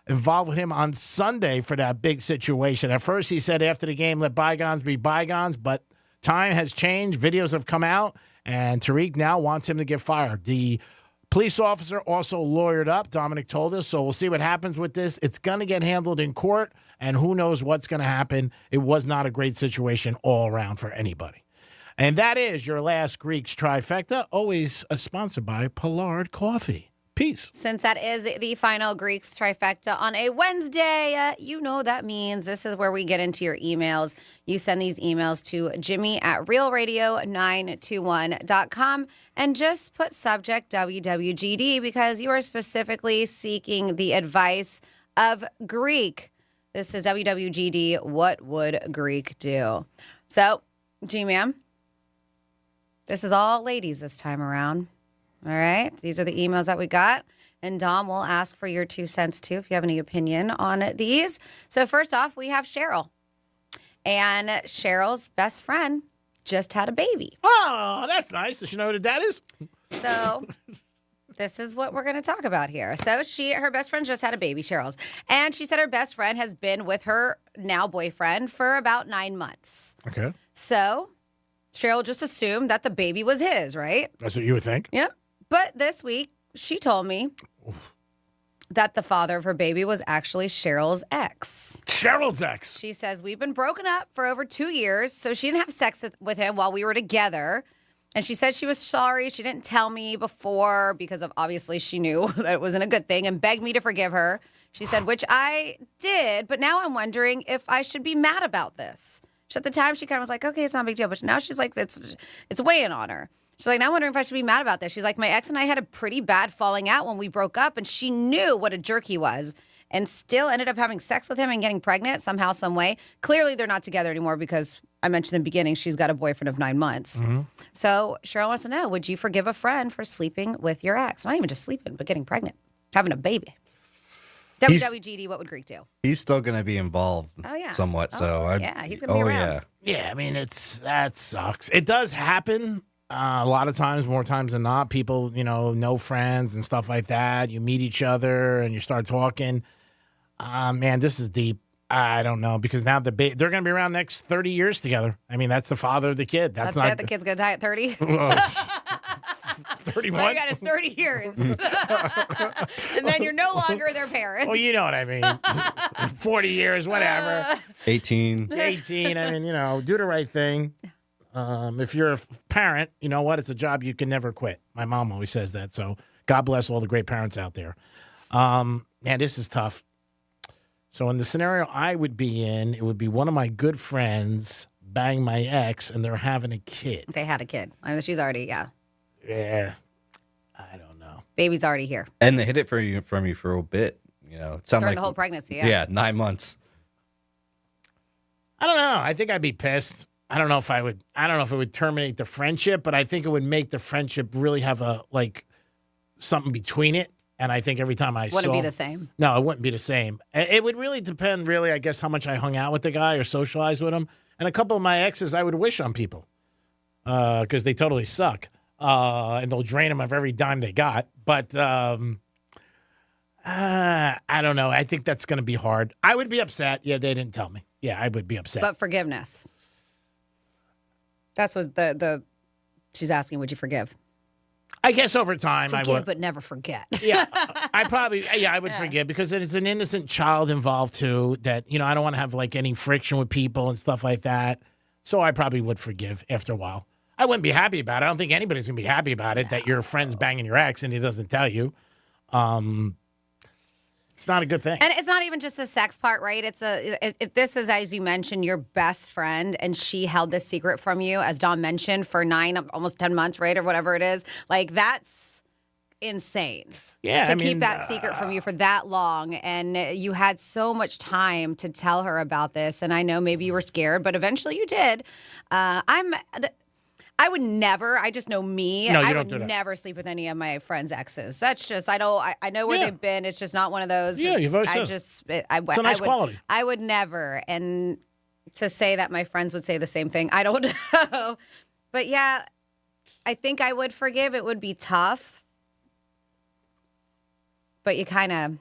involved with him on Sunday for that big situation. At first, he said after the game, let bygones be bygones, but time has changed. Videos have come out, and Tariq now wants him to get fired. The police officer also lawyered up, Dominic told us, so we'll see what happens with this. It's going to get handled in court, and who knows what's going to happen. It was not a great situation all around for anybody. And that is your last Greek's Trifecta, always sponsored by Pollard Coffee. Peace. Since that is the final Greeks trifecta on a Wednesday, you know that means this is where we get into your emails. You send these emails to Jimmy@realradio921.com and just put subject WWGD because you are specifically seeking the advice of Greek. This is WWGD. What would Greek do? So, G-Man, this is all ladies this time around. All right. These are the emails that we got. And Dom will ask for your 2 cents, too, if you have any opinion on these. So first off, we have Cheryl. And Cheryl's best friend just had a baby. Oh, that's nice. Does she know who that is? So this is what we're going to talk about here. So her best friend just had a baby, Cheryl's. And she said her best friend has been with her now boyfriend for about 9 months. Okay. So Cheryl just assumed that the baby was his, right? That's what you would think? Yep. But this week, she told me that the father of her baby was actually Cheryl's ex. Cheryl's ex? She says, we've been broken up for over 2 years, so she didn't have sex with him while we were together. And she said she was sorry. She didn't tell me before because of obviously she knew that it wasn't a good thing and begged me to forgive her. She said, which I did, but now I'm wondering if I should be mad about this. At the time, she kind of was like, okay, it's not a big deal. But now she's like, it's weighing on her. She's like, now I'm wondering if I should be mad about this. She's like, my ex and I had a pretty bad falling out when we broke up, and she knew what a jerk he was and still ended up having sex with him and getting pregnant somehow, some way. Clearly, they're not together anymore because I mentioned in the beginning she's got a boyfriend of 9 months. Mm-hmm. So Cheryl wants to know, would you forgive a friend for sleeping with your ex? Not even just sleeping, but getting pregnant, having a baby. WWGD, what would Greek do? He's still going to be involved somewhat. He's going to be around. Yeah, I mean, that sucks. It does happen a lot of times, more times than not. People, know friends and stuff like that. You meet each other and you start talking. Man, this is deep. I don't know, because now they're going to be around next 30 years together. I mean, that's the father of the kid. That's not it. The kid's going to die at 30? 31? All you got is 30 years. And then you're no longer their parents. Well, you know what I mean. 40 years, whatever. 18. 18. I mean, do the right thing. If you're a parent, you know what? It's a job you can never quit. My mom always says that. So God bless all the great parents out there. Man, this is tough. So in the scenario I would be in, it would be one of my good friends bang my ex, and they're having a kid. They had a kid. I mean, she's already, Yeah. I don't know. Baby's already here. And they hid it from you for a bit. It sounded like the whole pregnancy. Yeah, 9 months. I don't know. I think I'd be pissed. I don't know if it would terminate the friendship, but I think it would make the friendship really have something between it. And I think every time Wouldn't be the same. No, it wouldn't be the same. It would really depend, I guess, how much I hung out with the guy or socialized with him. And a couple of my exes I would wish on people because they totally suck. And they'll drain them of every dime they got. But I don't know. I think that's going to be hard. I would be upset. Yeah, they didn't tell me. Yeah, I would be upset. But forgiveness. That's what she's asking, would you forgive? I guess over time I would. But never forget. Yeah, I would forgive because it's an innocent child involved too that, I don't want to have any friction with people and stuff like that. So I probably would forgive after a while. I wouldn't be happy about it. I don't think anybody's going to be happy about it, that your friend's banging your ex and he doesn't tell you. It's not a good thing. And it's not even just the sex part, right? If this is, as you mentioned, your best friend and she held this secret from you, as Dom mentioned, for 9, almost 10 months, right? Or whatever it is. That's insane. Yeah, to keep that secret from you for that long. And you had so much time to tell her about this. And I know maybe you were scared, but eventually you did. I would never, I just know me. No, I would never sleep with any of my friends' exes. That's just, I know where they've been. It's just not one of those. Yeah, you've always said. It's a nice quality. I would never. And to say that my friends would say the same thing, I don't know. But yeah, I think I would forgive. It would be tough. But you kind of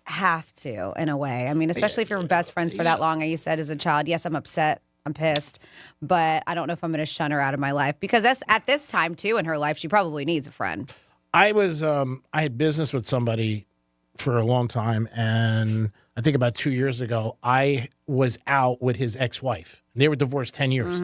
have to, in a way. I mean, especially if you're best friends for that long, like you said, as a child. Yes, I'm upset. I'm pissed, but I don't know if I'm going to shun her out of my life because at this time too in her life, she probably needs a friend. I had business with somebody for a long time, and I think about 2 years ago, I was out with his ex-wife. They were divorced 10 years,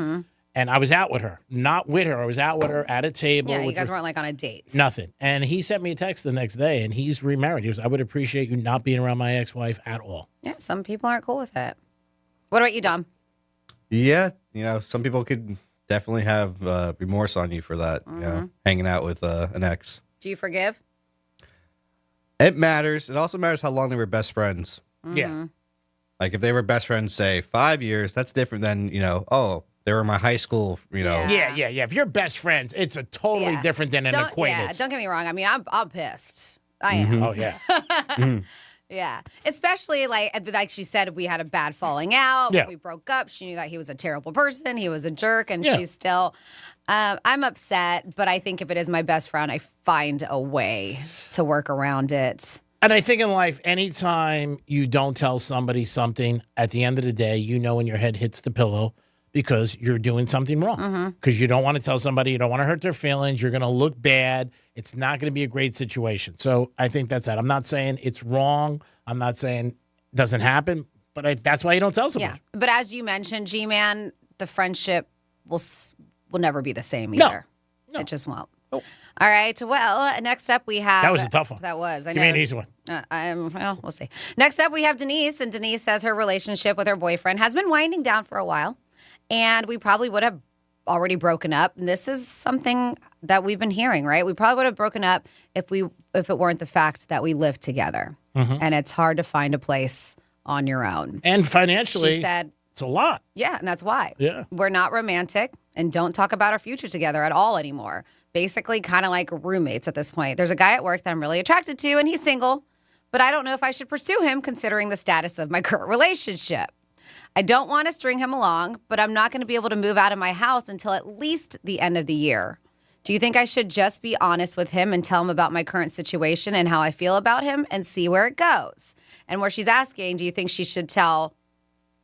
And I was out with her. Not with her. I was out with her at a table. Yeah, you with guys her. weren't like on a date. Nothing. And he sent me a text the next day, and he's remarried. He goes, I would appreciate you not being around my ex-wife at all. Yeah, some people aren't cool with it. What about you, Dom? Yeah, some people could definitely have remorse on you for that. Hanging out with an ex. Do you forgive? It matters. It also matters how long they were best friends. Yeah. Like if they were best friends, say 5 years, that's different than they were in my high school. Yeah. If you're best friends, it's a totally different than an acquaintance. Yeah, don't get me wrong. I mean, I'm pissed. I am. Oh yeah. Yeah, especially like she said, we had a bad falling out. Yeah. We broke up. She knew that he was a terrible person. He was a jerk, and Yeah. she's still. I'm upset, but I think if it is my best friend, I find a way to work around it. And I think in life, anytime you don't tell somebody something, at the end of the day, when your head hits the pillow because you're doing something wrong. Because you don't want to tell somebody, you don't want to hurt their feelings, you're going to look bad. It's not going to be a great situation. So I think that's that. I'm not saying it's wrong. I'm not saying it doesn't happen, but that's why you don't tell somebody. Yeah, but as you mentioned, G-Man, the friendship will never be the same either. No. It just won't. Nope. All right. Well, next up we have... That was a tough one. That was. I Give know. me an easy one. Well, we'll see. Next up we have Denise, and Denise says her relationship with her boyfriend has been winding down for a while, and we probably would have already broken up. And this is something that we've been hearing, right? We probably would have broken up if it weren't the fact that we lived together. And it's hard to find a place on your own. And financially, she said, it's a lot. Yeah, and that's why. Yeah. We're not romantic and don't talk about our future together at all anymore. Basically kind of like roommates at this point. There's a guy at work that I'm really attracted to, and he's single, but I don't know if I should pursue him considering the status of my current relationship. I don't want to string him along, but I'm not going to be able to move out of my house until at least the end of the year. Do you think I should just be honest with him and tell him about my current situation and how I feel about him and see where it goes? And where she's asking, do you think she should tell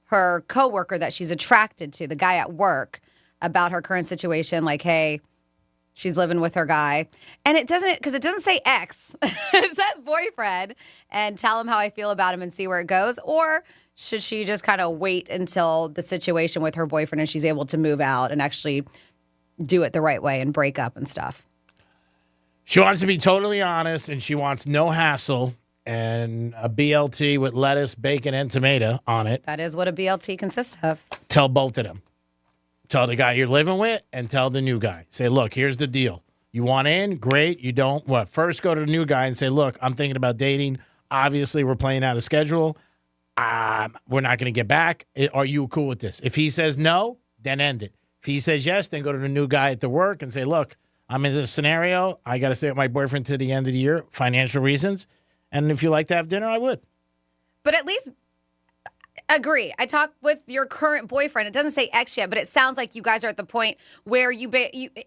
her coworker that she's attracted to, the guy at work, about her current situation? Like, hey, she's living with her guy. And it doesn't say ex. It says boyfriend, and tell him how I feel about him and see where it goes. Or should she just kind of wait until the situation with her boyfriend and she's able to move out and actually do it the right way and break up and stuff? She wants to be totally honest, and she wants no hassle and a BLT with lettuce, bacon, and tomato on it. That is what a BLT consists of. Tell both of them. Tell the guy you're living with and tell the new guy. Say, look, here's the deal. You want in? Great. You don't? What? First go to the new guy and say, look, I'm thinking about dating. Obviously, we're playing out of schedule. We're not going to get back. Are you cool with this? If he says no, then end it. If he says yes, then go to the new guy at the work and say, look, I'm in this scenario. I got to stay with my boyfriend to the end of the year, financial reasons. And if you like to have dinner, I would. But at least agree. I talked with your current boyfriend. It doesn't say ex yet, but it sounds like you guys are at the point where you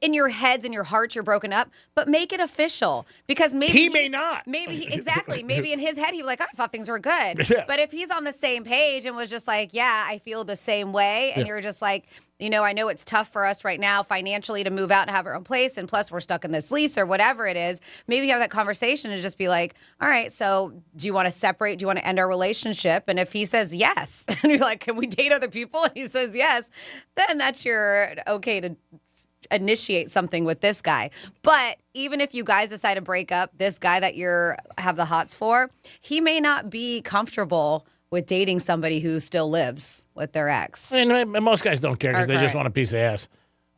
in your heads and your hearts, you're broken up. But make it official, because maybe he may not. Exactly. Maybe in his head he was like, I thought things were good. Yeah. But if he's on the same page and was just like, yeah, I feel the same way, and you're just like, I know it's tough for us right now financially to move out and have our own place, and plus we're stuck in this lease or whatever it is. Maybe you have that conversation and just be like, all right, so do you want to separate? Do you want to end our relationship? And if he says yes, and you're like, can we date other people? And he says yes, then that's your okay to initiate something with this guy. But even if you guys decide to break up, this guy that have the hots for, he may not be comfortable with dating somebody who still lives with their ex. I mean, most guys don't care because they just want a piece of ass.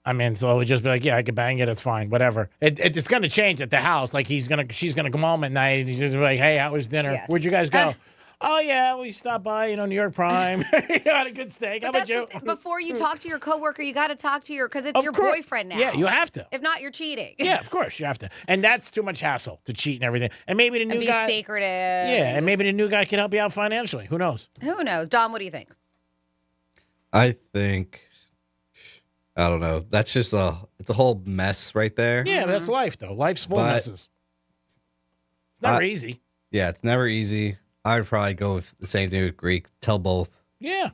I mean, so it would just be like, yeah, I could bang it, it's fine, whatever. It's going to change at the house. Like she's going to come home at night and he's just like, hey, how was dinner? Yes. Where'd you guys go? Oh, yeah, we stopped by, New York Prime. Had a good steak. How about you? Before you talk to your coworker, you got to talk to because it's your boyfriend now. Yeah, you have to. If not, you're cheating. Yeah, of course, you have to. And that's too much hassle to cheat and everything. And maybe the new guy. Be secretive. Yeah, and maybe the new guy can help you out financially. Who knows? Who knows? Dom, what do you think? I think, I don't know. That's just it's a whole mess right there. Yeah, that's life, though. Life's full of messes. It's never easy. Yeah, it's never easy. I would probably go with the same thing with Greek. Tell both. Yeah.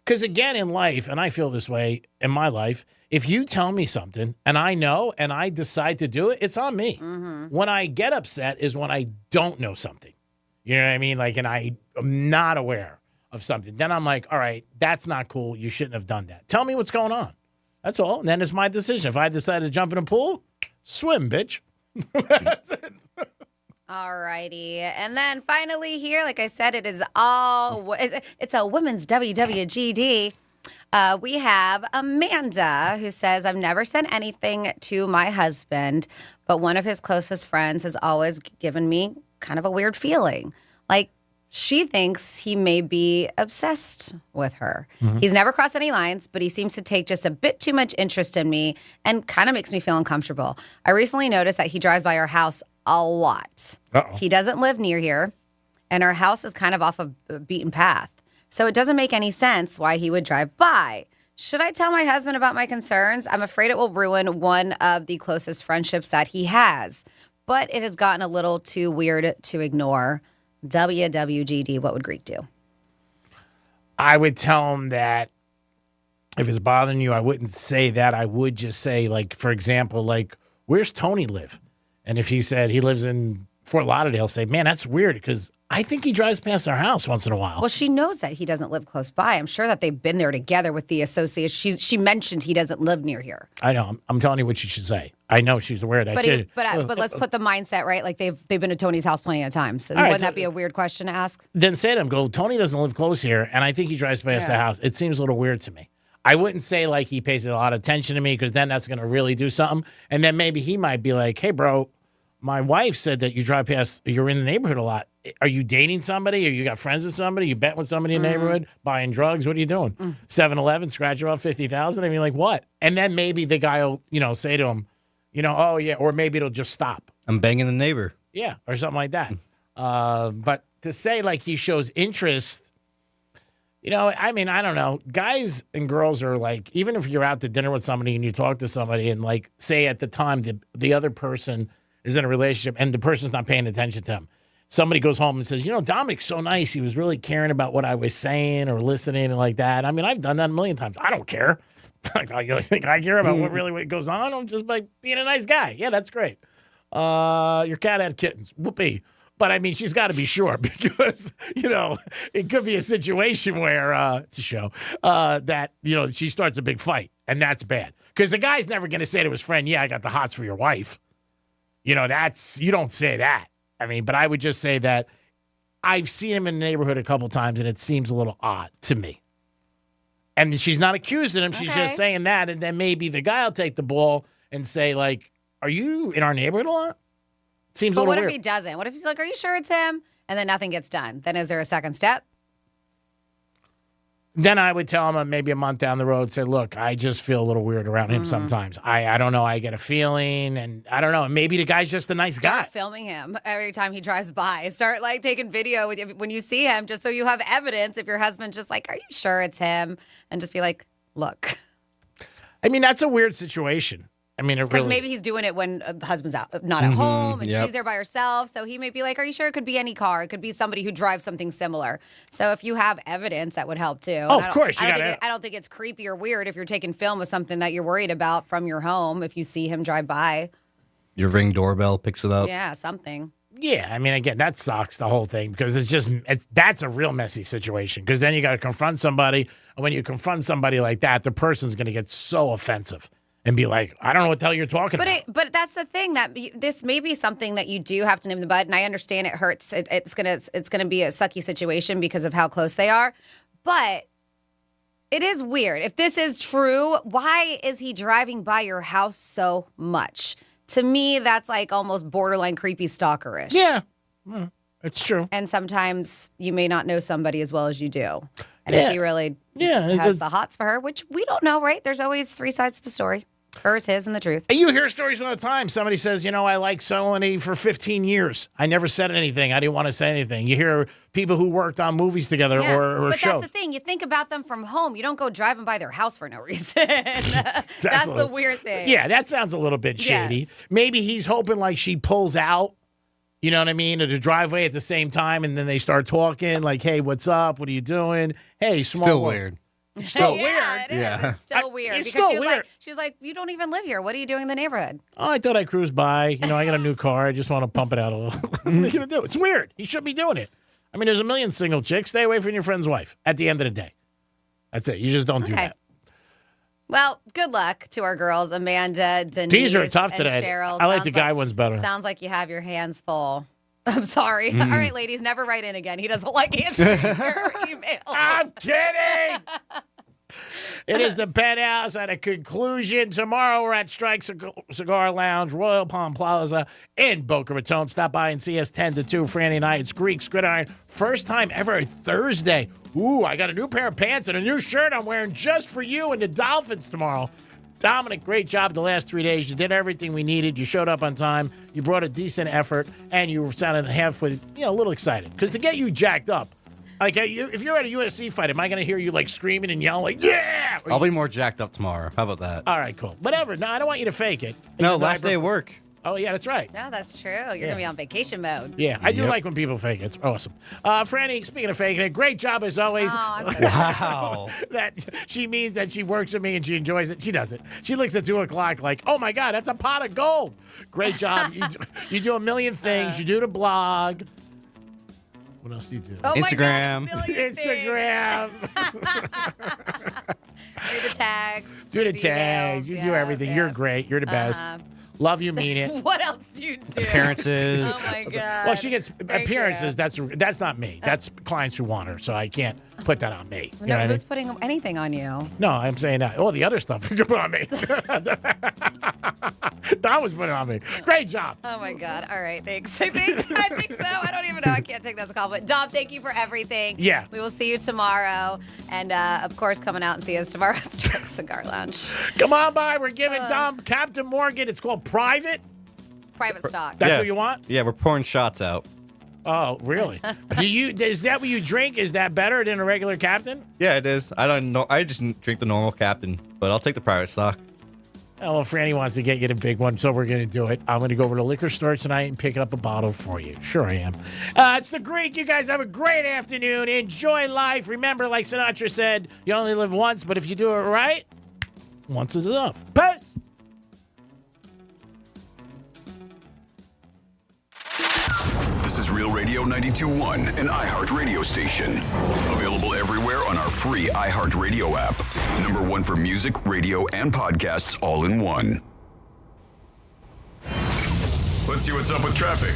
Because again, in life, and I feel this way in my life, if you tell me something and I know and I decide to do it, it's on me. Mm-hmm. When I get upset is when I don't know something. You know what I mean? Like, and I am not aware of something. Then I'm like, all right, that's not cool. You shouldn't have done that. Tell me what's going on. That's all. And then it's my decision. If I decide to jump in a pool, swim, bitch. That's it. All righty. And then finally here, like I said, it's a women's WWGD. We have Amanda, who says, I've never sent anything to my husband, but one of his closest friends has always given me kind of a weird feeling. Like, she thinks he may be obsessed with her. Mhm. He's never crossed any lines, but he seems to take just a bit too much interest in me and kind of makes me feel uncomfortable. I recently noticed that he drives by our house a lot. Uh-oh. He doesn't live near here, and our house is kind of off of a beaten path. So it doesn't make any sense why he would drive by. Should I tell my husband about my concerns? I'm afraid it will ruin one of the closest friendships that he has. But it has gotten a little too weird to ignore. WWGD, what would Greek do? I would tell him that if it's bothering you, I wouldn't say that. I would just say, like, for example, like, where's Tony live? And if he said he lives in Fort Lauderdale, say, man, that's weird because I think he drives past our house once in a while. Well, she knows that he doesn't live close by. I'm sure that they've been there together with the association. She mentioned he doesn't live near here. I know. I'm telling you what you should say. I know she's aware of that. But let's put the mindset right. Like they've been to Tony's house plenty of times. So All right, wouldn't that be a weird question to ask? Then say to him, go, Tony doesn't live close here, and I think he drives past the house. It seems a little weird to me. I wouldn't say like he pays a lot of attention to me because then that's going to really do something. And then maybe he might be like, hey, bro, my wife said that you drive past, you're in the neighborhood a lot. Are you dating somebody? Or you got friends with somebody? You bet with somebody in the neighborhood? Buying drugs? What are you doing? 7-Eleven, scratch you off 50,000? I mean, like what? And then maybe the guy will, say to him, oh yeah, or maybe it'll just stop. I'm banging the neighbor. Yeah, or something like that. But to say like he shows interest, I mean, I don't know. Guys and girls are like, even if you're out to dinner with somebody and you talk to somebody and like say at the time the other person is in a relationship and the person's not paying attention to him. Somebody goes home and says, Dominic's so nice. He was really caring about what I was saying or listening and like that. I mean, I've done that a million times. I don't care. Like, you think I care about what goes on? I'm just like being a nice guy. Yeah, that's great. Your cat had kittens. Whoopee. But I mean, she's got to be sure because, it could be a situation where it's a show that, she starts a big fight and that's bad. Because the guy's never going to say to his friend, yeah, I got the hots for your wife. You don't say that. I mean, but I would just say that I've seen him in the neighborhood a couple times and it seems a little odd to me. And she's not accusing him. She's just saying that. And then maybe the guy will take the ball and say, like, are you in our neighborhood a lot? Seems a little weird. But what if he doesn't? What if he's like, are you sure it's him? And then nothing gets done. Then is there a second step? Then I would tell him maybe a month down the road, say, look, I just feel a little weird around him sometimes. I don't know. I get a feeling, and I don't know. Maybe the guy's just a nice guy. Start filming him every time he drives by. Start, like, taking video when you see him just so you have evidence if your husband's just like, are you sure it's him? And just be like, look. I mean, that's a weird situation. I mean, it Because really... maybe he's doing it when husband's out, not at home, and she's there by herself. So he may be like, are you sure it could be any car? It could be somebody who drives something similar. So if you have evidence, that would help too. Oh, of course. I don't think it's creepy or weird if you're taking film of something that you're worried about from your home if you see him drive by. Your Ring doorbell picks it up. Yeah, something. Yeah, I mean, again, that sucks, the whole thing, because that's a real messy situation, because then you got to confront somebody, and when you confront somebody like that, the person's going to get so offensive and be like, I don't know what the hell you're talking about. But that's the thing, that this may be something that you do have to nip in the bud, and I understand it hurts. It's gonna be a sucky situation because of how close they are, but it is weird. If this is true, why is he driving by your house so much? To me, that's like almost borderline creepy stalkerish. Yeah, it's true. And sometimes you may not know somebody as well as you do. And if he really has the hots for her, which we don't know, right? There's always three sides to the story. Hers, his, and the truth. You hear stories all the time. Somebody says, I like so-and-so for 15 years. I never said anything. I didn't want to say anything. You hear people who worked on movies together or but shows. That's the thing. You think about them from home. You don't go driving by their house for no reason. That's the weird thing. Yeah, that sounds a little bit shady. Yes. Maybe he's hoping like she pulls out, you know what I mean, at the driveway at the same time, and then they start talking like, hey, what's up? What are you doing? Hey, small Still one. weird. Still weird. It is. Yeah. It's still weird. It's Because still weird. she was like, you don't even live here. What are you doing in the neighborhood? Oh, I thought I cruised by. I got a new car. I just want to pump it out a little. What are you going to do? It's weird. He should be doing it. I mean, there's a million single chicks. Stay away from your friend's wife at the end of the day. That's it. You just don't do that. Well, good luck to our girls, Amanda, Denise, These are tough and today. Cheryl. I like the guy ones better. Sounds like you have your hands full. I'm sorry. All right, ladies, never write in again. He doesn't like answering your emails. I'm kidding. It is the Penthouse at a conclusion. Tomorrow we're at Strike Cigar Lounge, Royal Palm Plaza in Boca Raton. Stop by and see us 10 to 2 Friday night. It's Greek Gridiron. First time ever Thursday. Ooh, I got a new pair of pants and a new shirt I'm wearing just for you and the Dolphins tomorrow. Dominic, great job the last 3 days. You did everything we needed. You showed up on time. You brought a decent effort, and you sounded halfway, a little excited. Because to get you jacked up, like if you're at a USC fight, am I going to hear you like screaming and yelling like, yeah? I'll be more jacked up tomorrow. How about that? All right, cool. Whatever. No, I don't want you to fake it. No, last day of work. Oh, yeah, that's right. No, that's true. You're going to be on vacation mode. Yeah, I do like when people fake it. It's awesome. Franny, speaking of faking it, great job as always. Oh, I'm so Wow. That she means that she works with me and she enjoys it. She doesn't. She looks at 2 o'clock like, oh my God, that's a pot of gold. Great job. You do a million things. You do the blog. What else do you do? Oh Instagram. My God, Instagram. Do the tags. Do the emails. tags. You do everything. You're great. You're the best. Love you, mean it. What else do you do? Appearances. Oh my God. Well, she gets Thank appearances. you. That's not me. That's clients who want her, so I can't put that on me. You know No, what I who's mean? putting anything on you? No, I'm saying that. All the other stuff you can put on me. Don was putting it on me. Great job. Oh my God. All right. Thanks. I think so. I don't even know. I can't take that as a compliment. Dom, thank you for everything. Yeah. We will see you tomorrow. And of course, coming out and see us tomorrow at Strike Cigar Lounge. Come on by. We're giving Dom Captain Morgan. It's called Private. Private stock. That's what you want? Yeah, we're pouring shots out. Oh, really? Is that what you drink? Is that better than a regular Captain? Yeah, it is. I don't know. I just drink the normal Captain, but I'll take the private stock. Oh, well, Franny wants to get you the big one, so we're going to do it. I'm going to go over to the liquor store tonight and pick up a bottle for you. Sure I am. It's the Greek. You guys have a great afternoon. Enjoy life. Remember, like Sinatra said, you only live once, but if you do it right, once is enough. Peace. This is Real Radio 92.1, an iHeart radio station. Available everywhere on our free iHeart Radio app. #1 for music, radio, and podcasts all in one. Let's see what's up with traffic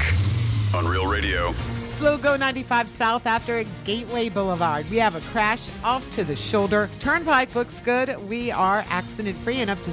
on Real Radio. Slow go 95 south after Gateway Boulevard. We have a crash off to the shoulder. Turnpike looks good. We are accident free and up to